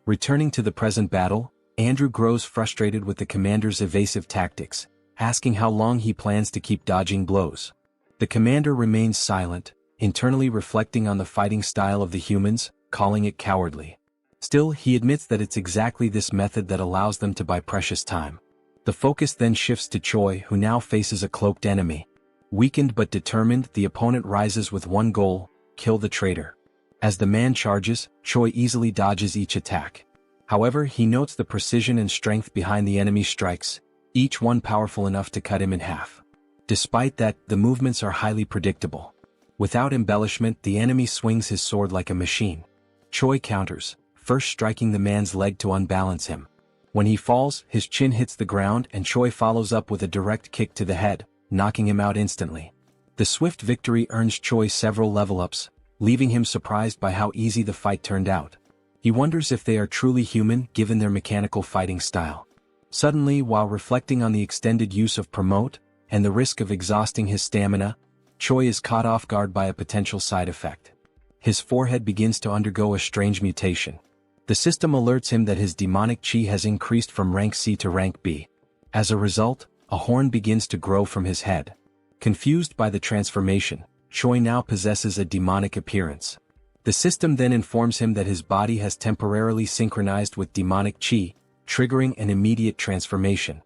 Returning to the present battle, Andrew grows frustrated with the commander's evasive tactics, asking how long he plans to keep dodging blows. The commander remains silent, internally reflecting on the fighting style of the humans, calling it cowardly. Still, he admits that it's exactly this method that allows them to buy precious time. The focus then shifts to Choi, who now faces a cloaked enemy. Weakened but determined, the opponent rises with one goal: kill the traitor. As the man charges, Choi easily dodges each attack. However, he notes the precision and strength behind the enemy's strikes, each one powerful enough to cut him in half. Despite that, the movements are highly predictable. Without embellishment, the enemy swings his sword like a machine. Choi counters, first striking the man's leg to unbalance him. When he falls, his chin hits the ground and Choi follows up with a direct kick to the head, knocking him out instantly. The swift victory earns Choi several level-ups, leaving him surprised by how easy the fight turned out. He wonders if they are truly human given their mechanical fighting style. Suddenly, while reflecting on the extended use of Promote, and the risk of exhausting his stamina, Choi is caught off guard by a potential side effect. His forehead begins to undergo a strange mutation. The system alerts him that his demonic chi has increased from rank C to rank B. As a result, a horn begins to grow from his head. Confused by the transformation, Choi now possesses a demonic appearance. The system then informs him that his body has temporarily synchronized with demonic chi, triggering an immediate transformation.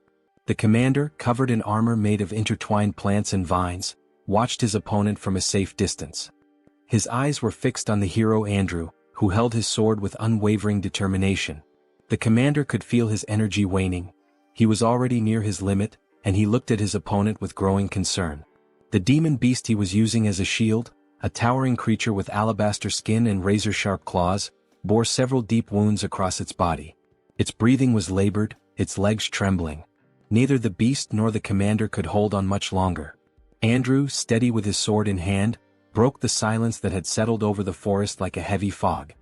The commander, covered in armor made of intertwined plants and vines, watched his opponent from a safe distance. His eyes were fixed on the hero Andrew, who held his sword with unwavering determination. The commander could feel his energy waning. He was already near his limit, and he looked at his opponent with growing concern. The demon beast he was using as a shield, a towering creature with alabaster skin and razor-sharp claws, bore several deep wounds across its body. Its breathing was labored, its legs trembling. Neither the beast nor the commander could hold on much longer. Andrew, steady with his sword in hand, broke the silence that had settled over the forest like a heavy fog.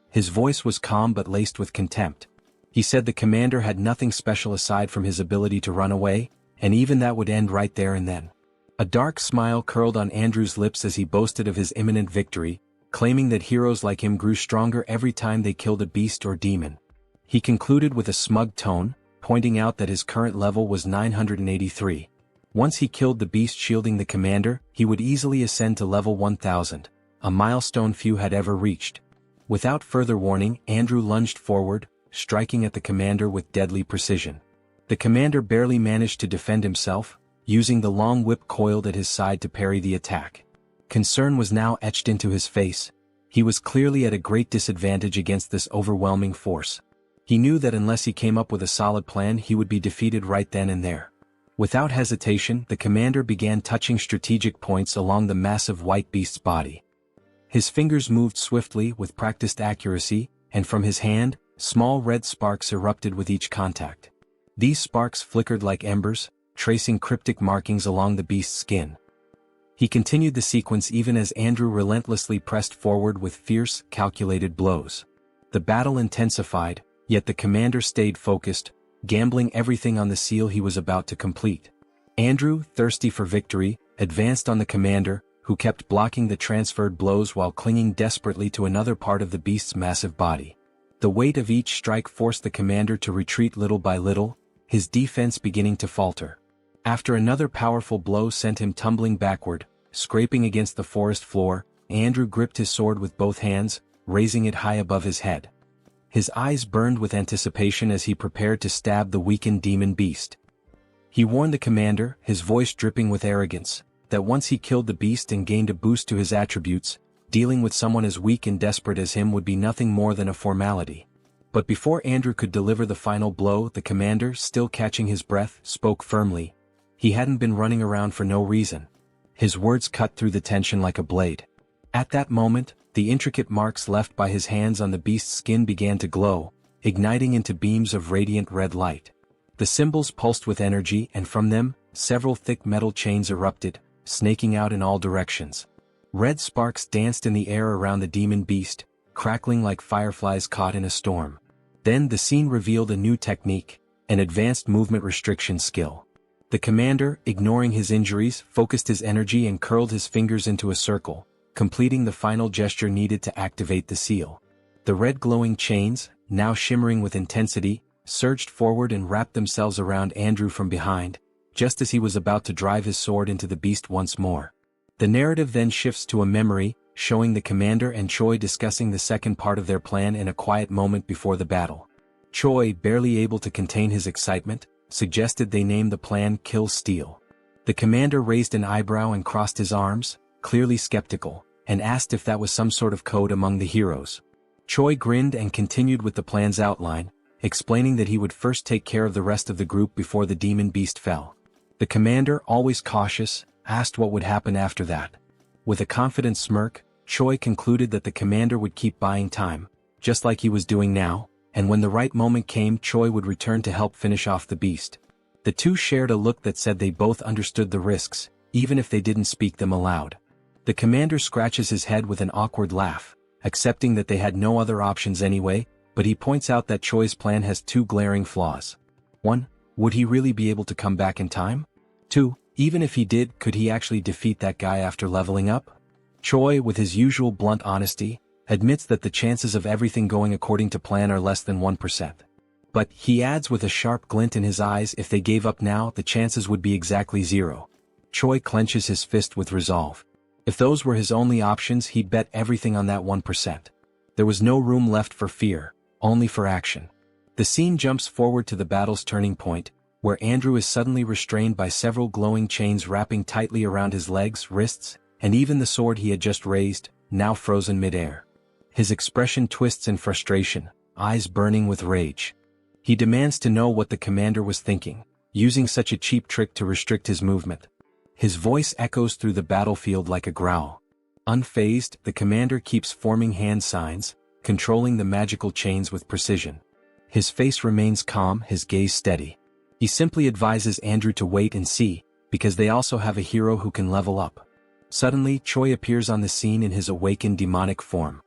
His voice was calm but laced with contempt. He said the commander had nothing special aside from his ability to run away, and even that would end right there and then. A dark smile curled on Andrew's lips as he boasted of his imminent victory, claiming that heroes like him grew stronger every time they killed a beast or demon. He concluded with a smug tone, pointing out that his current level was 983. Once he killed the beast shielding the commander, he would easily ascend to level 1000, a milestone few had ever reached. Without further warning, Andrew lunged forward, striking at the commander with deadly precision. The commander barely managed to defend himself, using the long whip coiled at his side to parry the attack. Concern was now etched into his face. He was clearly at a great disadvantage against this overwhelming force. He knew that unless he came up with a solid plan he would be defeated right then and there. Without hesitation, the commander began touching strategic points along the massive white beast's body. His fingers moved swiftly with practiced accuracy, and from his hand, small red sparks erupted with each contact. These sparks flickered like embers, tracing cryptic markings along the beast's skin. He continued the sequence even as Andrew relentlessly pressed forward with fierce, calculated blows. The battle intensified, yet the commander stayed focused, gambling everything on the seal he was about to complete. Andrew, thirsty for victory, advanced on the commander, who kept blocking the transferred blows while clinging desperately to another part of the beast's massive body. The weight of each strike forced the commander to retreat little by little, his defense beginning to falter. After another powerful blow sent him tumbling backward, scraping against the forest floor, Andrew gripped his sword with both hands, raising it high above his head. His eyes burned with anticipation as he prepared to stab the weakened demon beast. He warned the commander, his voice dripping with arrogance, that once he killed the beast and gained a boost to his attributes, dealing with someone as weak and desperate as him would be nothing more than a formality. But before Andrew could deliver the final blow, the commander, still catching his breath, spoke firmly. He hadn't been running around for no reason. His words cut through the tension like a blade. At that moment, the intricate marks left by his hands on the beast's skin began to glow, igniting into beams of radiant red light. The symbols pulsed with energy, and from them, several thick metal chains erupted, snaking out in all directions. Red sparks danced in the air around the demon beast, crackling like fireflies caught in a storm. Then the scene revealed a new technique, an advanced movement restriction skill. The commander, ignoring his injuries, focused his energy and curled his fingers into a circle, completing the final gesture needed to activate the seal. The red glowing chains, now shimmering with intensity, surged forward and wrapped themselves around Andrew from behind, just as he was about to drive his sword into the beast once more. The narrative then shifts to a memory, showing the commander and Choi discussing the second part of their plan in a quiet moment before the battle. Choi, barely able to contain his excitement, suggested they name the plan Kill Steel. The commander raised an eyebrow and crossed his arms, clearly skeptical, and asked if that was some sort of code among the heroes. Choi grinned and continued with the plan's outline, explaining that he would first take care of the rest of the group before the demon beast fell. The commander, always cautious, asked what would happen after that. With a confident smirk, Choi concluded that the commander would keep buying time, just like he was doing now, and when the right moment came Choi would return to help finish off the beast. The two shared a look that said they both understood the risks, even if they didn't speak them aloud. The commander scratches his head with an awkward laugh, accepting that they had no other options anyway, but he points out that Choi's plan has two glaring flaws. 1. Would he really be able to come back in time? 2. Even if he did, could he actually defeat that guy after leveling up? Choi, with his usual blunt honesty, admits that the chances of everything going according to plan are less than 1%. But, he adds with a sharp glint in his eyes, if they gave up now, the chances would be exactly 0. Choi clenches his fist with resolve. If those were his only options, he'd bet everything on that 1%. There was no room left for fear, only for action. The scene jumps forward to the battle's turning point, where Andrew is suddenly restrained by several glowing chains wrapping tightly around his legs, wrists, and even the sword he had just raised, now frozen mid-air. His expression twists in frustration, eyes burning with rage. He demands to know what the commander was thinking. using such a cheap trick to restrict his movement. His voice echoes through the battlefield like a growl. Unfazed, the commander keeps forming hand signs, controlling the magical chains with precision. His face remains calm, his gaze steady. He simply advises Andrew to wait and see, because they also have a hero who can level up. Suddenly, Choi appears on the scene in his awakened demonic form.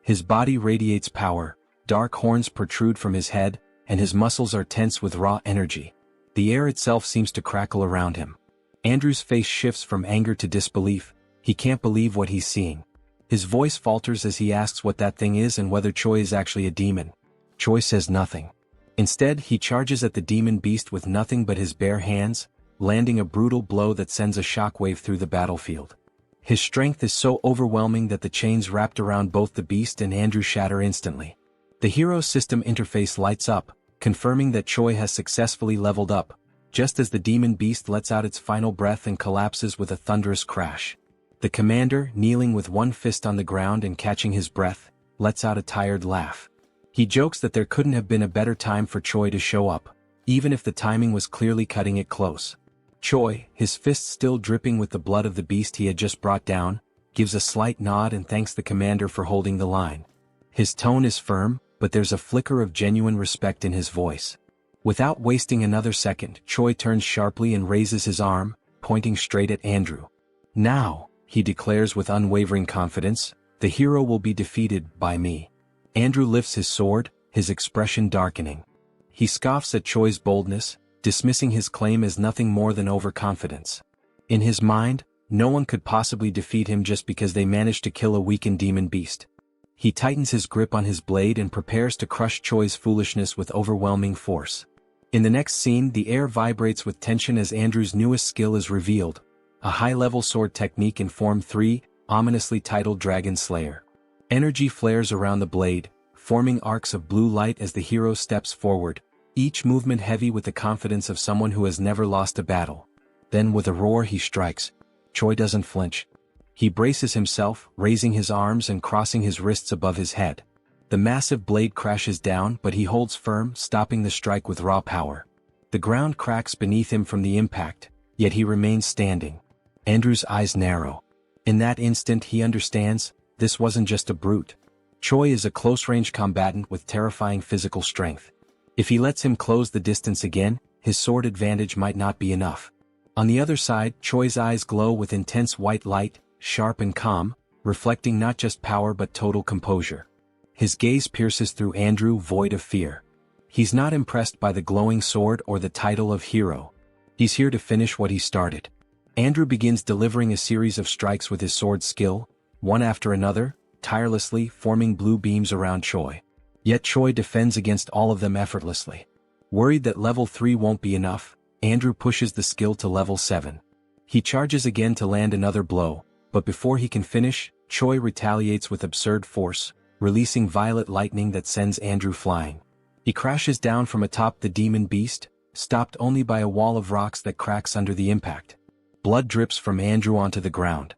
His body radiates power, dark horns protrude from his head, and his muscles are tense with raw energy. The air itself seems to crackle around him. Andrew's face shifts from anger to disbelief. He can't believe what he's seeing. His voice falters as he asks what that thing is and whether Choi is actually a demon. Choi says nothing. Instead, he charges at the demon beast with nothing but his bare hands, landing a brutal blow that sends a shockwave through the battlefield. His strength is so overwhelming that the chains wrapped around both the beast and Andrew shatter instantly. The hero system interface lights up, confirming that Choi has successfully leveled up, just as the demon beast lets out its final breath and collapses with a thunderous crash. The commander, kneeling with one fist on the ground and catching his breath, lets out a tired laugh. He jokes that there couldn't have been a better time for Choi to show up, even if the timing was clearly cutting it close. Choi, his fist still dripping with the blood of the beast he had just brought down, gives a slight nod and thanks the commander for holding the line. His tone is firm, but there's a flicker of genuine respect in his voice. Without wasting another second, Choi turns sharply and raises his arm, pointing straight at Andrew. Now, he declares with unwavering confidence, the hero will be defeated by me. Andrew lifts his sword, his expression darkening. He scoffs at Choi's boldness, dismissing his claim as nothing more than overconfidence. In his mind, no one could possibly defeat him just because they managed to kill a weakened demon beast. He tightens his grip on his blade and prepares to crush Choi's foolishness with overwhelming force. In the next scene, the air vibrates with tension as Andrew's newest skill is revealed, a high-level sword technique in Form 3, ominously titled Dragon Slayer. Energy flares around the blade, forming arcs of blue light as the hero steps forward, each movement heavy with the confidence of someone who has never lost a battle. Then with a roar he strikes. Choi doesn't flinch. He braces himself, raising his arms and crossing his wrists above his head. The massive blade crashes down, but he holds firm, stopping the strike with raw power. The ground cracks beneath him from the impact, yet he remains standing. Andrew's eyes narrow. In that instant he understands, this wasn't just a brute. Choi is a close-range combatant with terrifying physical strength. If he lets him close the distance again, his sword advantage might not be enough. On the other side, Choi's eyes glow with intense white light, sharp and calm, reflecting not just power but total composure. His gaze pierces through Andrew, void of fear. He's not impressed by the glowing sword or the title of hero. He's here to finish what he started. Andrew begins delivering a series of strikes with his sword skill, one after another, tirelessly forming blue beams around Choi. Yet Choi defends against all of them effortlessly. Worried that level 3 won't be enough, Andrew pushes the skill to level 7. He charges again to land another blow, but before he can finish, Choi retaliates with absurd force, releasing violet lightning that sends Andrew flying. He crashes down from atop the demon beast, stopped only by a wall of rocks that cracks under the impact. Blood drips from Andrew onto the ground.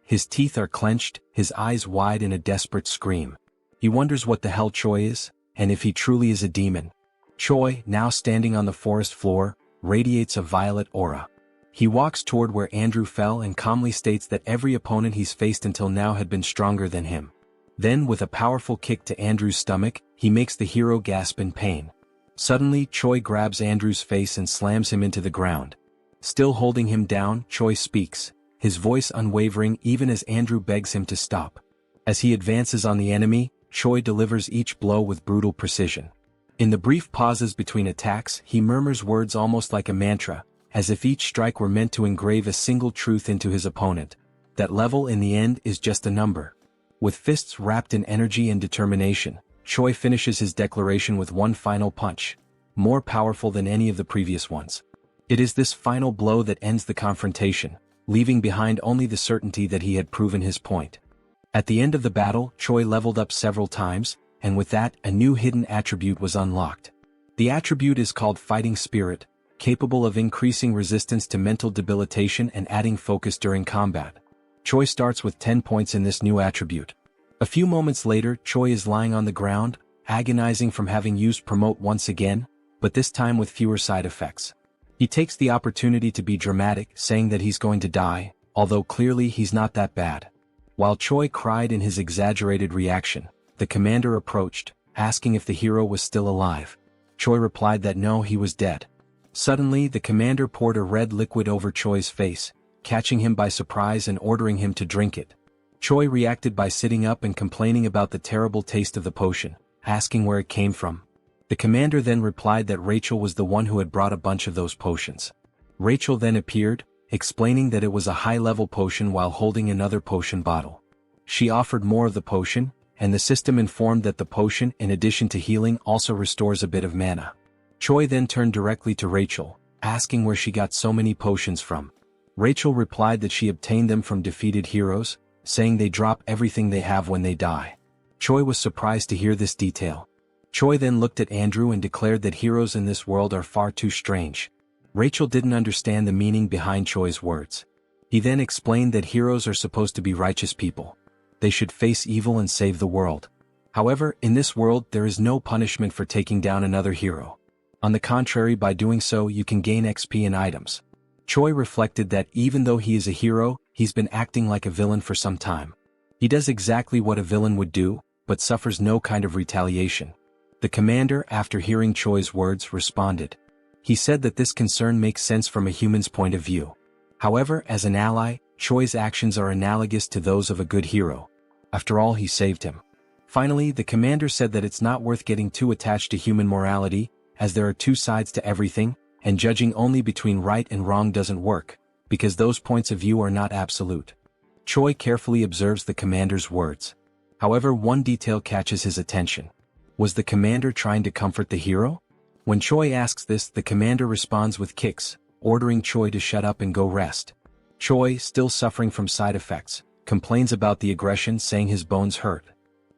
His teeth are clenched, his eyes wide in a desperate scream. He wonders what the hell Choi is, and if he truly is a demon. Choi, now standing on the forest floor, radiates a violet aura. He walks toward where Andrew fell and calmly states that every opponent he's faced until now had been stronger than him. Then, with a powerful kick to Andrew's stomach, he makes the hero gasp in pain. Suddenly, Choi grabs Andrew's face and slams him into the ground. Still holding him down, Choi speaks, his voice unwavering even as Andrew begs him to stop. As he advances on the enemy, Choi delivers each blow with brutal precision. In the brief pauses between attacks, he murmurs words almost like a mantra, as if each strike were meant to engrave a single truth into his opponent. That level in the end is just a number. With fists wrapped in energy and determination, Choi finishes his declaration with one final punch, more powerful than any of the previous ones. It is this final blow that ends the confrontation, leaving behind only the certainty that he had proven his point. At the end of the battle, Choi leveled up several times, and with that, a new hidden attribute was unlocked. The attribute is called Fighting Spirit, capable of increasing resistance to mental debilitation and adding focus during combat. Choi starts with 10 points in this new attribute. A few moments later, Choi is lying on the ground, agonizing from having used Promote once again, but this time with fewer side effects. He takes the opportunity to be dramatic, saying that he's going to die, although clearly he's not that bad. While Choi cried in his exaggerated reaction, the commander approached, asking if the hero was still alive. Choi replied that no, he was dead. Suddenly, the commander poured a red liquid over Choi's face, catching him by surprise and ordering him to drink it. Choi reacted by sitting up and complaining about the terrible taste of the potion, asking where it came from. The commander then replied that Rachel was the one who had brought a bunch of those potions. Rachel then appeared, explaining that it was a high-level potion while holding another potion bottle. She offered more of the potion, and the system informed that the potion, in addition to healing, also restores a bit of mana. Choi then turned directly to Rachel, asking where she got so many potions from. Rachel replied that she obtained them from defeated heroes, saying they drop everything they have when they die. Choi was surprised to hear this detail. Choi then looked at Andrew and declared that heroes in this world are far too strange. Rachel didn't understand the meaning behind Choi's words. He then explained that heroes are supposed to be righteous people. They should face evil and save the world. However, in this world there is no punishment for taking down another hero. On the contrary, by doing so you can gain XP and items. Choi reflected that even though he is a hero, he's been acting like a villain for some time. He does exactly what a villain would do, but suffers no kind of retaliation. The commander, after hearing Choi's words, responded. He said that this concern makes sense from a human's point of view. However, as an ally, Choi's actions are analogous to those of a good hero. After all, he saved him. Finally, the commander said that it's not worth getting too attached to human morality, as there are two sides to everything, and judging only between right and wrong doesn't work, because those points of view are not absolute. Choi carefully observes the commander's words. However, one detail catches his attention. Was the commander trying to comfort the hero? When Choi asks this, the commander responds with kicks, ordering Choi to shut up and go rest. Choi, still suffering from side effects, complains about the aggression, saying his bones hurt.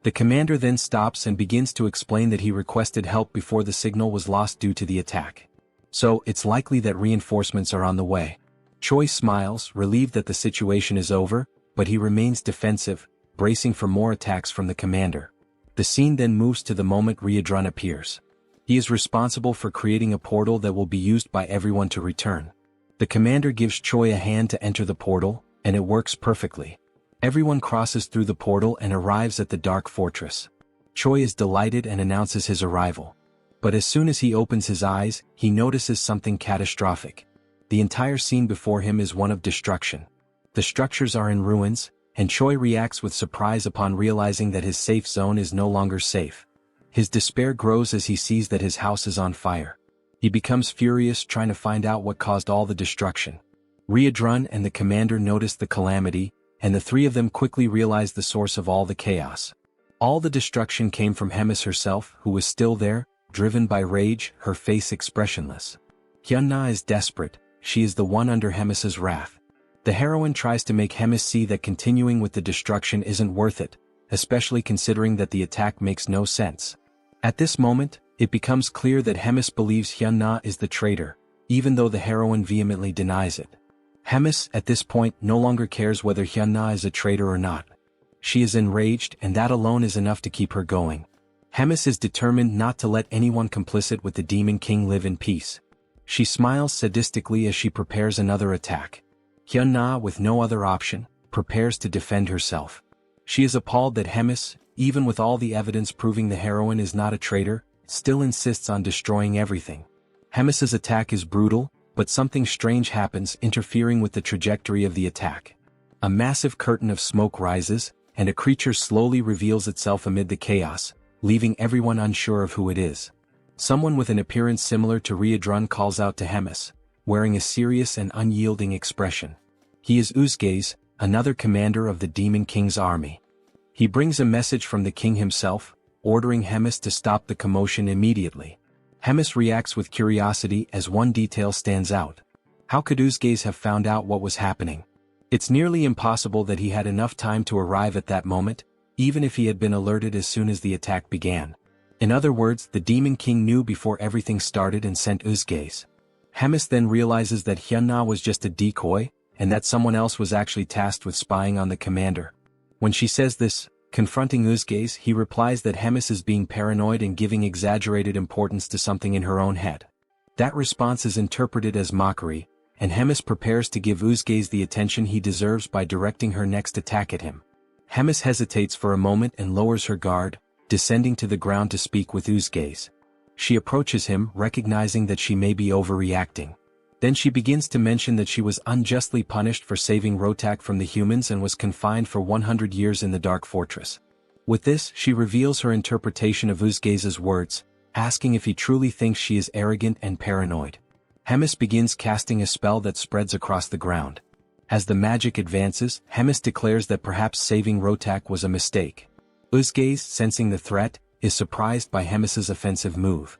The commander then stops and begins to explain that he requested help before the signal was lost due to the attack. So, it's likely that reinforcements are on the way. Choi smiles, relieved that the situation is over, but he remains defensive, bracing for more attacks from the commander. The scene then moves to the moment Riadrun appears. He is responsible for creating a portal that will be used by everyone to return. The commander gives Choi a hand to enter the portal, and it works perfectly. Everyone crosses through the portal and arrives at the Dark Fortress. Choi is delighted and announces his arrival. But as soon as he opens his eyes, he notices something catastrophic. The entire scene before him is one of destruction. The structures are in ruins, and Choi reacts with surprise upon realizing that his safe zone is no longer safe. His despair grows as he sees that his house is on fire. He becomes furious, trying to find out what caused all the destruction. Riadrun and the commander notice the calamity, and the three of them quickly realize the source of all the chaos. All the destruction came from Hemis herself, who was still there, driven by rage, her face expressionless. Hyunna is desperate, she is the one under Hemis's wrath. The heroine tries to make Hemis see that continuing with the destruction isn't worth it, especially considering that the attack makes no sense. At this moment, it becomes clear that Hemis believes Hyunna is the traitor, even though the heroine vehemently denies it. Hemis, at this point, no longer cares whether Hyunna is a traitor or not. She is enraged, and that alone is enough to keep her going. Hemis is determined not to let anyone complicit with the Demon King live in peace. She smiles sadistically as she prepares another attack. Hyunna, with no other option, prepares to defend herself. She is appalled that Hemis, even with all the evidence proving the heroine is not a traitor, still insists on destroying everything. Hemis's attack is brutal, but something strange happens, interfering with the trajectory of the attack. A massive curtain of smoke rises, and a creature slowly reveals itself amid the chaos, leaving everyone unsure of who it is. Someone with an appearance similar to Riadrun calls out to Hemis, wearing a serious and unyielding expression. He is Uzgaze, another commander of the Demon King's army. He brings a message from the king himself, ordering Hemis to stop the commotion immediately. Hemis reacts with curiosity as one detail stands out. How could Uzgaze have found out what was happening? It's nearly impossible that he had enough time to arrive at that moment, even if he had been alerted as soon as the attack began. In other words, the Demon King knew before everything started and sent Uzgaze. Hemis then realizes that Hyunna was just a decoy, and that someone else was actually tasked with spying on the commander. When she says this, confronting Uzgaze, he replies that Hemis is being paranoid and giving exaggerated importance to something in her own head. That response is interpreted as mockery, and Hemis prepares to give Uzgaze the attention he deserves by directing her next attack at him. Hemis hesitates for a moment and lowers her guard, descending to the ground to speak with Uzgaze. She approaches him, recognizing that she may be overreacting. Then she begins to mention that she was unjustly punished for saving Rotak from the humans and was confined for 100 years in the Dark Fortress. With this, she reveals her interpretation of Uzgaze's words, asking if he truly thinks she is arrogant and paranoid. Hemis begins casting a spell that spreads across the ground. As the magic advances, Hemis declares that perhaps saving Rotak was a mistake. Uzgaze, sensing the threat, is surprised by Hemis's offensive move.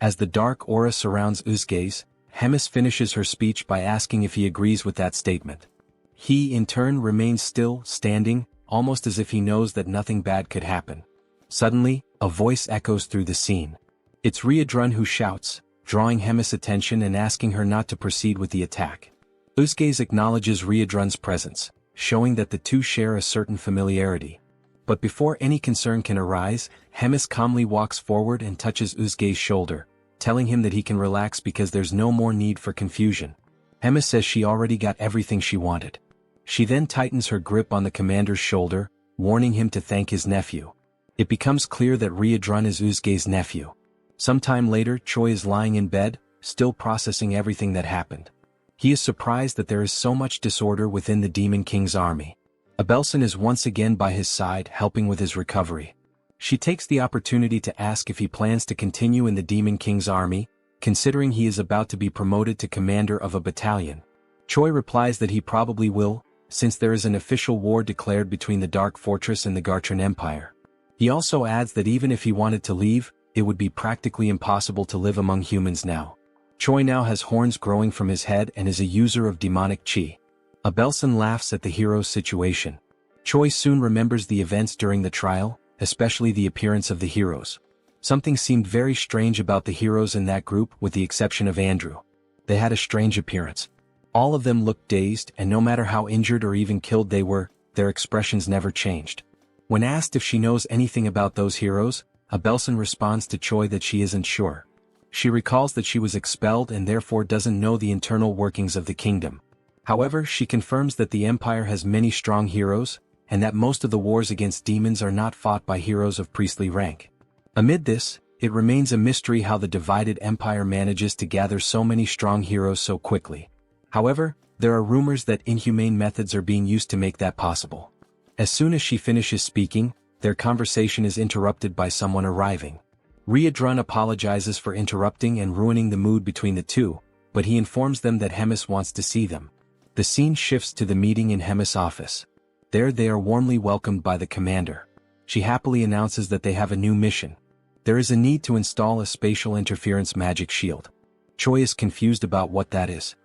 As the dark aura surrounds Uzgaze, Hemis finishes her speech by asking if he agrees with that statement. He, in turn, remains still, standing, almost as if he knows that nothing bad could happen. Suddenly, a voice echoes through the scene. It's Riadrun who shouts, drawing Hemis' attention and asking her not to proceed with the attack. Uzgaze acknowledges Riadrun's presence, showing that the two share a certain familiarity. But before any concern can arise, Hemis calmly walks forward and touches Uzgaze's shoulder, telling him that he can relax because there's no more need for confusion. Hemis says she already got everything she wanted. She then tightens her grip on the commander's shoulder, warning him to thank his nephew. It becomes clear that Riadrun is Uzgaze's nephew. Sometime later, Choi is lying in bed, still processing everything that happened. He is surprised that there is so much disorder within the Demon King's army. Abelson is once again by his side, helping with his recovery. She takes the opportunity to ask if he plans to continue in the Demon King's army, considering he is about to be promoted to commander of a battalion. Choi replies that he probably will, since there is an official war declared between the Dark Fortress and the Gartran Empire. He also adds that even if he wanted to leave, it would be practically impossible to live among humans now. Choi now has horns growing from his head and is a user of demonic chi. Abelson laughs at the hero's situation. Choi soon remembers the events during the trial, especially the appearance of the heroes. Something seemed very strange about the heroes in that group with the exception of Andrew. They had a strange appearance. All of them looked dazed, and no matter how injured or even killed they were, their expressions never changed. When asked if she knows anything about those heroes, Abelson responds to Choi that she isn't sure. She recalls that she was expelled and therefore doesn't know the internal workings of the kingdom. However, she confirms that the Empire has many strong heroes, and that most of the wars against demons are not fought by heroes of priestly rank. Amid this, it remains a mystery how the divided Empire manages to gather so many strong heroes so quickly. However, there are rumors that inhumane methods are being used to make that possible. As soon as she finishes speaking, their conversation is interrupted by someone arriving. Riadrun apologizes for interrupting and ruining the mood between the two, but he informs them that Hemis wants to see them. The scene shifts to the meeting in Hemis' office. There they are warmly welcomed by the commander. She happily announces that they have a new mission. There is a need to install a spatial interference magic shield. Choi is confused about what that is.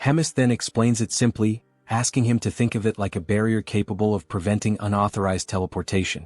Hemis then explains it simply, asking him to think of it like a barrier capable of preventing unauthorized teleportation.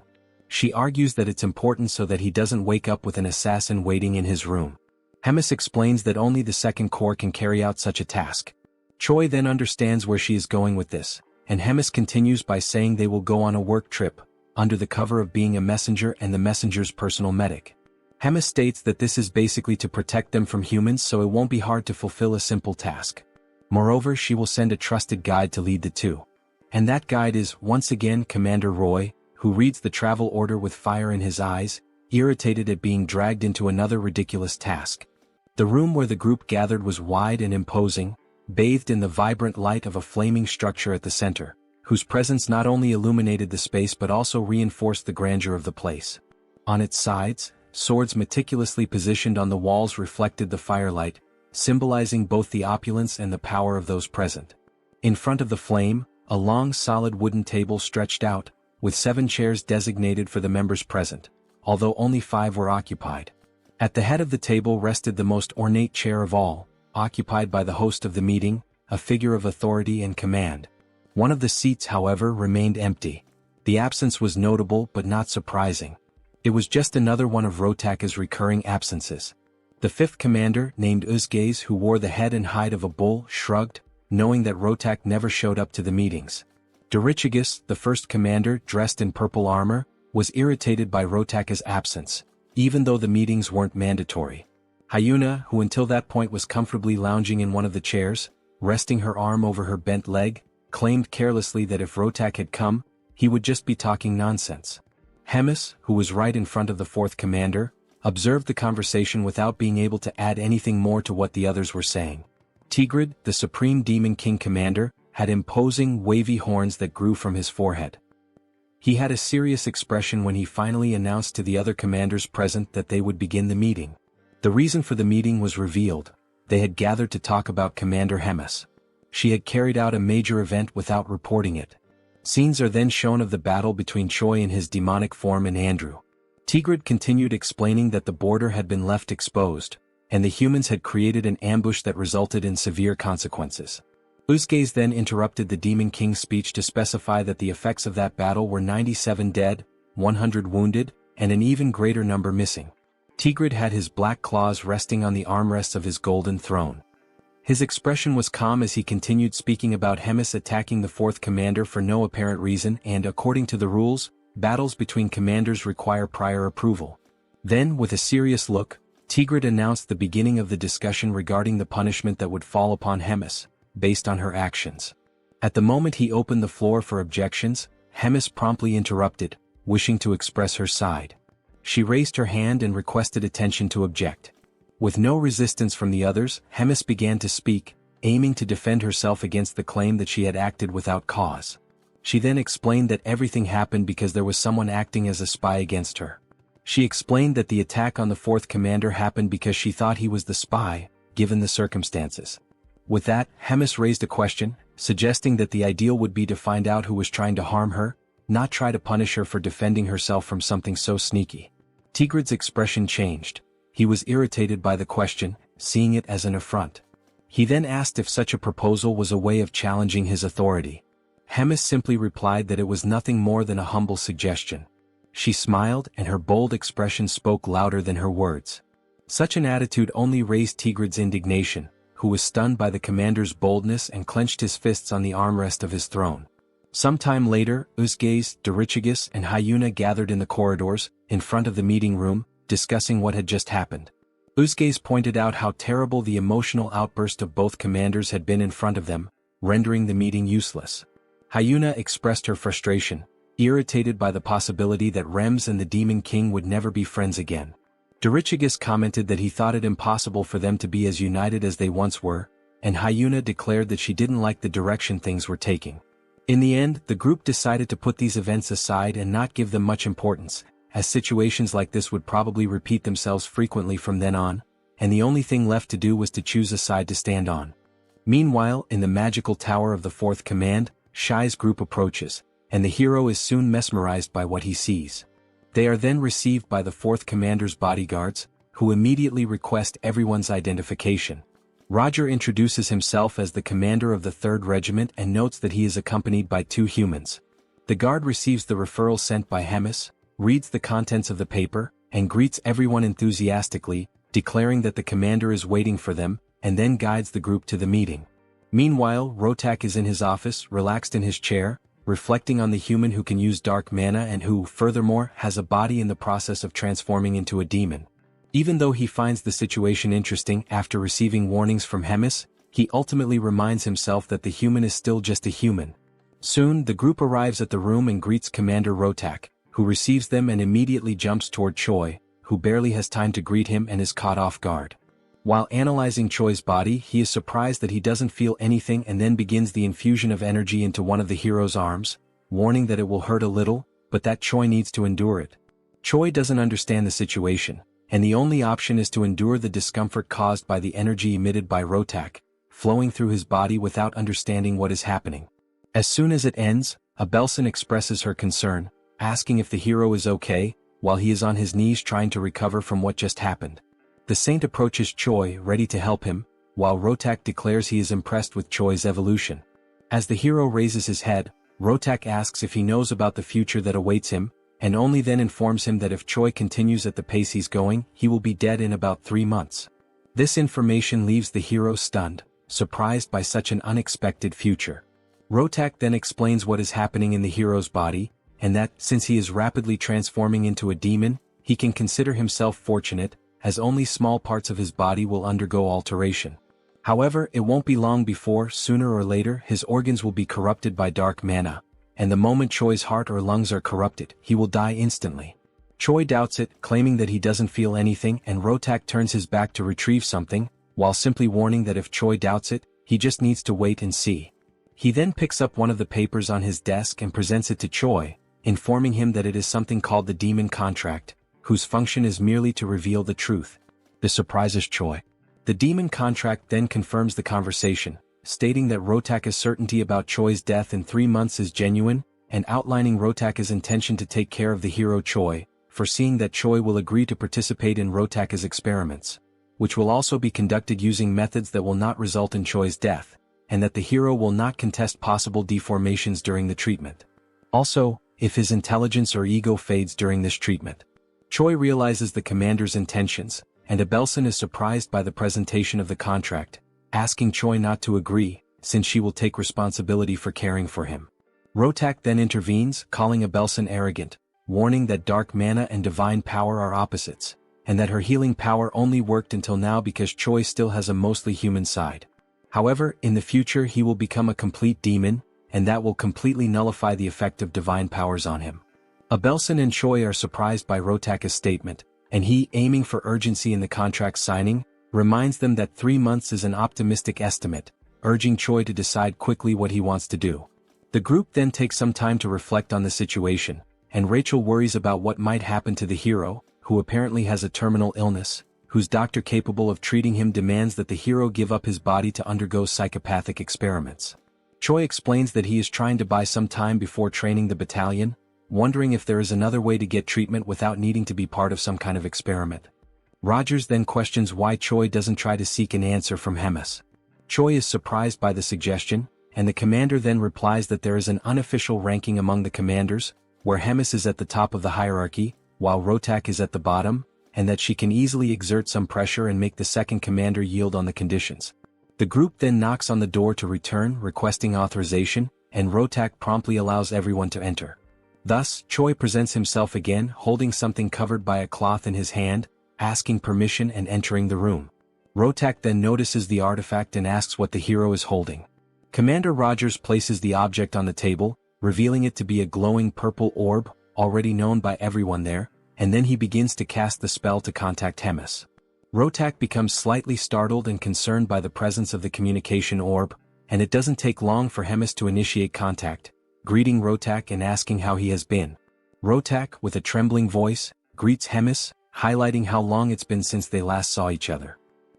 She argues that it's important so that he doesn't wake up with an assassin waiting in his room. Hemis explains that only the Second Corps can carry out such a task. Choi then understands where she is going with this, and Hemis continues by saying they will go on a work trip, under the cover of being a messenger and the messenger's personal medic. Hemis states that this is basically to protect them from humans so it won't be hard to fulfill a simple task. Moreover, she will send a trusted guide to lead the two. And that guide is, once again, Commander Roy, who reads the travel order with fire in his eyes, irritated at being dragged into another ridiculous task. The room where the group gathered was wide and imposing, bathed in the vibrant light of a flaming structure at the center, whose presence not only illuminated the space but also reinforced the grandeur of the place. On its sides, swords meticulously positioned on the walls reflected the firelight, symbolizing both the opulence and the power of those present. In front of the flame, a long solid wooden table stretched out, with 7 chairs designated for the members present, although only 5 were occupied. At the head of the table rested the most ornate chair of all, occupied by the host of the meeting, a figure of authority and command. One of the seats, however, remained empty. The absence was notable but not surprising. It was just another one of Rotaka's recurring absences. The 5th commander, named Uzgaze, who wore the head and hide of a bull, shrugged, knowing that Rotak never showed up to the meetings. Dorichigus, the 1st commander, dressed in purple armor, was irritated by Rotaka's absence, even though the meetings weren't mandatory. Hyuna, who until that point was comfortably lounging in one of the chairs, resting her arm over her bent leg, claimed carelessly that if Rotak had come, he would just be talking nonsense. Hemis, who was right in front of the fourth commander, observed the conversation without being able to add anything more to what the others were saying. Tigrid, the Supreme Demon King commander, had imposing, wavy horns that grew from his forehead. He had a serious expression when he finally announced to the other commanders present that they would begin the meeting. The reason for the meeting was revealed. They had gathered to talk about Commander Hemis. She had carried out a major event without reporting it. Scenes are then shown of the battle between Choi in his demonic form and Andrew. Tigrid continued explaining that the border had been left exposed, and the humans had created an ambush that resulted in severe consequences. Uzgaze then interrupted the Demon King's speech to specify that the effects of that battle were 97 dead, 100 wounded, and an even greater number missing. Tigrid had his black claws resting on the armrests of his golden throne. His expression was calm as he continued speaking about Hemis attacking the fourth commander for no apparent reason and, according to the rules, battles between commanders require prior approval. Then, with a serious look, Tigrid announced the beginning of the discussion regarding the punishment that would fall upon Hemis, based on her actions. At the moment he opened the floor for objections, Hemis promptly interrupted, wishing to express her side. She raised her hand and requested attention to object. With no resistance from the others, Hemis began to speak, aiming to defend herself against the claim that she had acted without cause. She then explained that everything happened because there was someone acting as a spy against her. She explained that the attack on the fourth commander happened because she thought he was the spy, given the circumstances. With that, Hemis raised a question, suggesting that the ideal would be to find out who was trying to harm her, not try to punish her for defending herself from something so sneaky. Tigrid's expression changed. He was irritated by the question, seeing it as an affront. He then asked if such a proposal was a way of challenging his authority. Hemis simply replied that it was nothing more than a humble suggestion. She smiled, and her bold expression spoke louder than her words. Such an attitude only raised Tigrid's indignation, who was stunned by the commander's boldness and clenched his fists on the armrest of his throne. Some time later, Uzgaze, Dorichigus, and Hyuna gathered in the corridors, in front of the meeting room, discussing what had just happened. Uzgaze pointed out how terrible the emotional outburst of both commanders had been in front of them, rendering the meeting useless. Hyuna expressed her frustration, irritated by the possibility that Rems and the Demon King would never be friends again. Dorichigus commented that he thought it impossible for them to be as united as they once were, and Hyuna declared that she didn't like the direction things were taking. In the end, the group decided to put these events aside and not give them much importance, as situations like this would probably repeat themselves frequently from then on, and the only thing left to do was to choose a side to stand on. Meanwhile, in the magical tower of the fourth command, Shai's group approaches, and the hero is soon mesmerized by what he sees. They are then received by the fourth commander's bodyguards, who immediately request everyone's identification. Roger introduces himself as the commander of the 3rd Regiment and notes that he is accompanied by 2 humans. The guard receives the referral sent by Hemis, reads the contents of the paper, and greets everyone enthusiastically, declaring that the commander is waiting for them, and then guides the group to the meeting. Meanwhile, Rotak is in his office, relaxed in his chair, reflecting on the human who can use dark mana and who, furthermore, has a body in the process of transforming into a demon. Even though he finds the situation interesting after receiving warnings from Hemis, he ultimately reminds himself that the human is still just a human. Soon, the group arrives at the room and greets Commander Rotak, who receives them and immediately jumps toward Choi, who barely has time to greet him and is caught off guard. While analyzing Choi's body, he is surprised that he doesn't feel anything and then begins the infusion of energy into one of the hero's arms, warning that it will hurt a little, but that Choi needs to endure it. Choi doesn't understand the situation, and the only option is to endure the discomfort caused by the energy emitted by Rotak, flowing through his body without understanding what is happening. As soon as it ends, Abelson expresses her concern, asking if the hero is okay, while he is on his knees trying to recover from what just happened. The saint approaches Choi, ready to help him, while Rotak declares he is impressed with Choi's evolution. As the hero raises his head, Rotak asks if he knows about the future that awaits him, and only then informs him that if Choi continues at the pace he's going, he will be dead in about 3 months. This information leaves the hero stunned, surprised by such an unexpected future. Rotak then explains what is happening in the hero's body, and that, since he is rapidly transforming into a demon, he can consider himself fortunate, as only small parts of his body will undergo alteration. However, it won't be long before, sooner or later, his organs will be corrupted by dark mana, and the moment Choi's heart or lungs are corrupted, he will die instantly. Choi doubts it, claiming that he doesn't feel anything, and Rotak turns his back to retrieve something, while simply warning that if Choi doubts it, he just needs to wait and see. He then picks up one of the papers on his desk and presents it to Choi, informing him that it is something called the Demon Contract, whose function is merely to reveal the truth. This surprises Choi. The Demon Contract then confirms the conversation, stating that Rotaka's certainty about Choi's death in 3 months is genuine, and outlining Rotaka's intention to take care of the hero Choi, foreseeing that Choi will agree to participate in Rotaka's experiments, which will also be conducted using methods that will not result in Choi's death, and that the hero will not contest possible deformations during the treatment. Also, if his intelligence or ego fades during this treatment. Choi realizes the commander's intentions, and Abelson is surprised by the presentation of the contract, asking Choi not to agree, since she will take responsibility for caring for him. Rotak then intervenes, calling Abelson arrogant, warning that dark mana and divine power are opposites, and that her healing power only worked until now because Choi still has a mostly human side. However, in the future he will become a complete demon, and that will completely nullify the effect of divine powers on him. Abelson and Choi are surprised by Rotaka's statement, and he, aiming for urgency in the contract signing, reminds them that 3 months is an optimistic estimate, urging Choi to decide quickly what he wants to do. The group then takes some time to reflect on the situation, and Rachel worries about what might happen to the hero, who apparently has a terminal illness, whose doctor capable of treating him demands that the hero give up his body to undergo psychopathic experiments. Choi explains that he is trying to buy some time before training the battalion, wondering if there is another way to get treatment without needing to be part of some kind of experiment. Rogers then questions why Choi doesn't try to seek an answer from Hemis. Choi is surprised by the suggestion, and the commander then replies that there is an unofficial ranking among the commanders, where Hemis is at the top of the hierarchy, while Rotak is at the bottom, and that she can easily exert some pressure and make the second commander yield on the conditions. The group then knocks on the door to return, requesting authorization, and Rotak promptly allows everyone to enter. Thus, Choi presents himself again, holding something covered by a cloth in his hand, asking permission and entering the room. Rotak then notices the artifact and asks what the hero is holding. Commander Rogers places the object on the table, revealing it to be a glowing purple orb, already known by everyone there, and then he begins to cast the spell to contact Hemis. Rotak becomes slightly startled and concerned by the presence of the communication orb, and it doesn't take long for Hemis to initiate contact, greeting Rotak and asking how he has been. Rotak, with a trembling voice, greets Hemis, highlighting how long it's been since they last saw each other.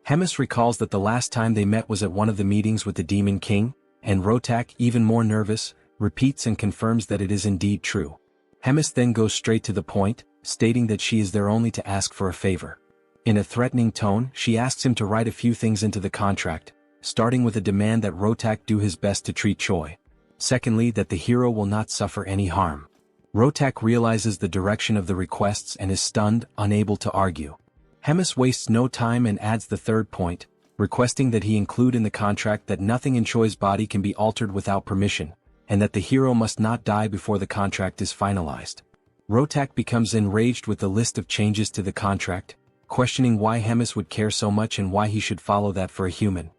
Hemis recalls that the last time they met was at one of the meetings with the Demon King, and Rotak, even more nervous, repeats and confirms that it is indeed true. Hemis then goes straight to the point, stating that she is there only to ask for a favor. In a threatening tone, she asks him to write a few things into the contract, starting with a demand that Rotak do his best to treat Choi. Secondly, that the hero will not suffer any harm. Rotak realizes the direction of the requests and is stunned, unable to argue. Hemis wastes no time and adds the third point, requesting that he include in the contract that nothing in Choi's body can be altered without permission, and that the hero must not die before the contract is finalized. Rotak becomes enraged with the list of changes to the contract, questioning why Hemis would care so much and why he should follow that for a human.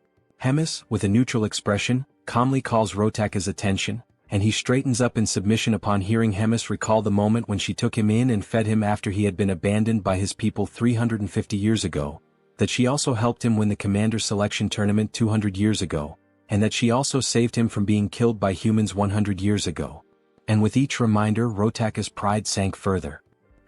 Hemis, with a neutral expression, calmly calls Rotak's attention, and he straightens up in submission upon hearing Hemis recall the moment when she took him in and fed him after he had been abandoned by his people 350 years ago, that she also helped him win the commander selection tournament 200 years ago, and that she also saved him from being killed by humans 100 years ago. And with each reminder, Rotak's pride sank further.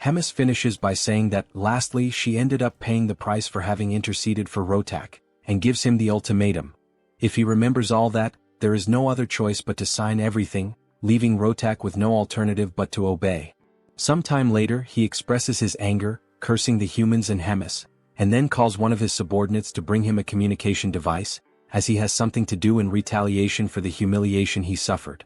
Hemis finishes by saying that, lastly, she ended up paying the price for having interceded for Rotak, and gives him the ultimatum. If he remembers all that, there is no other choice but to sign everything, leaving Rotak with no alternative but to obey. Sometime later, he expresses his anger, cursing the humans and Hemis, and then calls one of his subordinates to bring him a communication device, as he has something to do in retaliation for the humiliation he suffered.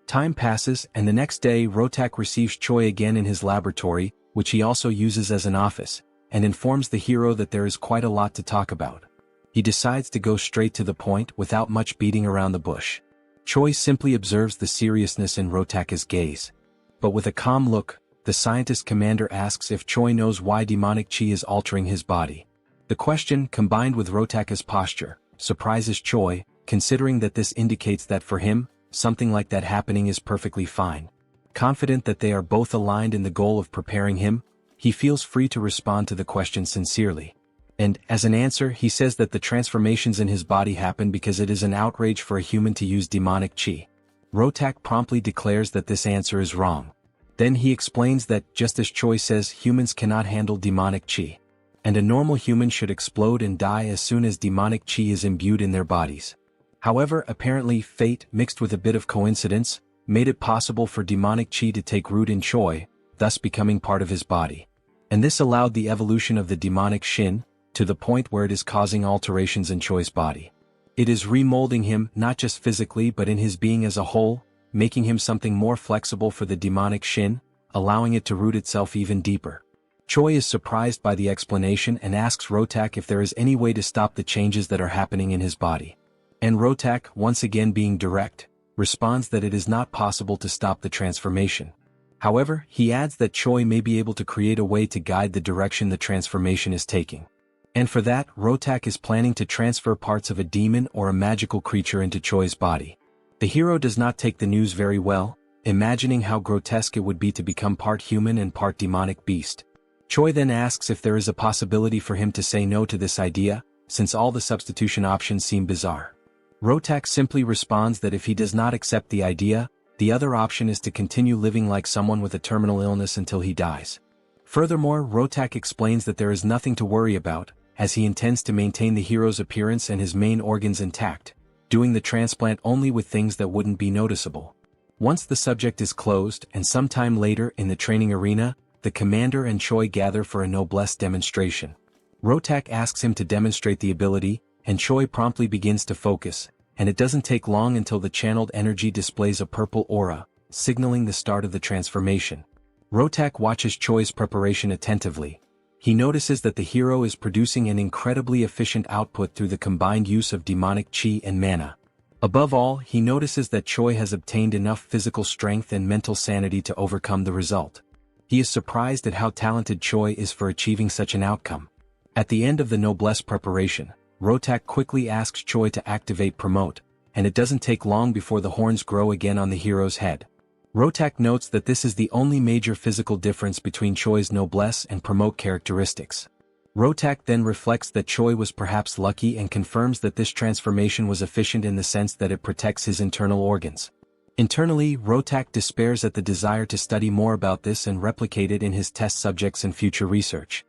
Time passes, and the next day Rotak receives Choi again in his laboratory, which he also uses as an office, and informs the hero that there is quite a lot to talk about. He decides to go straight to the point without much beating around the bush. Choi simply observes the seriousness in Rotak's gaze. But with a calm look, the scientist commander asks if Choi knows why demonic chi is altering his body. The question, combined with Rotaka's posture, surprises Choi, considering that this indicates that for him, something like that happening is perfectly fine. Confident that they are both aligned in the goal of preparing him, he feels free to respond to the question sincerely. And, as an answer, he says that the transformations in his body happen because it is an outrage for a human to use demonic chi. Rotak promptly declares that this answer is wrong. Then he explains that, just as Choi says, humans cannot handle demonic chi, and a normal human should explode and die as soon as demonic chi is imbued in their bodies. However, apparently fate, mixed with a bit of coincidence, made it possible for demonic chi to take root in Choi, thus becoming part of his body. And this allowed the evolution of the demonic shin, to the point where it is causing alterations in Choi's body. It is remolding him not just physically but in his being as a whole, making him something more flexible for the demonic shin, allowing it to root itself even deeper. Choi is surprised by the explanation and asks Rotak if there is any way to stop the changes that are happening in his body. And Rotak, once again being direct, responds that it is not possible to stop the transformation. However, he adds that Choi may be able to create a way to guide the direction the transformation is taking. And for that, Rotak is planning to transfer parts of a demon or a magical creature into Choi's body. The hero does not take the news very well, imagining how grotesque it would be to become part human and part demonic beast. Choi then asks if there is a possibility for him to say no to this idea, since all the substitution options seem bizarre. Rotak simply responds that if he does not accept the idea, the other option is to continue living like someone with a terminal illness until he dies. Furthermore, Rotak explains that there is nothing to worry about, as he intends to maintain the hero's appearance and his main organs intact, doing the transplant only with things that wouldn't be noticeable. Once the subject is closed and sometime later in the training arena, the commander and Choi gather for a noblesse demonstration. Rotak asks him to demonstrate the ability, and Choi promptly begins to focus, and it doesn't take long until the channeled energy displays a purple aura, signaling the start of the transformation. Rotak watches Choi's preparation attentively. He notices that the hero is producing an incredibly efficient output through the combined use of demonic chi and mana. Above all, he notices that Choi has obtained enough physical strength and mental sanity to overcome the result. He is surprised at how talented Choi is for achieving such an outcome. At the end of the noblesse preparation, Rotak quickly asks Choi to activate Promote, and it doesn't take long before the horns grow again on the hero's head. Rotak notes that this is the only major physical difference between Choi's noblesse and Promote characteristics. Rotak then reflects that Choi was perhaps lucky and confirms that this transformation was efficient in the sense that it protects his internal organs. Internally, Rotak despairs at the desire to study more about this and replicate it in his test subjects and future research.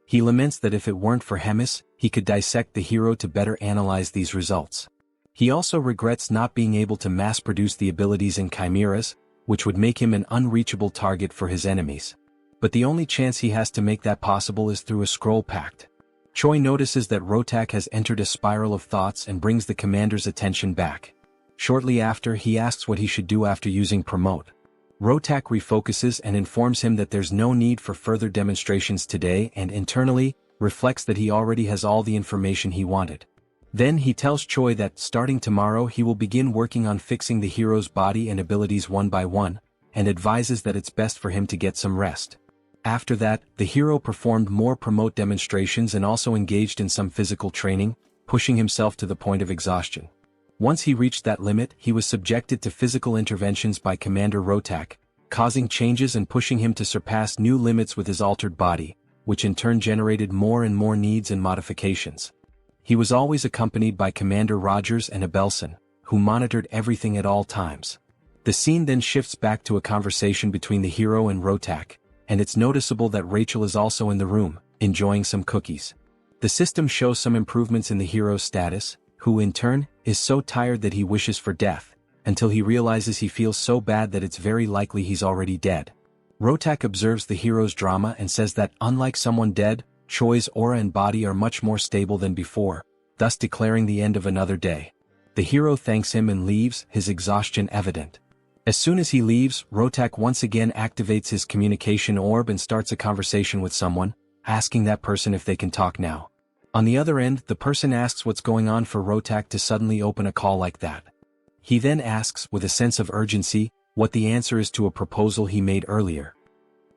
He laments that if it weren't for Hemis, he could dissect the hero to better analyze these results. He also regrets not being able to mass-produce the abilities in chimeras, which would make him an unreachable target for his enemies. But the only chance he has to make that possible is through a scroll pact. Choi notices that Rotak has entered a spiral of thoughts and brings the commander's attention back. Shortly after, he asks what he should do after using Promote. Rotak refocuses and informs him that there's no need for further demonstrations today and internally, reflects that he already has all the information he wanted. Then he tells Choi that, starting tomorrow, he will begin working on fixing the hero's body and abilities one by one, and advises that it's best for him to get some rest. After that, the hero performed more Promote demonstrations and also engaged in some physical training, pushing himself to the point of exhaustion. Once he reached that limit, he was subjected to physical interventions by Commander Rotak, causing changes and pushing him to surpass new limits with his altered body, which in turn generated more and more needs and modifications. He was always accompanied by Commander Rogers and Abelson, who monitored everything at all times. The scene then shifts back to a conversation between the hero and Rotak, and it's noticeable that Rachel is also in the room, enjoying some cookies. The system shows some improvements in the hero's status, who in turn, is so tired that he wishes for death, until he realizes he feels so bad that it's very likely he's already dead. Rotak observes the hero's drama and says that, unlike someone dead, Choi's aura and body are much more stable than before, thus declaring the end of another day. The hero thanks him and leaves, his exhaustion evident. As soon as he leaves, Rotak once again activates his communication orb and starts a conversation with someone, asking that person if they can talk now. On the other end, the person asks what's going on for Rotak to suddenly open a call like that. He then asks, with a sense of urgency, what the answer is to a proposal he made earlier.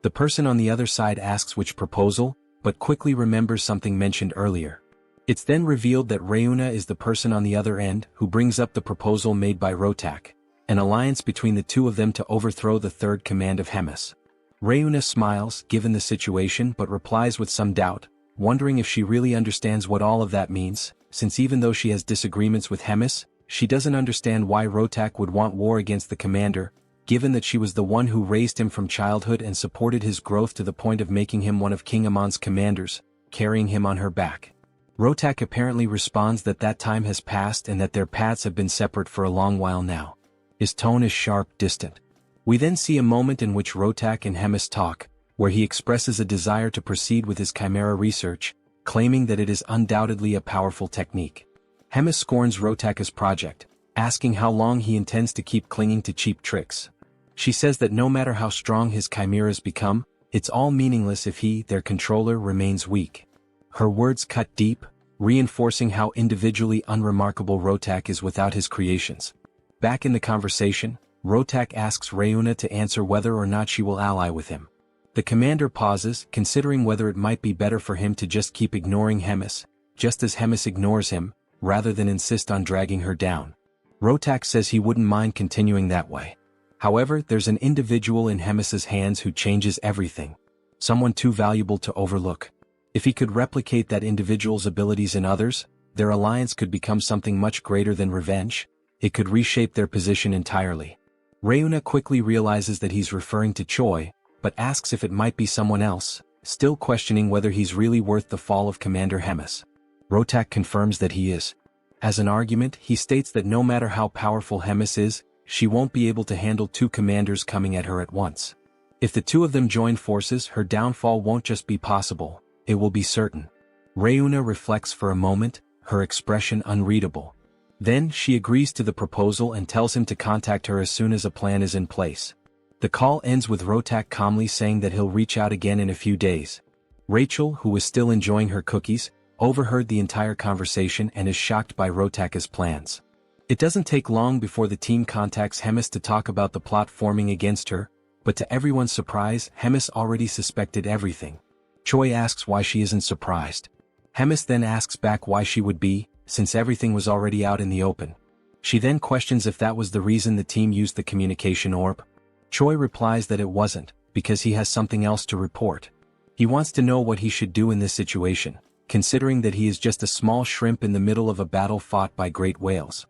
The person on the other side asks which proposal, but quickly remembers something mentioned earlier. It's then revealed that Reuna is the person on the other end who brings up the proposal made by Rotak, an alliance between the two of them to overthrow the third command of Hemis. Reuna smiles, given the situation, but replies with some doubt, wondering if she really understands what all of that means, since even though she has disagreements with Hemis, she doesn't understand why Rotak would want war against the commander, given that she was the one who raised him from childhood and supported his growth to the point of making him one of King Amon's commanders, carrying him on her back. Rotak apparently responds that that time has passed and that their paths have been separate for a long while now. His tone is sharp, distant. We then see a moment in which Rotak and Hemis talk, where he expresses a desire to proceed with his chimera research, claiming that it is undoubtedly a powerful technique. Hemis scorns Rotak's project, asking how long he intends to keep clinging to cheap tricks. She says that no matter how strong his chimeras become, it's all meaningless if he, their controller, remains weak. Her words cut deep, reinforcing how individually unremarkable Rotak is without his creations. Back in the conversation, Rotak asks Reuna to answer whether or not she will ally with him. The commander pauses, considering whether it might be better for him to just keep ignoring Hemis, just as Hemis ignores him, rather than insist on dragging her down. Rotak says he wouldn't mind continuing that way. However, there's an individual in Hemis's hands who changes everything. Someone too valuable to overlook. If he could replicate that individual's abilities in others, their alliance could become something much greater than revenge. It could reshape their position entirely. Reuna quickly realizes that he's referring to Choi, but asks if it might be someone else, still questioning whether he's really worth the fall of Commander Hemis. Rotak confirms that he is. As an argument, he states that no matter how powerful Hemis is, she won't be able to handle two commanders coming at her at once. If the two of them join forces, her downfall won't just be possible, it will be certain. Reuna reflects for a moment, her expression unreadable. Then, she agrees to the proposal and tells him to contact her as soon as a plan is in place. The call ends with Rotak calmly saying that he'll reach out again in a few days. Rachel, who was still enjoying her cookies, overheard the entire conversation and is shocked by Rotak's plans. It doesn't take long before the team contacts Hemis to talk about the plot forming against her, but to everyone's surprise, Hemis already suspected everything. Choi asks why she isn't surprised. Hemis then asks back why she would be, since everything was already out in the open. She then questions if that was the reason the team used the communication orb. Choi replies that it wasn't, because he has something else to report. He wants to know what he should do in this situation, considering that he is just a small shrimp in the middle of a battle fought by great whales.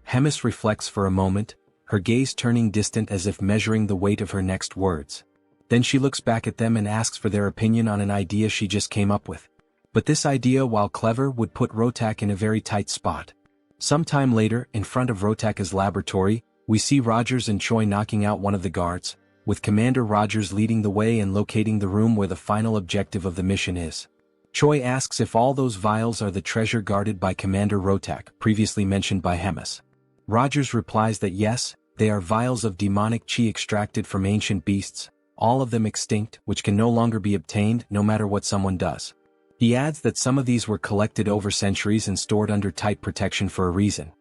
Hemis reflects for a moment, her gaze turning distant as if measuring the weight of her next words. Then she looks back at them and asks for their opinion on an idea she just came up with. But this idea, while clever, would put Rotak in a very tight spot. Sometime later, in front of Rotak's laboratory, we see Rogers and Choi knocking out one of the guards, with Commander Rogers leading the way and locating the room where the final objective of the mission is. Choi asks if all those vials are the treasure guarded by Commander Rotak, previously mentioned by Hemis. Rogers replies that yes, they are vials of demonic chi extracted from ancient beasts, all of them extinct, which can no longer be obtained no matter what someone does. He adds that some of these were collected over centuries and stored under tight protection for a reason.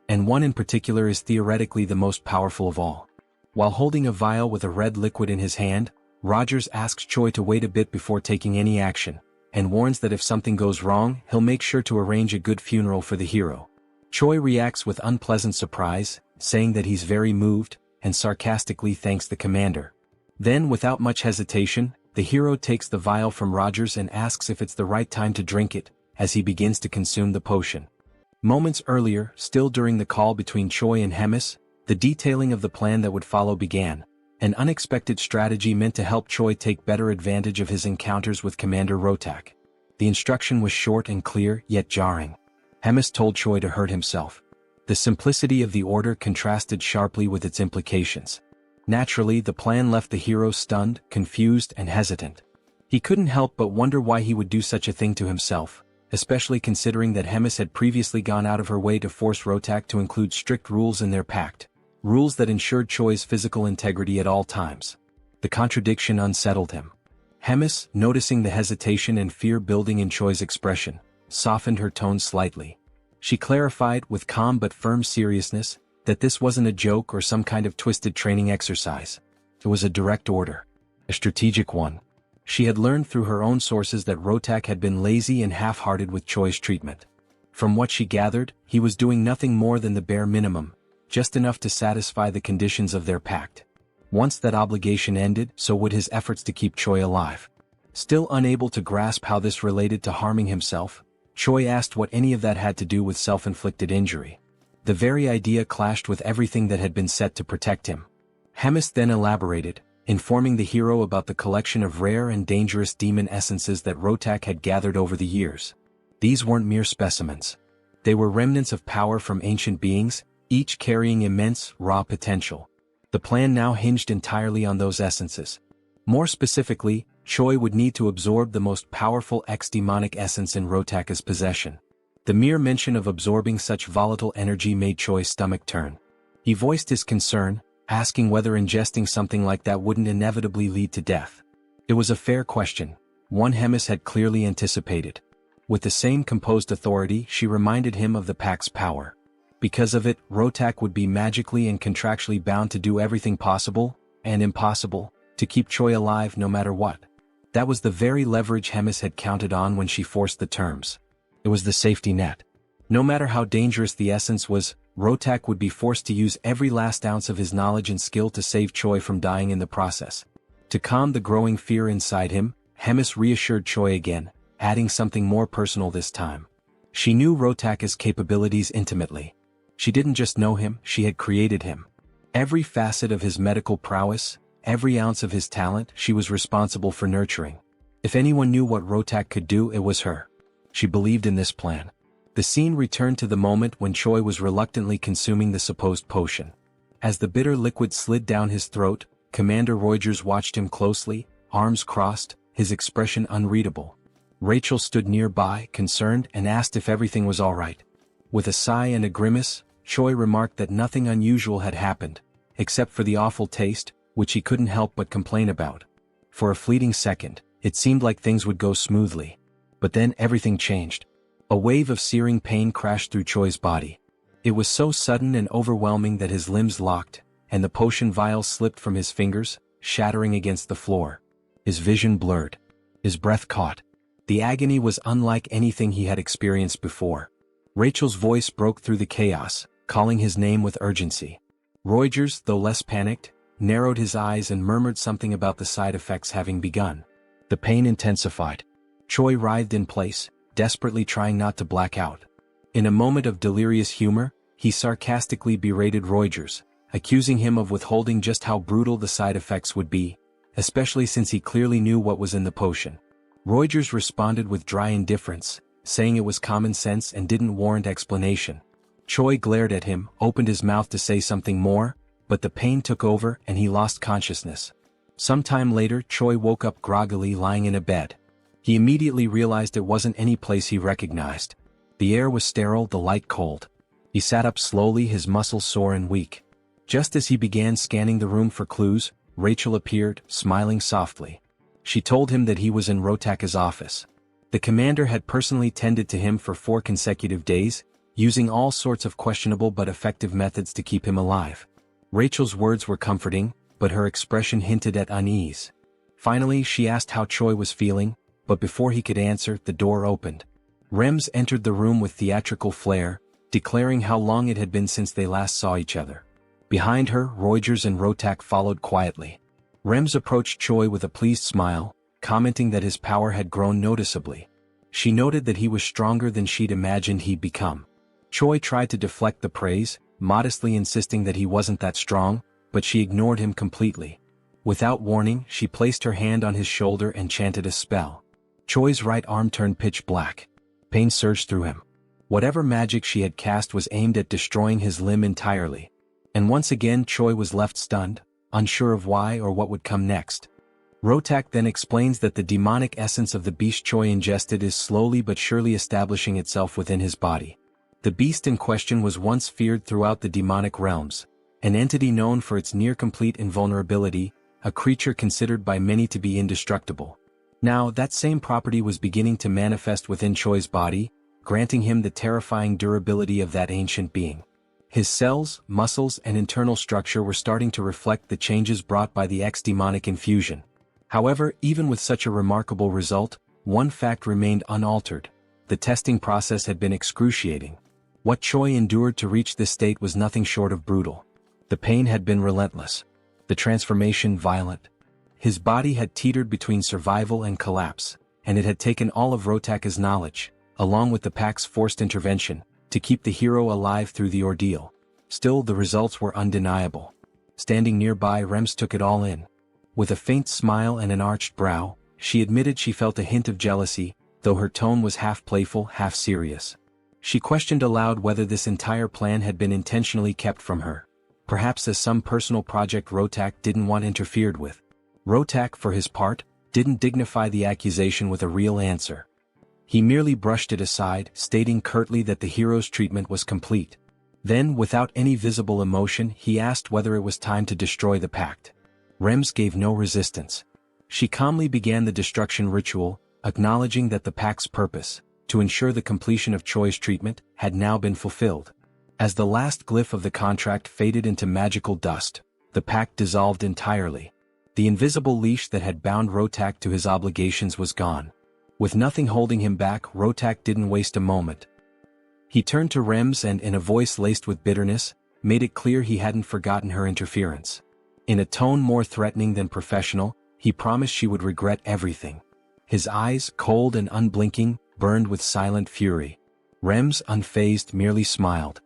And one in particular is theoretically the most powerful of all. While holding a vial with a red liquid in his hand, Rogers asks Choi to wait a bit before taking any action, and warns that if something goes wrong, he'll make sure to arrange a good funeral for the hero. Choi reacts with unpleasant surprise, saying that he's very moved, and sarcastically thanks the commander. Then, without much hesitation, the hero takes the vial from Rogers and asks if it's the right time to drink it, as he begins to consume the potion. Moments earlier, still during the call between Choi and Hemis, the detailing of the plan that would follow began, an unexpected strategy meant to help Choi take better advantage of his encounters with Commander Rotak. The instruction was short and clear, yet jarring. Hemis told Choi to hurt himself. The simplicity of the order contrasted sharply with its implications. Naturally, the plan left the hero stunned, confused, and hesitant. He couldn't help but wonder why he would do such a thing to himself, especially considering that Hemis had previously gone out of her way to force Rotak to include strict rules in their pact, rules that ensured Choi's physical integrity at all times. The contradiction unsettled him. Hemis, noticing the hesitation and fear building in Choi's expression, softened her tone slightly. She clarified, with calm but firm seriousness, that this wasn't a joke or some kind of twisted training exercise. It was a direct order. A strategic one. She had learned through her own sources that Rotak had been lazy and half-hearted with Choi's treatment. From what she gathered, he was doing nothing more than the bare minimum, just enough to satisfy the conditions of their pact. Once that obligation ended, so would his efforts to keep Choi alive. Still unable to grasp how this related to harming himself, Choi asked what any of that had to do with self-inflicted injury. The very idea clashed with everything that had been set to protect him. Hemis then elaborated, informing the hero about the collection of rare and dangerous demon essences that Rotak had gathered over the years. These weren't mere specimens. They were remnants of power from ancient beings, each carrying immense, raw potential. The plan now hinged entirely on those essences. More specifically, Choi would need to absorb the most powerful ex-demonic essence in Rotaka's possession. The mere mention of absorbing such volatile energy made Choi's stomach turn. He voiced his concern, asking whether ingesting something like that wouldn't inevitably lead to death. It was a fair question, one Hemis had clearly anticipated. With the same composed authority, she reminded him of the Pact's power. Because of it, Rotak would be magically and contractually bound to do everything possible, and impossible, to keep Choi alive no matter what. That was the very leverage Hemis had counted on when she forced the terms. It was the safety net. No matter how dangerous the essence was, Rotak would be forced to use every last ounce of his knowledge and skill to save Choi from dying in the process. To calm the growing fear inside him, Hemis reassured Choi again, adding something more personal this time. She knew Rotaka's capabilities intimately. She didn't just know him, she had created him. Every facet of his medical prowess, every ounce of his talent, she was responsible for nurturing. If anyone knew what Rotak could do, it was her. She believed in this plan. The scene returned to the moment when Choi was reluctantly consuming the supposed potion. As the bitter liquid slid down his throat, Commander Reuters watched him closely, arms crossed, his expression unreadable. Rachel stood nearby, concerned, and asked if everything was all right. With a sigh and a grimace, Choi remarked that nothing unusual had happened, except for the awful taste, which he couldn't help but complain about. For a fleeting second, it seemed like things would go smoothly. But then everything changed. A wave of searing pain crashed through Choi's body. It was so sudden and overwhelming that his limbs locked, and the potion vial slipped from his fingers, shattering against the floor. His vision blurred. His breath caught. The agony was unlike anything he had experienced before. Rachel's voice broke through the chaos, calling his name with urgency. Reuters, though less panicked, narrowed his eyes and murmured something about the side effects having begun. The pain intensified. Choi writhed in place, desperately trying not to black out. In a moment of delirious humor, he sarcastically berated Reuters, accusing him of withholding just how brutal the side effects would be, especially since he clearly knew what was in the potion. Reuters responded with dry indifference, saying it was common sense and didn't warrant explanation. Choi glared at him, opened his mouth to say something more, but the pain took over and he lost consciousness. Sometime later, Choi woke up groggily lying in a bed. He immediately realized it wasn't any place he recognized. The air was sterile, the light cold. He sat up slowly, his muscles sore and weak. Just as he began scanning the room for clues, Rachel appeared, smiling softly. She told him that he was in Rotaka's office. The commander had personally tended to him for 4 consecutive days, using all sorts of questionable but effective methods to keep him alive. Rachel's words were comforting, but her expression hinted at unease. Finally, she asked how Choi was feeling, but before he could answer, the door opened. Rems entered the room with theatrical flair, declaring how long it had been since they last saw each other. Behind her, Reuters and Rotak followed quietly. Rems approached Choi with a pleased smile, commenting that his power had grown noticeably. She noted that he was stronger than she'd imagined he'd become. Choi tried to deflect the praise, modestly insisting that he wasn't that strong, but she ignored him completely. Without warning, she placed her hand on his shoulder and chanted a spell. Choi's right arm turned pitch black. Pain surged through him. Whatever magic she had cast was aimed at destroying his limb entirely. And once again Choi was left stunned, unsure of why or what would come next. Rotak then explains that the demonic essence of the beast Choi ingested is slowly but surely establishing itself within his body. The beast in question was once feared throughout the demonic realms, an entity known for its near-complete invulnerability, a creature considered by many to be indestructible. Now, that same property was beginning to manifest within Choi's body, granting him the terrifying durability of that ancient being. His cells, muscles, and internal structure were starting to reflect the changes brought by the ex-demonic infusion. However, even with such a remarkable result, one fact remained unaltered. The testing process had been excruciating. What Choi endured to reach this state was nothing short of brutal. The pain had been relentless. The transformation violent. His body had teetered between survival and collapse, and it had taken all of Rotaka's knowledge, along with the pack's forced intervention, to keep the hero alive through the ordeal. Still, the results were undeniable. Standing nearby, Rems took it all in. With a faint smile and an arched brow, she admitted she felt a hint of jealousy, though her tone was half playful, half serious. She questioned aloud whether this entire plan had been intentionally kept from her. Perhaps as some personal project Rotak didn't want interfered with. Rotak, for his part, didn't dignify the accusation with a real answer. He merely brushed it aside, stating curtly that the hero's treatment was complete. Then, without any visible emotion, he asked whether it was time to destroy the pact. Rems gave no resistance. She calmly began the destruction ritual, acknowledging that the pact's purpose, to ensure the completion of Choi's treatment, had now been fulfilled. As the last glyph of the contract faded into magical dust, the pact dissolved entirely. The invisible leash that had bound Rotak to his obligations was gone. With nothing holding him back, Rotak didn't waste a moment. He turned to Rems and, in a voice laced with bitterness, made it clear he hadn't forgotten her interference. In a tone more threatening than professional, he promised she would regret everything. His eyes, cold and unblinking, burned with silent fury. Rems, unfazed, merely smiled.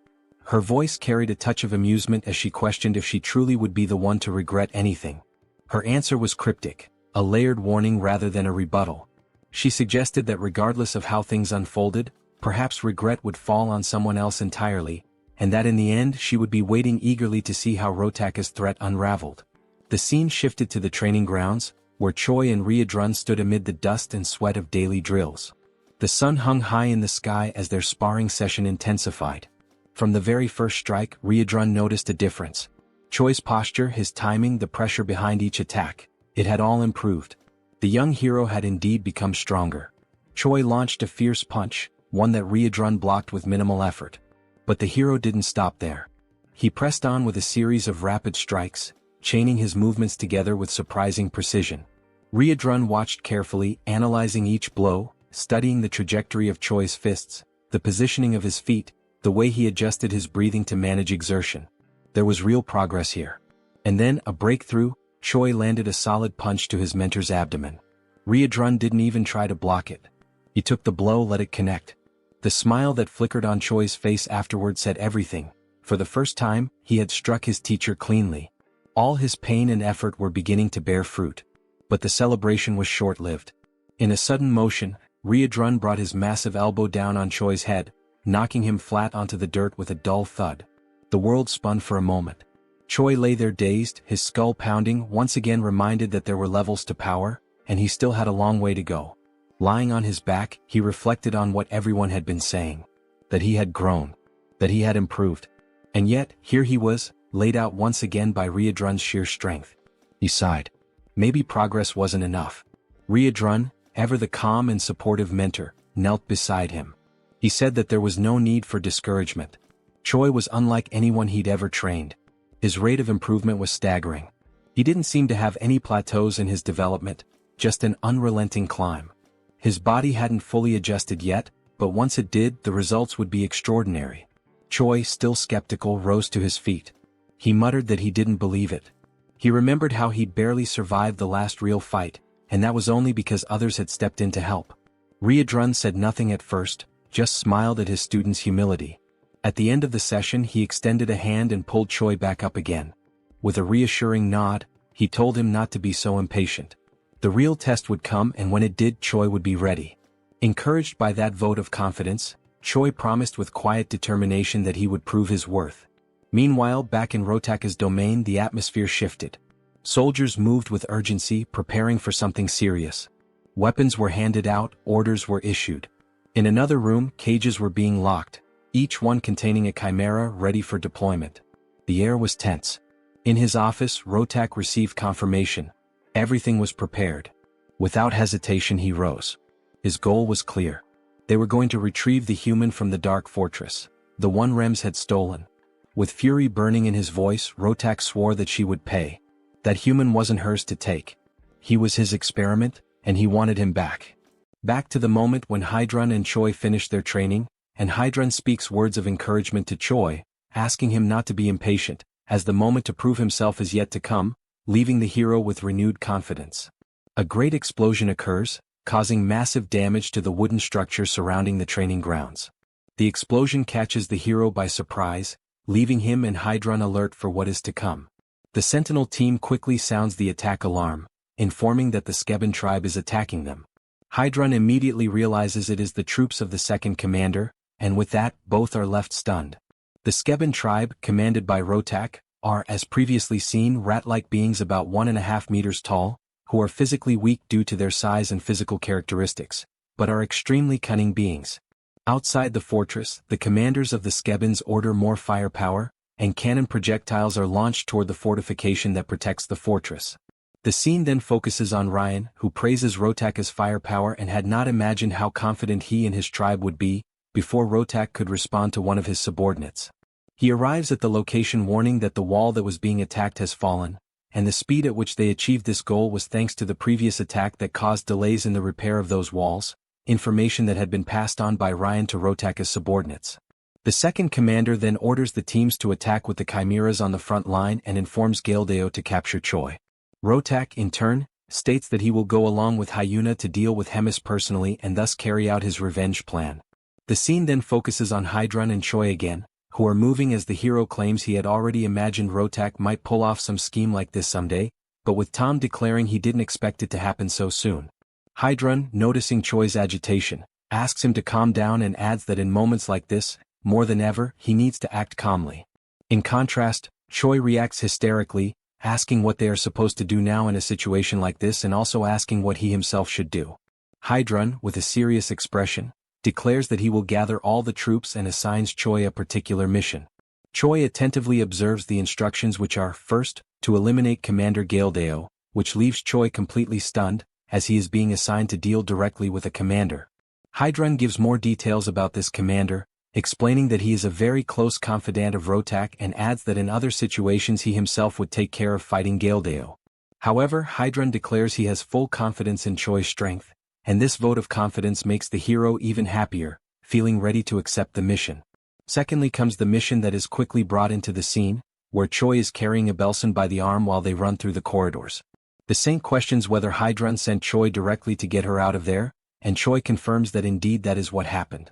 Her voice carried a touch of amusement as she questioned if she truly would be the one to regret anything. Her answer was cryptic, a layered warning rather than a rebuttal. She suggested that regardless of how things unfolded, perhaps regret would fall on someone else entirely, and that in the end she would be waiting eagerly to see how Rotaka's threat unraveled. The scene shifted to the training grounds, where Choi and Ryodrun stood amid the dust and sweat of daily drills. The sun hung high in the sky as their sparring session intensified. From the very first strike, Ryodrun noticed a difference. Choi's posture, his timing, the pressure behind each attack, it had all improved. The young hero had indeed become stronger. Choi launched a fierce punch, one that Ryodrun blocked with minimal effort. But the hero didn't stop there. He pressed on with a series of rapid strikes, chaining his movements together with surprising precision. Ryodrun watched carefully, analyzing each blow, studying the trajectory of Choi's fists, the positioning of his feet, the way he adjusted his breathing to manage exertion. There was real progress here. And then, a breakthrough, Choi landed a solid punch to his mentor's abdomen. Ryodrun didn't even try to block it. He took the blow, let it connect. The smile that flickered on Choi's face afterward said everything. For the first time, he had struck his teacher cleanly. All his pain and effort were beginning to bear fruit. But the celebration was short-lived. In a sudden motion, Ryodrun brought his massive elbow down on Choi's head, knocking him flat onto the dirt with a dull thud. The world spun for a moment. Choi lay there dazed, his skull pounding, once again reminded that there were levels to power, and he still had a long way to go. Lying on his back, he reflected on what everyone had been saying. That he had grown. That he had improved. And yet, here he was, laid out once again by Ryodrun's sheer strength. He sighed. Maybe progress wasn't enough. Ryodrun, ever the calm and supportive mentor, knelt beside him. He said that there was no need for discouragement. Choi was unlike anyone he'd ever trained. His rate of improvement was staggering. He didn't seem to have any plateaus in his development, just an unrelenting climb. His body hadn't fully adjusted yet, but once it did, the results would be extraordinary. Choi, still skeptical, rose to his feet. He muttered that he didn't believe it. He remembered how he'd barely survived the last real fight, and that was only because others had stepped in to help. Ryodrun said nothing at first, just smiled at his student's humility. At the end of the session, he extended a hand and pulled Choi back up again. With a reassuring nod, he told him not to be so impatient. The real test would come, and when it did, Choi would be ready. Encouraged by that vote of confidence, Choi promised with quiet determination that he would prove his worth. Meanwhile, back in Rotaka's domain, the atmosphere shifted. Soldiers moved with urgency, preparing for something serious. Weapons were handed out, orders were issued. In another room, cages were being locked, each one containing a chimera ready for deployment. The air was tense. In his office, Rotak received confirmation. Everything was prepared. Without hesitation, he rose. His goal was clear. They were going to retrieve the human from the dark fortress, the one Rems had stolen. With fury burning in his voice, Rotak swore that she would pay. That human wasn't hers to take. He was his experiment, and he wanted him back. Back to the moment when Hydrun and Choi finished their training, and Hydrun speaks words of encouragement to Choi, asking him not to be impatient, as the moment to prove himself is yet to come, leaving the hero with renewed confidence. A great explosion occurs, causing massive damage to the wooden structure surrounding the training grounds. The explosion catches the hero by surprise, leaving him and Hydrun alert for what is to come. The Sentinel team quickly sounds the attack alarm, informing that the Skeben tribe is attacking them. Hydrun immediately realizes it is the troops of the second commander, and with that, both are left stunned. The Skeben tribe, commanded by Rotak, are, as previously seen, rat-like beings about 1.5 meters tall, who are physically weak due to their size and physical characteristics, but are extremely cunning beings. Outside the fortress, the commanders of the Skebens order more firepower, and cannon projectiles are launched toward the fortification that protects the fortress. The scene then focuses on Ryan, who praises Rotak's firepower and had not imagined how confident he and his tribe would be, before Rotak could respond to one of his subordinates. He arrives at the location warning that the wall that was being attacked has fallen, and the speed at which they achieved this goal was thanks to the previous attack that caused delays in the repair of those walls, information that had been passed on by Ryan to Rotak's subordinates. The second commander then orders the teams to attack with the chimeras on the front line and informs Galdeo to capture Choi. Rotak, in turn, states that he will go along with Hyuna to deal with Hemis personally and thus carry out his revenge plan. The scene then focuses on Hydrun and Choi again, who are moving as the hero claims he had already imagined Rotak might pull off some scheme like this someday, but with Tom declaring he didn't expect it to happen so soon. Hydrun, noticing Choi's agitation, asks him to calm down and adds that in moments like this, more than ever, he needs to act calmly. In contrast, Choi reacts hysterically, asking what they are supposed to do now in a situation like this and also asking what he himself should do. Hydrun, with a serious expression, declares that he will gather all the troops and assigns Choi a particular mission. Choi attentively observes the instructions, which are, first, to eliminate Commander Galdeo, which leaves Choi completely stunned, as he is being assigned to deal directly with a commander. Hydrun gives more details about this commander, explaining that he is a very close confidant of Rotak and adds that in other situations he himself would take care of fighting Galdeo. However, Hydrun declares he has full confidence in Choi's strength, and this vote of confidence makes the hero even happier, feeling ready to accept the mission. Secondly comes the mission that is quickly brought into the scene, where Choi is carrying Abelson by the arm while they run through the corridors. The Saint questions whether Hydrun sent Choi directly to get her out of there, and Choi confirms that indeed that is what happened.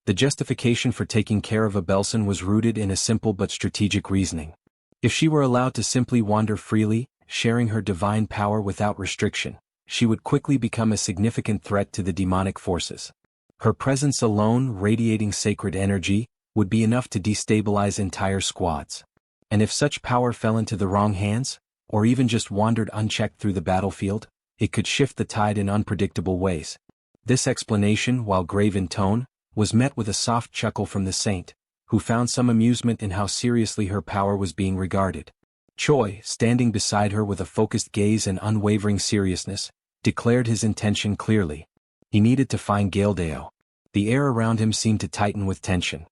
The justification for taking care of Abelson was rooted in a simple but strategic reasoning. If she were allowed to simply wander freely, sharing her divine power without restriction, she would quickly become a significant threat to the demonic forces. Her presence alone, radiating sacred energy, would be enough to destabilize entire squads. And if such power fell into the wrong hands, or even just wandered unchecked through the battlefield, it could shift the tide in unpredictable ways. This explanation, while grave in tone, was met with a soft chuckle from the Saint, who found some amusement in how seriously her power was being regarded. Choi, standing beside her with a focused gaze and unwavering seriousness, declared his intention clearly. He needed to find Galdeo. The air around him seemed to tighten with tension.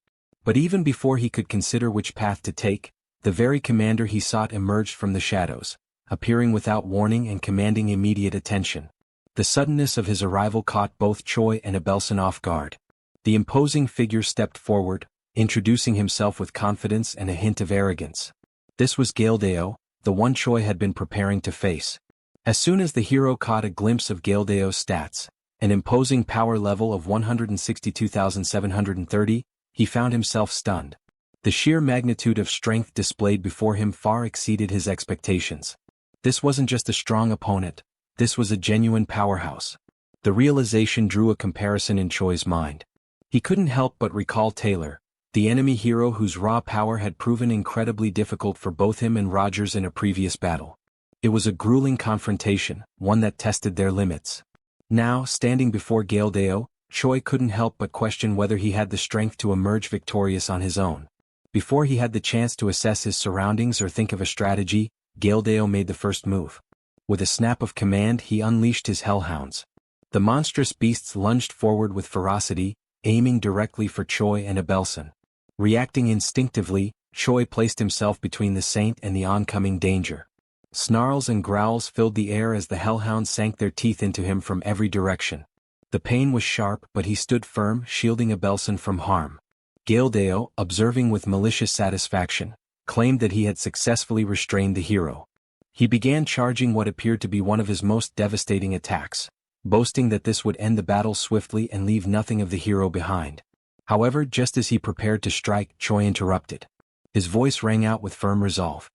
But even before he could consider which path to take, the very commander he sought emerged from the shadows, appearing without warning and commanding immediate attention. The suddenness of his arrival caught both Choi and Abelson off guard. The imposing figure stepped forward, introducing himself with confidence and a hint of arrogance. This was Galdeo, the one Choi had been preparing to face. As soon as the hero caught a glimpse of Galdeo's stats, an imposing power level of 162,730, he found himself stunned. The sheer magnitude of strength displayed before him far exceeded his expectations. This wasn't just a strong opponent, this was a genuine powerhouse. The realization drew a comparison in Choi's mind. He couldn't help but recall Taylor, the enemy hero whose raw power had proven incredibly difficult for both him and Rogers in a previous battle. It was a grueling confrontation, one that tested their limits. Now, standing before Galdeo, Choi couldn't help but question whether he had the strength to emerge victorious on his own. Before he had the chance to assess his surroundings or think of a strategy, Galdeo made the first move. With a snap of command, he unleashed his hellhounds. The monstrous beasts lunged forward with ferocity, aiming directly for Choi and Abelson. Reacting instinctively, Choi placed himself between the Saint and the oncoming danger. Snarls and growls filled the air as the hellhounds sank their teeth into him from every direction. The pain was sharp, but he stood firm, shielding Abelson from harm. Gildeo, observing with malicious satisfaction, claimed that he had successfully restrained the hero. He began charging what appeared to be one of his most devastating attacks, boasting that this would end the battle swiftly and leave nothing of the hero behind. However, just as he prepared to strike, Choi interrupted. His voice rang out with firm resolve.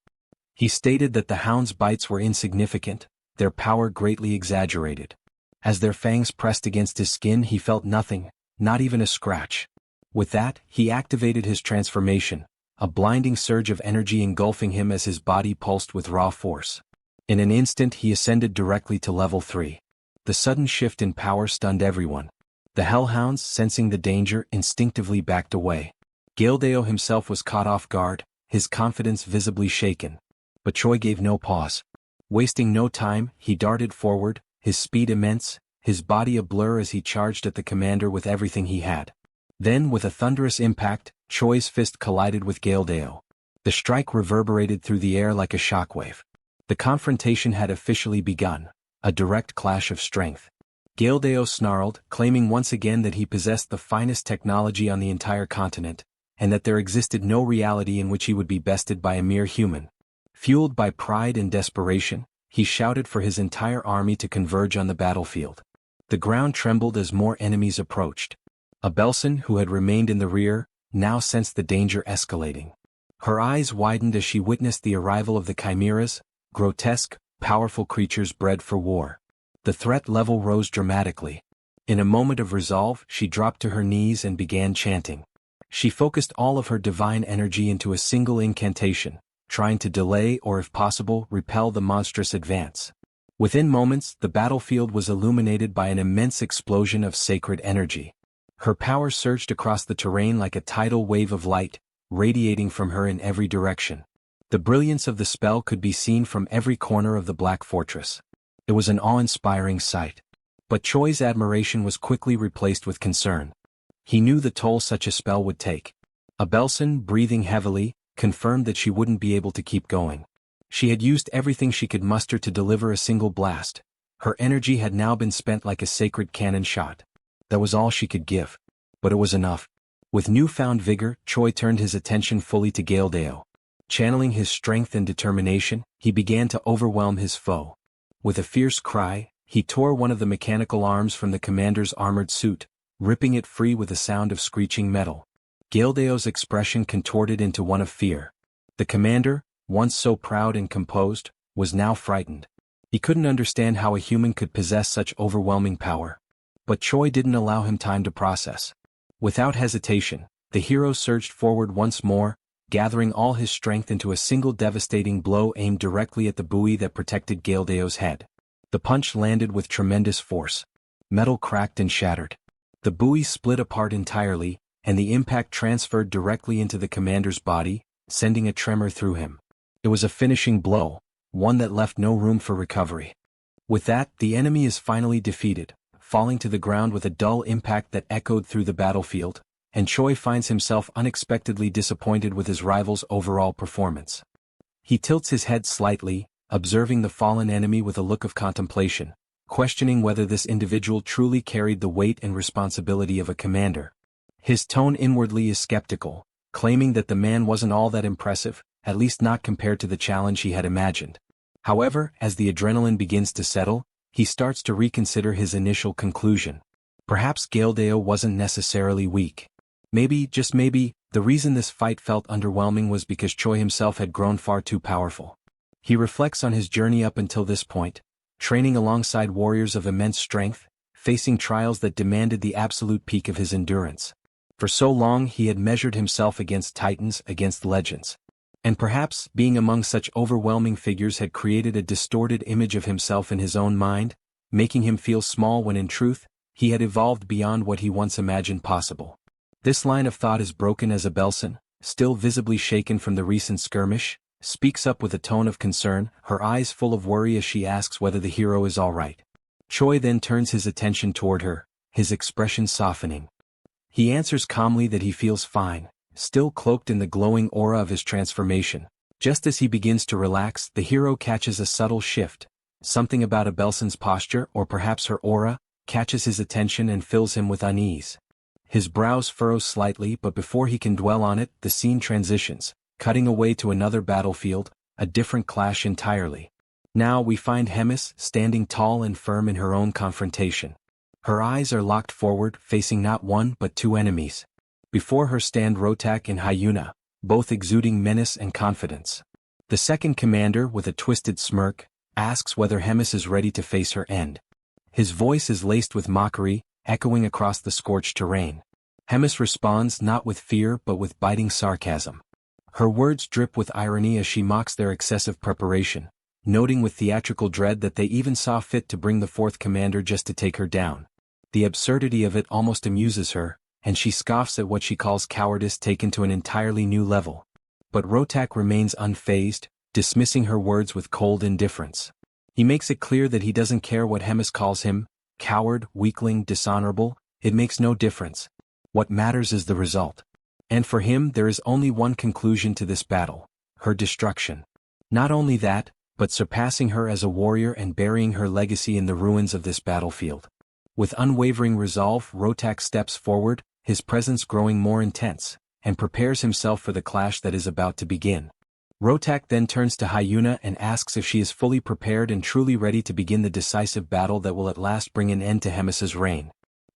He stated that the hound's bites were insignificant, their power greatly exaggerated. As their fangs pressed against his skin, he felt nothing, not even a scratch. With that, he activated his transformation, a blinding surge of energy engulfing him as his body pulsed with raw force. In an instant he ascended directly to level 3. The sudden shift in power stunned everyone. The hellhounds, sensing the danger, instinctively backed away. Gildeo himself was caught off guard, his confidence visibly shaken. But Choi gave no pause. Wasting no time, he darted forward, his speed immense, his body a blur as he charged at the commander with everything he had. Then, with a thunderous impact, Choi's fist collided with Gildeo. The strike reverberated through the air like a shockwave. The confrontation had officially begun, a direct clash of strength. Gildeo snarled, claiming once again that he possessed the finest technology on the entire continent, and that there existed no reality in which he would be bested by a mere human. Fueled by pride and desperation, he shouted for his entire army to converge on the battlefield. The ground trembled as more enemies approached. Abelson, who had remained in the rear, now sensed the danger escalating. Her eyes widened as she witnessed the arrival of the chimeras, grotesque, powerful creatures bred for war. The threat level rose dramatically. In a moment of resolve, she dropped to her knees and began chanting. She focused all of her divine energy into a single incantation, trying to delay or, if possible, repel the monstrous advance. Within moments, the battlefield was illuminated by an immense explosion of sacred energy. Her power surged across the terrain like a tidal wave of light, radiating from her in every direction. The brilliance of the spell could be seen from every corner of the Black Fortress. It was an awe-inspiring sight. But Choi's admiration was quickly replaced with concern. He knew the toll such a spell would take. Abelson, breathing heavily, confirmed that she wouldn't be able to keep going. She had used everything she could muster to deliver a single blast. Her energy had now been spent like a sacred cannon shot. That was all she could give. But it was enough. With newfound vigor, Choi turned his attention fully to Gildeo. Channeling his strength and determination, he began to overwhelm his foe. With a fierce cry, he tore one of the mechanical arms from the commander's armored suit, ripping it free with a sound of screeching metal. Gildeo's expression contorted into one of fear. The commander, once so proud and composed, was now frightened. He couldn't understand how a human could possess such overwhelming power. But Choi didn't allow him time to process. Without hesitation, the hero surged forward once more, gathering all his strength into a single devastating blow aimed directly at the buoy that protected Gildeo's head. The punch landed with tremendous force. Metal cracked and shattered. The buoy split apart entirely, and the impact transferred directly into the commander's body, sending a tremor through him. It was a finishing blow, one that left no room for recovery. With that, the enemy is finally defeated, falling to the ground with a dull impact that echoed through the battlefield, and Choi finds himself unexpectedly disappointed with his rival's overall performance. He tilts his head slightly, observing the fallen enemy with a look of contemplation, questioning whether this individual truly carried the weight and responsibility of a commander. His tone inwardly is skeptical, claiming that the man wasn't all that impressive, at least not compared to the challenge he had imagined. However, as the adrenaline begins to settle, he starts to reconsider his initial conclusion. Perhaps Gildeo wasn't necessarily weak. Maybe, just maybe, the reason this fight felt underwhelming was because Choi himself had grown far too powerful. He reflects on his journey up until this point, training alongside warriors of immense strength, facing trials that demanded the absolute peak of his endurance. For so long he had measured himself against titans, against legends. And perhaps, being among such overwhelming figures had created a distorted image of himself in his own mind, making him feel small when in truth, he had evolved beyond what he once imagined possible. This line of thought is broken as Abelson, still visibly shaken from the recent skirmish, speaks up with a tone of concern, her eyes full of worry as she asks whether the hero is all right. Choi then turns his attention toward her, his expression softening. He answers calmly that he feels fine, still cloaked in the glowing aura of his transformation, Just as he begins to relax, the hero catches a subtle shift. Something about Abelson's posture, or perhaps her aura, catches his attention and fills him with unease. His brows furrow slightly, but before he can dwell on it, the scene transitions, cutting away to another battlefield, a different clash entirely. Now we find Hemis standing tall and firm in her own confrontation. Her eyes are locked forward, facing not one but two enemies. Before her stand Rotak and Hyuna, both exuding menace and confidence. The second commander, with a twisted smirk, asks whether Hemis is ready to face her end. His voice is laced with mockery, echoing across the scorched terrain. Hemis responds not with fear but with biting sarcasm. Her words drip with irony as she mocks their excessive preparation, noting with theatrical dread that they even saw fit to bring the fourth commander just to take her down. The absurdity of it almost amuses her, and she scoffs at what she calls cowardice taken to an entirely new level. But Rotak remains unfazed, dismissing her words with cold indifference. He makes it clear that he doesn't care what Hemis calls him, coward, weakling, dishonorable, it makes no difference. What matters is the result. And for him there is only one conclusion to this battle: her destruction. Not only that, but surpassing her as a warrior and burying her legacy in the ruins of this battlefield. With unwavering resolve, Rotak steps forward, his presence growing more intense, and prepares himself for the clash that is about to begin. Rotak then turns to Hyuna and asks if she is fully prepared and truly ready to begin the decisive battle that will at last bring an end to Hemis's reign.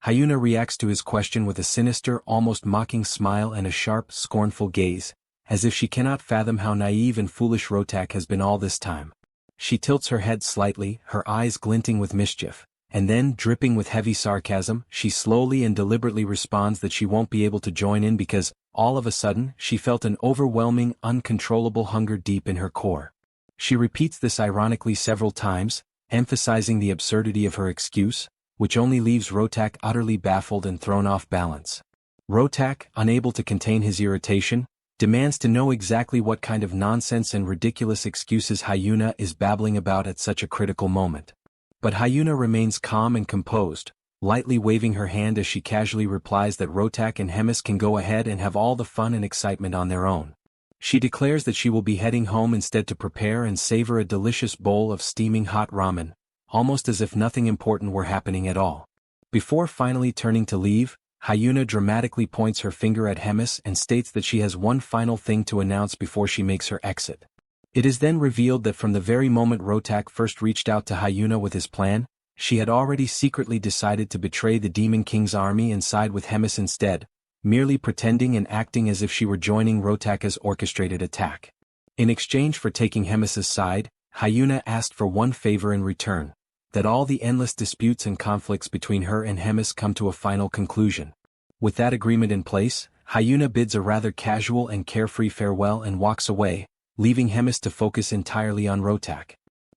Hyuna reacts to his question with a sinister, almost mocking smile and a sharp, scornful gaze, as if she cannot fathom how naive and foolish Rotak has been all this time. She tilts her head slightly, her eyes glinting with mischief. And then, dripping with heavy sarcasm, she slowly and deliberately responds that she won't be able to join in because, all of a sudden, she felt an overwhelming, uncontrollable hunger deep in her core. She repeats this ironically several times, emphasizing the absurdity of her excuse, which only leaves Rotak utterly baffled and thrown off balance. Rotak, unable to contain his irritation, demands to know exactly what kind of nonsense and ridiculous excuses Hyuna is babbling about at such a critical moment. But Hyuna remains calm and composed, lightly waving her hand as she casually replies that Rotak and Hemis can go ahead and have all the fun and excitement on their own. She declares that she will be heading home instead to prepare and savor a delicious bowl of steaming hot ramen, almost as if nothing important were happening at all. Before finally turning to leave, Hyuna dramatically points her finger at Hemis and states that she has one final thing to announce before she makes her exit. It is then revealed that from the very moment Rotak first reached out to Hyuna with his plan, she had already secretly decided to betray the Demon King's army and side with Hemis instead, merely pretending and acting as if she were joining Rotaka's orchestrated attack. In exchange for taking Hemis's side, Hyuna asked for one favor in return: that all the endless disputes and conflicts between her and Hemis come to a final conclusion. With that agreement in place, Hyuna bids a rather casual and carefree farewell and walks away, leaving Hemis to focus entirely on Rotak.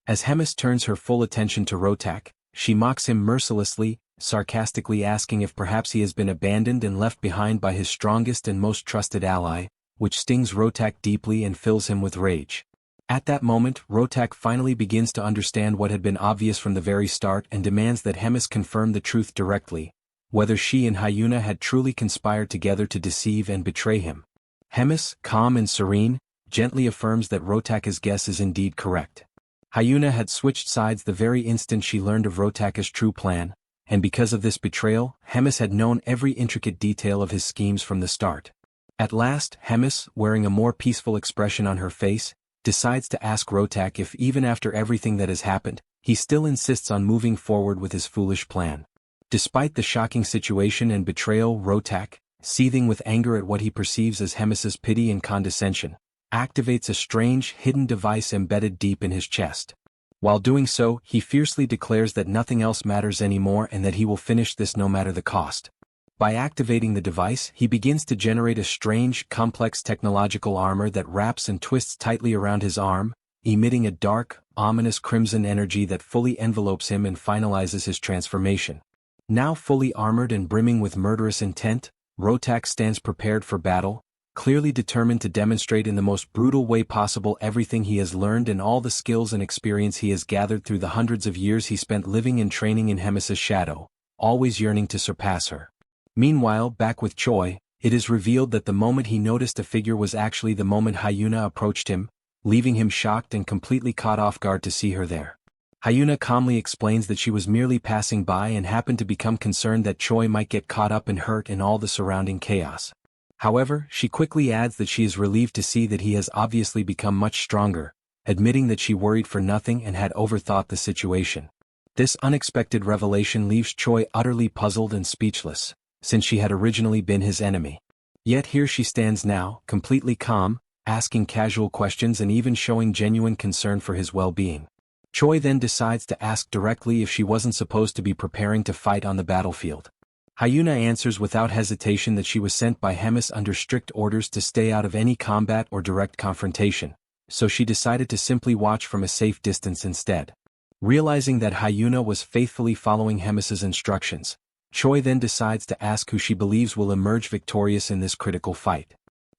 As Hemis turns her full attention to Rotak, she mocks him mercilessly, sarcastically asking if perhaps he has been abandoned and left behind by his strongest and most trusted ally, which stings Rotak deeply and fills him with rage. At that moment, Rotak finally begins to understand what had been obvious from the very start and demands that Hemis confirm the truth directly, whether she and Hyuna had truly conspired together to deceive and betray him. Hemis, calm and serene, gently affirms that Rotaka's guess is indeed correct. Hyuna had switched sides the very instant she learned of Rotaka's true plan, and because of this betrayal, Hemis had known every intricate detail of his schemes from the start. At last, Hemis, wearing a more peaceful expression on her face, decides to ask Rotak if even after everything that has happened, he still insists on moving forward with his foolish plan. Despite the shocking situation and betrayal, Rotak, seething with anger at what he perceives as Hemis's pity and condescension, activates a strange, hidden device embedded deep in his chest. While doing so, he fiercely declares that nothing else matters anymore and that he will finish this no matter the cost. By activating the device, he begins to generate a strange, complex technological armor that wraps and twists tightly around his arm, emitting a dark, ominous crimson energy that fully envelopes him and finalizes his transformation. Now fully armored and brimming with murderous intent, Rotak stands prepared for battle, clearly determined to demonstrate in the most brutal way possible everything he has learned and all the skills and experience he has gathered through the hundreds of years he spent living and training in Hemis's shadow, always yearning to surpass her. Meanwhile, back with Choi, it is revealed that the moment he noticed a figure was actually the moment Hyuna approached him, leaving him shocked and completely caught off guard to see her there. Hyuna calmly explains that she was merely passing by and happened to become concerned that Choi might get caught up and hurt in all the surrounding chaos. However, she quickly adds that she is relieved to see that he has obviously become much stronger, admitting that she worried for nothing and had overthought the situation. This unexpected revelation leaves Choi utterly puzzled and speechless, since she had originally been his enemy. Yet here she stands now, completely calm, asking casual questions and even showing genuine concern for his well-being. Choi then decides to ask directly if she wasn't supposed to be preparing to fight on the battlefield. Hyuna answers without hesitation that she was sent by Hemis under strict orders to stay out of any combat or direct confrontation, so she decided to simply watch from a safe distance instead. Realizing that Hyuna was faithfully following Hemis's instructions, Choi then decides to ask who she believes will emerge victorious in this critical fight.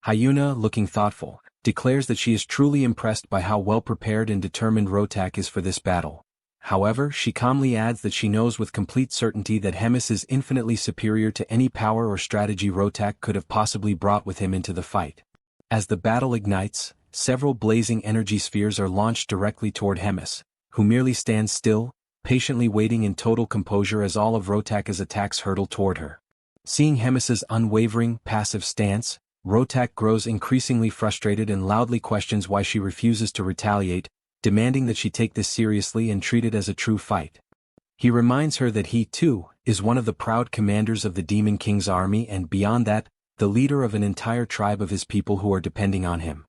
Hyuna, looking thoughtful, declares that she is truly impressed by how well-prepared and determined Rotak is for this battle. However, she calmly adds that she knows with complete certainty that Hemis is infinitely superior to any power or strategy Rotak could have possibly brought with him into the fight. As the battle ignites, several blazing energy spheres are launched directly toward Hemis, who merely stands still, patiently waiting in total composure as all of Rotak's attacks hurtle toward her. Seeing Hemis's unwavering, passive stance, Rotak grows increasingly frustrated and loudly questions why she refuses to retaliate, demanding that she take this seriously and treat it as a true fight. He reminds her that he, too, is one of the proud commanders of the Demon King's army and, beyond that, the leader of an entire tribe of his people who are depending on him.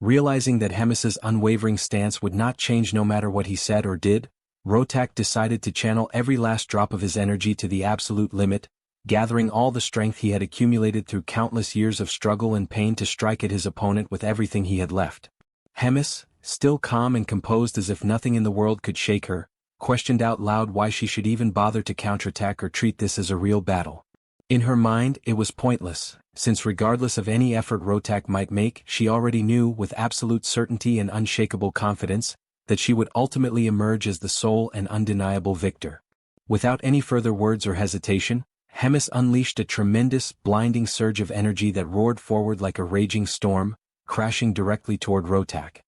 Realizing that Hemis's unwavering stance would not change no matter what he said or did, Rotak decided to channel every last drop of his energy to the absolute limit, gathering all the strength he had accumulated through countless years of struggle and pain to strike at his opponent with everything he had left. Hemis, still calm and composed as if nothing in the world could shake her, questioned out loud why she should even bother to counterattack or treat this as a real battle. In her mind, it was pointless, since regardless of any effort Rotak might make, she already knew with absolute certainty and unshakable confidence that she would ultimately emerge as the sole and undeniable victor. Without any further words or hesitation, Hemis unleashed a tremendous, blinding surge of energy that roared forward like a raging storm, crashing directly toward Rotak.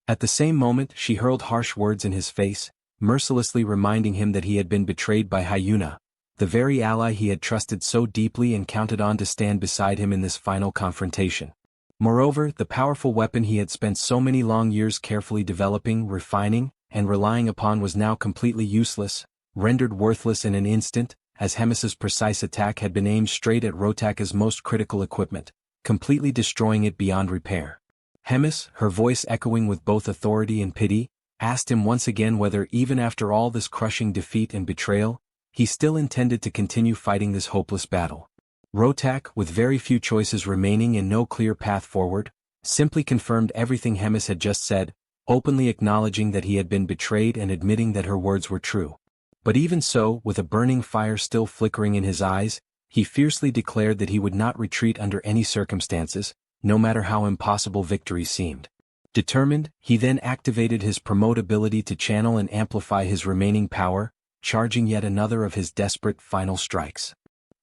At the same moment, she hurled harsh words in his face, mercilessly reminding him that he had been betrayed by Hyuna, the very ally he had trusted so deeply and counted on to stand beside him in this final confrontation. Moreover, the powerful weapon he had spent so many long years carefully developing, refining, and relying upon was now completely useless, rendered worthless in an instant, as Hemis's precise attack had been aimed straight at Rotak's most critical equipment, completely destroying it beyond repair. Hemis, her voice echoing with both authority and pity, asked him once again whether even after all this crushing defeat and betrayal, he still intended to continue fighting this hopeless battle. Rotak, with very few choices remaining and no clear path forward, simply confirmed everything Hemis had just said, openly acknowledging that he had been betrayed and admitting that her words were true. But even so, with a burning fire still flickering in his eyes, he fiercely declared that he would not retreat under any circumstances, no matter how impossible victory seemed. Determined, he then activated his promote ability to channel and amplify his remaining power, charging yet another of his desperate final strikes.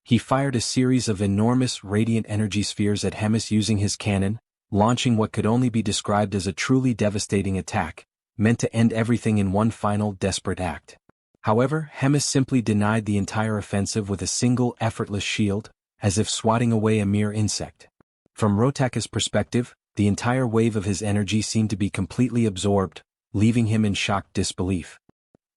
He fired a series of enormous radiant energy spheres at Hemis using his cannon, launching what could only be described as a truly devastating attack, meant to end everything in one final desperate act. However, Hemis simply denied the entire offensive with a single effortless shield, as if swatting away a mere insect. From Rotak's perspective, the entire wave of his energy seemed to be completely absorbed, leaving him in shocked disbelief.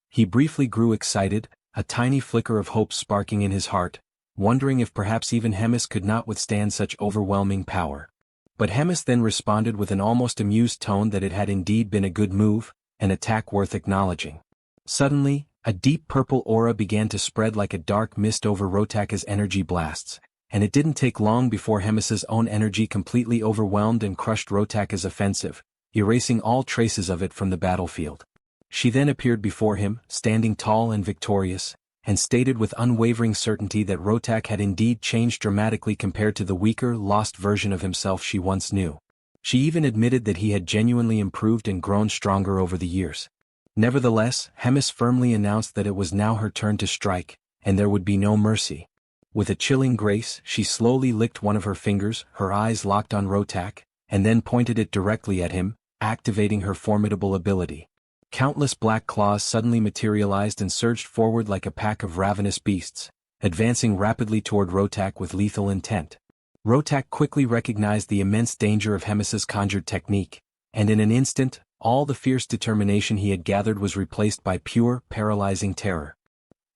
He briefly grew excited, a tiny flicker of hope sparking in his heart, wondering if perhaps even Hemis could not withstand such overwhelming power. But Hemis then responded with an almost amused tone that it had indeed been a good move, an attack worth acknowledging. Suddenly, a deep purple aura began to spread like a dark mist over Rotak's energy blasts, and it didn't take long before Hemis's own energy completely overwhelmed and crushed Rotak's offensive, erasing all traces of it from the battlefield. She then appeared before him, standing tall and victorious, and stated with unwavering certainty that Rotak had indeed changed dramatically compared to the weaker, lost version of himself she once knew. She even admitted that he had genuinely improved and grown stronger over the years. Nevertheless, Hemis firmly announced that it was now her turn to strike, and there would be no mercy. With a chilling grace, she slowly licked one of her fingers, her eyes locked on Rotak, and then pointed it directly at him, activating her formidable ability. Countless black claws suddenly materialized and surged forward like a pack of ravenous beasts, advancing rapidly toward Rotak with lethal intent. Rotak quickly recognized the immense danger of Hemis's conjured technique, and in an instant, all the fierce determination he had gathered was replaced by pure, paralyzing terror.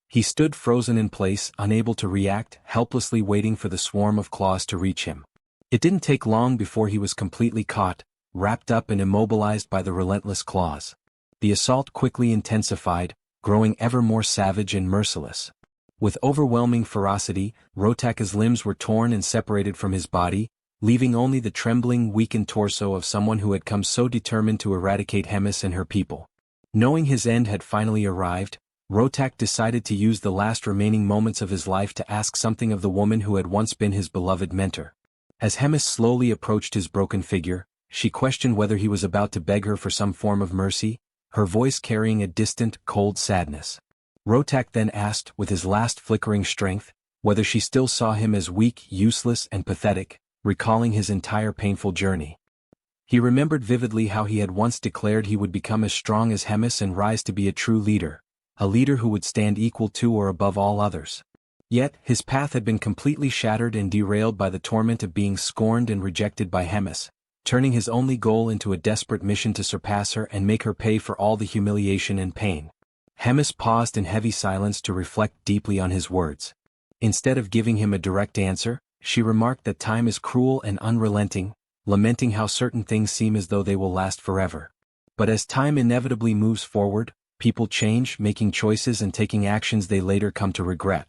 He stood frozen in place, unable to react, helplessly waiting for the swarm of claws to reach him. It didn't take long before he was completely caught, wrapped up and immobilized by the relentless claws. The assault quickly intensified, growing ever more savage and merciless. With overwhelming ferocity, Rotaka's limbs were torn and separated from his body, leaving only the trembling, weakened torso of someone who had come so determined to eradicate Hemis and her people. Knowing his end had finally arrived, Rotak decided to use the last remaining moments of his life to ask something of the woman who had once been his beloved mentor. As Hemis slowly approached his broken figure, she questioned whether he was about to beg her for some form of mercy, her voice carrying a distant, cold sadness. Rotak then asked, with his last flickering strength, whether she still saw him as weak, useless, and pathetic, recalling his entire painful journey. He remembered vividly how he had once declared he would become as strong as Hemis and rise to be a true leader, a leader who would stand equal to or above all others. Yet, his path had been completely shattered and derailed by the torment of being scorned and rejected by Hemis, turning his only goal into a desperate mission to surpass her and make her pay for all the humiliation and pain. Hemis paused in heavy silence to reflect deeply on his words. Instead of giving him a direct answer, she remarked that time is cruel and unrelenting, lamenting how certain things seem as though they will last forever. But as time inevitably moves forward, people change, making choices and taking actions they later come to regret.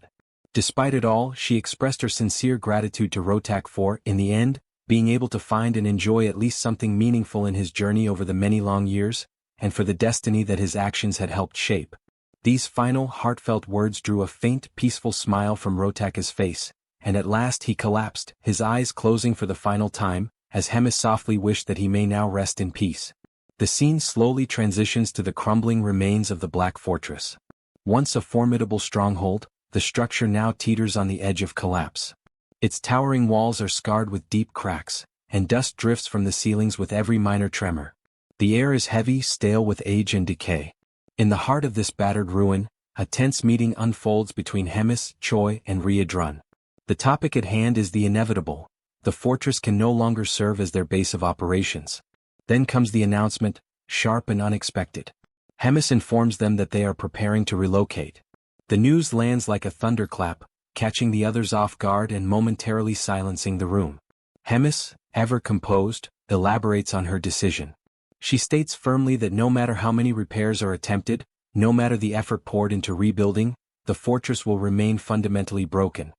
Despite it all, she expressed her sincere gratitude to Rotak for, in the end, being able to find and enjoy at least something meaningful in his journey over the many long years, and for the destiny that his actions had helped shape. These final, heartfelt words drew a faint, peaceful smile from Rotaka's face, and at last he collapsed, his eyes closing for the final time, as Hemis softly wished that he may now rest in peace. The scene slowly transitions to the crumbling remains of the Black Fortress. Once a formidable stronghold, the structure now teeters on the edge of collapse. Its towering walls are scarred with deep cracks, and dust drifts from the ceilings with every minor tremor. The air is heavy, stale with age and decay. In the heart of this battered ruin, a tense meeting unfolds between Hemis, Choi, and Riedrun. The topic at hand is the inevitable. The fortress can no longer serve as their base of operations. Then comes the announcement, sharp and unexpected. Hemis informs them that they are preparing to relocate. The news lands like a thunderclap, catching the others off guard and momentarily silencing the room. Hemis, ever composed, elaborates on her decision. She states firmly that no matter how many repairs are attempted, no matter the effort poured into rebuilding, the fortress will remain fundamentally broken.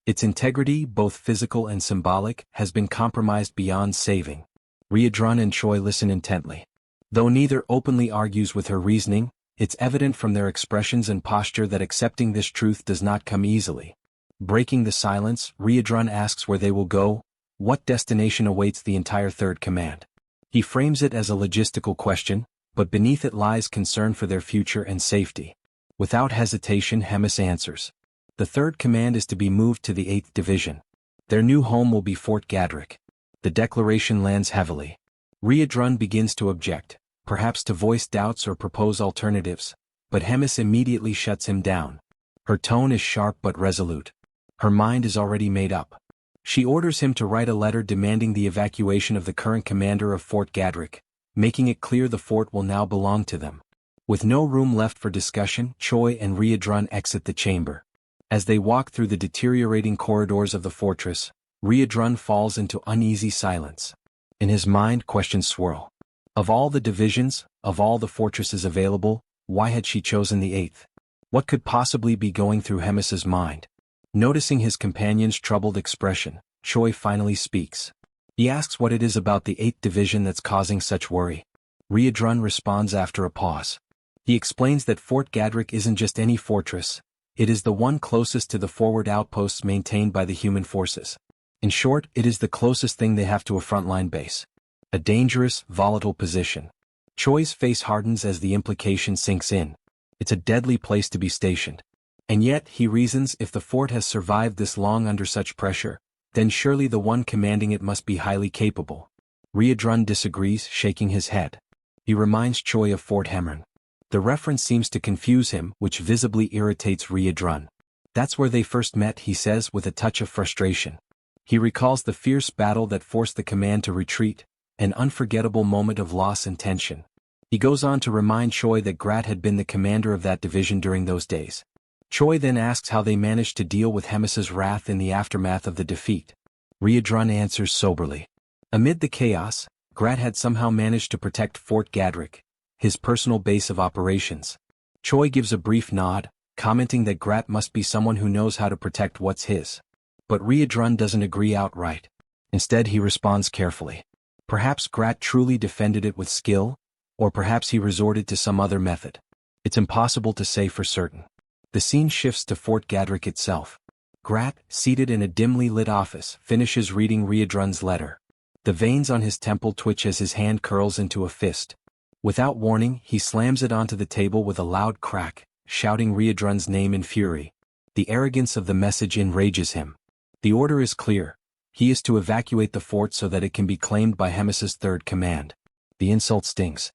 Its integrity, both physical and symbolic, has been compromised beyond saving. Riedrun and Choi listen intently. Though neither openly argues with her reasoning, it's evident from their expressions and posture that accepting this truth does not come easily. Breaking the silence, Riedrun asks where they will go, what destination awaits the entire Third Command. He frames it as a logistical question, but beneath it lies concern for their future and safety. Without hesitation, Hemis answers. The Third Command is to be moved to the 8th Division. Their new home will be Fort Gadrick. The declaration lands heavily. Riedrun begins to object, perhaps to voice doubts or propose alternatives, but Hemis immediately shuts him down. Her tone is sharp but resolute. Her mind is already made up. She orders him to write a letter demanding the evacuation of the current commander of Fort Gadrick, making it clear the fort will now belong to them. With no room left for discussion, Choi and Riedrun exit the chamber. As they walk through the deteriorating corridors of the fortress, Riedrun falls into uneasy silence. In his mind, questions swirl. Of all the divisions, of all the fortresses available, why had she chosen the 8th? What could possibly be going through Hemis's mind? Noticing his companion's troubled expression, Choi finally speaks. He asks what it is about the 8th Division that's causing such worry. Riedrun responds after a pause. He explains that Fort Gadrick isn't just any fortress, it is the one closest to the forward outposts maintained by the human forces. In short, it is the closest thing they have to a frontline base. A dangerous, volatile position. Choi's face hardens as the implication sinks in. It's a deadly place to be stationed. And yet, he reasons, if the fort has survived this long under such pressure, then surely the one commanding it must be highly capable. Riedrun disagrees, shaking his head. He reminds Choi of Fort Hemron. The reference seems to confuse him, which visibly irritates Riedrun. That's where they first met, he says with a touch of frustration. He recalls the fierce battle that forced the command to retreat, an unforgettable moment of loss and tension. He goes on to remind Choi that Grat had been the commander of that division during those days. Choi then asks how they managed to deal with Hemis's wrath in the aftermath of the defeat. Riedrun answers soberly. Amid the chaos, Grat had somehow managed to protect Fort Gadrick, his personal base of operations. Choi gives a brief nod, commenting that Grat must be someone who knows how to protect what's his. But Riedrun doesn't agree outright. Instead he responds carefully. Perhaps Grat truly defended it with skill, or perhaps he resorted to some other method. It's impossible to say for certain. The scene shifts to Fort Gadrick itself. Grat, seated in a dimly lit office, finishes reading Riedrun's letter. The veins on his temple twitch as his hand curls into a fist. Without warning, he slams it onto the table with a loud crack, shouting Riedrun's name in fury. The arrogance of the message enrages him. The order is clear. He is to evacuate the fort so that it can be claimed by Hemis's third command. The insult stings.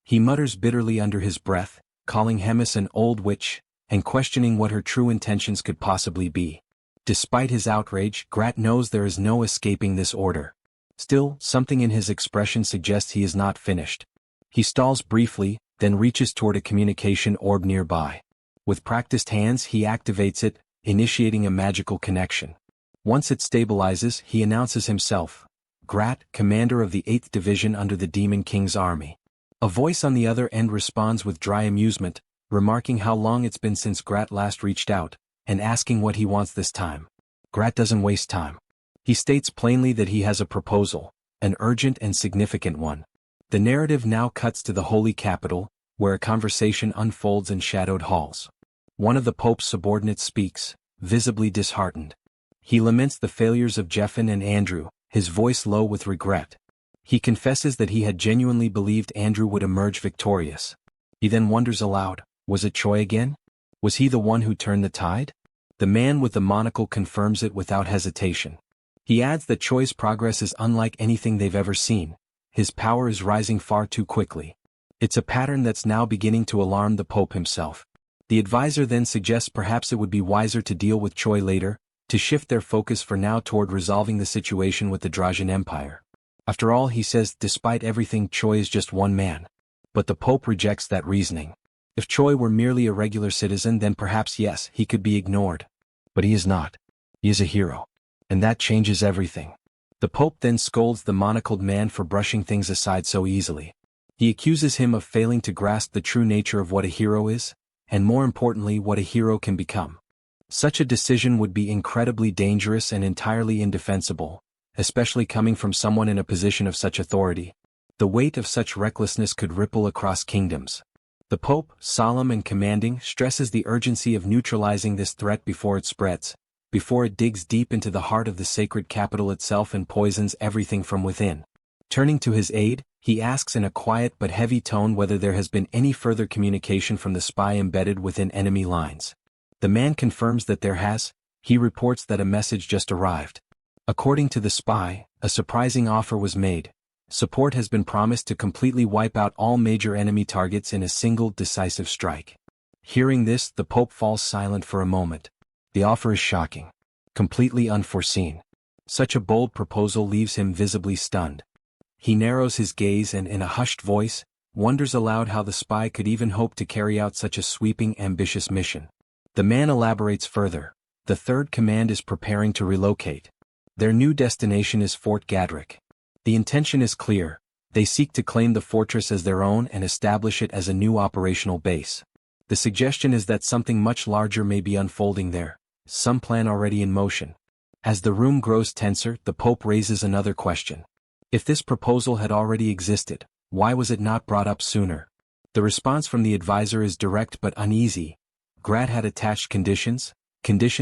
He mutters bitterly under his breath, calling Hemis an old witch, and questioning what her true intentions could possibly be. Despite his outrage, Grat knows there is no escaping this order. Still, something in his expression suggests he is not finished. He stalls briefly, then reaches toward a communication orb nearby. With practiced hands he activates it, initiating a magical connection. Once it stabilizes, he announces himself. Grat, commander of the 8th Division under the Demon King's army. A voice on the other end responds with dry amusement, remarking how long it's been since Grat last reached out, and asking what he wants this time. Grat doesn't waste time. He states plainly that he has a proposal, an urgent and significant one. The narrative now cuts to the Holy Capital, where a conversation unfolds in shadowed halls. One of the Pope's subordinates speaks, visibly disheartened. He laments the failures of Jeffin and Andrew, his voice low with regret. He confesses that he had genuinely believed Andrew would emerge victorious. He then wonders aloud, was it Choi again? Was he the one who turned the tide? The man with the monocle confirms it without hesitation. He adds that Choi's progress is unlike anything they've ever seen. His power is rising far too quickly. It's a pattern that's now beginning to alarm the Pope himself. The advisor then suggests perhaps it would be wiser to deal with Choi later, to shift their focus for now toward resolving the situation with the Drajan Empire. After all, he says, despite everything, Choi is just one man. But the Pope rejects that reasoning. If Choi were merely a regular citizen, then perhaps yes, he could be ignored. But he is not. He is a hero. And that changes everything. The Pope then scolds the monocled man for brushing things aside so easily. He accuses him of failing to grasp the true nature of what a hero is, and more importantly what a hero can become. Such a decision would be incredibly dangerous and entirely indefensible, especially coming from someone in a position of such authority. The weight of such recklessness could ripple across kingdoms. The Pope, solemn and commanding, stresses the urgency of neutralizing this threat before it spreads, before it digs deep into the heart of the sacred capital itself and poisons everything from within. Turning to his aide, he asks in a quiet but heavy tone whether there has been any further communication from the spy embedded within enemy lines. The man confirms that there has. He reports that a message just arrived. According to the spy, a surprising offer was made. Support has been promised to completely wipe out all major enemy targets in a single decisive strike. Hearing this, the Pope falls silent for a moment. The offer is shocking. Completely unforeseen. Such a bold proposal leaves him visibly stunned. He narrows his gaze and, in a hushed voice, wonders aloud how the spy could even hope to carry out such a sweeping, ambitious mission. The man elaborates further. The 3rd Command is preparing to relocate. Their new destination is Fort Gadrick. The intention is clear. They seek to claim the fortress as their own and establish it as a new operational base. The suggestion is that something much larger may be unfolding there, some plan already in motion. As the room grows tenser, the Pope raises another question. If this proposal had already existed, why was it not brought up sooner? The response from the advisor is direct but uneasy. Grat had attached conditions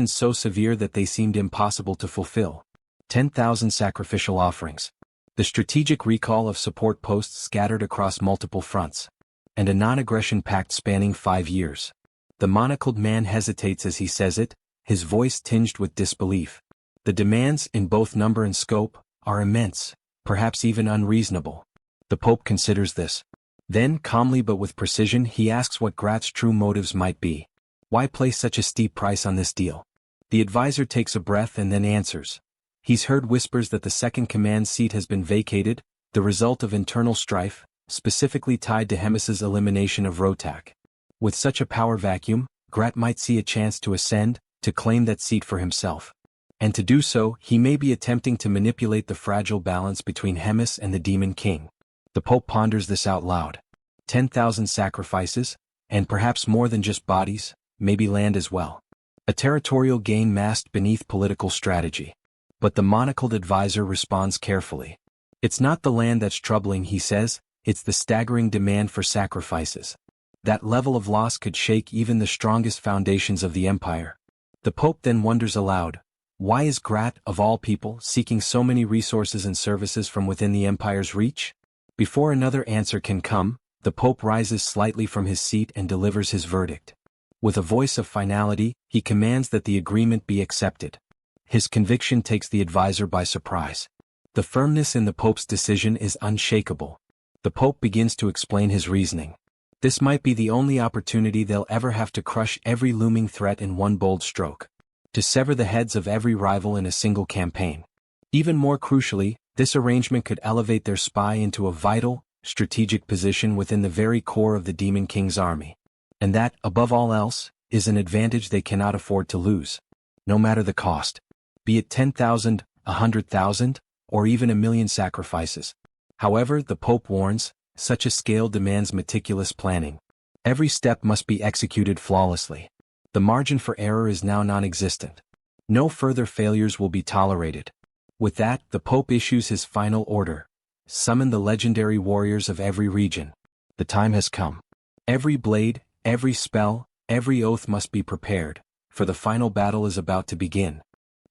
so severe that they seemed impossible to fulfill. 10,000 sacrificial offerings. The strategic recall of support posts scattered across multiple fronts. And a non-aggression pact spanning 5 years. The monocled man hesitates as he says it, his voice tinged with disbelief. The demands, in both number and scope, are immense. perhaps even unreasonable. The Pope considers this. Then, calmly but with precision, he asks what Grat's true motives might be. Why place such a steep price on this deal? The advisor takes a breath and then answers. He's heard whispers that the second command seat has been vacated, the result of internal strife, specifically tied to Hemis's elimination of Rotak. With such a power vacuum, Grat might see a chance to ascend, to claim that seat for himself. And to do so, he may be attempting to manipulate the fragile balance between Hemis and the Demon King. The Pope ponders this out loud. 10,000 sacrifices, and perhaps more than just bodies, maybe land as well. A territorial gain masked beneath political strategy. But the monocled advisor responds carefully. It's not the land that's troubling, he says, it's the staggering demand for sacrifices. That level of loss could shake even the strongest foundations of the empire. The Pope then wonders aloud, why is Grat, of all people, seeking so many resources and services from within the empire's reach? Before another answer can come, the Pope rises slightly from his seat and delivers his verdict. With a voice of finality, he commands that the agreement be accepted. His conviction takes the advisor by surprise. The firmness in the Pope's decision is unshakable. The Pope begins to explain his reasoning. This might be the only opportunity they'll ever have to crush every looming threat in one bold stroke. To sever the heads of every rival in a single campaign. Even more crucially, this arrangement could elevate their spy into a vital, strategic position within the very core of the Demon King's army. And that, above all else, is an advantage they cannot afford to lose. No matter the cost. Be it 10,000, 100,000, or even 1,000,000 sacrifices. However, the Pope warns, such a scale demands meticulous planning. Every step must be executed flawlessly. The margin for error is now non-existent. No further failures will be tolerated. With that, the Pope issues his final order. Summon the legendary warriors of every region. The time has come. Every blade, every spell, every oath must be prepared, for the final battle is about to begin.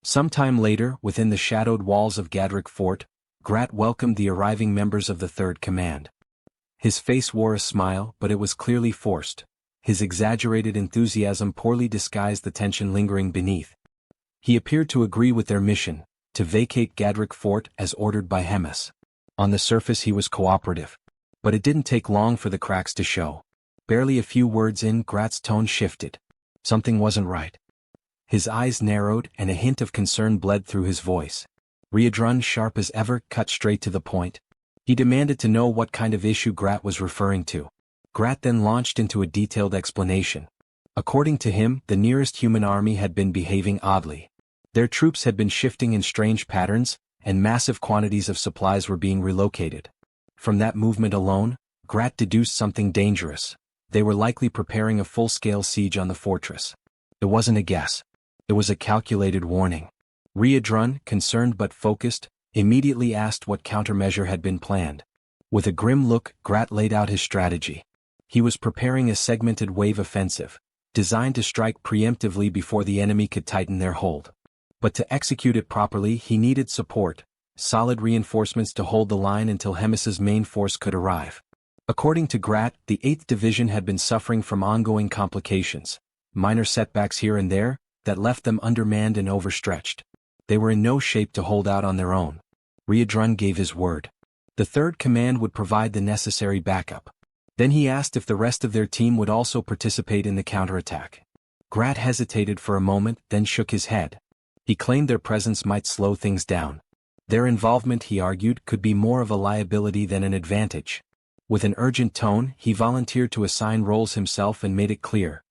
Sometime later, within the shadowed walls of Gadrick Fort, Grat welcomed the arriving members of the Third Command. His face wore a smile, but it was clearly forced. His exaggerated enthusiasm poorly disguised the tension lingering beneath. He appeared to agree with their mission, to vacate Gadrick Fort as ordered by Hemis. On the surface he was cooperative. But it didn't take long for the cracks to show. Barely a few words in, Grat's tone shifted. Something wasn't right. His eyes narrowed and a hint of concern bled through his voice. Riadrun, sharp as ever, cut straight to the point. He demanded to know what kind of issue Grat was referring to. Grat then launched into a detailed explanation. According to him, the nearest human army had been behaving oddly. Their troops had been shifting in strange patterns, and massive quantities of supplies were being relocated. From that movement alone, Grat deduced something dangerous. They were likely preparing a full-scale siege on the fortress. It wasn't a guess. It was a calculated warning. Riadrun, concerned but focused, immediately asked what countermeasure had been planned. With a grim look, Grat laid out his strategy. He was preparing a segmented wave offensive, designed to strike preemptively before the enemy could tighten their hold. But to execute it properly, he needed support, solid reinforcements to hold the line until Hemis's main force could arrive. According to Grat, the 8th Division had been suffering from ongoing complications, minor setbacks here and there, that left them undermanned and overstretched. They were in no shape to hold out on their own. Riadrun gave his word. The 3rd Command would provide the necessary backup. Then he asked if the rest of their team would also participate in the counterattack. Grat hesitated for a moment, then shook his head. He claimed their presence might slow things down. Their involvement, he argued, could be more of a liability than an advantage. With an urgent tone, he volunteered to assign roles himself and made it clear.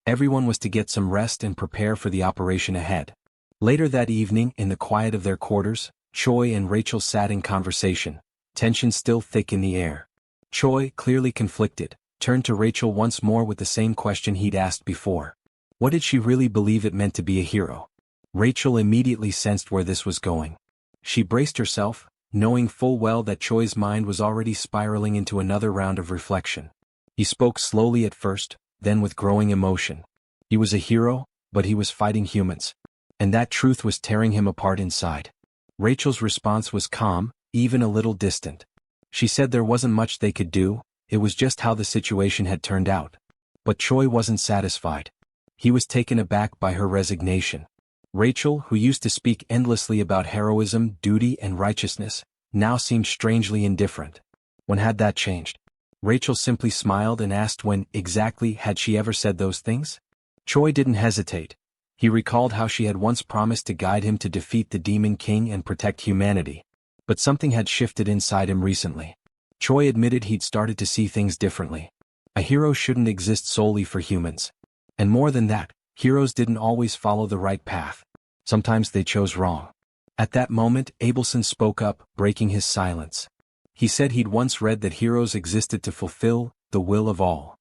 Everyone was to get some rest and prepare for the operation ahead. Later that evening, in the quiet of their quarters, Choi and Rachel sat in conversation, tension still thick in the air. Choi, clearly conflicted, turned to Rachel once more with the same question he'd asked before. What did she really believe it meant to be a hero? Rachel immediately sensed where this was going. She braced herself, knowing full well that Choi's mind was already spiraling into another round of reflection. He spoke slowly at first, then with growing emotion. He was a hero, but he was fighting humans. And that truth was tearing him apart inside. Rachel's response was calm, even a little distant. She said there wasn't much they could do, it was just how the situation had turned out. But Choi wasn't satisfied. He was taken aback by her resignation. Rachel, who used to speak endlessly about heroism, duty, and righteousness, now seemed strangely indifferent. When had that changed? Rachel simply smiled and asked when, exactly, had she ever said those things? Choi didn't hesitate. He recalled how she had once promised to guide him to defeat the Demon King and protect humanity. But something had shifted inside him recently. Choi admitted he'd started to see things differently. A hero shouldn't exist solely for humans. And more than that, heroes didn't always follow the right path. Sometimes they chose wrong. At that moment, Abelson spoke up, breaking his silence. He said he'd once read that heroes existed to fulfill the will of all.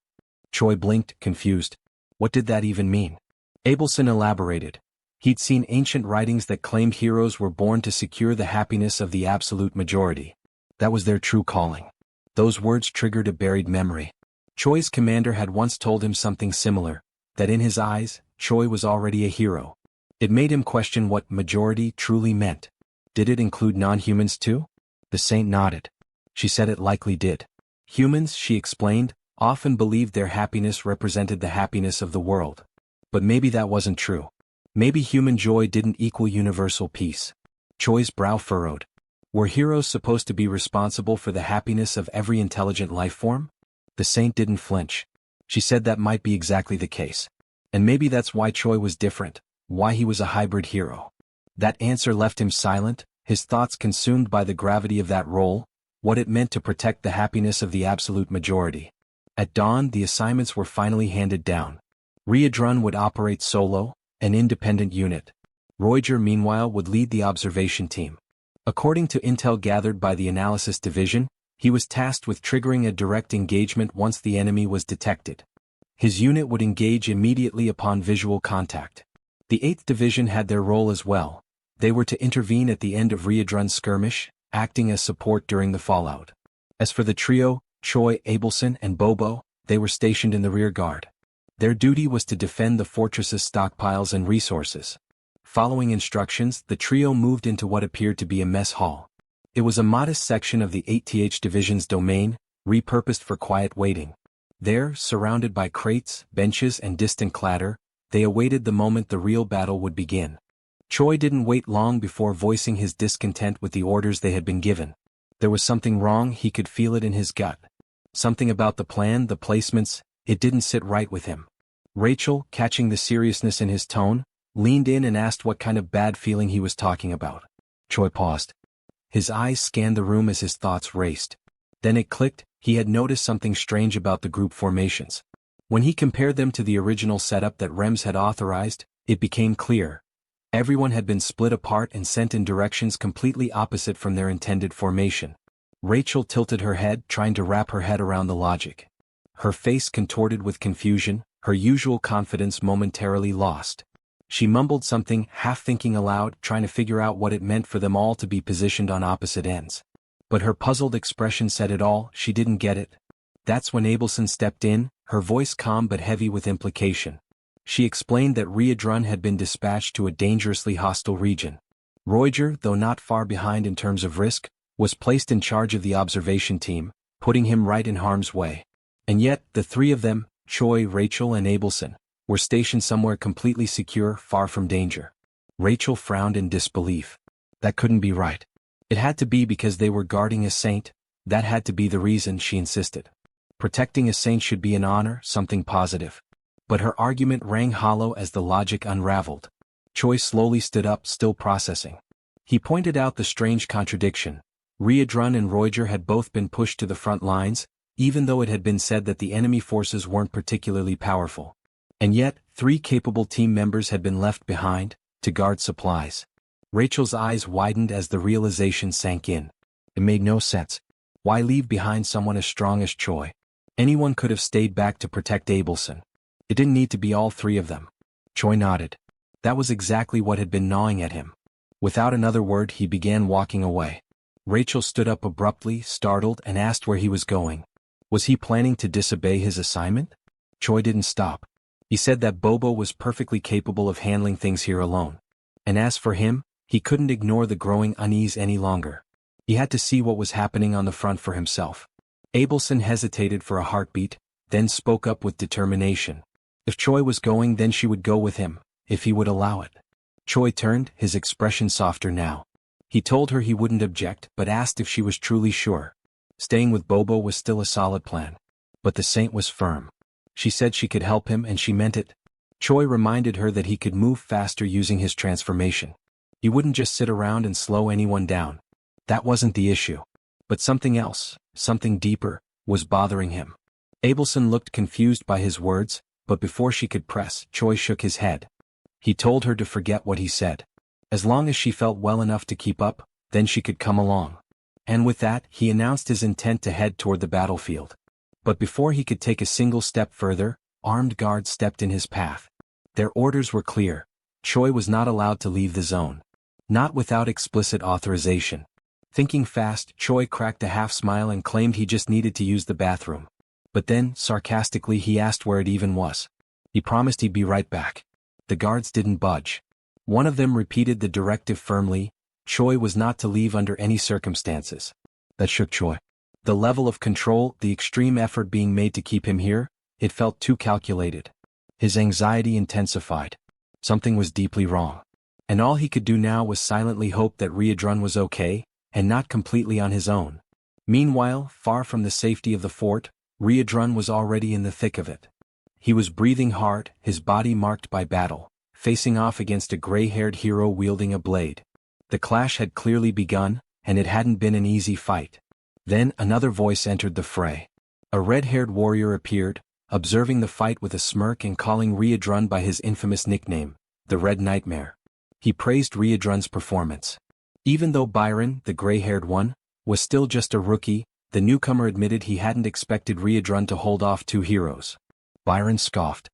Choi blinked, confused. What did that even mean? Abelson elaborated. He'd seen ancient writings that claimed heroes were born to secure the happiness of the absolute majority. That was their true calling. Those words triggered a buried memory. Choi's commander had once told him something similar, that in his eyes, Choi was already a hero. It made him question what majority truly meant. Did it include non-humans too? The saint nodded. She said it likely did. Humans, she explained, often believed their happiness represented the happiness of the world. But maybe that wasn't true. Maybe human joy didn't equal universal peace. Choi's brow furrowed. Were heroes supposed to be responsible for the happiness of every intelligent life form? The saint didn't flinch. She said that might be exactly the case. And maybe that's why Choi was different, why he was a hybrid hero. That answer left him silent, his thoughts consumed by the gravity of that role, what it meant to protect the happiness of the absolute majority. At dawn, the assignments were finally handed down. Riedrun would operate solo, an independent unit. Roiger, meanwhile, would lead the observation team. According to intel gathered by the analysis division, he was tasked with triggering a direct engagement once the enemy was detected. His unit would engage immediately upon visual contact. The 8th Division had their role as well. They were to intervene at the end of Riedrun's skirmish, acting as support during the fallout. As for the trio, Choi, Abelson, and Bobo, they were stationed in the rear guard. Their duty was to defend the fortress's stockpiles and resources. Following instructions, the trio moved into what appeared to be a mess hall. It was a modest section of the 8th Division's domain, repurposed for quiet waiting. There, surrounded by crates, benches, and distant clatter, they awaited the moment the real battle would begin. Choi didn't wait long before voicing his discontent with the orders they had been given. There was something wrong, he could feel it in his gut. Something about the plan, the placements, it didn't sit right with him. Rachel, catching the seriousness in his tone, leaned in and asked what kind of bad feeling he was talking about. Choi paused. His eyes scanned the room as his thoughts raced. Then it clicked, he had noticed something strange about the group formations. When he compared them to the original setup that Rems had authorized, it became clear. Everyone had been split apart and sent in directions completely opposite from their intended formation. Rachel tilted her head, trying to wrap her head around the logic. Her face contorted with confusion, her usual confidence momentarily lost. She mumbled something, half thinking aloud, trying to figure out what it meant for them all to be positioned on opposite ends. But her puzzled expression said it all, she didn't get it. That's when Abelson stepped in, her voice calm but heavy with implication. She explained that Riedrun had been dispatched to a dangerously hostile region. Roiger, though not far behind in terms of risk, was placed in charge of the observation team, putting him right in harm's way. And yet, the three of them, Choi, Rachel, and Abelson, were stationed somewhere completely secure, far from danger. Rachel frowned in disbelief. That couldn't be right. It had to be because they were guarding a saint, that had to be the reason, she insisted. Protecting a saint should be an honor, something positive. But her argument rang hollow as the logic unraveled. Choi slowly stood up, still processing. He pointed out the strange contradiction. Riedrun and Roiger had both been pushed to the front lines, even though it had been said that the enemy forces weren't particularly powerful. And yet, 3 capable team members had been left behind, to guard supplies. Rachel's eyes widened as the realization sank in. It made no sense. Why leave behind someone as strong as Choi? Anyone could have stayed back to protect Abelson. It didn't need to be all 3 of them. Choi nodded. That was exactly what had been gnawing at him. Without another word, he began walking away. Rachel stood up abruptly, startled, and asked where he was going. Was he planning to disobey his assignment? Choi didn't stop. He said that Bobo was perfectly capable of handling things here alone. And as for him, he couldn't ignore the growing unease any longer. He had to see what was happening on the front for himself. Abelson hesitated for a heartbeat, then spoke up with determination. If Choi was going, then she would go with him, if he would allow it. Choi turned, his expression softer now. He told her he wouldn't object but asked if she was truly sure. Staying with Bobo was still a solid plan. But the saint was firm. She said she could help him and she meant it. Choi reminded her that he could move faster using his transformation. He wouldn't just sit around and slow anyone down. That wasn't the issue. But something else, something deeper, was bothering him. Abelson looked confused by his words, but before she could press, Choi shook his head. He told her to forget what he said. As long as she felt well enough to keep up, then she could come along. And with that, he announced his intent to head toward the battlefield. But before he could take a single step further, armed guards stepped in his path. Their orders were clear. Choi was not allowed to leave the zone. Not without explicit authorization. Thinking fast, Choi cracked a half smile and claimed he just needed to use the bathroom. But then, sarcastically, he asked where it even was. He promised he'd be right back. The guards didn't budge. One of them repeated the directive firmly. Choi was not to leave under any circumstances. That shook Choi. The level of control, the extreme effort being made to keep him here, it felt too calculated. His anxiety intensified. Something was deeply wrong. And all he could do now was silently hope that Riedrun was okay, and not completely on his own. Meanwhile, far from the safety of the fort, Riedrun was already in the thick of it. He was breathing hard, his body marked by battle, facing off against a gray-haired hero wielding a blade. The clash had clearly begun, and it hadn't been an easy fight. Then another voice entered the fray. A red-haired warrior appeared, observing the fight with a smirk and calling Riedrun by his infamous nickname, the Red Nightmare. He praised Riedrun's performance. Even though Byron, the gray-haired one, was still just a rookie, the newcomer admitted he hadn't expected Riedrun to hold off two heroes. Byron scoffed.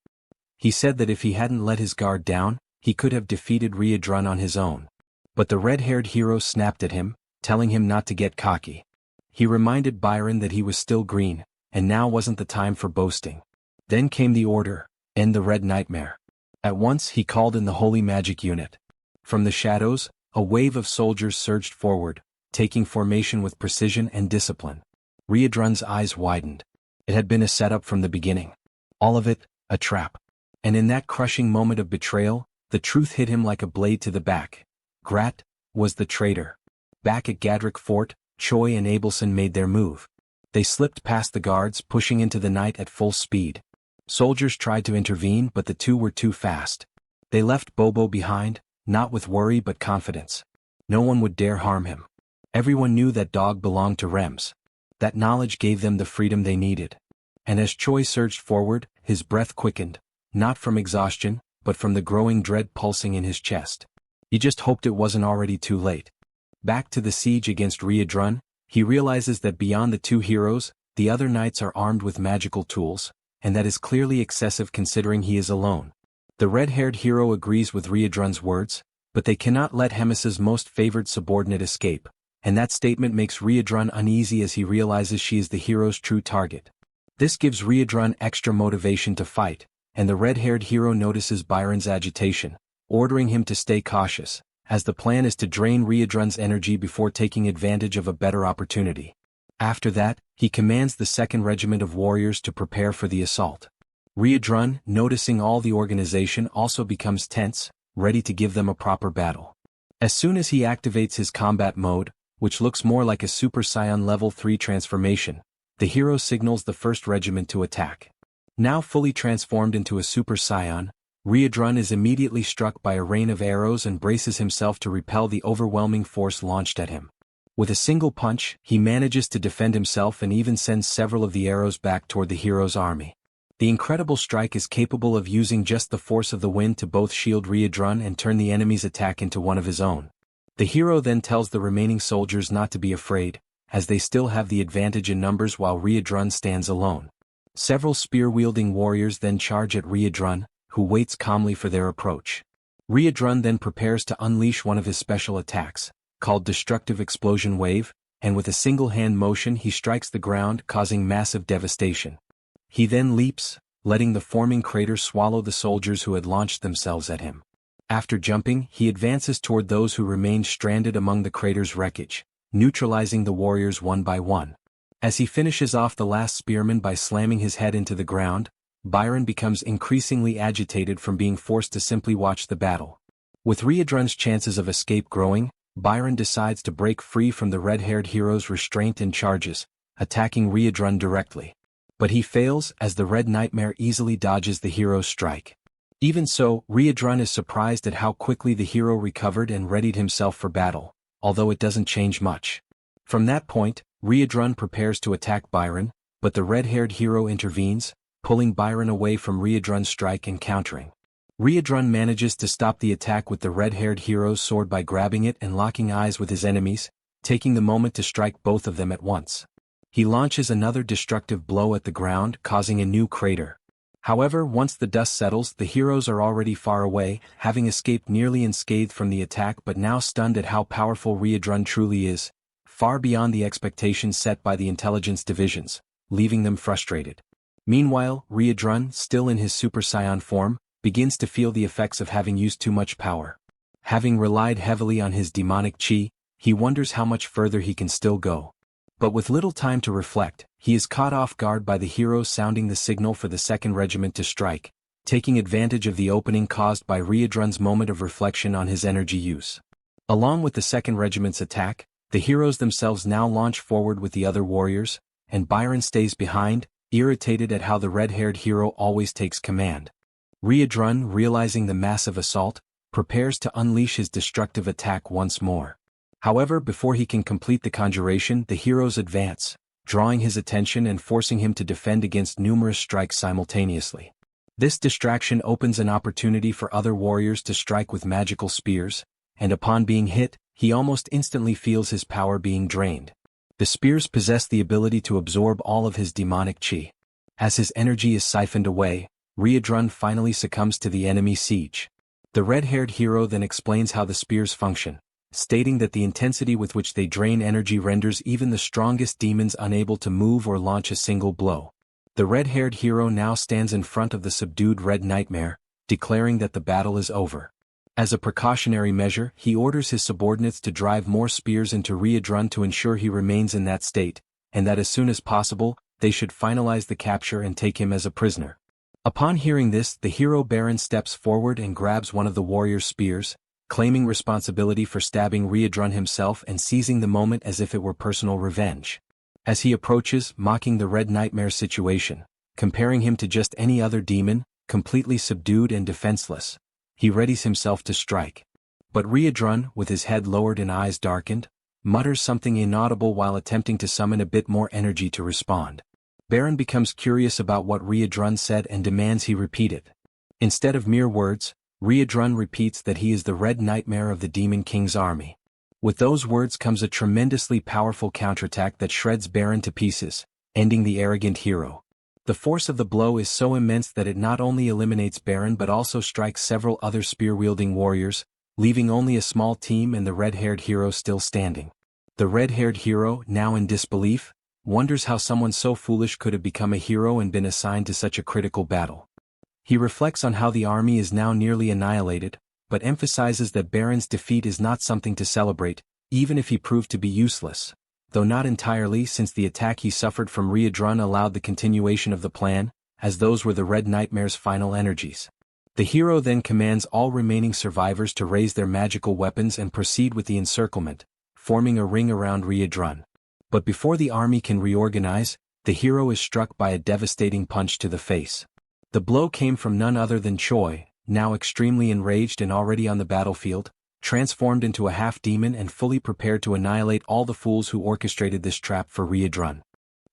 He said that if he hadn't let his guard down, he could have defeated Riedrun on his own. But the red-haired hero snapped at him, telling him not to get cocky. He reminded Byron that he was still green, and now wasn't the time for boasting. Then came the order, end the Red Nightmare. At once he called in the Holy Magic Unit. From the shadows, a wave of soldiers surged forward, taking formation with precision and discipline. Riedrun's eyes widened. It had been a setup from the beginning. All of it, a trap. And in that crushing moment of betrayal, the truth hit him like a blade to the back. Grat was the traitor. Back at Gadrick Fort, Choi and Abelson made their move. They slipped past the guards, pushing into the night at full speed. Soldiers tried to intervene, but the two were too fast. They left Bobo behind, not with worry but confidence. No one would dare harm him. Everyone knew that dog belonged to Rems. That knowledge gave them the freedom they needed. And as Choi surged forward, his breath quickened, not from exhaustion, but from the growing dread pulsing in his chest. He just hoped it wasn't already too late. Back to the siege against Riedrun, he realizes that beyond the two heroes, the other knights are armed with magical tools, and that is clearly excessive considering he is alone. The red-haired hero agrees with Riedrun's words, but they cannot let Hemis's most favored subordinate escape, and that statement makes Riedrun uneasy as he realizes she is the hero's true target. This gives Riedrun extra motivation to fight, and the red-haired hero notices Byron's agitation, ordering him to stay cautious, as the plan is to drain Riedrun's energy before taking advantage of a better opportunity. After that, he commands the 2nd Regiment of Warriors to prepare for the assault. Riedrun, noticing all the organization, also becomes tense, ready to give them a proper battle. As soon as he activates his combat mode, which looks more like a Super Saiyan Level 3 transformation, the hero signals the 1st Regiment to attack. Now fully transformed into a Super Saiyan, Riedrun is immediately struck by a rain of arrows and braces himself to repel the overwhelming force launched at him. With a single punch, he manages to defend himself and even sends several of the arrows back toward the hero's army. The incredible strike is capable of using just the force of the wind to both shield Riedrun and turn the enemy's attack into one of his own. The hero then tells the remaining soldiers not to be afraid, as they still have the advantage in numbers while Riedrun stands alone. Several spear-wielding warriors then charge at Riedrun, who waits calmly for their approach. Riedrun then prepares to unleash one of his special attacks, called Destructive Explosion Wave, and with a single-hand motion he strikes the ground, causing massive devastation. He then leaps, letting the forming crater swallow the soldiers who had launched themselves at him. After jumping, he advances toward those who remained stranded among the crater's wreckage, neutralizing the warriors one by one. As he finishes off the last spearman by slamming his head into the ground, Byron becomes increasingly agitated from being forced to simply watch the battle. With Riedrun's chances of escape growing, Byron decides to break free from the red-haired hero's restraint and charges, attacking Riadrun directly. But he fails as the Red Nightmare easily dodges the hero's strike. Even so, Riadrun is surprised at how quickly the hero recovered and readied himself for battle, although it doesn't change much. From that point, Riadrun prepares to attack Byron, but the red-haired hero intervenes, pulling Byron away from Riadrun's strike and countering. Riadrun manages to stop the attack with the red-haired hero's sword by grabbing it and locking eyes with his enemies, taking the moment to strike both of them at once. He launches another destructive blow at the ground, causing a new crater. However, once the dust settles, the heroes are already far away, having escaped nearly unscathed from the attack but now stunned at how powerful Riadrun truly is, far beyond the expectations set by the intelligence divisions, leaving them frustrated. Meanwhile, Riadrun, still in his Super Saiyan form, begins to feel the effects of having used too much power. Having relied heavily on his demonic chi, he wonders how much further he can still go. But with little time to reflect, he is caught off guard by the heroes sounding the signal for the 2nd Regiment to strike, taking advantage of the opening caused by Riadrun's moment of reflection on his energy use. Along with the 2nd Regiment's attack, the heroes themselves now launch forward with the other warriors, and Byron stays behind, irritated at how the red-haired hero always takes command. Riadrun, realizing the massive assault, prepares to unleash his destructive attack once more. However, before he can complete the conjuration, the heroes advance, drawing his attention and forcing him to defend against numerous strikes simultaneously. This distraction opens an opportunity for other warriors to strike with magical spears, and upon being hit, he almost instantly feels his power being drained. The spears possess the ability to absorb all of his demonic chi. As his energy is siphoned away, Riadrun finally succumbs to the enemy siege. The red-haired hero then explains how the spears function, stating that the intensity with which they drain energy renders even the strongest demons unable to move or launch a single blow. The red-haired hero now stands in front of the subdued Red Nightmare, declaring that the battle is over. As a precautionary measure, he orders his subordinates to drive more spears into Riadrun to ensure he remains in that state, and that as soon as possible, they should finalize the capture and take him as a prisoner. Upon hearing this, the hero Baron steps forward and grabs one of the warrior's spears, claiming responsibility for stabbing Riadrun himself and seizing the moment as if it were personal revenge. As he approaches, mocking the Red Nightmare's situation, comparing him to just any other demon, completely subdued and defenseless, he readies himself to strike. But Riadrun, with his head lowered and eyes darkened, mutters something inaudible while attempting to summon a bit more energy to respond. Baron becomes curious about what Riadrun said and demands he repeat it. Instead of mere words, Riadrun repeats that he is the Red Nightmare of the Demon King's army. With those words comes a tremendously powerful counterattack that shreds Baron to pieces, ending the arrogant hero. The force of the blow is so immense that it not only eliminates Baron but also strikes several other spear-wielding warriors, leaving only a small team and the red-haired hero still standing. The red-haired hero, now in disbelief, wonders how someone so foolish could have become a hero and been assigned to such a critical battle. He reflects on how the army is now nearly annihilated, but emphasizes that Baron's defeat is not something to celebrate, even if he proved to be useless, though not entirely since the attack he suffered from Riadrun allowed the continuation of the plan, as those were the Red Nightmare's final energies. The hero then commands all remaining survivors to raise their magical weapons and proceed with the encirclement, forming a ring around Riadrun. But before the army can reorganize, the hero is struck by a devastating punch to the face. The blow came from none other than Choi, now extremely enraged and already on the battlefield, transformed into a half-demon and fully prepared to annihilate all the fools who orchestrated this trap for Riadrun.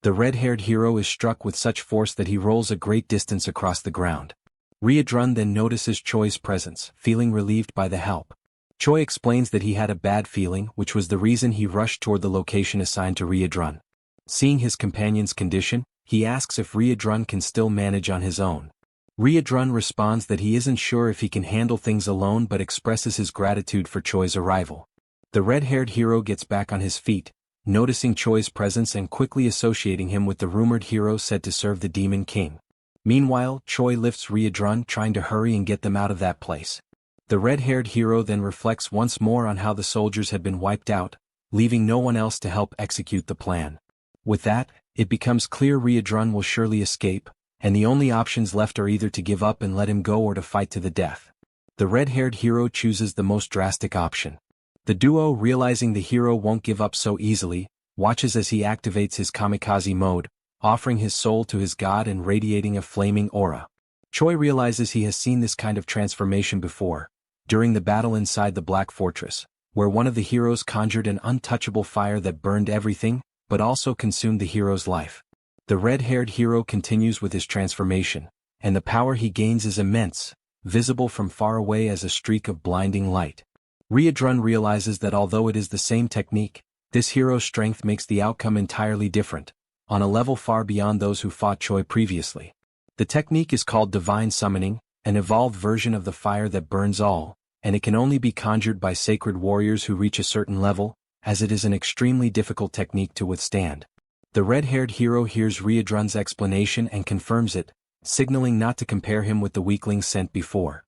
The red-haired hero is struck with such force that he rolls a great distance across the ground. Riadrun then notices Choi's presence, feeling relieved by the help. Choi explains that he had a bad feeling, which was the reason he rushed toward the location assigned to Riadrun. Seeing his companion's condition, he asks if Riadrun can still manage on his own. Riadrun responds that he isn't sure if he can handle things alone but expresses his gratitude for Choi's arrival. The red-haired hero gets back on his feet, noticing Choi's presence and quickly associating him with the rumored hero said to serve the Demon King. Meanwhile, Choi lifts Riadrun, trying to hurry and get them out of that place. The red-haired hero then reflects once more on how the soldiers had been wiped out, leaving no one else to help execute the plan. With that, it becomes clear Riadrun will surely escape, and the only options left are either to give up and let him go or to fight to the death. The red-haired hero chooses the most drastic option. The duo, realizing the hero won't give up so easily, watches as he activates his kamikaze mode, offering his soul to his god and radiating a flaming aura. Choi realizes he has seen this kind of transformation before, during the battle inside the Black Fortress, where one of the heroes conjured an untouchable fire that burned everything, but also consumed the hero's life. The red-haired hero continues with his transformation, and the power he gains is immense, visible from far away as a streak of blinding light. Ryudrun realizes that although it is the same technique, this hero's strength makes the outcome entirely different, on a level far beyond those who fought Choi previously. The technique is called Divine Summoning, an evolved version of the fire that burns all, and it can only be conjured by sacred warriors who reach a certain level, as it is an extremely difficult technique to withstand. The red-haired hero hears Ryudrun's explanation and confirms it, signaling not to compare him with the weaklings sent before.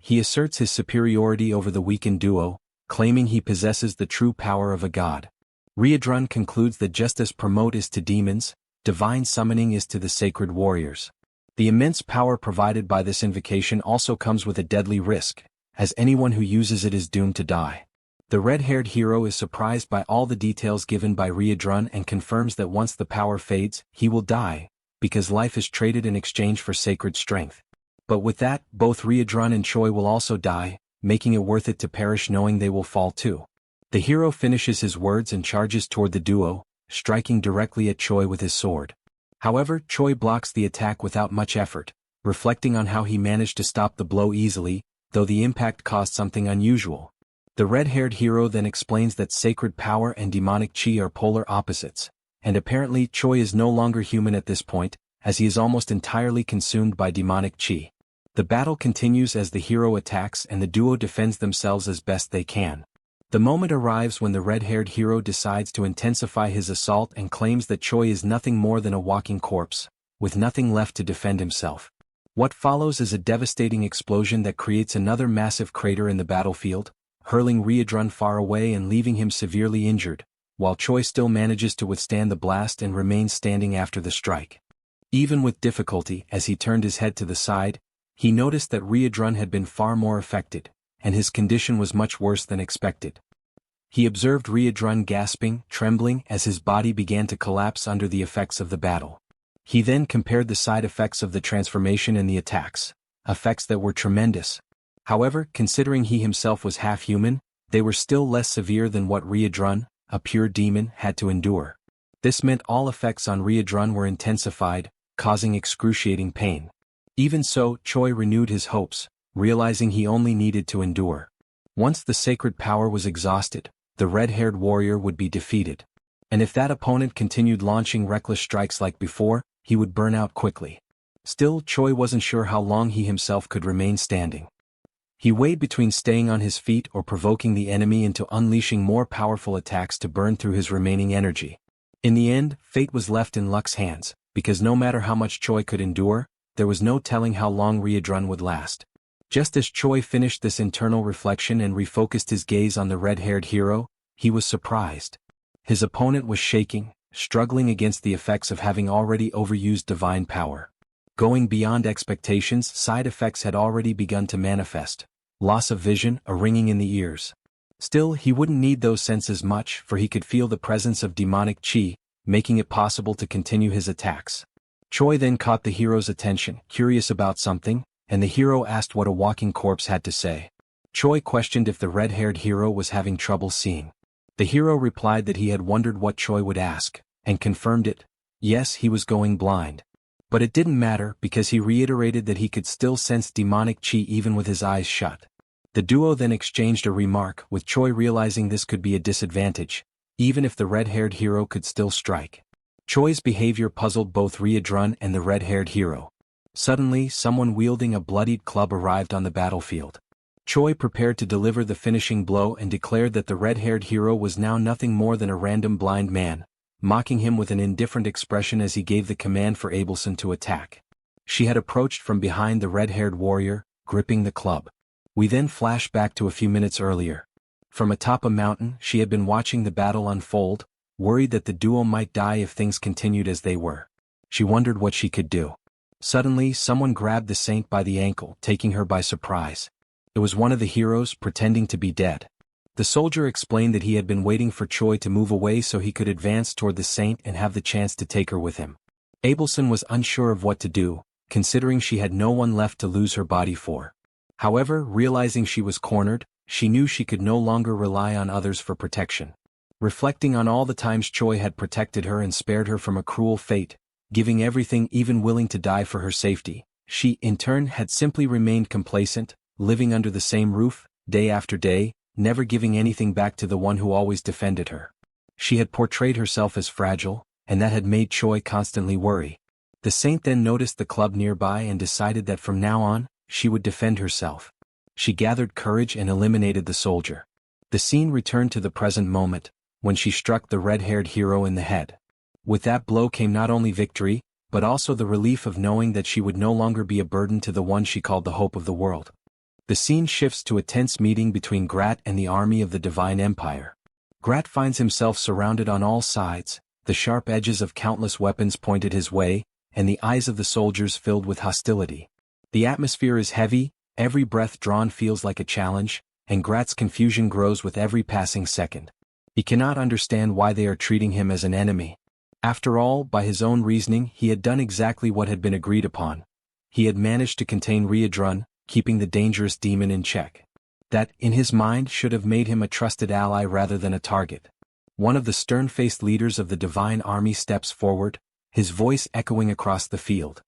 He asserts his superiority over the weakened duo, claiming he possesses the true power of a god. Ryudrun concludes that just as promote is to demons, divine summoning is to the sacred warriors. The immense power provided by this invocation also comes with a deadly risk, as anyone who uses it is doomed to die. The red-haired hero is surprised by all the details given by Ryudrun and confirms that once the power fades, he will die, because life is traded in exchange for sacred strength. But with that, both Ryudrun and Choi will also die, making it worth it to perish knowing they will fall too. The hero finishes his words and charges toward the duo, striking directly at Choi with his sword. However, Choi blocks the attack without much effort, reflecting on how he managed to stop the blow easily, though the impact caused something unusual. The red-haired hero then explains that sacred power and demonic chi are polar opposites, and apparently Choi is no longer human at this point, as he is almost entirely consumed by demonic chi. The battle continues as the hero attacks and the duo defends themselves as best they can. The moment arrives when the red-haired hero decides to intensify his assault and claims that Choi is nothing more than a walking corpse, with nothing left to defend himself. What follows is a devastating explosion that creates another massive crater in the battlefield, hurling Ryudrun far away and leaving him severely injured, while Choi still manages to withstand the blast and remains standing after the strike. Even with difficulty, as he turned his head to the side, he noticed that Ryudrun had been far more affected, and his condition was much worse than expected. He observed Ryudrun gasping, trembling as his body began to collapse under the effects of the battle. He then compared the side effects of the transformation and the attacks, effects that were tremendous. However, considering he himself was half-human, they were still less severe than what Ryudrun, a pure demon, had to endure. This meant all effects on Ryudrun were intensified, causing excruciating pain. Even so, Choi renewed his hopes, realizing he only needed to endure. Once the sacred power was exhausted, the red-haired warrior would be defeated. And if that opponent continued launching reckless strikes like before, he would burn out quickly. Still, Choi wasn't sure how long he himself could remain standing. He weighed between staying on his feet or provoking the enemy into unleashing more powerful attacks to burn through his remaining energy. In the end, fate was left in luck's hands, because no matter how much Choi could endure, there was no telling how long Ryudrun would last. Just as Choi finished this internal reflection and refocused his gaze on the red-haired hero, he was surprised. His opponent was shaking, struggling against the effects of having already overused divine power. Going beyond expectations, side effects had already begun to manifest. Loss of vision, a ringing in the ears. Still, he wouldn't need those senses much, for he could feel the presence of demonic chi, making it possible to continue his attacks. Choi then caught the hero's attention, curious about something, and the hero asked what a walking corpse had to say. Choi questioned if the red-haired hero was having trouble seeing. The hero replied that he had wondered what Choi would ask, and confirmed it. Yes, he was going blind. But it didn't matter because he reiterated that he could still sense demonic chi even with his eyes shut. The duo then exchanged a remark, with Choi realizing this could be a disadvantage, even if the red-haired hero could still strike. Choi's behavior puzzled both Ryudrun and the red-haired hero. Suddenly, someone wielding a bloodied club arrived on the battlefield. Choi prepared to deliver the finishing blow and declared that the red-haired hero was now nothing more than a random blind man, mocking him with an indifferent expression as he gave the command for Abelson to attack. She had approached from behind the red-haired warrior, gripping the club. We then flash back to a few minutes earlier. From atop a mountain, she had been watching the battle unfold, worried that the duo might die if things continued as they were. She wondered what she could do. Suddenly, someone grabbed the saint by the ankle, taking her by surprise. It was one of the heroes, pretending to be dead. The soldier explained that he had been waiting for Choi to move away so he could advance toward the saint and have the chance to take her with him. Abelson was unsure of what to do, considering she had no one left to lose her body for. However, realizing she was cornered, she knew she could no longer rely on others for protection. Reflecting on all the times Choi had protected her and spared her from a cruel fate, giving everything, even willing to die for her safety, she, in turn, had simply remained complacent, living under the same roof, day after day, never giving anything back to the one who always defended her. She had portrayed herself as fragile, and that had made Choi constantly worry. The saint then noticed the club nearby and decided that from now on, she would defend herself. She gathered courage and eliminated the soldier. The scene returned to the present moment, when she struck the red-haired hero in the head. With that blow came not only victory, but also the relief of knowing that she would no longer be a burden to the one she called the hope of the world. The scene shifts to a tense meeting between Grat and the army of the Divine Empire. Grat finds himself surrounded on all sides, the sharp edges of countless weapons pointed his way, and the eyes of the soldiers filled with hostility. The atmosphere is heavy, every breath drawn feels like a challenge, and Grat's confusion grows with every passing second. He cannot understand why they are treating him as an enemy. After all, by his own reasoning, he had done exactly what had been agreed upon. He had managed to contain Riadrun, keeping the dangerous demon in check. That, in his mind, should have made him a trusted ally rather than a target. One of the stern-faced leaders of the Divine Army steps forward, his voice echoing across the field.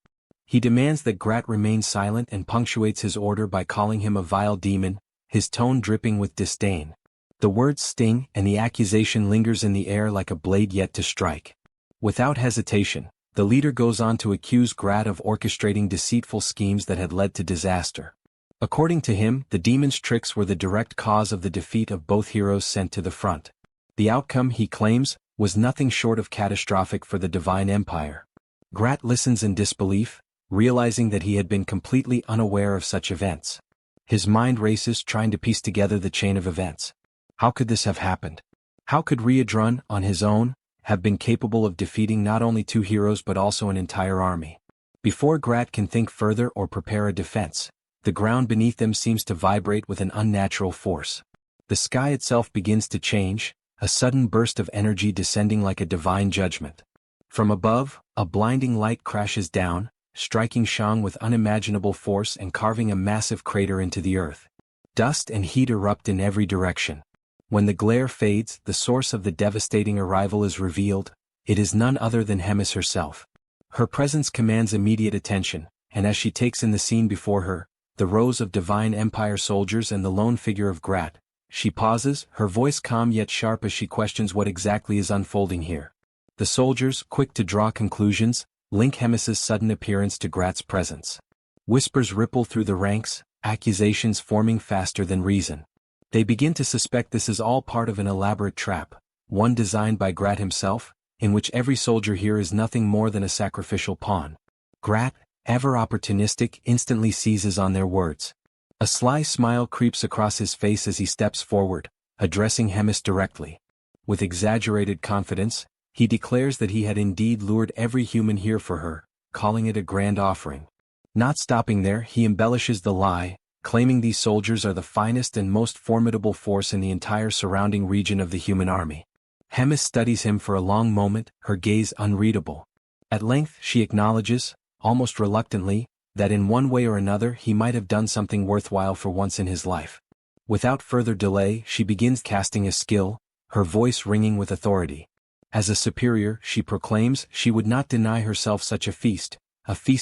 He demands that Grat remain silent and punctuates his order by calling him a vile demon, his tone dripping with disdain. The words sting, and the accusation lingers in the air like a blade yet to strike. Without hesitation, the leader goes on to accuse Grat of orchestrating deceitful schemes that had led to disaster. According to him, the demon's tricks were the direct cause of the defeat of both heroes sent to the front. The outcome, he claims, was nothing short of catastrophic for the Divine Empire. Grat listens in disbelief, realizing that he had been completely unaware of such events. His mind races trying to piece together the chain of events. How could this have happened? How could Riadrun, on his own, have been capable of defeating not only two heroes but also an entire army? Before Grat can think further or prepare a defense, the ground beneath them seems to vibrate with an unnatural force. The sky itself begins to change, a sudden burst of energy descending like a divine judgment. From above, a blinding light crashes down, striking Shang with unimaginable force and carving a massive crater into the earth. Dust and heat erupt in every direction. When the glare fades, the source of the devastating arrival is revealed. It is none other than Hemis herself. Her presence commands immediate attention, and as she takes in the scene before her, the rows of Divine Empire soldiers and the lone figure of Grat, she pauses, her voice calm yet sharp as she questions what exactly is unfolding here. The soldiers, quick to draw conclusions, link Hemis's sudden appearance to Grat's presence. Whispers ripple through the ranks, accusations forming faster than reason. They begin to suspect this is all part of an elaborate trap, one designed by Grat himself, in which every soldier here is nothing more than a sacrificial pawn. Grat, ever opportunistic, instantly seizes on their words. A sly smile creeps across his face as he steps forward, addressing Hemis directly. With exaggerated confidence, he declares that he had indeed lured every human here for her, calling it a grand offering. Not stopping there, he embellishes the lie, claiming these soldiers are the finest and most formidable force in the entire surrounding region of the human army. Hemis studies him for a long moment, her gaze unreadable. At length she acknowledges, almost reluctantly, that in one way or another he might have done something worthwhile for once in his life. Without further delay, she begins casting a skill, her voice ringing with authority. As a superior, she proclaims she would not deny herself such a feast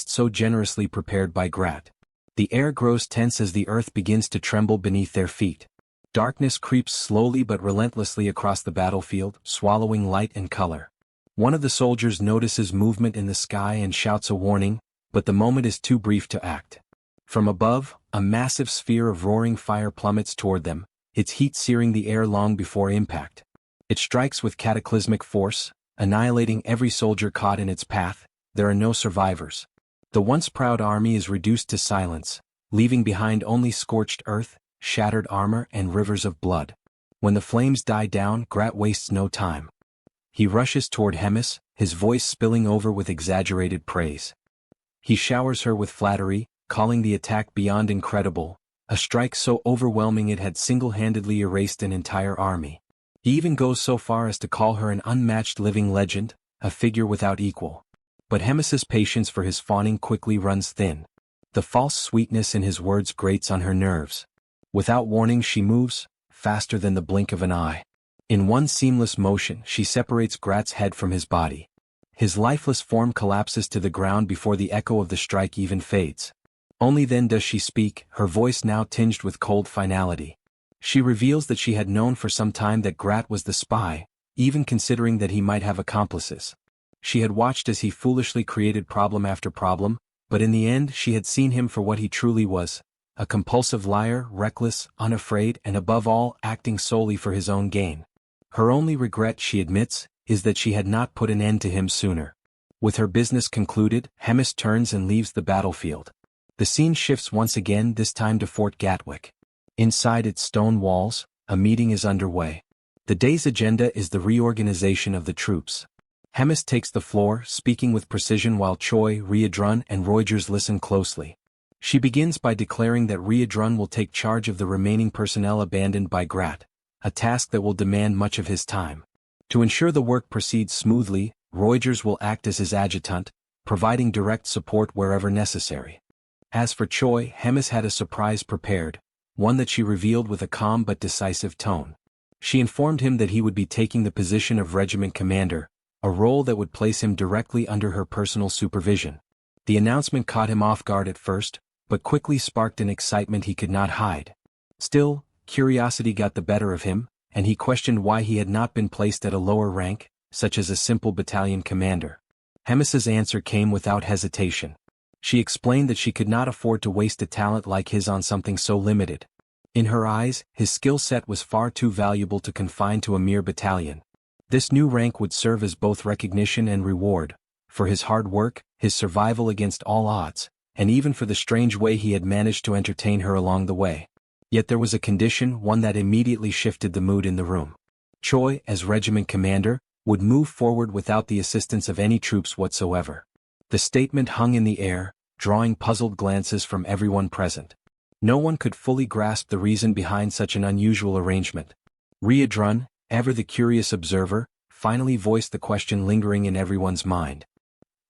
so generously prepared by Grat. The air grows tense as the earth begins to tremble beneath their feet. Darkness creeps slowly but relentlessly across the battlefield, swallowing light and color. One of the soldiers notices movement in the sky and shouts a warning, but the moment is too brief to act. From above, a massive sphere of roaring fire plummets toward them, its heat searing the air long before impact. It strikes with cataclysmic force, annihilating every soldier caught in its path. There are no survivors. The once proud army is reduced to silence, leaving behind only scorched earth, shattered armor and rivers of blood. When the flames die down, Grat wastes no time. He rushes toward Hemis, his voice spilling over with exaggerated praise. He showers her with flattery, calling the attack beyond incredible, a strike so overwhelming it had single-handedly erased an entire army. He even goes so far as to call her an unmatched living legend, a figure without equal. But Hemis's patience for his fawning quickly runs thin. The false sweetness in his words grates on her nerves. Without warning she moves, faster than the blink of an eye. In one seamless motion she separates Grat's head from his body. His lifeless form collapses to the ground before the echo of the strike even fades. Only then does she speak, her voice now tinged with cold finality. She reveals that she had known for some time that Grat was the spy, even considering that he might have accomplices. She had watched as he foolishly created problem after problem, but in the end she had seen him for what he truly was, a compulsive liar, reckless, unafraid, and above all, acting solely for his own gain. Her only regret, she admits, is that she had not put an end to him sooner. With her business concluded, Hemis turns and leaves the battlefield. The scene shifts once again, this time to Fort Gatwick. Inside its stone walls, a meeting is underway. The day's agenda is the reorganization of the troops. Hemis takes the floor, speaking with precision while Choi, Ryedrun, and Reuters listen closely. She begins by declaring that Ryedrun will take charge of the remaining personnel abandoned by Grat, a task that will demand much of his time. To ensure the work proceeds smoothly, Reuters will act as his adjutant, providing direct support wherever necessary. As for Choi, Hemis had a surprise prepared, one that she revealed with a calm but decisive tone. She informed him that he would be taking the position of regiment commander, a role that would place him directly under her personal supervision. The announcement caught him off guard at first, but quickly sparked an excitement he could not hide. Still, curiosity got the better of him, and he questioned why he had not been placed at a lower rank, such as a simple battalion commander. Hemis's answer came without hesitation. She explained that she could not afford to waste a talent like his on something so limited. In her eyes, his skill set was far too valuable to confine to a mere battalion. This new rank would serve as both recognition and reward, for his hard work, his survival against all odds, and even for the strange way he had managed to entertain her along the way. Yet there was a condition, one that immediately shifted the mood in the room. Choi, as regiment commander, would move forward without the assistance of any troops whatsoever. The statement hung in the air, drawing puzzled glances from everyone present. No one could fully grasp the reason behind such an unusual arrangement. Ryedrun, ever the curious observer, finally voiced the question lingering in everyone's mind.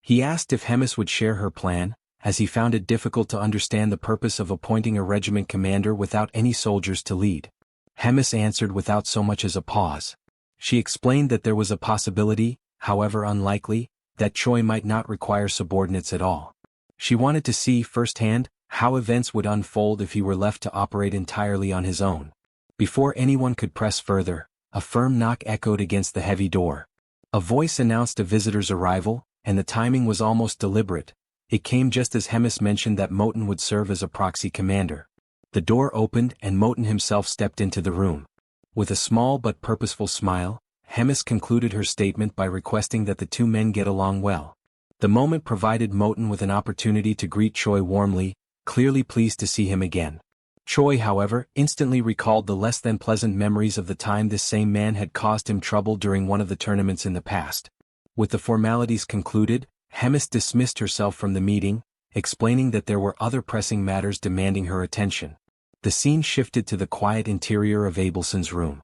He asked if Hemis would share her plan, as he found it difficult to understand the purpose of appointing a regiment commander without any soldiers to lead. Hemis answered without so much as a pause. She explained that there was a possibility, however unlikely, that Choi might not require subordinates at all. She wanted to see firsthand how events would unfold if he were left to operate entirely on his own. Before anyone could press further, a firm knock echoed against the heavy door. A voice announced a visitor's arrival, and the timing was almost deliberate. It came just as Hemis mentioned that Moten would serve as a proxy commander. The door opened and Moten himself stepped into the room. With a small but purposeful smile, Hemis concluded her statement by requesting that the two men get along well. The moment provided Moten with an opportunity to greet Choi warmly, clearly pleased to see him again. Choi, however, instantly recalled the less than pleasant memories of the time this same man had caused him trouble during one of the tournaments in the past. With the formalities concluded, Hemis dismissed herself from the meeting, explaining that there were other pressing matters demanding her attention. The scene shifted to the quiet interior of Abelson's room.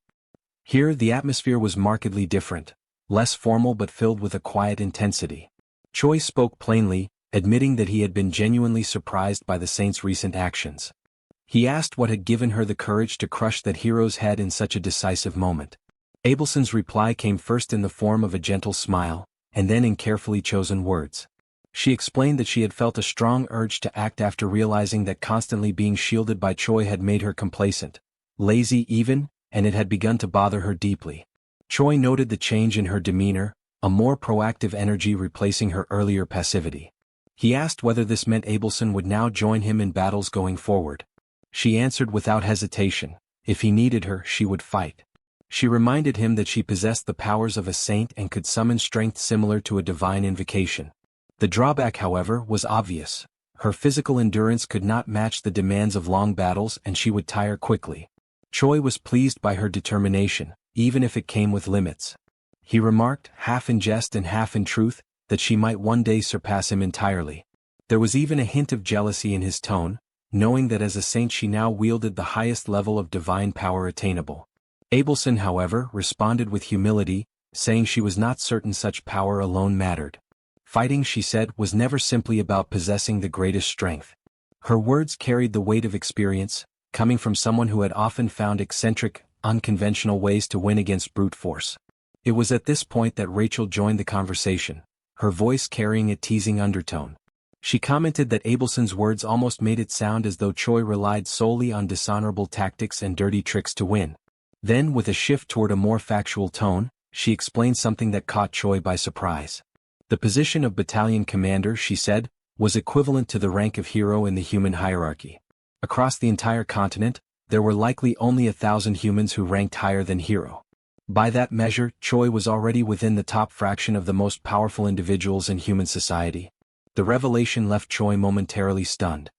Here the atmosphere was markedly different, less formal but filled with a quiet intensity. Choi spoke plainly, admitting that he had been genuinely surprised by the saint's recent actions. He asked what had given her the courage to crush that hero's head in such a decisive moment. Abelson's reply came first in the form of a gentle smile, and then in carefully chosen words. She explained that she had felt a strong urge to act after realizing that constantly being shielded by Choi had made her complacent, lazy even, and it had begun to bother her deeply. Choi noted the change in her demeanor, a more proactive energy replacing her earlier passivity. He asked whether this meant Abelson would now join him in battles going forward. She answered without hesitation, if he needed her, she would fight. She reminded him that she possessed the powers of a saint and could summon strength similar to a divine invocation. The drawback, however, was obvious. Her physical endurance could not match the demands of long battles and she would tire quickly. Choi was pleased by her determination, even if it came with limits. He remarked, half in jest and half in truth, that she might one day surpass him entirely. There was even a hint of jealousy in his tone, knowing that as a saint she now wielded the highest level of divine power attainable. Abelson, however, responded with humility, saying she was not certain such power alone mattered. Fighting, she said, was never simply about possessing the greatest strength. Her words carried the weight of experience, coming from someone who had often found eccentric, unconventional ways to win against brute force. It was at this point that Rachel joined the conversation, her voice carrying a teasing undertone. She commented that Abelson's words almost made it sound as though Choi relied solely on dishonorable tactics and dirty tricks to win. Then, with a shift toward a more factual tone, she explained something that caught Choi by surprise. The position of battalion commander, she said, was equivalent to the rank of hero in the human hierarchy. Across the entire continent, there were likely only 1,000 humans who ranked higher than hero. By that measure, Choi was already within the top fraction of the most powerful individuals in human society. The revelation left Choi momentarily stunned.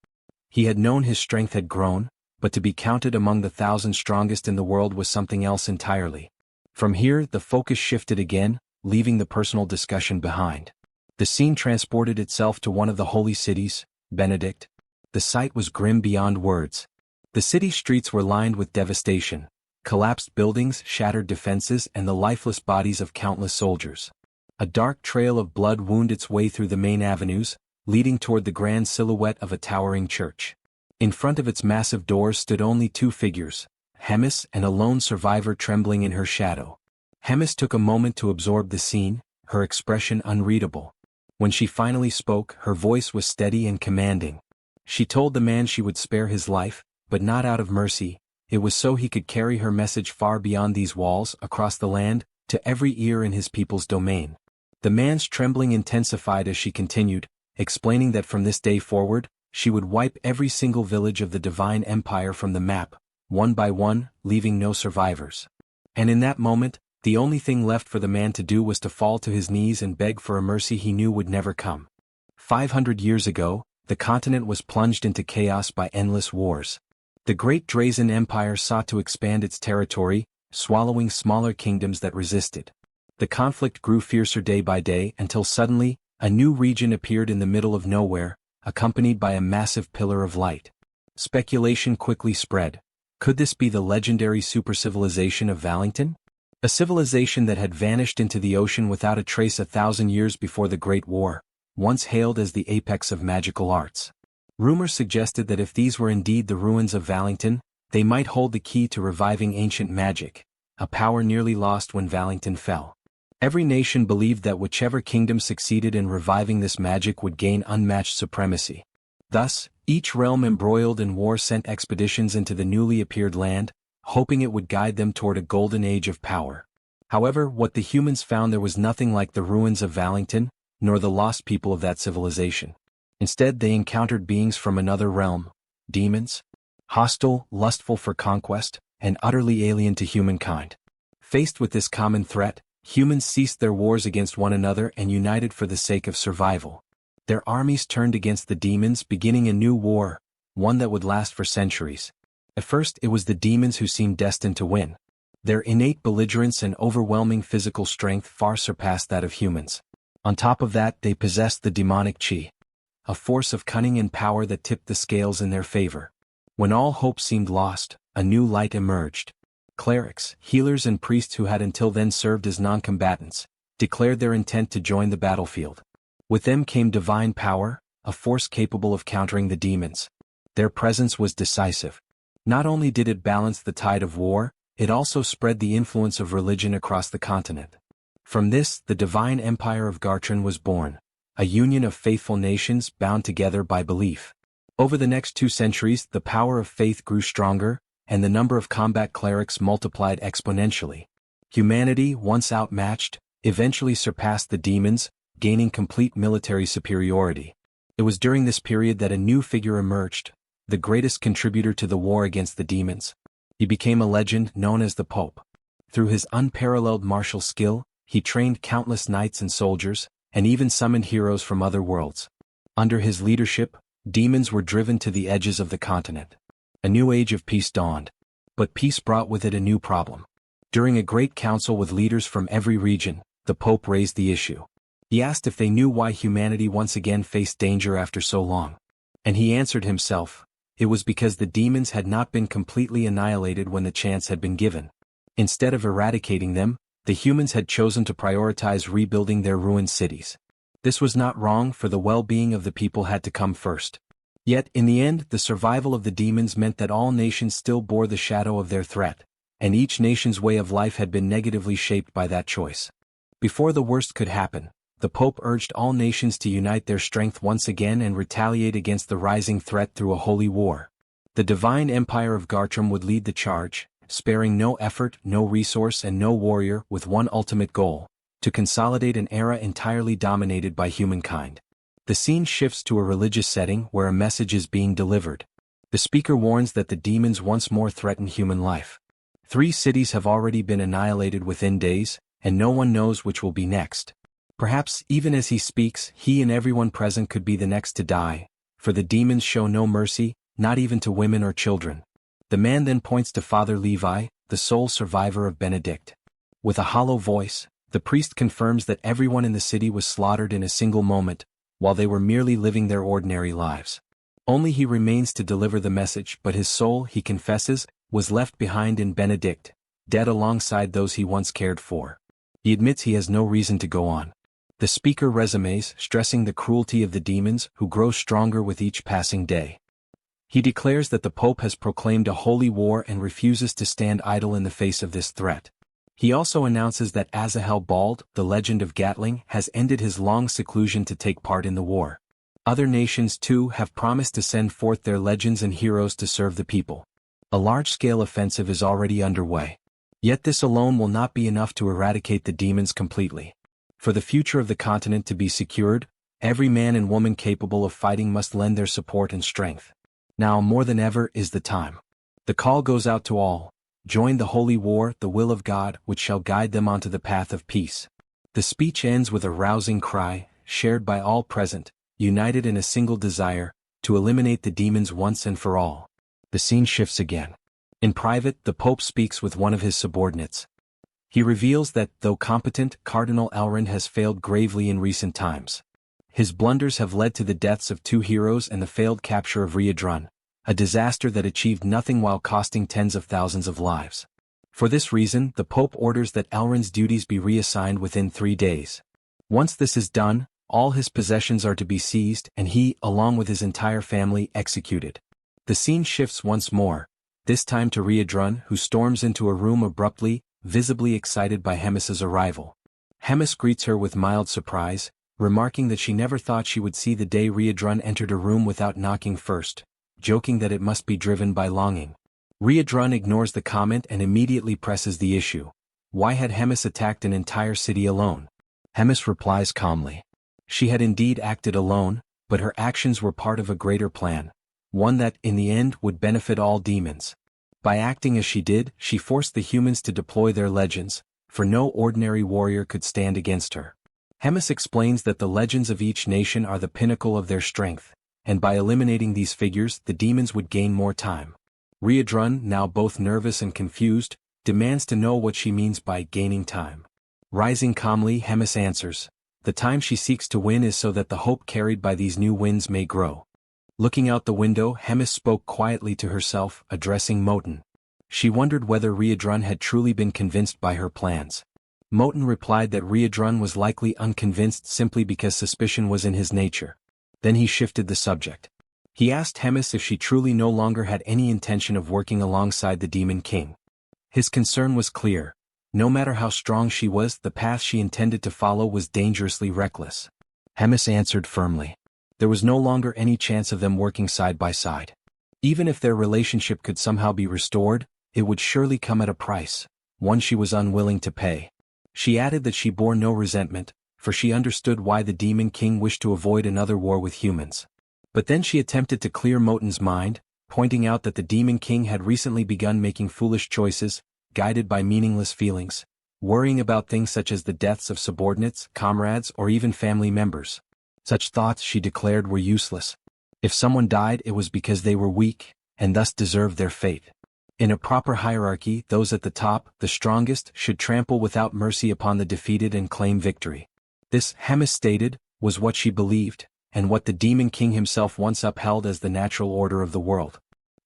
He had known his strength had grown, but to be counted among the 1,000 strongest in the world was something else entirely. From here, the focus shifted again, leaving the personal discussion behind. The scene transported itself to one of the holy cities, Benedict. The sight was grim beyond words. The city streets were lined with devastation, collapsed buildings, shattered defenses, and the lifeless bodies of countless soldiers. A dark trail of blood wound its way through the main avenues, leading toward the grand silhouette of a towering church. In front of its massive doors stood only two figures, Hemis and a lone survivor trembling in her shadow. Hemis took a moment to absorb the scene, her expression unreadable. When she finally spoke, her voice was steady and commanding. She told the man she would spare his life, but not out of mercy. It was so he could carry her message far beyond these walls, across the land, to every ear in his people's domain. The man's trembling intensified as she continued, explaining that from this day forward, she would wipe every single village of the Divine Empire from the map, one by one, leaving no survivors. And in that moment, the only thing left for the man to do was to fall to his knees and beg for a mercy he knew would never come. 500 years ago, the continent was plunged into chaos by endless wars. The Great Drazen Empire sought to expand its territory, swallowing smaller kingdoms that resisted. The conflict grew fiercer day by day until suddenly, a new region appeared in the middle of nowhere, accompanied by a massive pillar of light. Speculation quickly spread. Could this be the legendary supercivilization of Valington? A civilization that had vanished into the ocean without a trace 1,000 years before the Great War, once hailed as the apex of magical arts. Rumors suggested that if these were indeed the ruins of Valington, they might hold the key to reviving ancient magic, a power nearly lost when Valington fell. Every nation believed that whichever kingdom succeeded in reviving this magic would gain unmatched supremacy. Thus, each realm embroiled in war sent expeditions into the newly appeared land, hoping it would guide them toward a golden age of power. However, what the humans found there was nothing like the ruins of Valington, nor the lost people of that civilization. Instead, they encountered beings from another realm, demons, hostile, lustful for conquest, and utterly alien to humankind. Faced with this common threat, humans ceased their wars against one another and united for the sake of survival. Their armies turned against the demons, beginning a new war, one that would last for centuries. At first, it was the demons who seemed destined to win. Their innate belligerence and overwhelming physical strength far surpassed that of humans. On top of that, they possessed the demonic chi, a force of cunning and power that tipped the scales in their favor. When all hope seemed lost, a new light emerged. Clerics, healers and priests who had until then served as non-combatants, declared their intent to join the battlefield. With them came divine power, a force capable of countering the demons. Their presence was decisive. Not only did it balance the tide of war, it also spread the influence of religion across the continent. From this, the divine empire of Gartran was born, a union of faithful nations bound together by belief. Over the next 2 centuries, the power of faith grew stronger, and the number of combat clerics multiplied exponentially. Humanity, once outmatched, eventually surpassed the demons, gaining complete military superiority. It was during this period that a new figure emerged, the greatest contributor to the war against the demons. He became a legend known as the Pope. Through his unparalleled martial skill, he trained countless knights and soldiers, and even summoned heroes from other worlds. Under his leadership, demons were driven to the edges of the continent. A new age of peace dawned. But peace brought with it a new problem. During a great council with leaders from every region, the Pope raised the issue. He asked if they knew why humanity once again faced danger after so long. And he answered himself, It was because the demons had not been completely annihilated when the chance had been given. Instead of eradicating them, the humans had chosen to prioritize rebuilding their ruined cities. This was not wrong, for the well-being of the people had to come first. Yet, in the end, the survival of the demons meant that all nations still bore the shadow of their threat, and each nation's way of life had been negatively shaped by that choice. Before the worst could happen, the Pope urged all nations to unite their strength once again and retaliate against the rising threat through a holy war. The divine empire of Gartrum would lead the charge, sparing no effort, no resource and no warrior, with one ultimate goal: to consolidate an era entirely dominated by humankind. The scene shifts to a religious setting where a message is being delivered. The speaker warns that the demons once more threaten human life. 3 cities have already been annihilated within days, and no one knows which will be next. Perhaps, even as he speaks, he and everyone present could be the next to die, for the demons show no mercy, not even to women or children. The man then points to Father Levi, the sole survivor of Benedict. With a hollow voice, the priest confirms that everyone in the city was slaughtered in a single moment, while they were merely living their ordinary lives. Only he remains to deliver the message, but his soul, he confesses, was left behind in Benedict, dead alongside those he once cared for. He admits he has no reason to go on. The speaker resumes, stressing the cruelty of the demons, who grow stronger with each passing day. He declares that the Pope has proclaimed a holy war and refuses to stand idle in the face of this threat. He also announces that Azahel Bald, the legend of Gatling, has ended his long seclusion to take part in the war. Other nations too have promised to send forth their legends and heroes to serve the people. A large-scale offensive is already underway. Yet this alone will not be enough to eradicate the demons completely. For the future of the continent to be secured, every man and woman capable of fighting must lend their support and strength. Now more than ever is the time. The call goes out to all: join the holy war, the will of God, which shall guide them onto the path of peace. The speech ends with a rousing cry, shared by all present, united in a single desire: to eliminate the demons once and for all. The scene shifts again. In private, the Pope speaks with one of his subordinates. He reveals that, though competent, Cardinal Elrond has failed gravely in recent times. His blunders have led to the deaths of 2 heroes and the failed capture of Riadrun, a disaster that achieved nothing while costing tens of thousands of lives. For this reason, the Pope orders that Elrond's duties be reassigned within 3 days. Once this is done, all his possessions are to be seized and he, along with his entire family, executed. The scene shifts once more, this time to Riadrun, who storms into a room abruptly, visibly excited by Hemis's arrival. Hemis greets her with mild surprise, remarking that she never thought she would see the day Riadrun entered a room without knocking first, joking that it must be driven by longing. Riadrun ignores the comment and immediately presses the issue. Why had Hemis attacked an entire city alone? Hemis replies calmly. She had indeed acted alone, but her actions were part of a greater plan, one that, in the end, would benefit all demons. By acting as she did, she forced the humans to deploy their legends, for no ordinary warrior could stand against her. Hemis explains that the legends of each nation are the pinnacle of their strength, and by eliminating these figures, the demons would gain more time. Riadrun, now both nervous and confused, demands to know what she means by gaining time. Rising calmly, Hemis answers, the time she seeks to win is so that the hope carried by these new winds may grow. Looking out the window, Hemis spoke quietly to herself, addressing Moten. She wondered whether Riadrun had truly been convinced by her plans. Moten replied that Riadrun was likely unconvinced simply because suspicion was in his nature. Then he shifted the subject. He asked Hemis if she truly no longer had any intention of working alongside the Demon King. His concern was clear. No matter how strong she was, the path she intended to follow was dangerously reckless. Hemis answered firmly. There was no longer any chance of them working side by side. Even if their relationship could somehow be restored, it would surely come at a price, one she was unwilling to pay. She added that she bore no resentment, for she understood why the Demon King wished to avoid another war with humans. But then she attempted to clear Moten's mind, pointing out that the Demon King had recently begun making foolish choices, guided by meaningless feelings, worrying about things such as the deaths of subordinates, comrades, or even family members. Such thoughts, she declared, were useless. If someone died, it was because they were weak, and thus deserved their fate. In a proper hierarchy, those at the top, the strongest, should trample without mercy upon the defeated and claim victory. This, Hemis stated, was what she believed, and what the Demon King himself once upheld as the natural order of the world.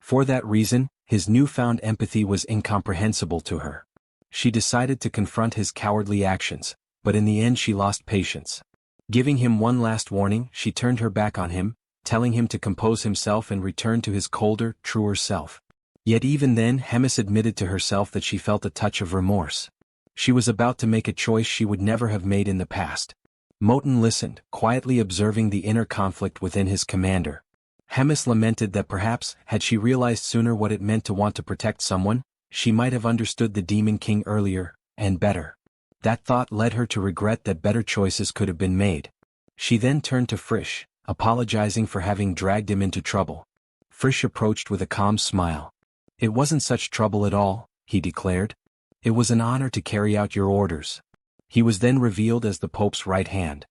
For that reason, his newfound empathy was incomprehensible to her. She decided to confront his cowardly actions, but in the end she lost patience. Giving him one last warning, she turned her back on him, telling him to compose himself and return to his colder, truer self. Yet even then Hemis admitted to herself that she felt a touch of remorse. She was about to make a choice she would never have made in the past. Moten listened, quietly observing the inner conflict within his commander. Hemis lamented that perhaps, had she realized sooner what it meant to want to protect someone, she might have understood the Demon King earlier, and better. That thought led her to regret that better choices could have been made. She then turned to Frisch, apologizing for having dragged him into trouble. Frisch approached with a calm smile. "It wasn't such trouble at all," he declared. "It was an honor to carry out your orders." He was then revealed as the Pope's right hand.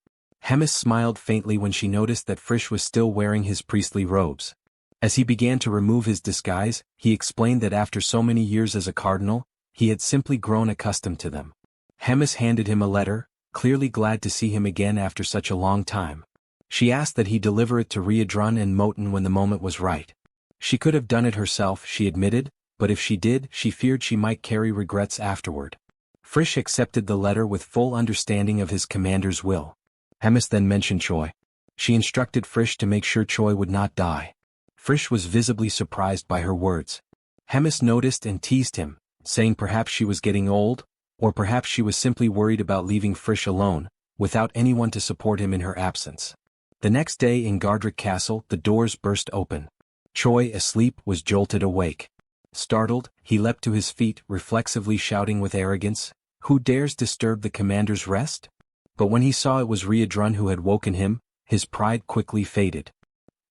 Hemis smiled faintly when she noticed that Frisch was still wearing his priestly robes. As he began to remove his disguise, he explained that after so many years as a cardinal, he had simply grown accustomed to them. Hemis handed him a letter, clearly glad to see him again after such a long time. She asked that he deliver it to Riedrun and Moten when the moment was right. She could have done it herself, she admitted, but if she did, she feared she might carry regrets afterward. Frisch accepted the letter with full understanding of his commander's will. Hemis then mentioned Choi. She instructed Frisch to make sure Choi would not die. Frisch was visibly surprised by her words. Hemis noticed and teased him, saying perhaps she was getting old, or perhaps she was simply worried about leaving Frisch alone, without anyone to support him in her absence. The next day in Gardrick Castle, the doors burst open. Choi, asleep, was jolted awake. Startled, he leapt to his feet, reflexively shouting with arrogance, "Who dares disturb the commander's rest?" But when he saw it was Riedrun who had woken him, his pride quickly faded.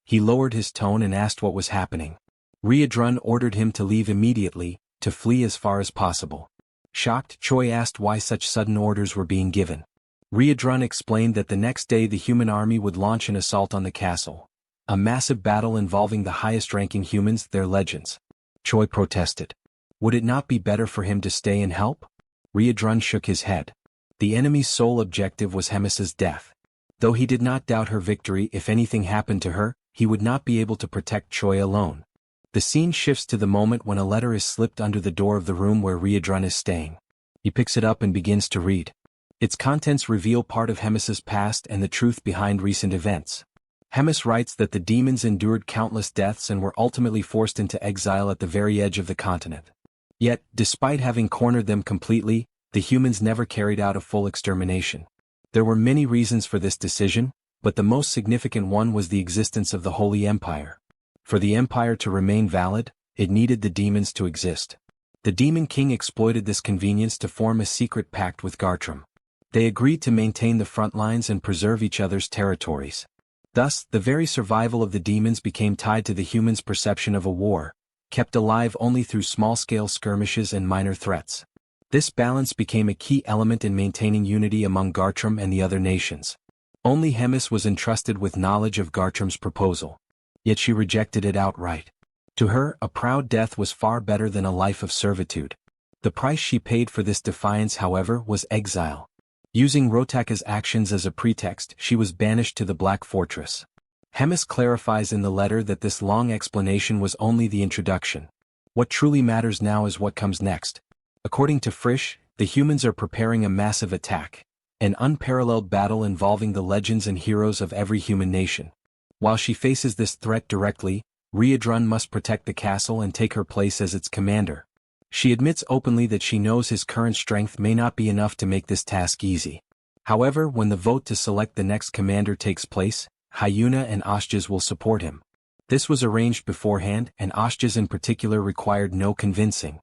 He lowered his tone and asked what was happening. Riedrun ordered him to leave immediately, to flee as far as possible. Shocked, Choi asked why such sudden orders were being given. Riedrun explained that the next day the human army would launch an assault on the castle. A massive battle involving the highest-ranking humans, their legends. Choi protested. Would it not be better for him to stay and help? Riedrun shook his head. The enemy's sole objective was Hemis's death. Though he did not doubt her victory, if anything happened to her, he would not be able to protect Choi alone. The scene shifts to the moment when a letter is slipped under the door of the room where Riedrun is staying. He picks it up and begins to read. Its contents reveal part of Hemis's past and the truth behind recent events. Hemis writes that the demons endured countless deaths and were ultimately forced into exile at the very edge of the continent. Yet, despite having cornered them completely, the humans never carried out a full extermination. There were many reasons for this decision, but the most significant one was the existence of the Holy Empire. For the Empire to remain valid, it needed the demons to exist. The Demon King exploited this convenience to form a secret pact with Gartrum. They agreed to maintain the front lines and preserve each other's territories. Thus, the very survival of the demons became tied to the humans' perception of a war, kept alive only through small-scale skirmishes and minor threats. This balance became a key element in maintaining unity among Gartrum and the other nations. Only Hemis was entrusted with knowledge of Gartrum's proposal. Yet she rejected it outright. To her, a proud death was far better than a life of servitude. The price she paid for this defiance, however, was exile. Using Rotaka's actions as a pretext, she was banished to the Black Fortress. Hemis clarifies in the letter that this long explanation was only the introduction. What truly matters now is what comes next. According to Frisch, the humans are preparing a massive attack, an unparalleled battle involving the legends and heroes of every human nation. While she faces this threat directly, Riedrun must protect the castle and take her place as its commander. She admits openly that she knows his current strength may not be enough to make this task easy. However, when the vote to select the next commander takes place, Hyuna and Ashjas will support him. This was arranged beforehand, and Ashjas in particular required no convincing.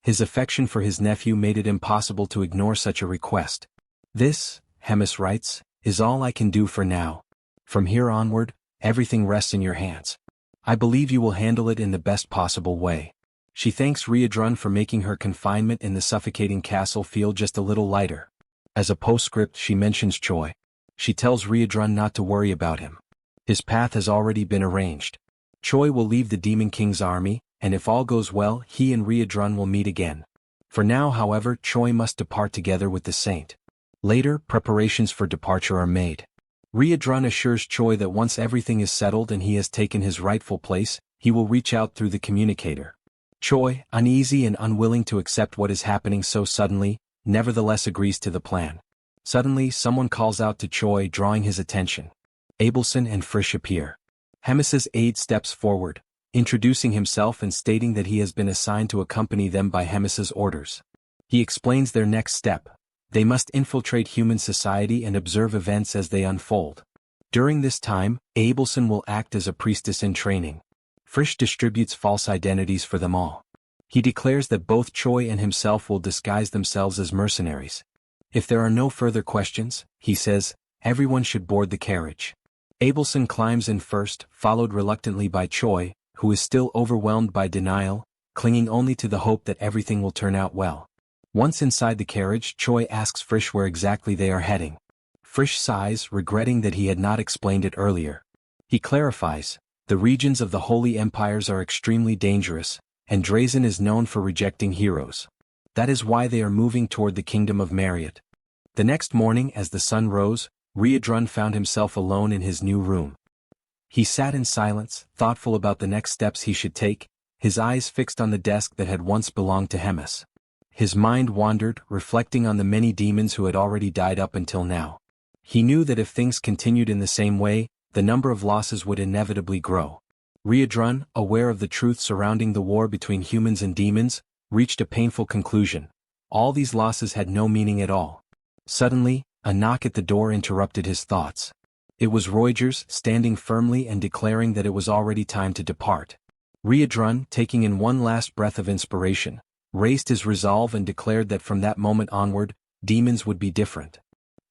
His affection for his nephew made it impossible to ignore such a request. "This," Hemis writes, "is all I can do for now. From here onward, everything rests in your hands. I believe you will handle it in the best possible way." She thanks Riedrun for making her confinement in the suffocating castle feel just a little lighter. As a postscript, she mentions Choi. She tells Riedrun not to worry about him. His path has already been arranged. Choi will leave the Demon King's army, and if all goes well, he and Riedrun will meet again. For now, however, Choi must depart together with the saint. Later, preparations for departure are made. Riedrun assures Choi that once everything is settled and he has taken his rightful place, he will reach out through the communicator. Choi, uneasy and unwilling to accept what is happening so suddenly, nevertheless agrees to the plan. Suddenly someone calls out to Choi, drawing his attention. Abelson and Frisch appear. Hemis's aide steps forward, introducing himself and stating that he has been assigned to accompany them by Hemis's orders. He explains their next step. They must infiltrate human society and observe events as they unfold. During this time, Abelson will act as a priestess in training. Frisch distributes false identities for them all. He declares that both Choi and himself will disguise themselves as mercenaries. If there are no further questions, he says, everyone should board the carriage. Abelson climbs in first, followed reluctantly by Choi, who is still overwhelmed by denial, clinging only to the hope that everything will turn out well. Once inside the carriage, Choi asks Frisch where exactly they are heading. Frisch sighs, regretting that he had not explained it earlier. He clarifies, the regions of the Holy Empires are extremely dangerous, and Drazen is known for rejecting heroes. That is why they are moving toward the kingdom of Marriott. The next morning as the sun rose, Riedrun found himself alone in his new room. He sat in silence, thoughtful about the next steps he should take, his eyes fixed on the desk that had once belonged to Hemis. His mind wandered, reflecting on the many demons who had already died up until now. He knew that if things continued in the same way, the number of losses would inevitably grow. Riedrun, aware of the truth surrounding the war between humans and demons, reached a painful conclusion. All these losses had no meaning at all. Suddenly, a knock at the door interrupted his thoughts. It was Reuters, standing firmly and declaring that it was already time to depart. Riedrun, taking in one last breath of inspiration, raised his resolve and declared that from that moment onward, demons would be different.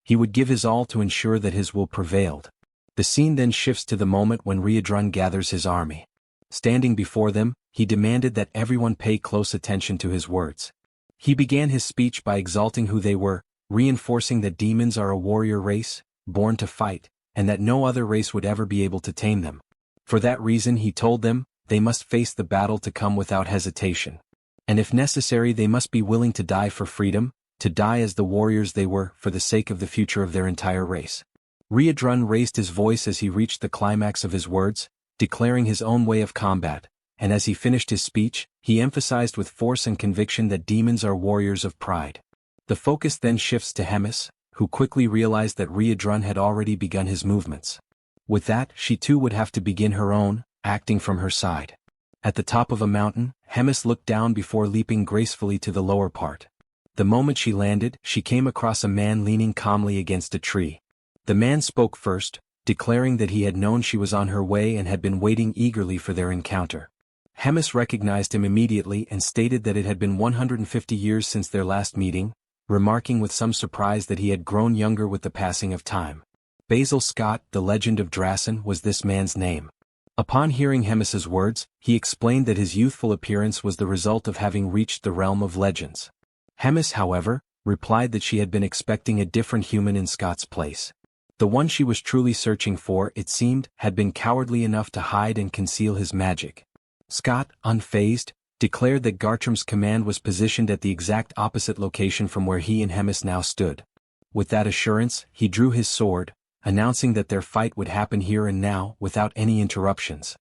He would give his all to ensure that his will prevailed. The scene then shifts to the moment when Riedrun gathers his army. Standing before them, he demanded that everyone pay close attention to his words. He began his speech by exalting who they were, reinforcing that demons are a warrior race, born to fight, and that no other race would ever be able to tame them. For that reason, he told them, they must face the battle to come without hesitation. And if necessary, they must be willing to die for freedom, to die as the warriors they were, for the sake of the future of their entire race. Riedrun raised his voice as he reached the climax of his words, declaring his own way of combat, and as he finished his speech, he emphasized with force and conviction that demons are warriors of pride. The focus then shifts to Hemis, who quickly realized that Riedrun had already begun his movements. With that, she too would have to begin her own, acting from her side. At the top of a mountain, Hemis looked down before leaping gracefully to the lower part. The moment she landed, she came across a man leaning calmly against a tree. The man spoke first, declaring that he had known she was on her way and had been waiting eagerly for their encounter. Hemis recognized him immediately and stated that it had been 150 years since their last meeting, remarking with some surprise that he had grown younger with the passing of time. Basil Scott, the Legend of Drazen, was this man's name. Upon hearing Hemis's words, he explained that his youthful appearance was the result of having reached the realm of legends. Hemis, however, replied that she had been expecting a different human in Scott's place. The one she was truly searching for, it seemed, had been cowardly enough to hide and conceal his magic. Scott, unfazed, declared that Gartram's command was positioned at the exact opposite location from where he and Hemis now stood. With that assurance, he drew his sword, announcing that their fight would happen here and now, without any interruptions.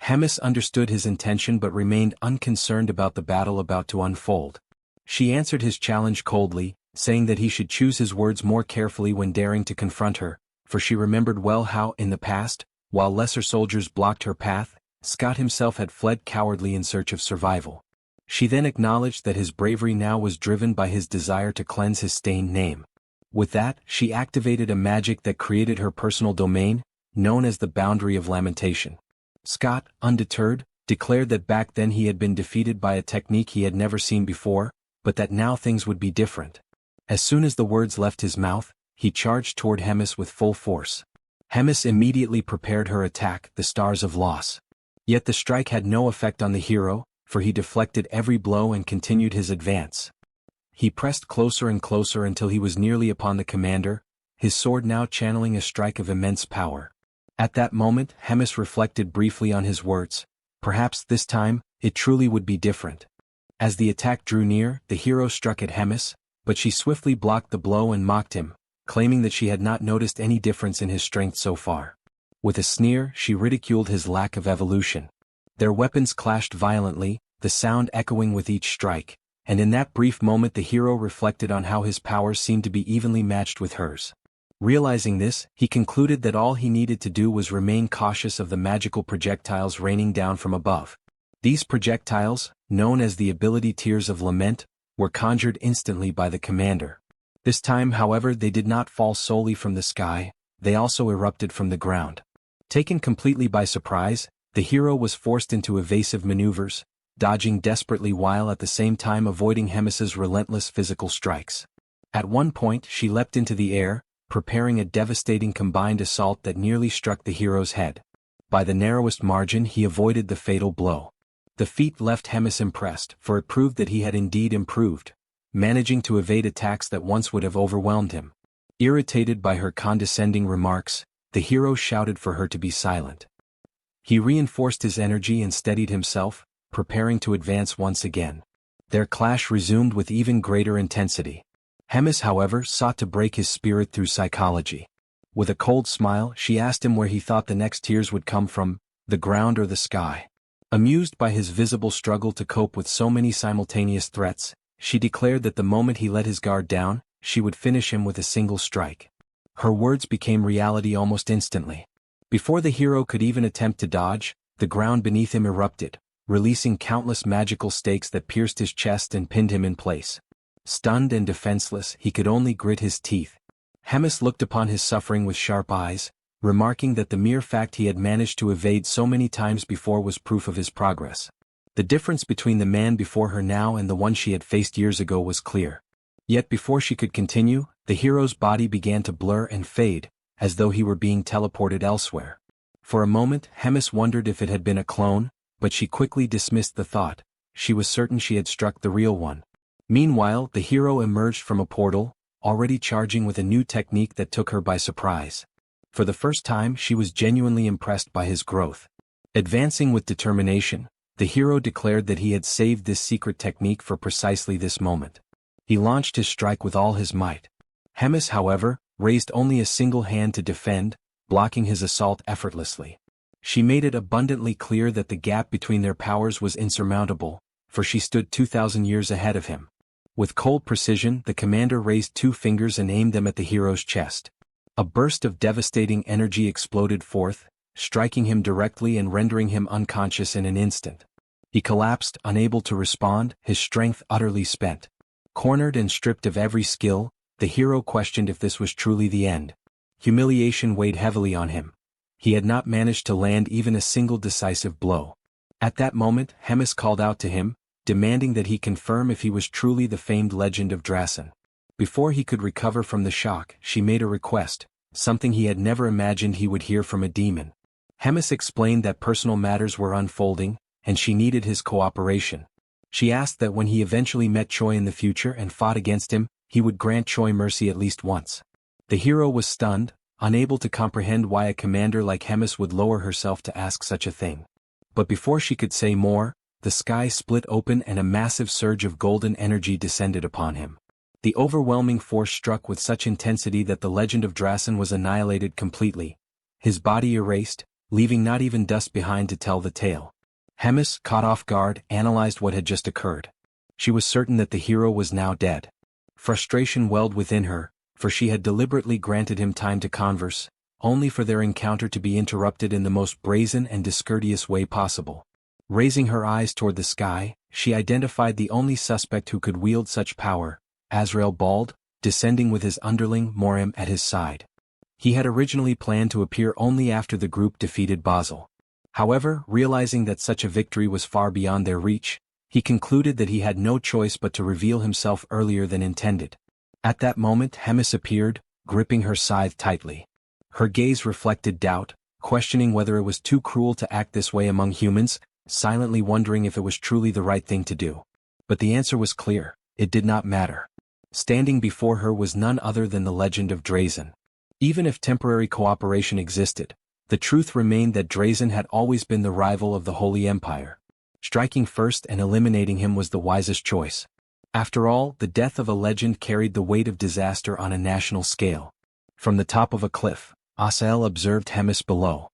Hemis understood his intention but remained unconcerned about the battle about to unfold. She answered his challenge coldly, saying that he should choose his words more carefully when daring to confront her, for she remembered well how, in the past, while lesser soldiers blocked her path, Scott himself had fled cowardly in search of survival. She then acknowledged that his bravery now was driven by his desire to cleanse his stained name. With that, she activated a magic that created her personal domain, known as the Boundary of Lamentation. Scott, undeterred, declared that back then he had been defeated by a technique he had never seen before, but that now things would be different. As soon as the words left his mouth, he charged toward Hemis with full force. Hemis immediately prepared her attack, the Stars of Loss. Yet the strike had no effect on the hero, for he deflected every blow and continued his advance. He pressed closer and closer until he was nearly upon the commander, his sword now channeling a strike of immense power. At that moment, Hemis reflected briefly on his words. Perhaps this time, it truly would be different. As the attack drew near, the hero struck at Hemis, but she swiftly blocked the blow and mocked him, claiming that she had not noticed any difference in his strength so far. With a sneer, she ridiculed his lack of evolution. Their weapons clashed violently, the sound echoing with each strike, and in that brief moment the hero reflected on how his powers seemed to be evenly matched with hers. Realizing this, he concluded that all he needed to do was remain cautious of the magical projectiles raining down from above. These projectiles, known as the ability Tears of Lament, were conjured instantly by the commander. This time, however, they did not fall solely from the sky, they also erupted from the ground. Taken completely by surprise, the hero was forced into evasive maneuvers, dodging desperately while at the same time avoiding Hemis's relentless physical strikes. At one point she leapt into the air, preparing a devastating combined assault that nearly struck the hero's head. By the narrowest margin he avoided the fatal blow. The feat left Hemis impressed, for it proved that he had indeed improved, managing to evade attacks that once would have overwhelmed him. Irritated by her condescending remarks, the hero shouted for her to be silent. He reinforced his energy and steadied himself, preparing to advance once again. Their clash resumed with even greater intensity. Hemis, however, sought to break his spirit through psychology. With a cold smile, she asked him where he thought the next tears would come from, the ground or the sky. Amused by his visible struggle to cope with so many simultaneous threats, she declared that the moment he let his guard down, she would finish him with a single strike. Her words became reality almost instantly. Before the hero could even attempt to dodge, the ground beneath him erupted, releasing countless magical stakes that pierced his chest and pinned him in place. Stunned and defenseless, he could only grit his teeth. Hemis looked upon his suffering with sharp eyes, remarking that the mere fact he had managed to evade so many times before was proof of his progress. The difference between the man before her now and the one she had faced years ago was clear. Yet before she could continue, the hero's body began to blur and fade, as though he were being teleported elsewhere. For a moment, Hemis wondered if it had been a clone, but she quickly dismissed the thought. She was certain she had struck the real one. Meanwhile, the hero emerged from a portal, already charging with a new technique that took her by surprise. For the first time, she was genuinely impressed by his growth. Advancing with determination, the hero declared that he had saved this secret technique for precisely this moment. He launched his strike with all his might. Hemis, however, raised only a single hand to defend, blocking his assault effortlessly. She made it abundantly clear that the gap between their powers was insurmountable, for she stood 2,000 years ahead of him. With cold precision, the commander raised 2 fingers and aimed them at the hero's chest. A burst of devastating energy exploded forth, striking him directly and rendering him unconscious in an instant. He collapsed, unable to respond, his strength utterly spent. Cornered and stripped of every skill, the hero questioned if this was truly the end. Humiliation weighed heavily on him. He had not managed to land even a single decisive blow. At that moment, Hemis called out to him, demanding that he confirm if he was truly the famed legend of Drasen. Before he could recover from the shock, she made a request, something he had never imagined he would hear from a demon. Hemis explained that personal matters were unfolding, and she needed his cooperation. She asked that when he eventually met Choi in the future and fought against him, he would grant Choi mercy at least once. The hero was stunned, unable to comprehend why a commander like Hemis would lower herself to ask such a thing. But before she could say more, the sky split open and a massive surge of golden energy descended upon him. The overwhelming force struck with such intensity that the legend of Drasen was annihilated completely, his body erased, leaving not even dust behind to tell the tale. Hemis, caught off guard, analyzed what had just occurred. She was certain that the hero was now dead. Frustration welled within her, for she had deliberately granted him time to converse, only for their encounter to be interrupted in the most brazen and discourteous way possible. Raising her eyes toward the sky, she identified the only suspect who could wield such power, Azrael Bald, descending with his underling Morim at his side. He had originally planned to appear only after the group defeated Basel. However, realizing that such a victory was far beyond their reach, he concluded that he had no choice but to reveal himself earlier than intended. At that moment Hemis appeared, gripping her scythe tightly. Her gaze reflected doubt, questioning whether it was too cruel to act this way among humans, silently wondering if it was truly the right thing to do. But the answer was clear, it did not matter. Standing before her was none other than the legend of Drasen. Even if temporary cooperation existed, the truth remained that Drasen had always been the rival of the Holy Empire. Striking first and eliminating him was the wisest choice. After all, the death of a legend carried the weight of disaster on a national scale. From the top of a cliff, Asael observed Hemis below.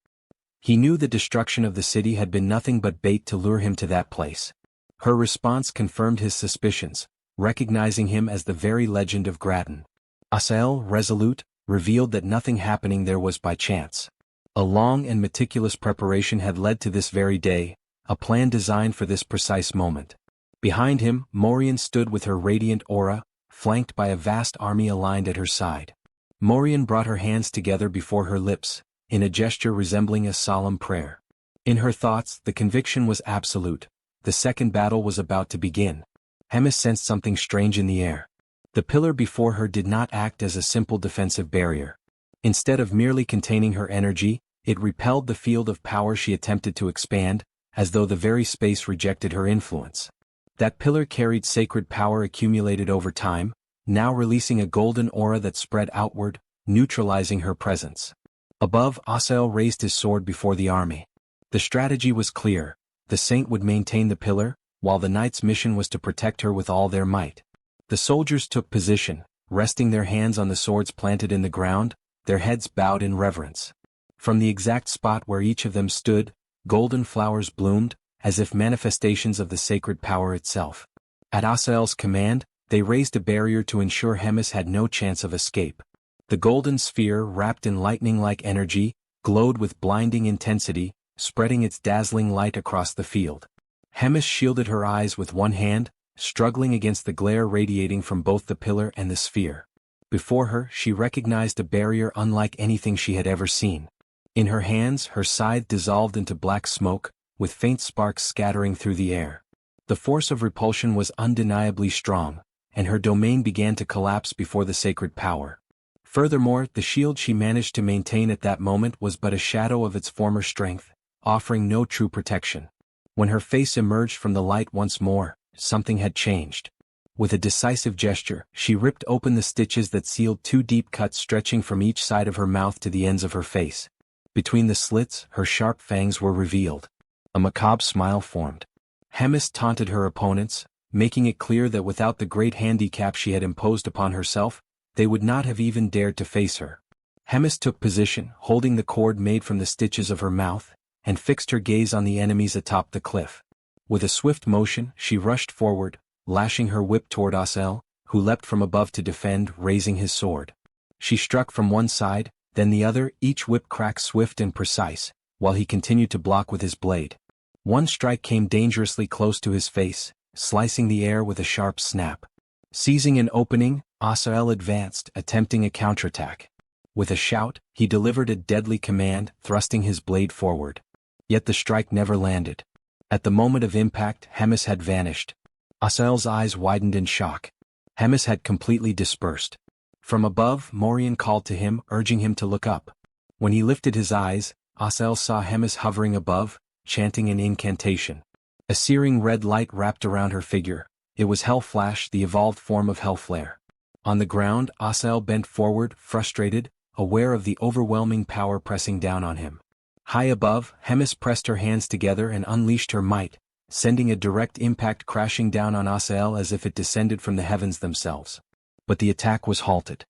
He knew the destruction of the city had been nothing but bait to lure him to that place. Her response confirmed his suspicions, recognizing him as the very legend of Grattan. Asael, resolute, revealed that nothing happening there was by chance. A long and meticulous preparation had led to this very day, a plan designed for this precise moment. Behind him, Morian stood with her radiant aura, flanked by a vast army aligned at her side. Morian brought her hands together before her lips, in a gesture resembling a solemn prayer. In her thoughts, the conviction was absolute. The second battle was about to begin. Hemis sensed something strange in the air. The pillar before her did not act as a simple defensive barrier. Instead of merely containing her energy, it repelled the field of power she attempted to expand, as though the very space rejected her influence. That pillar carried sacred power accumulated over time, now releasing a golden aura that spread outward, neutralizing her presence. Above, Asael raised his sword before the army. The strategy was clear. The saint would maintain the pillar, while the knight's mission was to protect her with all their might. The soldiers took position, resting their hands on the swords planted in the ground, their heads bowed in reverence. From the exact spot where each of them stood, golden flowers bloomed, as if manifestations of the sacred power itself. At Asael's command, they raised a barrier to ensure Hemis had no chance of escape. The golden sphere, wrapped in lightning-like energy, glowed with blinding intensity, spreading its dazzling light across the field. Hemis shielded her eyes with one hand, struggling against the glare radiating from both the pillar and the sphere. Before her, she recognized a barrier unlike anything she had ever seen. In her hands, her scythe dissolved into black smoke, with faint sparks scattering through the air. The force of repulsion was undeniably strong, and her domain began to collapse before the sacred power. Furthermore, the shield she managed to maintain at that moment was but a shadow of its former strength, offering no true protection. When her face emerged from the light once more, something had changed. With a decisive gesture, she ripped open the stitches that sealed two deep cuts stretching from each side of her mouth to the ends of her face. Between the slits, her sharp fangs were revealed. A macabre smile formed. Hemis taunted her opponents, making it clear that without the great handicap she had imposed upon herself, they would not have even dared to face her. Hemis took position, holding the cord made from the stitches of her mouth, and fixed her gaze on the enemies atop the cliff. With a swift motion, she rushed forward, lashing her whip toward Asael, who leapt from above to defend, raising his sword. She struck from one side, then the other, each whip crack swift and precise, while he continued to block with his blade. One strike came dangerously close to his face, slicing the air with a sharp snap. Seizing an opening, Asael advanced, attempting a counterattack. With a shout, he delivered a deadly command, thrusting his blade forward. Yet the strike never landed. At the moment of impact, Hemis had vanished. Asael's eyes widened in shock. Hemis had completely dispersed. From above, Morian called to him, urging him to look up. When he lifted his eyes, Asael saw Hemis hovering above, chanting an incantation. A searing red light wrapped around her figure. It was Hellflash, the evolved form of Hellflare. On the ground, Asael bent forward, frustrated, aware of the overwhelming power pressing down on him. High above, Hemis pressed her hands together and unleashed her might, sending a direct impact crashing down on Asael as if it descended from the heavens themselves. But the attack was halted.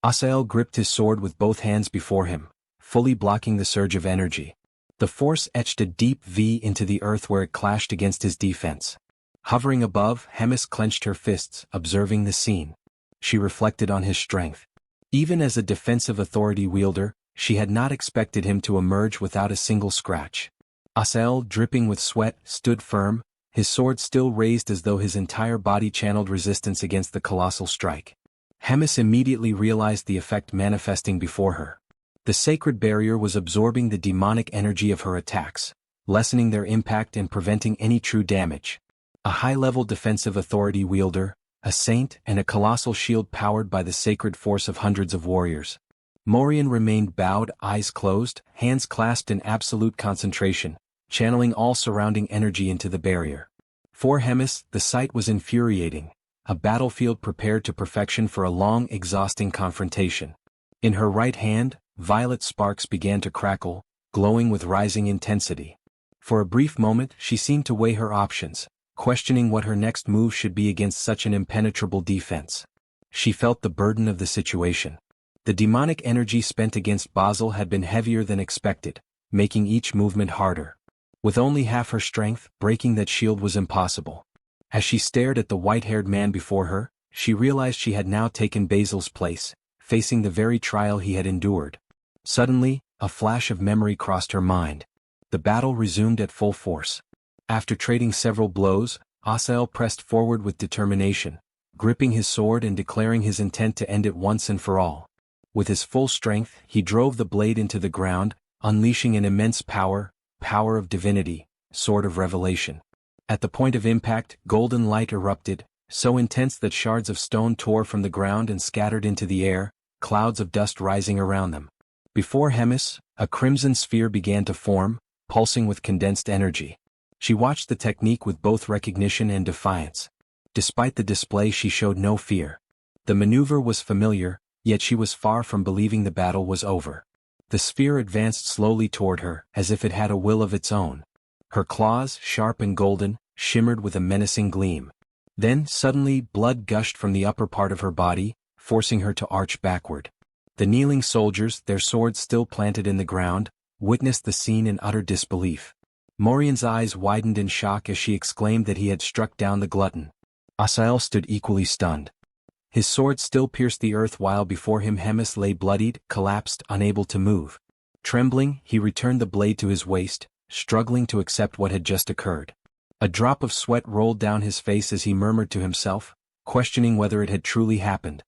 Asael gripped his sword with both hands before him, fully blocking the surge of energy. The force etched a deep V into the earth where it clashed against his defense. Hovering above, Hemis clenched her fists, observing the scene. She reflected on his strength. Even as a defensive authority wielder, she had not expected him to emerge without a single scratch. Asael, dripping with sweat, stood firm, his sword still raised as though his entire body channeled resistance against the colossal strike. Hemis immediately realized the effect manifesting before her. The sacred barrier was absorbing the demonic energy of her attacks, lessening their impact and preventing any true damage. A high-level defensive authority wielder, a saint, and a colossal shield powered by the sacred force of hundreds of warriors. Morian remained bowed, eyes closed, hands clasped in absolute concentration, channeling all surrounding energy into the barrier. For Hemis, the sight was infuriating, a battlefield prepared to perfection for a long, exhausting confrontation. In her right hand, violet sparks began to crackle, glowing with rising intensity. For a brief moment, she seemed to weigh her options, questioning what her next move should be against such an impenetrable defense. She felt the burden of the situation. The demonic energy spent against Basel had been heavier than expected, making each movement harder. With only half her strength, breaking that shield was impossible. As she stared at the white-haired man before her, she realized she had now taken Basil's place, facing the very trial he had endured. Suddenly, a flash of memory crossed her mind. The battle resumed at full force. After trading several blows, Asael pressed forward with determination, gripping his sword and declaring his intent to end it once and for all. With his full strength, he drove the blade into the ground, unleashing an immense power of divinity, sword of revelation. At the point of impact, golden light erupted, so intense that shards of stone tore from the ground and scattered into the air, clouds of dust rising around them. Before Hemis, a crimson sphere began to form, pulsing with condensed energy. She watched the technique with both recognition and defiance. Despite the display, she showed no fear. The maneuver was familiar, yet she was far from believing the battle was over. The sphere advanced slowly toward her, as if it had a will of its own. Her claws, sharp and golden, shimmered with a menacing gleam. Then, suddenly, blood gushed from the upper part of her body, forcing her to arch backward. The kneeling soldiers, their swords still planted in the ground, witnessed the scene in utter disbelief. Morian's eyes widened in shock as she exclaimed that he had struck down the glutton. Asael stood equally stunned. His sword still pierced the earth while before him Hemis lay bloodied, collapsed, unable to move. Trembling, he returned the blade to his waist, struggling to accept what had just occurred. A drop of sweat rolled down his face as he murmured to himself, questioning whether it had truly happened.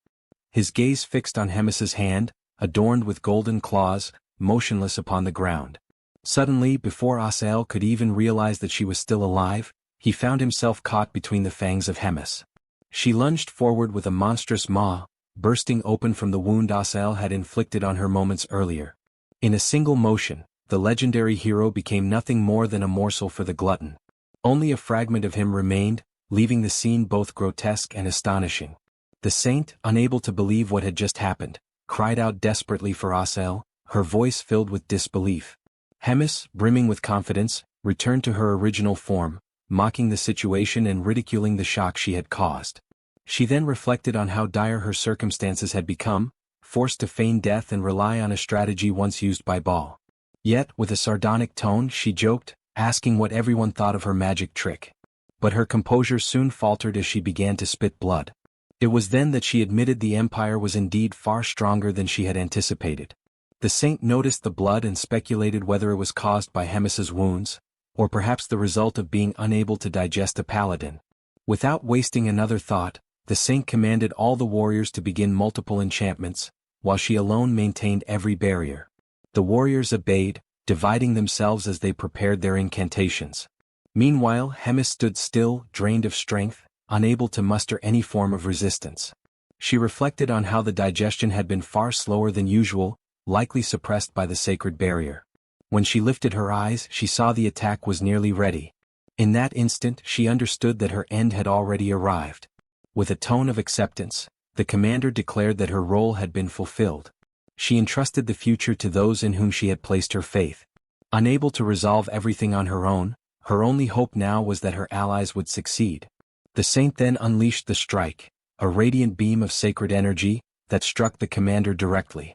His gaze fixed on Hemis's hand, adorned with golden claws, motionless upon the ground. Suddenly, before Asael could even realize that she was still alive, he found himself caught between the fangs of Hemis. She lunged forward with a monstrous maw, bursting open from the wound Asael had inflicted on her moments earlier. In a single motion, the legendary hero became nothing more than a morsel for the glutton. Only a fragment of him remained, leaving the scene both grotesque and astonishing. The saint, unable to believe what had just happened, cried out desperately for Asael, her voice filled with disbelief. Hemis, brimming with confidence, returned to her original form, mocking the situation and ridiculing the shock she had caused. She then reflected on how dire her circumstances had become, forced to feign death and rely on a strategy once used by Baal. Yet, with a sardonic tone, she joked, asking what everyone thought of her magic trick. But her composure soon faltered as she began to spit blood. It was then that she admitted the Empire was indeed far stronger than she had anticipated. The saint noticed the blood and speculated whether it was caused by Hemis's wounds, or perhaps the result of being unable to digest a paladin. Without wasting another thought, the saint commanded all the warriors to begin multiple enchantments, while she alone maintained every barrier. The warriors obeyed, dividing themselves as they prepared their incantations. Meanwhile, Hemis stood still, drained of strength, unable to muster any form of resistance. She reflected on how the digestion had been far slower than usual, likely suppressed by the sacred barrier. When she lifted her eyes, she saw the attack was nearly ready. In that instant, she understood that her end had already arrived. With a tone of acceptance, the commander declared that her role had been fulfilled. She entrusted the future to those in whom she had placed her faith. Unable to resolve everything on her own, her only hope now was that her allies would succeed. The saint then unleashed the strike, a radiant beam of sacred energy, that struck the commander directly.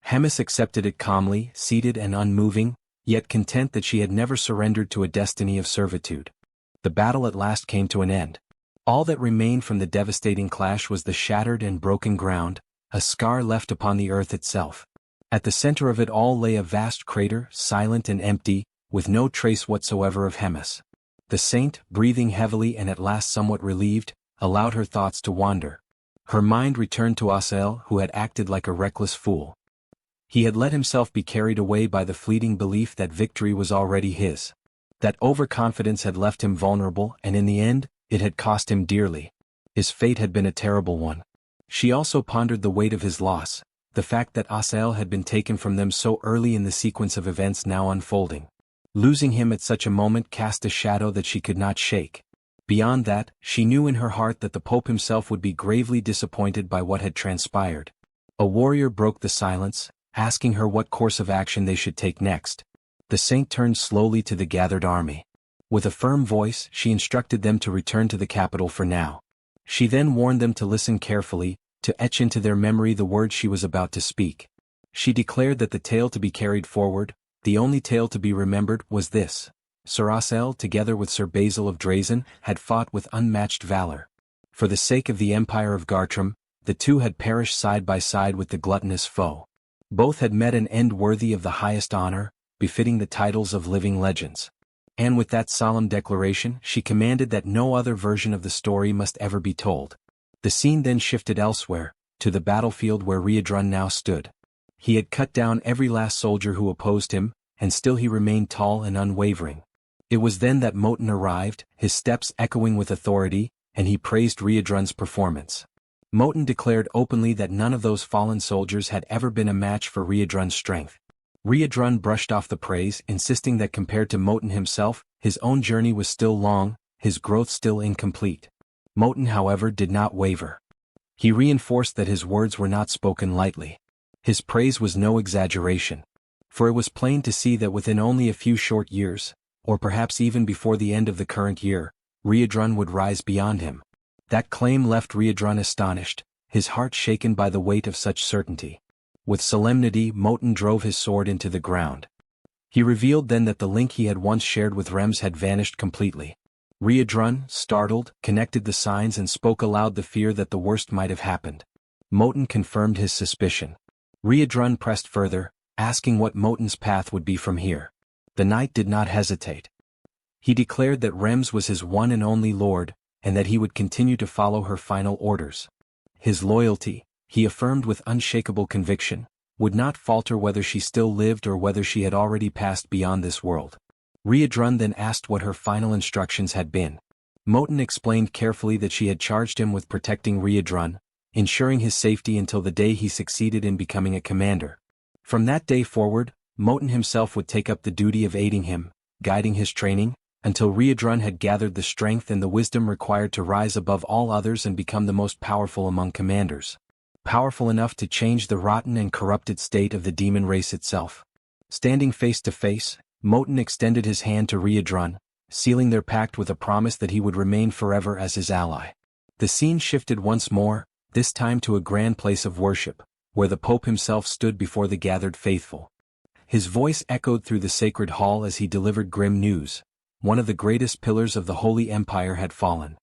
Hemis accepted it calmly, seated and unmoving, yet content that she had never surrendered to a destiny of servitude. The battle at last came to an end. All that remained from the devastating clash was the shattered and broken ground, a scar left upon the earth itself. At the center of it all lay a vast crater, silent and empty, with no trace whatsoever of Hemis. The saint, breathing heavily and at last somewhat relieved, allowed her thoughts to wander. Her mind returned to Asael, who had acted like a reckless fool. He had let himself be carried away by the fleeting belief that victory was already his. That overconfidence had left him vulnerable, and in the end, it had cost him dearly. His fate had been a terrible one. She also pondered the weight of his loss, the fact that Asael had been taken from them so early in the sequence of events now unfolding. Losing him at such a moment cast a shadow that she could not shake. Beyond that, she knew in her heart that the Pope himself would be gravely disappointed by what had transpired. A warrior broke the silence, asking her what course of action they should take next. The saint turned slowly to the gathered army. With a firm voice, she instructed them to return to the capital for now. She then warned them to listen carefully, to etch into their memory the words she was about to speak. She declared that the tale to be carried forward, The only tale to be remembered was this. Sir Asel, together with Sir Basil of Drazen, had fought with unmatched valor. For the sake of the Empire of Gartram, the two had perished side by side with the gluttonous foe. Both had met an end worthy of the highest honor, befitting the titles of living legends. And with that solemn declaration, she commanded that no other version of the story must ever be told. The scene then shifted elsewhere, to the battlefield where Riadrun now stood. He had cut down every last soldier who opposed him, and still he remained tall and unwavering. It was then that Moten arrived, his steps echoing with authority, and he praised Riadrun's performance. Moten declared openly that none of those fallen soldiers had ever been a match for Riadrun's strength. Riadrun brushed off the praise, insisting that compared to Moten himself, his own journey was still long, his growth still incomplete. Moten, however, did not waver. He reinforced that his words were not spoken lightly. His praise was no exaggeration. For it was plain to see that within only a few short years, or perhaps even before the end of the current year, Riadrun would rise beyond him. That claim left Riadrun astonished, his heart shaken by the weight of such certainty. With solemnity, Moten drove his sword into the ground. He revealed then that the link he had once shared with Rems had vanished completely. Riadrun, startled, connected the signs and spoke aloud the fear that the worst might have happened. Moten confirmed his suspicion. Riadrun pressed further, asking what Moten's path would be from here. The knight did not hesitate. He declared that Rems was his one and only lord, and that he would continue to follow her final orders. His loyalty, he affirmed with unshakable conviction, would not falter whether she still lived or whether she had already passed beyond this world. Riadrun then asked what her final instructions had been. Moten explained carefully that she had charged him with protecting Riadrun, ensuring his safety until the day he succeeded in becoming a commander. From that day forward, Moten himself would take up the duty of aiding him, guiding his training, until Riadrun had gathered the strength and the wisdom required to rise above all others and become the most powerful among commanders. Powerful enough to change the rotten and corrupted state of the demon race itself. Standing face to face, Moten extended his hand to Riadrun, sealing their pact with a promise that he would remain forever as his ally. The scene shifted once more, this time to a grand place of worship, where the Pope himself stood before the gathered faithful. His voice echoed through the sacred hall as he delivered grim news. One of the greatest pillars of the Holy Empire had fallen.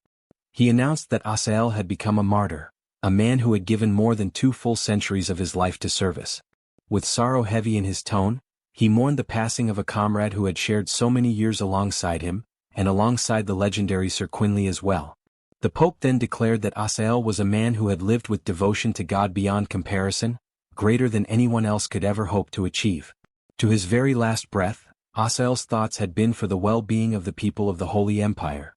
He announced that Asael had become a martyr, a man who had given more than 2 full centuries of his life to service. With sorrow heavy in his tone, he mourned the passing of a comrade who had shared so many years alongside him, and alongside the legendary Sir Quinley as well. The Pope then declared that Asael was a man who had lived with devotion to God beyond comparison, greater than anyone else could ever hope to achieve. To his very last breath, Asael's thoughts had been for the well-being of the people of the Holy Empire.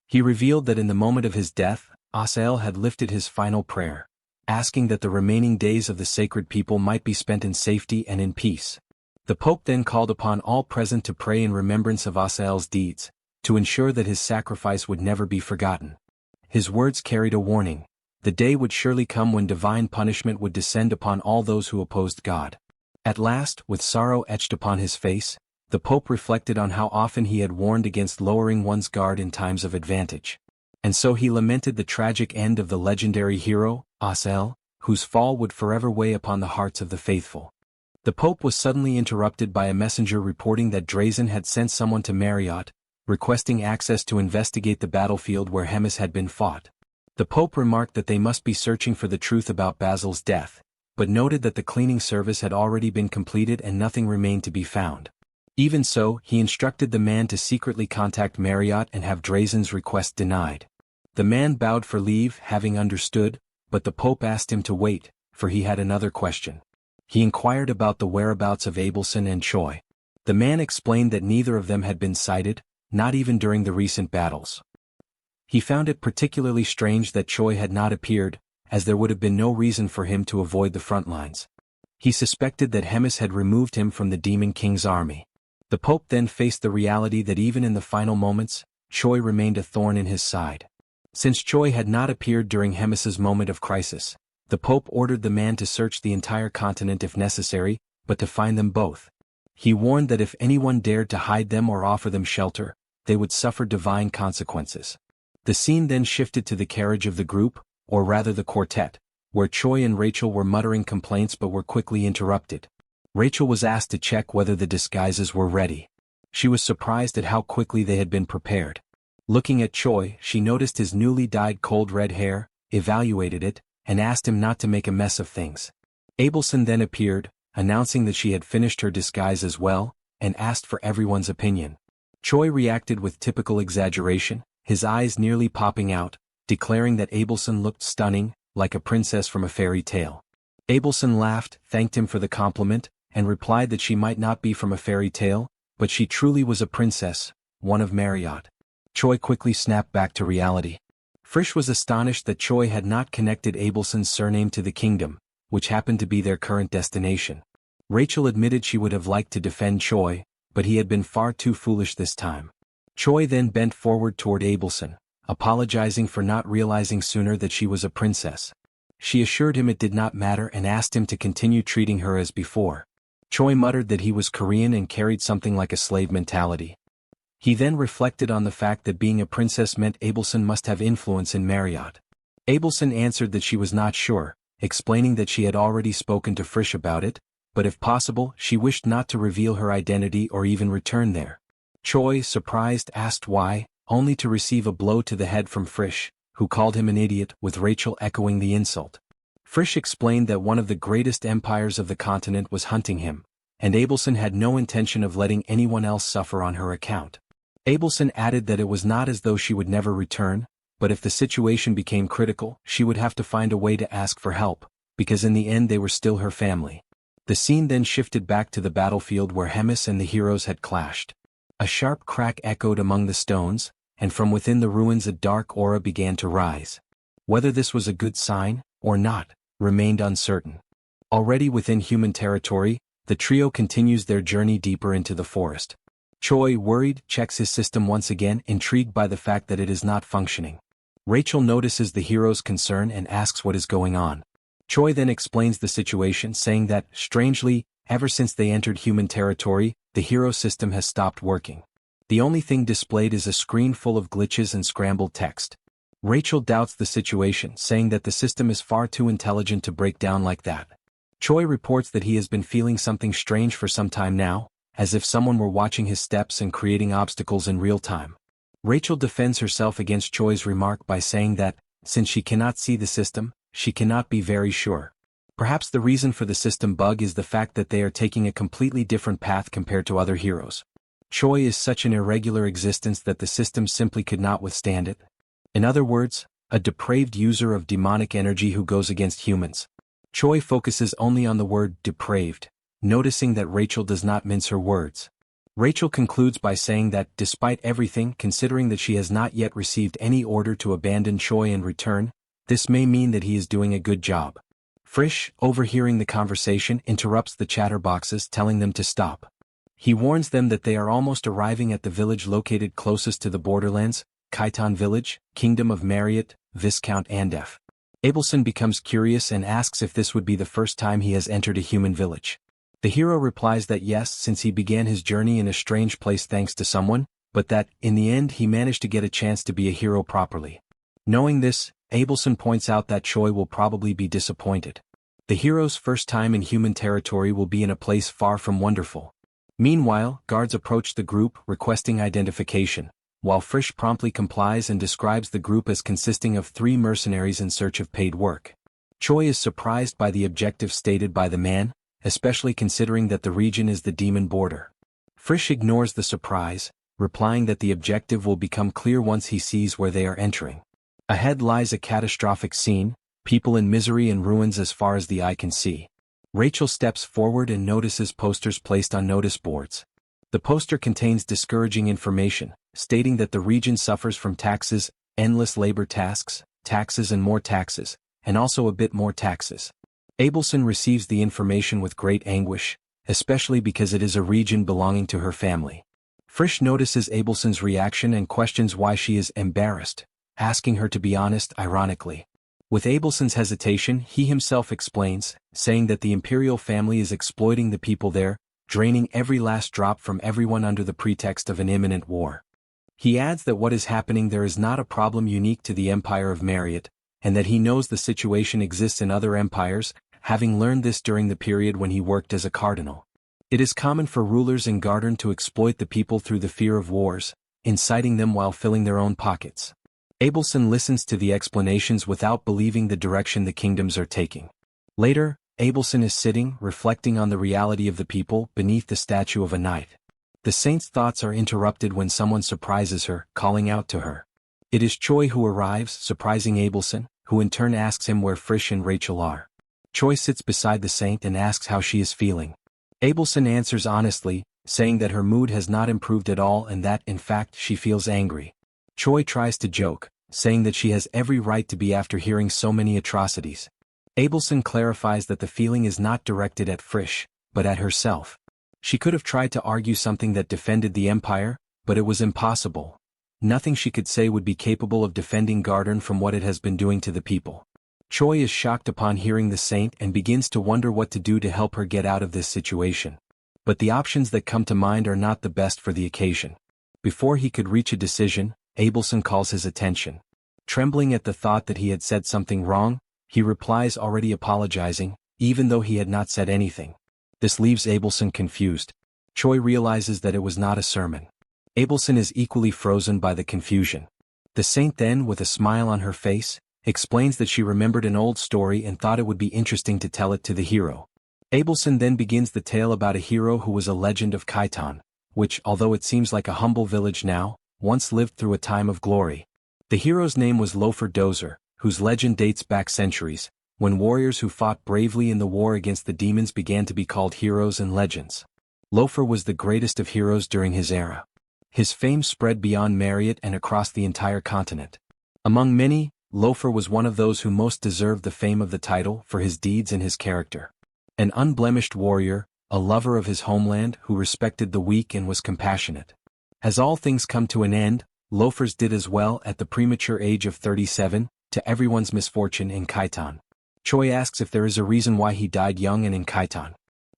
He revealed that in the moment of his death, Asael had lifted his final prayer, asking that the remaining days of the sacred people might be spent in safety and in peace. The Pope then called upon all present to pray in remembrance of Asael's deeds, to ensure that his sacrifice would never be forgotten. His words carried a warning. The day would surely come when divine punishment would descend upon all those who opposed God. At last, with sorrow etched upon his face, the Pope reflected on how often he had warned against lowering one's guard in times of advantage. And so he lamented the tragic end of the legendary hero, Asael, whose fall would forever weigh upon the hearts of the faithful. The Pope was suddenly interrupted by a messenger reporting that Drazen had sent someone to Marriott, requesting access to investigate the battlefield where Hemis had been fought. The Pope remarked that they must be searching for the truth about Basil's death, but noted that the cleaning service had already been completed and nothing remained to be found. Even so, he instructed the man to secretly contact Marriott and have Drazen's request denied. The man bowed for leave, having understood, but the Pope asked him to wait, for he had another question. He inquired about the whereabouts of Abelson and Choi. The man explained that neither of them had been sighted, not even during the recent battles. He found it particularly strange that Choi had not appeared, as there would have been no reason for him to avoid the front lines. He suspected that Hemis had removed him from the Demon King's army. The Pope then faced the reality that even in the final moments, Choi remained a thorn in his side. Since Choi had not appeared during Hemis's moment of crisis, the Pope ordered the man to search the entire continent if necessary, but to find them both. He warned that if anyone dared to hide them or offer them shelter, they would suffer divine consequences. The scene then shifted to the carriage of the group, or rather the quartet, where Choi and Rachel were muttering complaints but were quickly interrupted. Rachel was asked to check whether the disguises were ready. She was surprised at how quickly they had been prepared. Looking at Choi, she noticed his newly dyed cold red hair, evaluated it, and asked him not to make a mess of things. Abelson then appeared, announcing that she had finished her disguise as well, and asked for everyone's opinion. Choi reacted with typical exaggeration, his eyes nearly popping out, declaring that Abelson looked stunning, like a princess from a fairy tale. Abelson laughed, thanked him for the compliment, and replied that she might not be from a fairy tale, but she truly was a princess, one of Marriott. Choi quickly snapped back to reality. Frisch was astonished that Choi had not connected Abelson's surname to the kingdom, which happened to be their current destination. Rachel admitted she would have liked to defend Choi, but he had been far too foolish this time. Choi then bent forward toward Abelson, apologizing for not realizing sooner that she was a princess. She assured him it did not matter and asked him to continue treating her as before. Choi muttered that he was Korean and carried something like a slave mentality. He then reflected on the fact that being a princess meant Abelson must have influence in Marriott. Abelson answered that she was not sure, explaining that she had already spoken to Frisch about it, but if possible, she wished not to reveal her identity or even return there. Choi, surprised, asked why, only to receive a blow to the head from Frisch, who called him an idiot, with Rachel echoing the insult. Frisch explained that one of the greatest empires of the continent was hunting him, and Abelson had no intention of letting anyone else suffer on her account. Abelson added that it was not as though she would never return, but if the situation became critical, she would have to find a way to ask for help, because in the end they were still her family. The scene then shifted back to the battlefield where Hemis and the heroes had clashed. A sharp crack echoed among the stones, and from within the ruins a dark aura began to rise. Whether this was a good sign, or not, remained uncertain. Already within human territory, the trio continues their journey deeper into the forest. Choi, worried, checks his system once again, intrigued by the fact that it is not functioning. Rachel notices the hero's concern and asks what is going on. Choi then explains the situation, saying that, strangely, ever since they entered human territory, the hero system has stopped working. The only thing displayed is a screen full of glitches and scrambled text. Rachel doubts the situation, saying that the system is far too intelligent to break down like that. Choi reports that he has been feeling something strange for some time now, as if someone were watching his steps and creating obstacles in real time. Rachel defends herself against Choi's remark by saying that, since she cannot see the system, she cannot be very sure. Perhaps the reason for the system bug is the fact that they are taking a completely different path compared to other heroes. Choi is such an irregular existence that the system simply could not withstand it. In other words, a depraved user of demonic energy who goes against humans. Choi focuses only on the word depraved, noticing that Rachel does not mince her words. Rachel concludes by saying that, despite everything, considering that she has not yet received any order to abandon Choi and return, this may mean that he is doing a good job. Frisch, overhearing the conversation, interrupts the chatterboxes, telling them to stop. He warns them that they are almost arriving at the village located closest to the borderlands, Khitan Village, Kingdom of Marriott, Viscount Andef. Abelson becomes curious and asks if this would be the first time he has entered a human village. The hero replies that yes, since he began his journey in a strange place thanks to someone, but that, in the end, he managed to get a chance to be a hero properly. Knowing this, Abelson points out that Choi will probably be disappointed. The hero's first time in human territory will be in a place far from wonderful. Meanwhile, guards approach the group, requesting identification, while Frisch promptly complies and describes the group as consisting of 3 mercenaries in search of paid work. Choi is surprised by the objective stated by the man, especially considering that the region is the demon border. Frisch ignores the surprise, replying that the objective will become clear once he sees where they are entering. Ahead lies a catastrophic scene, people in misery and ruins as far as the eye can see. Rachel steps forward and notices posters placed on notice boards. The poster contains discouraging information, stating that the region suffers from taxes, endless labor tasks, taxes and more taxes, and also a bit more taxes. Abelson receives the information with great anguish, especially because it is a region belonging to her family. Frisch notices Abelson's reaction and questions why she is embarrassed, asking her to be honest, ironically. With Abelson's hesitation, he himself explains, saying that the imperial family is exploiting the people there, draining every last drop from everyone under the pretext of an imminent war. He adds that what is happening there is not a problem unique to the Empire of Marriott, and that he knows the situation exists in other empires, having learned this during the period when he worked as a cardinal. It is common for rulers in Garden to exploit the people through the fear of wars, inciting them while filling their own pockets. Abelson listens to the explanations without believing the direction the kingdoms are taking. Later, Abelson is sitting, reflecting on the reality of the people, beneath the statue of a knight. The saint's thoughts are interrupted when someone surprises her, calling out to her. It is Choi who arrives, surprising Abelson, who in turn asks him where Frisch and Rachel are. Choi sits beside the saint and asks how she is feeling. Abelson answers honestly, saying that her mood has not improved at all and that, in fact, she feels angry. Choi tries to joke, saying that she has every right to be after hearing so many atrocities. Abelson clarifies that the feeling is not directed at Frisch, but at herself. She could have tried to argue something that defended the empire, but it was impossible. Nothing she could say would be capable of defending Garden from what it has been doing to the people. Choi is shocked upon hearing the saint and begins to wonder what to do to help her get out of this situation. But the options that come to mind are not the best for the occasion. Before he could reach a decision, Abelson calls his attention. Trembling at the thought that he had said something wrong, he replies already apologizing, even though he had not said anything. This leaves Abelson confused. Choi realizes that it was not a sermon. Abelson is equally frozen by the confusion. The saint then, with a smile on her face, explains that she remembered an old story and thought it would be interesting to tell it to the hero. Abelson then begins the tale about a hero who was a legend of Khitan, which, although it seems like a humble village now, once lived through a time of glory. The hero's name was Lofer Dozer, whose legend dates back centuries, when warriors who fought bravely in the war against the demons began to be called heroes and legends. Lofer was the greatest of heroes during his era. His fame spread beyond Marriott and across the entire continent. Among many, Lofer was one of those who most deserved the fame of the title for his deeds and his character. An unblemished warrior, a lover of his homeland who respected the weak and was compassionate. As all things come to an end, Lofer's did as well at the premature age of 37, to everyone's misfortune in Khitan. Choi asks if there is a reason why he died young and in Khitan.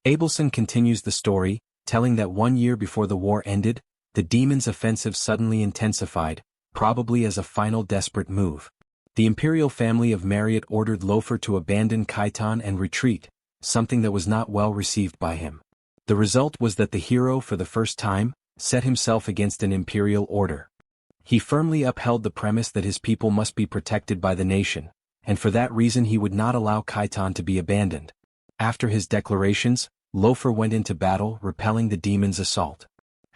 Abelson continues the story, telling that 1 year before the war ended, the demons' offensive suddenly intensified, probably as a final desperate move. The imperial family of Marriott ordered Lofer to abandon Khitan and retreat, something that was not well received by him. The result was that the hero, for the first time, set himself against an imperial order. He firmly upheld the premise that his people must be protected by the nation, and for that reason he would not allow Khitan to be abandoned. After his declarations, Lofer went into battle, repelling the demons' assault.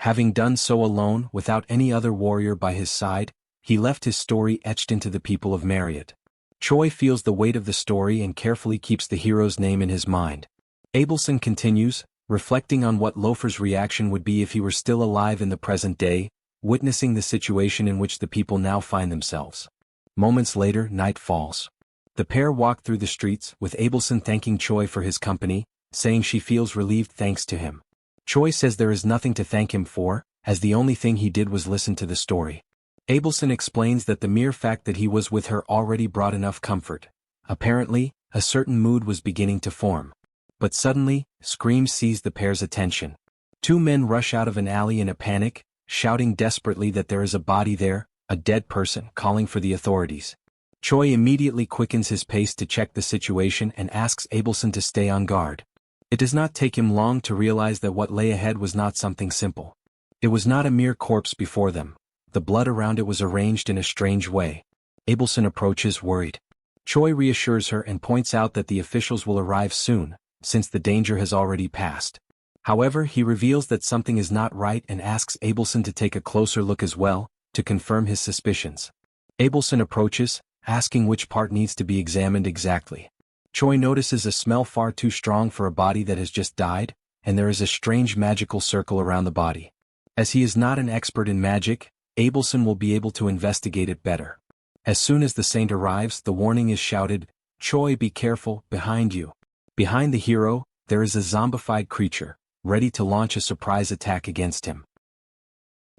Having done so alone, without any other warrior by his side, he left his story etched into the people of Marriott. Choi feels the weight of the story and carefully keeps the hero's name in his mind. Abelson continues, reflecting on what Lofer's reaction would be if he were still alive in the present day, witnessing the situation in which the people now find themselves. Moments later, night falls. The pair walk through the streets, with Abelson thanking Choi for his company, saying she feels relieved thanks to him. Choi says there is nothing to thank him for, as the only thing he did was listen to the story. Abelson explains that the mere fact that he was with her already brought enough comfort. Apparently, a certain mood was beginning to form. But suddenly, screams seize the pair's attention. Two men rush out of an alley in a panic, shouting desperately that there is a body there, a dead person, calling for the authorities. Choi immediately quickens his pace to check the situation and asks Abelson to stay on guard. It does not take him long to realize that what lay ahead was not something simple. It was not a mere corpse before them. The blood around it was arranged in a strange way. Abelson approaches, worried. Choi reassures her and points out that the officials will arrive soon, since the danger has already passed. However, he reveals that something is not right and asks Abelson to take a closer look as well, to confirm his suspicions. Abelson approaches, asking which part needs to be examined exactly. Choi notices a smell far too strong for a body that has just died, and there is a strange magical circle around the body. As he is not an expert in magic, Abelson will be able to investigate it better. As soon as the saint arrives, the warning is shouted, "Choi, be careful, behind you." Behind the hero, there is a zombified creature, ready to launch a surprise attack against him.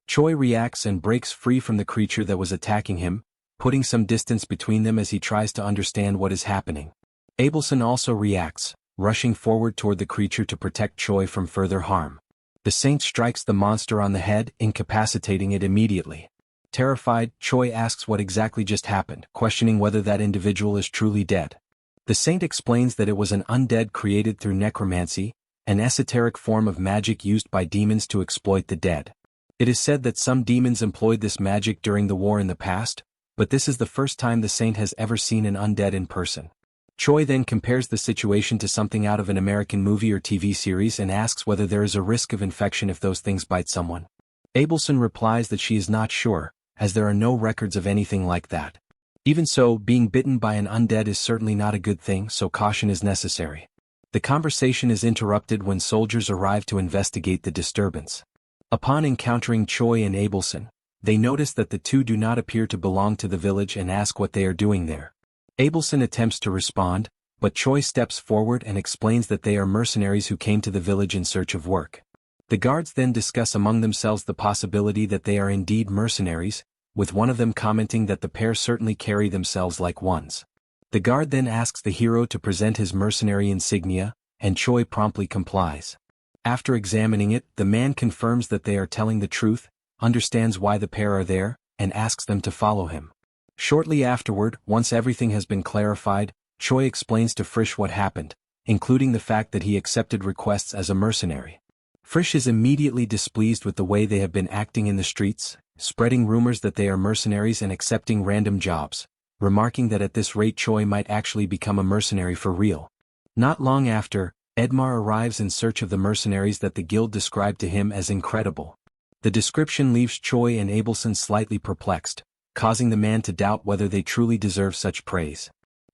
Choi reacts and breaks free from the creature that was attacking him, putting some distance between them as he tries to understand what is happening. Abelson also reacts, rushing forward toward the creature to protect Choi from further harm. The saint strikes the monster on the head, incapacitating it immediately. Terrified, Choi asks what exactly just happened, questioning whether that individual is truly dead. The saint explains that it was an undead created through necromancy, an esoteric form of magic used by demons to exploit the dead. It is said that some demons employed this magic during the war in the past, but this is the first time the saint has ever seen an undead in person. Choi then compares the situation to something out of an American movie or TV series and asks whether there is a risk of infection if those things bite someone. Abelson replies that she is not sure, as there are no records of anything like that. Even so, being bitten by an undead is certainly not a good thing, so caution is necessary. The conversation is interrupted when soldiers arrive to investigate the disturbance. Upon encountering Choi and Abelson, they notice that the two do not appear to belong to the village and ask what they are doing there. Abelson attempts to respond, but Choi steps forward and explains that they are mercenaries who came to the village in search of work. The guards then discuss among themselves the possibility that they are indeed mercenaries, with one of them commenting that the pair certainly carry themselves like ones. The guard then asks the hero to present his mercenary insignia, and Choi promptly complies. After examining it, the man confirms that they are telling the truth, understands why the pair are there, and asks them to follow him. Shortly afterward, once everything has been clarified, Choi explains to Frisch what happened, including the fact that he accepted requests as a mercenary. Frisch is immediately displeased with the way they have been acting in the streets, spreading rumors that they are mercenaries and accepting random jobs, remarking that at this rate Choi might actually become a mercenary for real. Not long after, Edmar arrives in search of the mercenaries that the guild described to him as incredible. The description leaves Choi and Abelson slightly perplexed, causing the man to doubt whether they truly deserve such praise.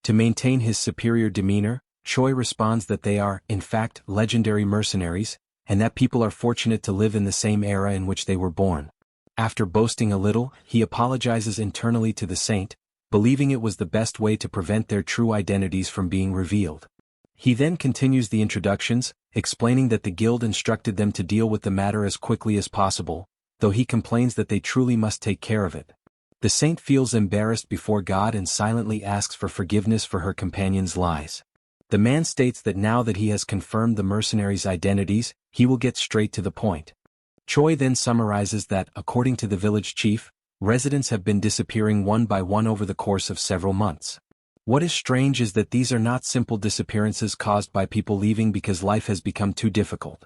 To maintain his superior demeanor, Choi responds that they are, in fact, legendary mercenaries, and that people are fortunate to live in the same era in which they were born. After boasting a little, he apologizes internally to the saint, believing it was the best way to prevent their true identities from being revealed. He then continues the introductions, explaining that the guild instructed them to deal with the matter as quickly as possible, though he complains that they truly must take care of it. The saint feels embarrassed before God and silently asks for forgiveness for her companion's lies. The man states that now that he has confirmed the mercenaries' identities, he will get straight to the point. Choi then summarizes that, according to the village chief, residents have been disappearing one by one over the course of several months. What is strange is that these are not simple disappearances caused by people leaving because life has become too difficult.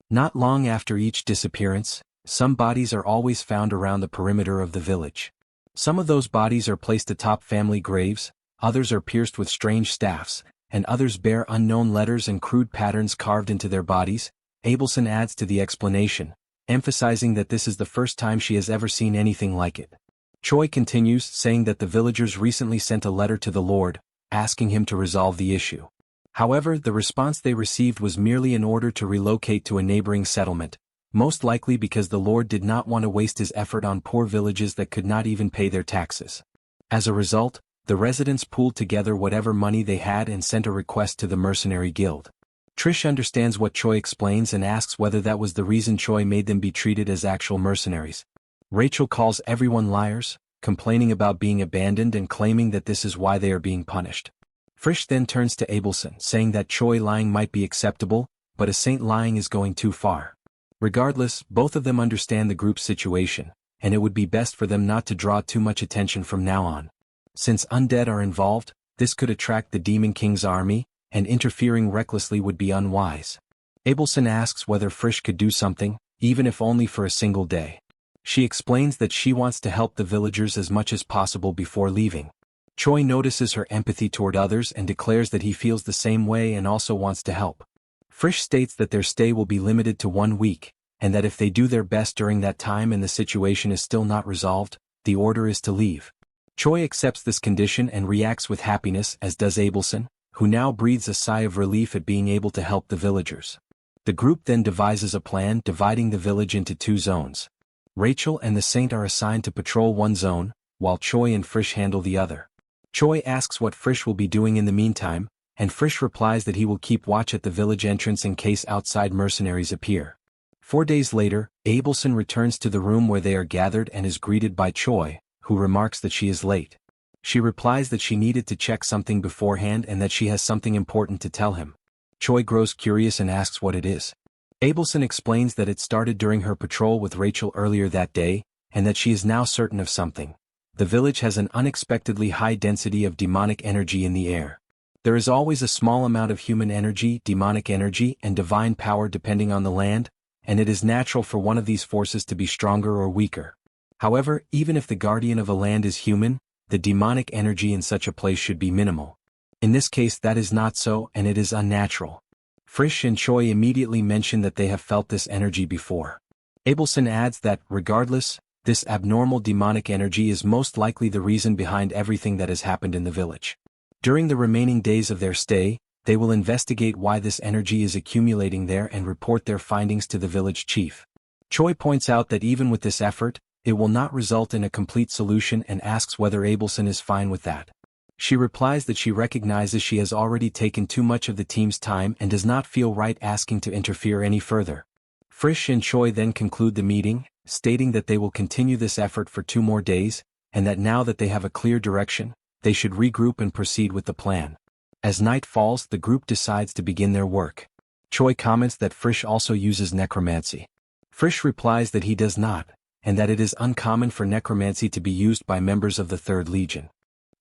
Not long after each disappearance, some bodies are always found around the perimeter of the village. Some of those bodies are placed atop family graves, others are pierced with strange staffs, and others bear unknown letters and crude patterns carved into their bodies. Abelson adds to the explanation, emphasizing that this is the first time she has ever seen anything like it. Choi continues, saying that the villagers recently sent a letter to the Lord, asking him to resolve the issue. However, the response they received was merely an order to relocate to a neighboring settlement, most likely because the Lord did not want to waste his effort on poor villages that could not even pay their taxes. As a result, the residents pooled together whatever money they had and sent a request to the mercenary guild. Trish understands what Choi explains and asks whether that was the reason Choi made them be treated as actual mercenaries. Rachel calls everyone liars, complaining about being abandoned and claiming that this is why they are being punished. Frisch then turns to Abelson, saying that Choi lying might be acceptable, but a saint lying is going too far. Regardless, both of them understand the group's situation, and it would be best for them not to draw too much attention from now on. Since undead are involved, this could attract the Demon King's army, and interfering recklessly would be unwise. Abelson asks whether Frisch could do something, even if only for a single day. She explains that she wants to help the villagers as much as possible before leaving. Choi notices her empathy toward others and declares that he feels the same way and also wants to help. Frisch states that their stay will be limited to 1 week, and that if they do their best during that time and the situation is still not resolved, the order is to leave. Choi accepts this condition and reacts with happiness, as does Abelson, who now breathes a sigh of relief at being able to help the villagers. The group then devises a plan dividing the village into 2 zones. Rachel and the saint are assigned to patrol one zone, while Choi and Frisch handle the other. Choi asks what Frisch will be doing in the meantime, and Frisch replies that he will keep watch at the village entrance in case outside mercenaries appear. 4 days later, Abelson returns to the room where they are gathered and is greeted by Choi, who remarks that she is late. She replies that she needed to check something beforehand and that she has something important to tell him. Choi grows curious and asks what it is. Abelson explains that it started during her patrol with Rachel earlier that day, and that she is now certain of something. The village has an unexpectedly high density of demonic energy in the air. There is always a small amount of human energy, demonic energy, and divine power depending on the land, and it is natural for one of these forces to be stronger or weaker. However, even if the guardian of a land is human, the demonic energy in such a place should be minimal. In this case that is not so, and it is unnatural. Frisch and Choi immediately mention that they have felt this energy before. Abelson adds that, regardless, this abnormal demonic energy is most likely the reason behind everything that has happened in the village. During the remaining days of their stay, they will investigate why this energy is accumulating there and report their findings to the village chief. Choi points out that even with this effort, it will not result in a complete solution and asks whether Abelson is fine with that. She replies that she recognizes she has already taken too much of the team's time and does not feel right asking to interfere any further. Frisch and Choi then conclude the meeting, stating that they will continue this effort for 2 more days, and that now that they have a clear direction, they should regroup and proceed with the plan. As night falls, the group decides to begin their work. Choi comments that Frisch also uses necromancy. Frisch replies that he does not, and that it is uncommon for necromancy to be used by members of the Third Legion.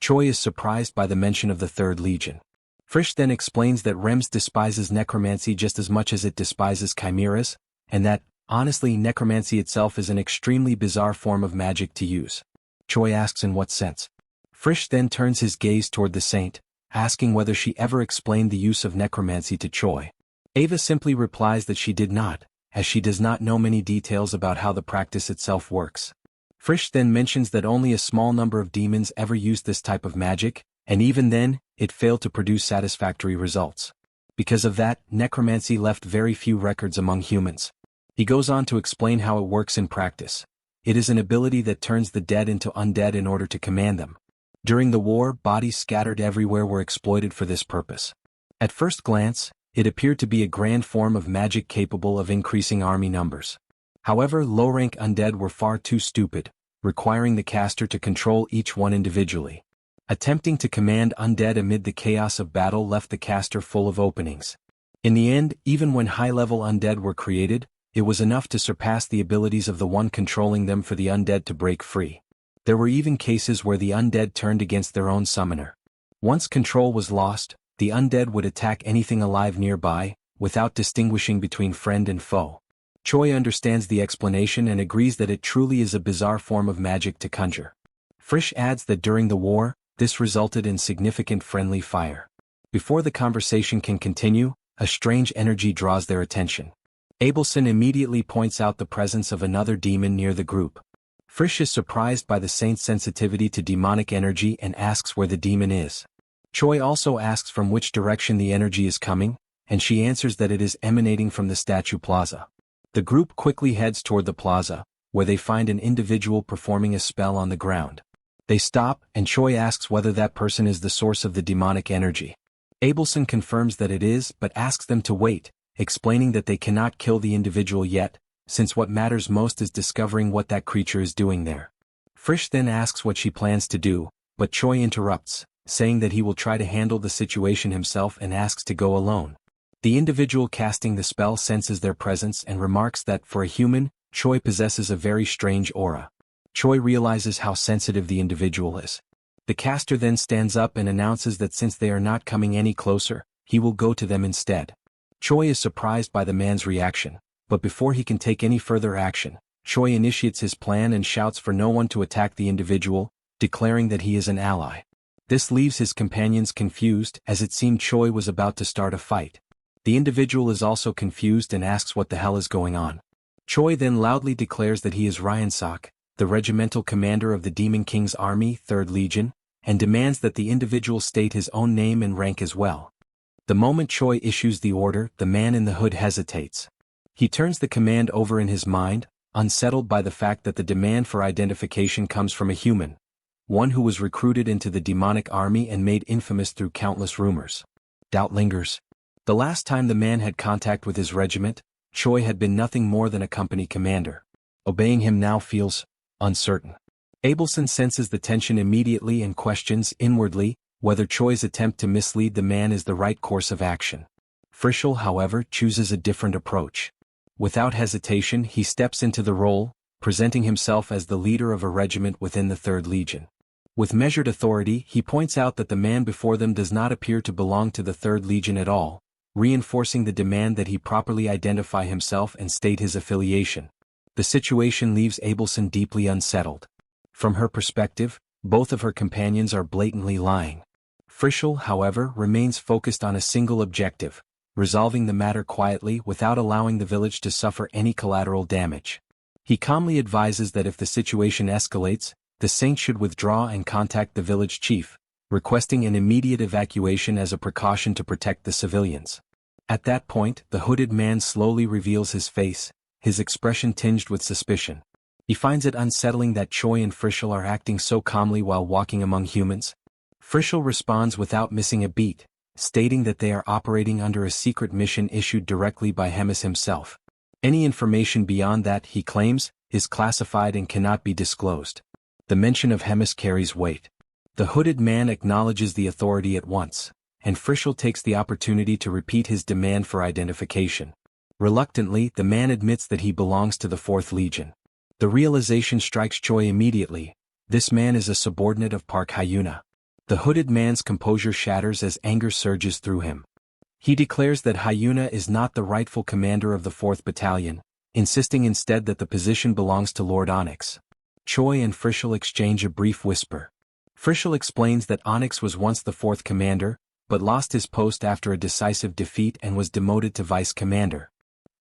Choi is surprised by the mention of the Third Legion. Frisch then explains that Rems despises necromancy just as much as it despises chimeras, and that, honestly, necromancy itself is an extremely bizarre form of magic to use. Choi asks in what sense. Frisch then turns his gaze toward the saint, asking whether she ever explained the use of necromancy to Choi. Ava simply replies that she did not, as she does not know many details about how the practice itself works. Frisch then mentions that only a small number of demons ever used this type of magic, and even then, it failed to produce satisfactory results. Because of that, necromancy left very few records among humans. He goes on to explain how it works in practice. It is an ability that turns the dead into undead in order to command them. During the war, bodies scattered everywhere were exploited for this purpose. At first glance, it appeared to be a grand form of magic capable of increasing army numbers. However, low-rank undead were far too stupid, requiring the caster to control each one individually. Attempting to command undead amid the chaos of battle left the caster full of openings. In the end, even when high-level undead were created, it was enough to surpass the abilities of the one controlling them for the undead to break free. There were even cases where the undead turned against their own summoner. Once control was lost, the undead would attack anything alive nearby, without distinguishing between friend and foe. Choi understands the explanation and agrees that it truly is a bizarre form of magic to conjure. Frisch adds that during the war, this resulted in significant friendly fire. Before the conversation can continue, a strange energy draws their attention. Abelson immediately points out the presence of another demon near the group. Frisch is surprised by the saint's sensitivity to demonic energy and asks where the demon is. Choi also asks from which direction the energy is coming, and she answers that it is emanating from the statue plaza. The group quickly heads toward the plaza, where they find an individual performing a spell on the ground. They stop, and Choi asks whether that person is the source of the demonic energy. Abelson confirms that it is, but asks them to wait, explaining that they cannot kill the individual yet, since what matters most is discovering what that creature is doing there. Frisch then asks what she plans to do, but Choi interrupts, saying that he will try to handle the situation himself and asks to go alone. The individual casting the spell senses their presence and remarks that for a human, Choi possesses a very strange aura. Choi realizes how sensitive the individual is. The caster then stands up and announces that since they are not coming any closer, he will go to them instead. Choi is surprised by the man's reaction, but before he can take any further action, Choi initiates his plan and shouts for no one to attack the individual, declaring that he is an ally. This leaves his companions confused, as it seemed Choi was about to start a fight. The individual is also confused and asks what the hell is going on. Choi then loudly declares that he is Hyunseok, the regimental commander of the Demon King's army, 3rd Legion, and demands that the individual state his own name and rank as well. The moment Choi issues the order, the man in the hood hesitates. He turns the command over in his mind, unsettled by the fact that the demand for identification comes from a human, one who was recruited into the demonic army and made infamous through countless rumors. Doubt lingers. The last time the man had contact with his regiment, Choi had been nothing more than a company commander. Obeying him now feels uncertain. Abelson senses the tension immediately and questions inwardly whether Choi's attempt to mislead the man is the right course of action. Frischl, however, chooses a different approach. Without hesitation, he steps into the role, presenting himself as the leader of a regiment within the 3rd Legion. With measured authority, he points out that the man before them does not appear to belong to the Third Legion at all, reinforcing the demand that he properly identify himself and state his affiliation. The situation leaves Abelson deeply unsettled. From her perspective, both of her companions are blatantly lying. Frischel, however, remains focused on a single objective, resolving the matter quietly without allowing the village to suffer any collateral damage. He calmly advises that if the situation escalates, the saint should withdraw and contact the village chief, requesting an immediate evacuation as a precaution to protect the civilians. At that point, the hooded man slowly reveals his face, his expression tinged with suspicion. He finds it unsettling that Choi and Frischel are acting so calmly while walking among humans. Frischel responds without missing a beat, stating that they are operating under a secret mission issued directly by Hemis himself. Any information beyond that, he claims, is classified and cannot be disclosed. The mention of Hemis carries weight. The hooded man acknowledges the authority at once, and Frischel takes the opportunity to repeat his demand for identification. Reluctantly, the man admits that he belongs to the Fourth Legion. The realization strikes Choi immediately: this man is a subordinate of Park Hyuna. The hooded man's composure shatters as anger surges through him. He declares that Hyuna is not the rightful commander of the 4th Battalion, insisting instead that the position belongs to Lord Onyx. Choi and Frischel exchange a brief whisper. Frischel explains that Onyx was once the 4th commander, but lost his post after a decisive defeat and was demoted to vice commander.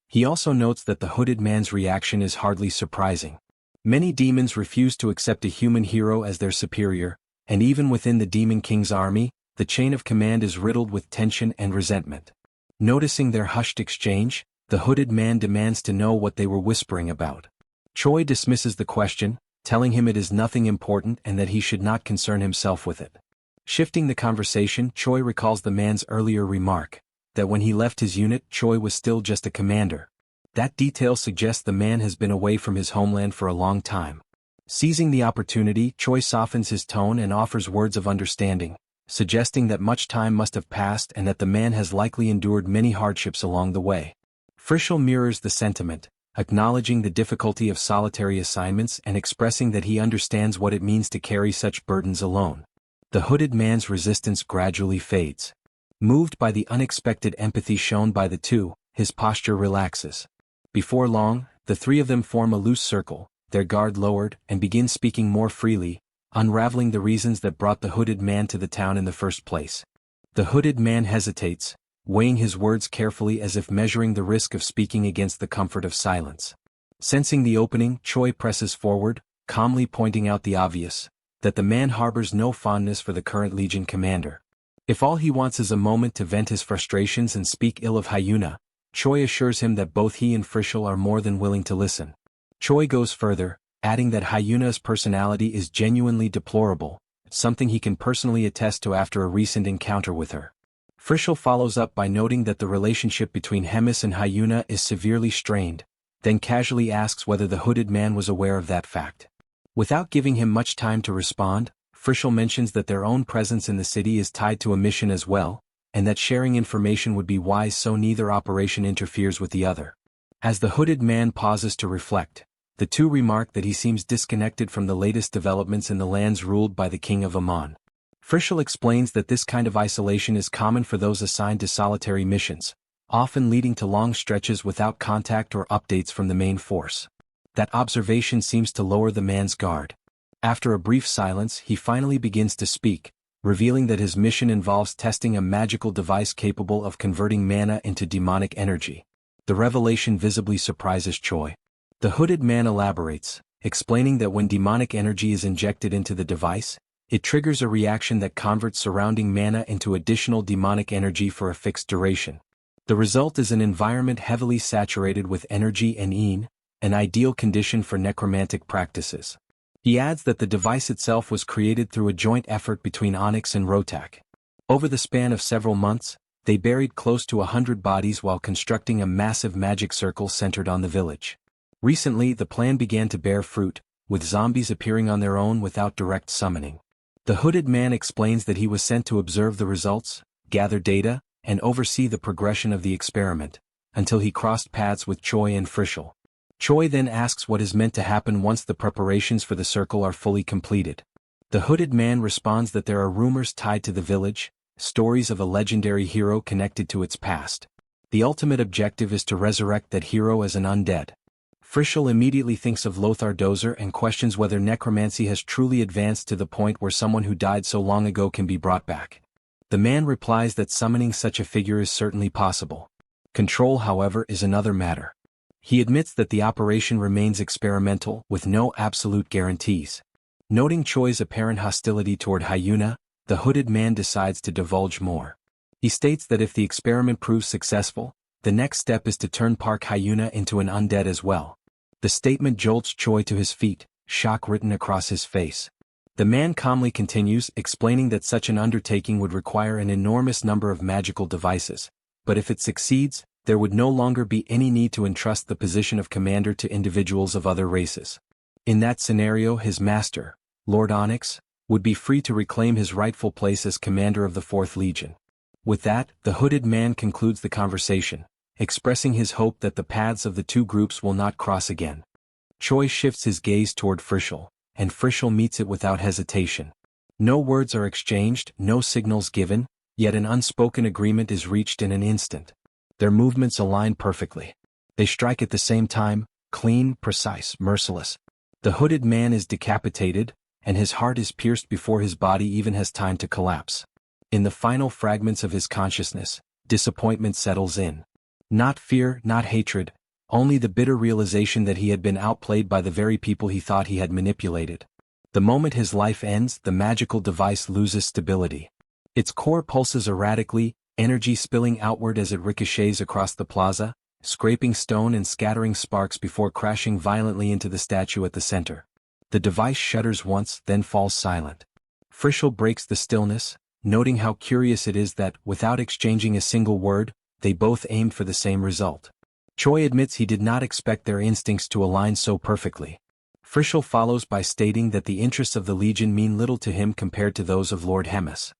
He also notes that the hooded man's reaction is hardly surprising. Many demons refuse to accept a human hero as their superior, and even within the Demon King's army, the chain of command is riddled with tension and resentment. Noticing their hushed exchange, the hooded man demands to know what they were whispering about. Choi dismisses the question, telling him it is nothing important and that he should not concern himself with it. Shifting the conversation, Choi recalls the man's earlier remark, that when he left his unit, Choi was still just a commander. That detail suggests the man has been away from his homeland for a long time. Seizing the opportunity, Choi softens his tone and offers words of understanding, suggesting that much time must have passed and that the man has likely endured many hardships along the way. Frischel mirrors the sentiment, acknowledging the difficulty of solitary assignments and expressing that he understands what it means to carry such burdens alone. The hooded man's resistance gradually fades. Moved by the unexpected empathy shown by the two, his posture relaxes. Before long, the three of them form a loose circle, their guard lowered, and begin speaking more freely, unraveling the reasons that brought the hooded man to the town in the first place. The hooded man hesitates, weighing his words carefully as if measuring the risk of speaking against the comfort of silence. Sensing the opening, Choi presses forward, calmly pointing out the obvious, that the man harbors no fondness for the current Legion commander. If all he wants is a moment to vent his frustrations and speak ill of Hyuna, Choi assures him that both he and Frischel are more than willing to listen. Choi goes further, adding that Hyuna's personality is genuinely deplorable, something he can personally attest to after a recent encounter with her. Frischel follows up by noting that the relationship between Hemis and Hyuna is severely strained, then casually asks whether the hooded man was aware of that fact. Without giving him much time to respond, Frischel mentions that their own presence in the city is tied to a mission as well, and that sharing information would be wise so neither operation interferes with the other. As the hooded man pauses to reflect, the two remark that he seems disconnected from the latest developments in the lands ruled by the King of Amon. Frischel explains that this kind of isolation is common for those assigned to solitary missions, often leading to long stretches without contact or updates from the main force. That observation seems to lower the man's guard. After a brief silence, he finally begins to speak, revealing that his mission involves testing a magical device capable of converting mana into demonic energy. The revelation visibly surprises Choi. The hooded man elaborates, explaining that when demonic energy is injected into the device, it triggers a reaction that converts surrounding mana into additional demonic energy for a fixed duration. The result is an environment heavily saturated with energy and een, an ideal condition for necromantic practices. He adds that the device itself was created through a joint effort between Onyx and Rotak. Over the span of several months, they buried close to 100 bodies while constructing a massive magic circle centered on the village. Recently, the plan began to bear fruit, with zombies appearing on their own without direct summoning. The hooded man explains that he was sent to observe the results, gather data, and oversee the progression of the experiment, until he crossed paths with Choi and Frischel. Choi then asks what is meant to happen once the preparations for the circle are fully completed. The hooded man responds that there are rumors tied to the village, stories of a legendary hero connected to its past. The ultimate objective is to resurrect that hero as an undead. Frischel immediately thinks of Lothar Dozer and questions whether necromancy has truly advanced to the point where someone who died so long ago can be brought back. The man replies that summoning such a figure is certainly possible. Control, however, is another matter. He admits that the operation remains experimental, with no absolute guarantees. Noting Choi's apparent hostility toward Hyuna, the hooded man decides to divulge more. He states that if the experiment proves successful, the next step is to turn Park Hyuna into an undead as well. The statement jolts Choi to his feet, shock written across his face. The man calmly continues, explaining that such an undertaking would require an enormous number of magical devices, but if it succeeds, there would no longer be any need to entrust the position of commander to individuals of other races. In that scenario, his master, Lord Onyx, would be free to reclaim his rightful place as commander of the 4th Legion. With that, the hooded man concludes the conversation, expressing his hope that the paths of the two groups will not cross again. Choi shifts his gaze toward Frischel, and Frischel meets it without hesitation. No words are exchanged, no signals given, yet an unspoken agreement is reached in an instant. Their movements align perfectly. They strike at the same time, clean, precise, merciless. The hooded man is decapitated, and his heart is pierced before his body even has time to collapse. In the final fragments of his consciousness, disappointment settles in. Not fear, not hatred, only the bitter realization that he had been outplayed by the very people he thought he had manipulated. The moment his life ends, the magical device loses stability. Its core pulses erratically, energy spilling outward as it ricochets across the plaza, scraping stone and scattering sparks before crashing violently into the statue at the center. The device shudders once, then falls silent. Frischel breaks the stillness, noting how curious it is that, without exchanging a single word, they both aimed for the same result. Choi admits he did not expect their instincts to align so perfectly. Frischel follows by stating that the interests of the Legion mean little to him compared to those of Lord Hemis.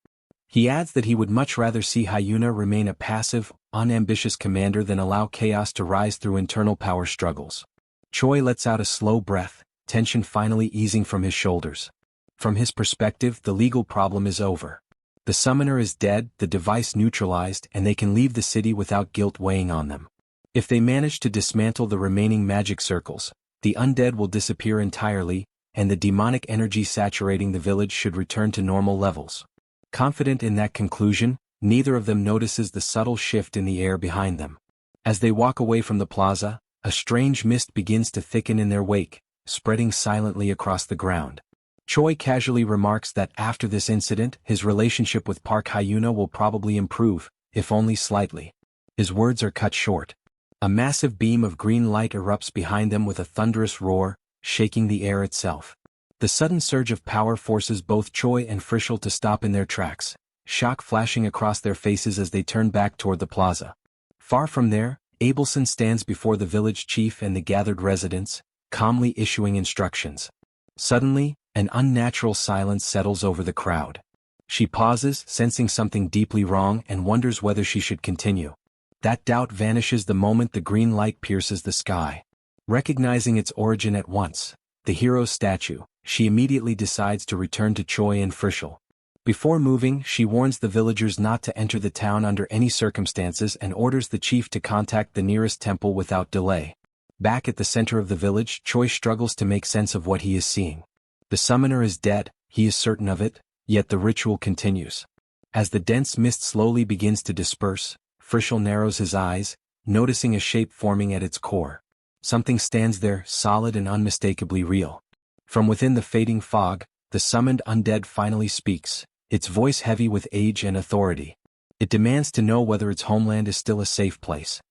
He adds that he would much rather see Hyuna remain a passive, unambitious commander than allow chaos to rise through internal power struggles. Choi lets out a slow breath, tension finally easing from his shoulders. From his perspective, the legal problem is over. The summoner is dead, the device neutralized, and they can leave the city without guilt weighing on them. If they manage to dismantle the remaining magic circles, the undead will disappear entirely, and the demonic energy saturating the village should return to normal levels. Confident in that conclusion, neither of them notices the subtle shift in the air behind them. As they walk away from the plaza, a strange mist begins to thicken in their wake, spreading silently across the ground. Choi casually remarks that after this incident, his relationship with Park Hyuna will probably improve, if only slightly. His words are cut short. A massive beam of green light erupts behind them with a thunderous roar, shaking the air itself. The sudden surge of power forces both Choi and Frischel to stop in their tracks, shock flashing across their faces as they turn back toward the plaza. Far from there, Abelson stands before the village chief and the gathered residents, calmly issuing instructions. Suddenly, an unnatural silence settles over the crowd. She pauses, sensing something deeply wrong, and wonders whether she should continue. That doubt vanishes the moment the green light pierces the sky. Recognizing its origin at once, the hero's statue, she immediately decides to return to Choi and Frischel. Before moving, she warns the villagers not to enter the town under any circumstances and orders the chief to contact the nearest temple without delay. Back at the center of the village, Choi struggles to make sense of what he is seeing. The summoner is dead, he is certain of it, yet the ritual continues. As the dense mist slowly begins to disperse, Frischel narrows his eyes, noticing a shape forming at its core. Something stands there, solid and unmistakably real. From within the fading fog, the summoned undead finally speaks, its voice heavy with age and authority. It demands to know whether its homeland is still a safe place.